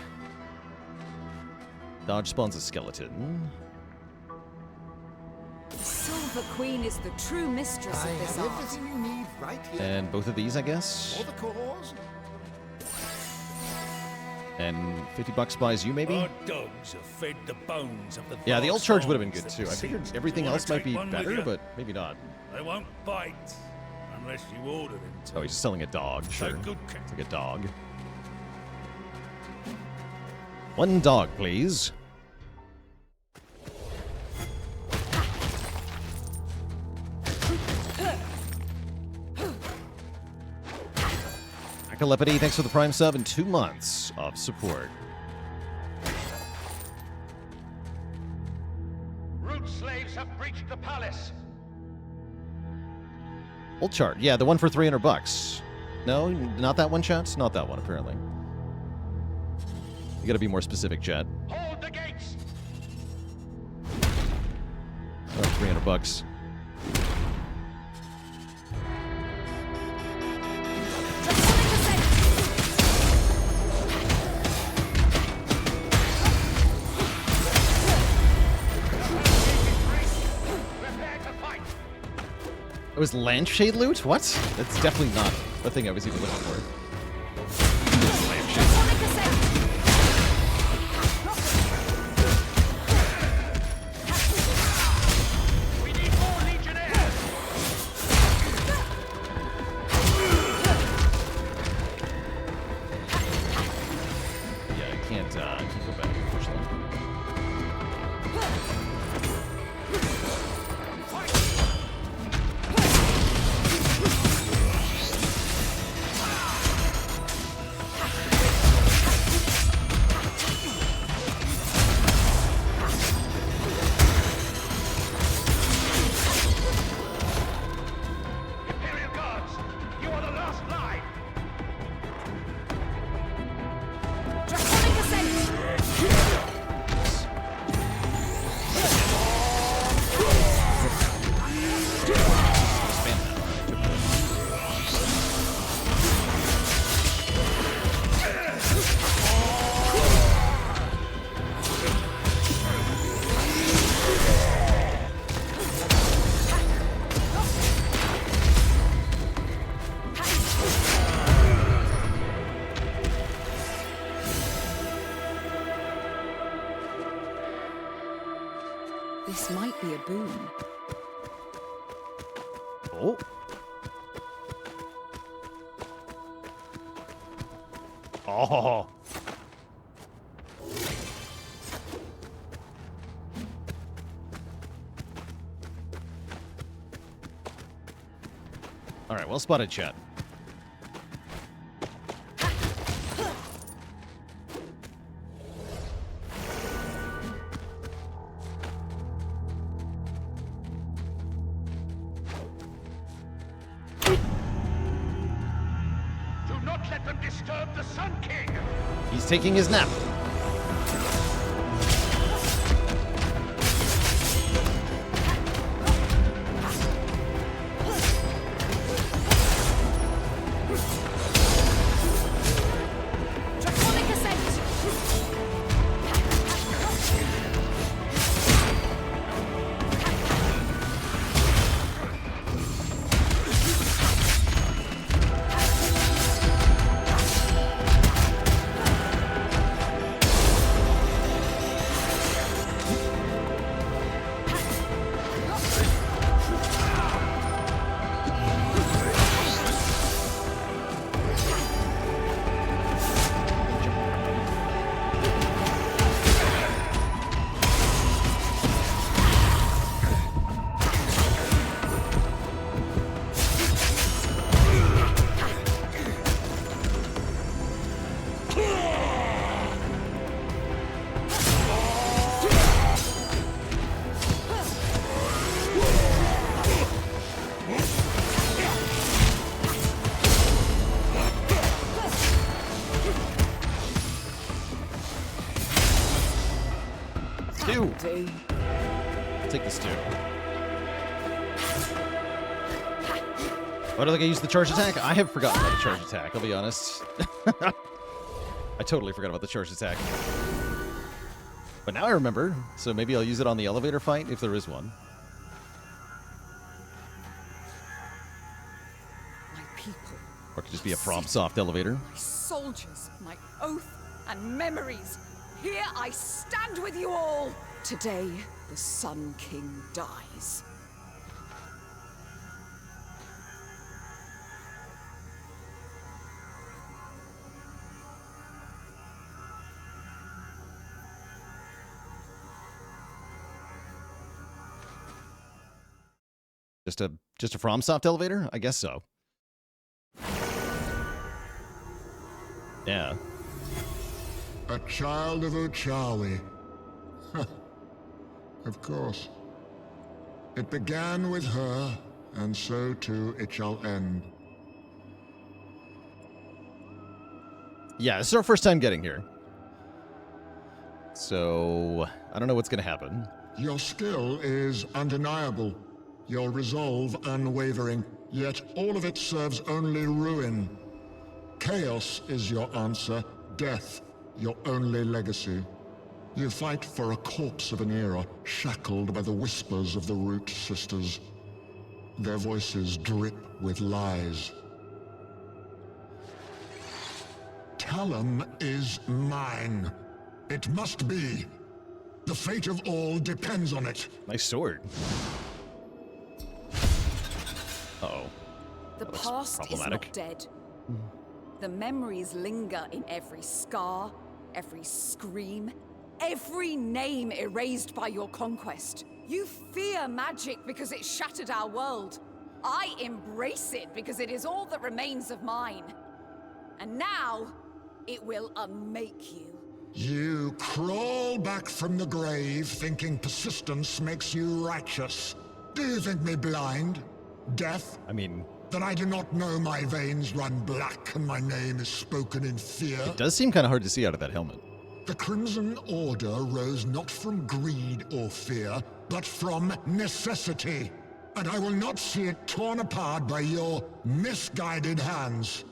Dodge spawns a skeleton. The Silver Queen is the true mistress I of this have art. everything you need right here. And both of these, I guess. For the cause. And $50 buys you, maybe? Our dogs have fed the bones of the Yeah, the old vast charge would have been armies good that too. I figured besiege. everything You else wanna might be take one with better, you? but maybe not. They won't bite unless you order them to. Oh, he's just selling a dog. So Sure. good It's like a dog. One dog, please. Akalepity, thanks for the Prime sub and 2 months of support. Root slaves have breached the palace. Old chart. Yeah, the one for $300. No, not that one, chat? Not that one, apparently. You gotta be more specific, chat. Hold the gates. Oh, $300. It was lampshade loot? What? That's definitely not the thing I was even looking for. We need more legionnaires. Yeah, I can't go back, unfortunately. Imperial guards, you are the last line. This might be a boon. Oh. Oh. All right, well spotted, chat. Do not let them disturb the Sun King. He's taking his nap. Stew. Take the stew. Why do I think I use the charge attack? I have forgotten about the charge attack, I'll be honest. I totally forgot about the charge attack. But now I remember, so maybe I'll use it on the elevator fight if there is one. My people. Or it could just be a FromSoft elevator. My soldiers, my oath and memories. Here I stand with you all. Today, the Sun King dies. Just a FromSoft elevator? I guess so. Yeah. A child of Uchawi. Of course. It began with her, and so too it shall end. Yeah, this is our first time getting here. So, I don't know what's going to happen. Your skill is undeniable. Your resolve unwavering. Yet all of it serves only ruin. Chaos is your answer. Death, your only legacy. You fight for a corpse of an era, shackled by the whispers of the Root Sisters. Their voices drip with lies. Talum is mine. It must be. The fate of all depends on it. Nice sword. Uh-oh. The past is not dead. The memories linger in every scar, every scream, every name erased by your conquest. You fear magic because it shattered our world. I embrace it because it is all that remains of mine. And now, it will unmake you. You crawl back from the grave thinking persistence makes you righteous. Do you think me blind? Deaf? I mean... That I do not know my veins run black and my name is spoken in fear? It does seem kind of hard to see out of that helmet. The Crimson Order rose not from greed or fear, but from necessity. And I will not see it torn apart by your misguided hands.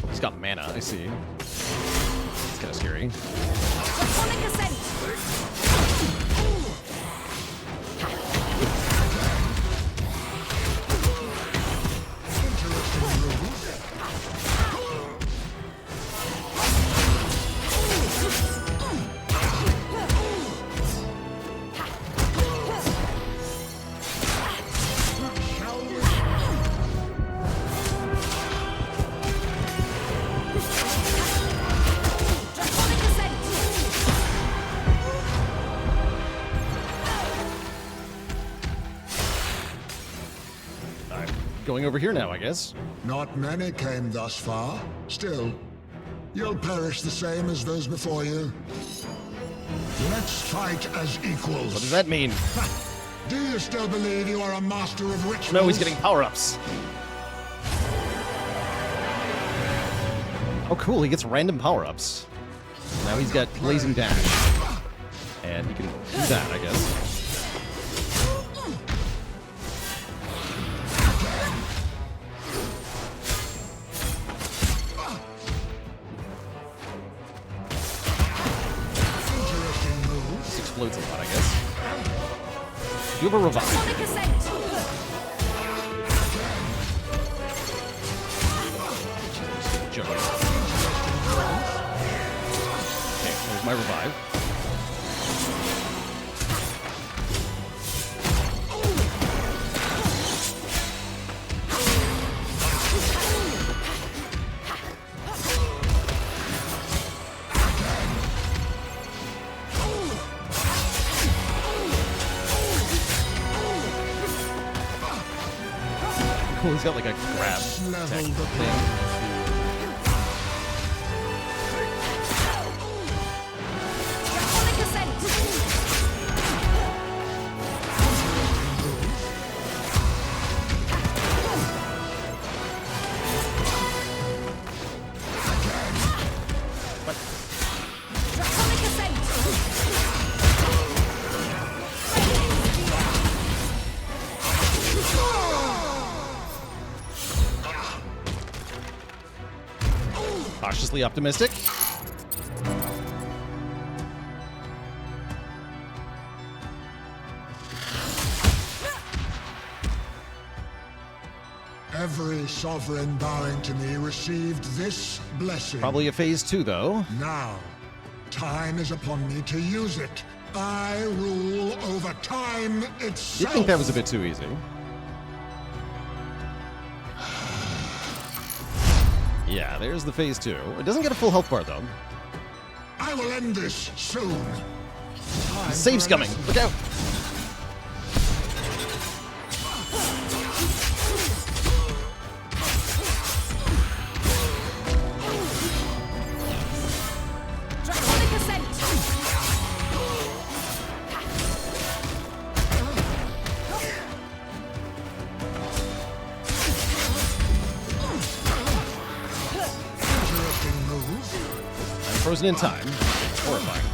He's got mana, I see. It's kind of scary. Draconic Ascent! Going over here now, I guess. Not many came thus far. Still, you'll perish the same as those before you. Let's fight as equals. What does that mean? Do you still believe you are a master of rituals? No, he's getting power-ups. Oh, cool. He gets random power-ups. Now he's got Blazing Dash. And he can do that, I guess. Explodes a lot, I guess. Do you have a revive? Okay, there's my revive. Cool, he's got like a grab tech thing. Cautiously optimistic. Every sovereign bowing to me received this blessing. Probably a phase 2, though. Now, time is upon me to use it. I rule over time itself. You think that was a bit too easy? Yeah, there's the phase 2. It doesn't get a full health bar, though. I will end this soon. Save's coming. Look out. Draconic Ascent! Interesting move. I'm frozen in time. Horrifying.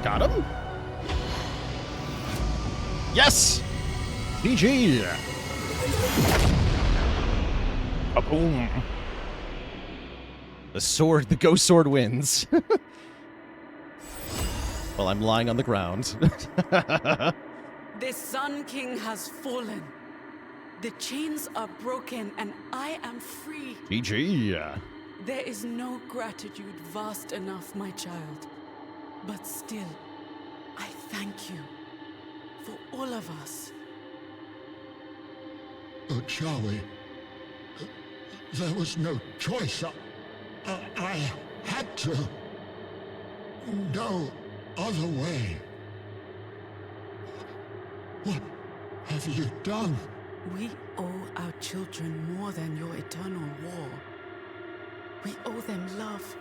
Got him? Yes! GG! Boom. The ghost sword wins. Well, I'm lying on the ground. The Sun King has fallen. The chains are broken and I am free. GG. There is no gratitude vast enough, my child. But still, I thank you for all of us. But shall we? There was no choice. I had to. No other way. What have you done? We owe our children more than your eternal war. We owe them love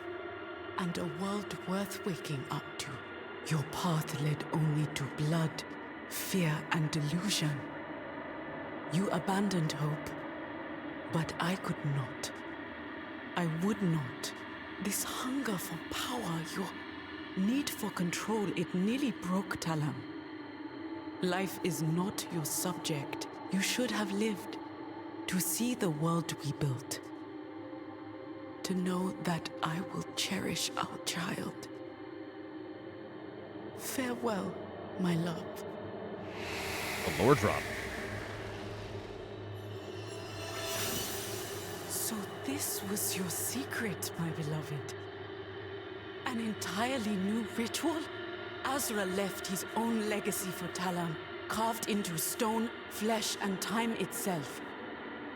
and a world worth waking up to. Your path led only to blood, fear, and delusion. You abandoned hope, but I could not. I would not. This hunger for power, your need for control, it nearly broke Talam. Life is not your subject. You should have lived to see the world we built. To know that I will cherish our child. Farewell, my love. A lore drop. So this was your secret, my beloved. An entirely new ritual? Azra left his own legacy for Talam, carved into stone, flesh, and time itself.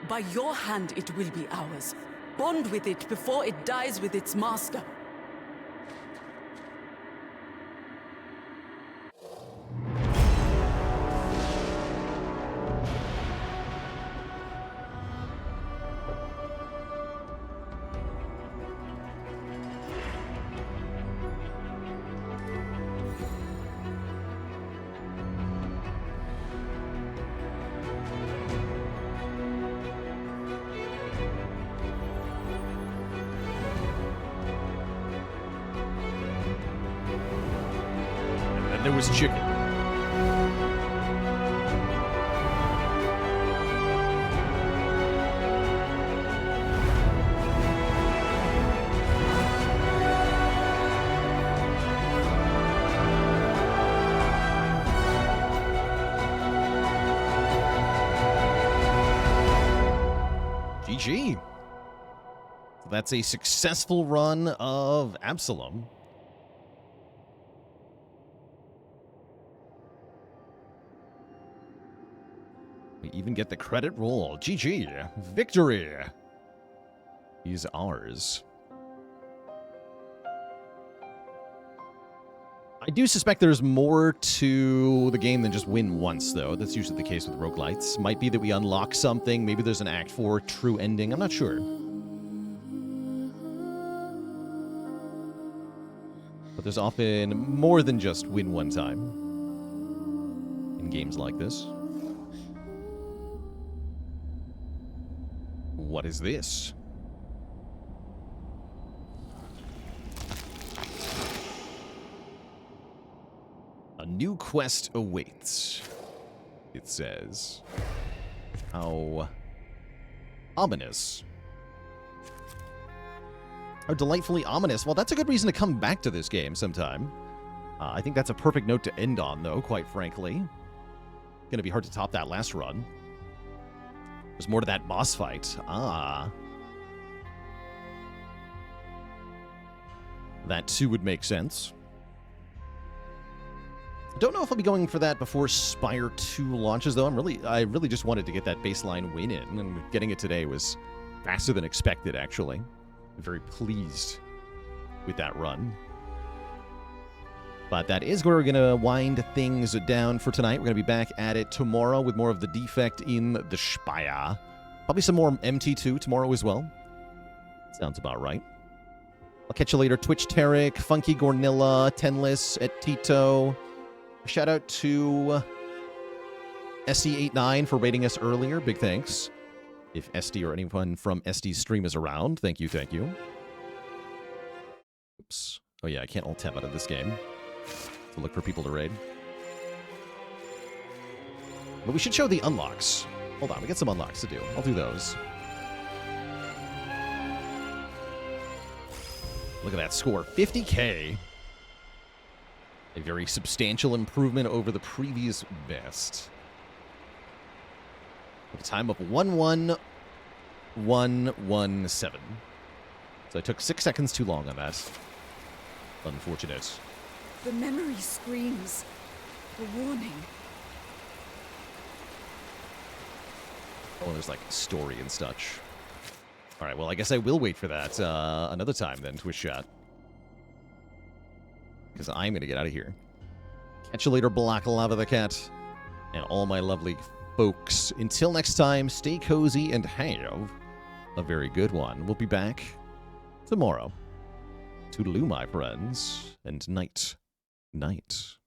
By your hand it will be ours. Bond with it before it dies with its master. There was chicken. GG. So that's a successful run of Absolum. We even get the credit roll. GG. Victory is ours. I do suspect there's more to the game than just win once, though. That's usually the case with roguelites. Might be that we unlock something. Maybe there's an Act 4 true ending. I'm not sure. But there's often more than just win one time in games like this. What is this? A new quest awaits, it says. How ominous. How delightfully ominous. Well, that's a good reason to come back to this game sometime. I think that's a perfect note to end on, though, quite frankly. Gonna be hard to top that last run. There's more to that boss fight. Ah. That too would make sense. I don't know if I'll be going for that before Spire 2 launches, though. I really just wanted to get that baseline win in, and getting it today was faster than expected, actually. Very pleased with that run. But that is where we're going to wind things down for tonight. We're going to be back at it tomorrow with more of the Defect in the Spire. Probably some more MT2 tomorrow as well. Sounds about right. I'll catch you later. Twitch Tarek, Funky Gornilla, Tenless, et Tito. Shout out to SD89 for rating us earlier. Big thanks. If SD or anyone from SD's stream is around, thank you, thank you. Oops. Oh yeah, I can't alt tab out of this game. To look for people to raid. But we should show the unlocks. Hold on, we got some unlocks to do. I'll do those. Look at that score, 50K. A very substantial improvement over the previous best. With a time of 11117. So I took 6 seconds too long on that. Unfortunate. The memory screams. A warning. Oh, there's like story and such. All right, well, I guess I will wait for that another time then, Twitch chat. Because I'm going to get out of here. Catch you later, Black Lava the Cat. And all my lovely folks. Until next time, stay cozy and have a very good one. We'll be back tomorrow. Toodaloo, my friends. And night. Night.